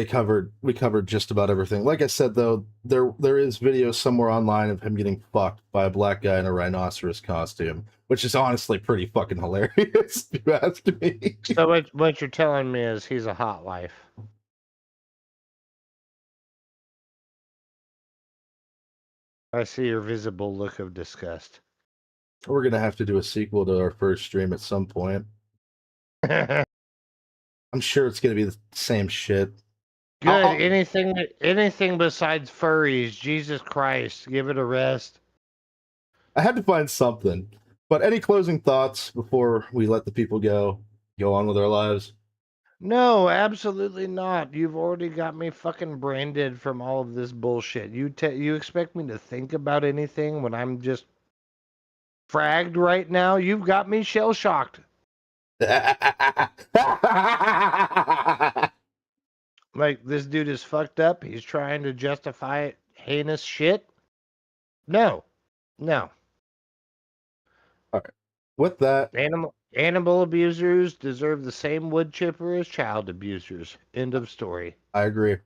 Speaker 3: we covered just about everything. Like I said though, there is video somewhere online of him getting fucked by a black guy in a rhinoceros costume, which is honestly pretty fucking hilarious, if you ask me.
Speaker 4: So what you're telling me is he's a hot life. I see your visible look of disgust.
Speaker 3: We're gonna have to do a sequel to our first stream at some point. I'm sure it's gonna be the same shit.
Speaker 4: Good. Anything besides furries. Jesus Christ. Give it a rest.
Speaker 3: I had to find something. But any closing thoughts before we let the people go on with our lives?
Speaker 4: No, absolutely not. You've already got me fucking brain dead from all of this bullshit. You expect me to think about anything when I'm just fragged right now? You've got me shell shocked. Like, this dude is fucked up. He's trying to justify heinous shit. No.
Speaker 3: All right. With that,
Speaker 4: Animal abusers deserve the same wood chipper as child abusers. End of story.
Speaker 3: I agree.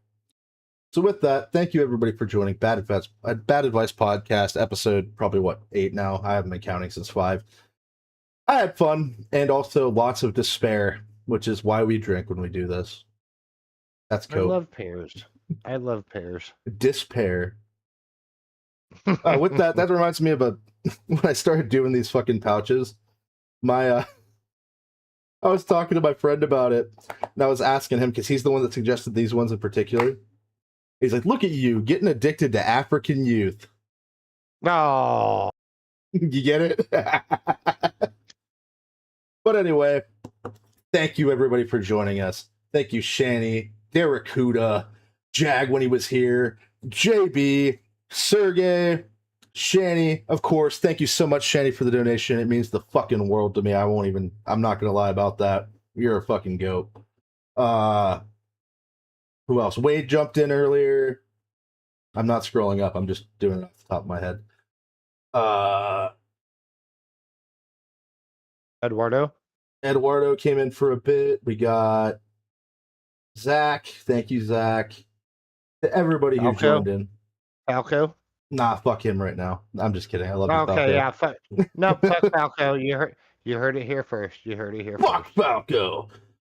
Speaker 3: So with that, thank you everybody for joining Bad Advice Podcast, episode probably 8 now. I haven't been counting since 5. I had fun and also lots of despair which is why we drink when we do this. That's
Speaker 4: I
Speaker 3: Coke.
Speaker 4: love pears. I love pears.
Speaker 3: Despair. With that reminds me of when I started doing these fucking pouches. I was talking to my friend about it, and I was asking him because he's the one that suggested these ones in particular. He's like, "Look at you getting addicted to African youth."
Speaker 4: Oh,
Speaker 3: you get it? But anyway, thank you everybody for joining us. Thank you, Shani, Derek Huda, Jag when he was here, JB, Sergey, Shani, of course. Thank you so much, Shani, for the donation. It means the fucking world to me. I'm not gonna lie about that. You're a fucking goat. Who else? Wade jumped in earlier. I'm not scrolling up. I'm just doing it off the top of my head. Eduardo came in for a bit. We got Zach. Thank you, Zach. To everybody who joined in.
Speaker 4: Falco?
Speaker 3: Nah, fuck him right now. I'm just kidding. I love you,
Speaker 4: Okay,
Speaker 3: Falco.
Speaker 4: yeah, fuck Falco. You heard it here first. You heard it here
Speaker 3: Fuck
Speaker 4: first.
Speaker 3: Falco.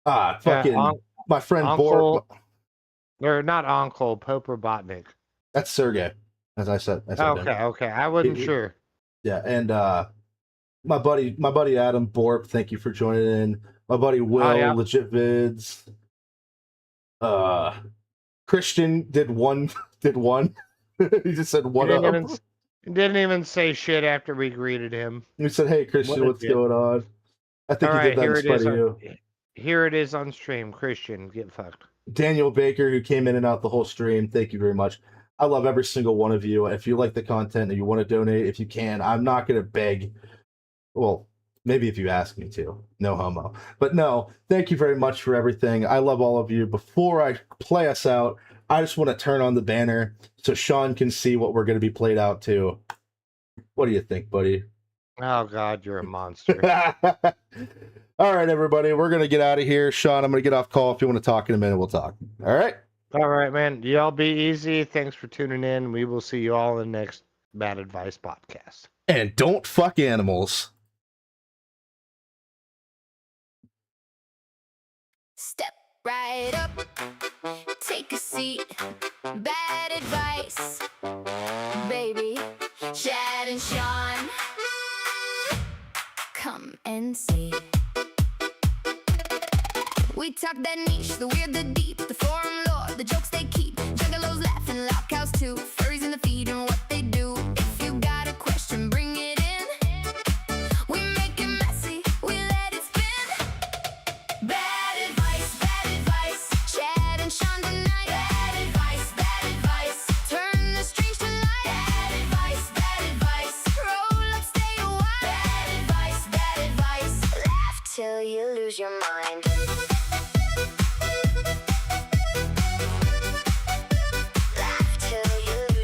Speaker 3: Fucking my friend
Speaker 4: Uncle, or not Uncle, Pope Robotnik.
Speaker 3: That's Sergey, as I said.
Speaker 4: Okay. I wasn't sure.
Speaker 3: Yeah, and my buddy Adam Borp, thank you for joining in. My buddy Will, Legit Vids. Christian did one. He just said one up.
Speaker 4: Didn't even say shit after we greeted him.
Speaker 3: He said, "Hey Christian, what's going on?" I think he did that in spite of you.
Speaker 4: Here it is on stream. Christian, get fucked.
Speaker 3: Daniel Baker, who came in and out the whole stream, thank you very much. I love every single one of you. If you like the content and you want to donate, if you can, I'm not going to beg. Well, maybe if you ask me to. No homo. But no, thank you very much for everything. I love all of you. Before I play us out, I just want to turn on the banner so Sean can see what we're going to be played out to. What do you think, buddy?
Speaker 4: Oh, God, you're a monster.
Speaker 3: All right, everybody, we're going to get out of here. Sean, I'm going to get off call. If you want to talk in a minute, we'll talk. All right?
Speaker 4: All right, man. Y'all be easy. Thanks for tuning in. We will see you all in the next Bad Advice podcast.
Speaker 3: And don't fuck animals.
Speaker 10: Step right up, take a seat. Bad advice, baby. Chad and Sean, come and see. We talk that niche, the weird, the deep, the forum lore, the jokes they keep. Juggalos laughing, loud cows too. Furries in the feed and what they do. If you got a question, bring it in. We make it messy, we let it spin. Bad advice, Chad and Sean tonight. Bad advice, turn the strings tonight. Bad advice, roll up, stay a while. Bad advice, laugh till you lose your mind. Laugh till you lose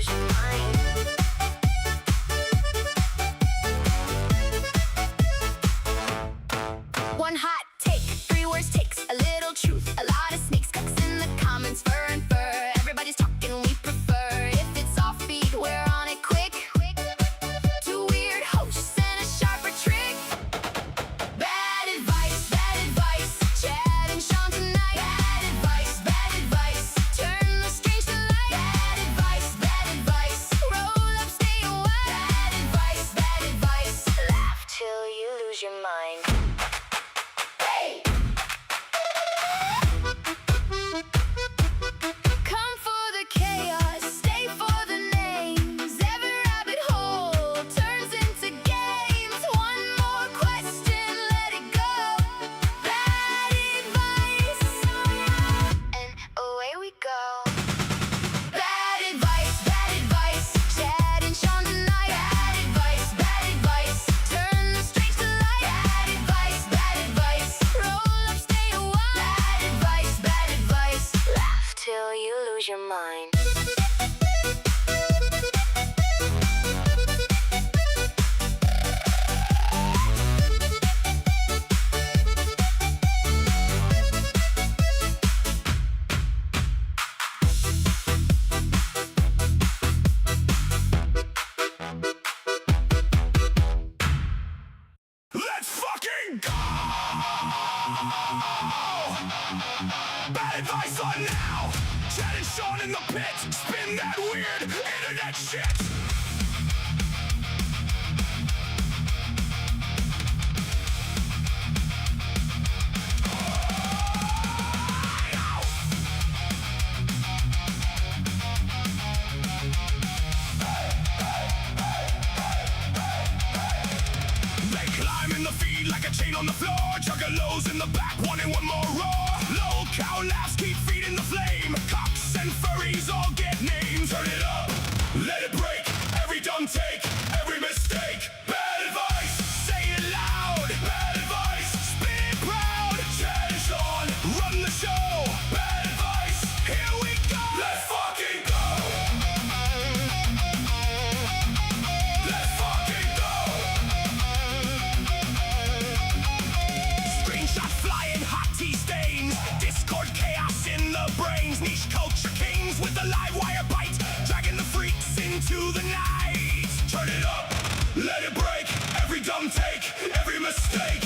Speaker 11: on now. Chad and Sean in the pit, spin that weird internet shit. They climb in the feed like a chain on the floor. Juggalos in the back, wanting one more roar. Low cow laughs keep feeding the flame. Cocks and furries all get names. Turn it up, let it break. Every dumb take, every mistake. Bad advice, say it loud. Bad advice, spin it proud. Chad and Sean, run the show. Bad advice, here we go. Let's fucking go. Let's fucking go. Screenshot flying, hot tea stains. Discord chaos in the brains. Niche culture kings with the live wire bite. Dragging the freaks into the night. Turn it up, let it break. Every dumb take, every mistake.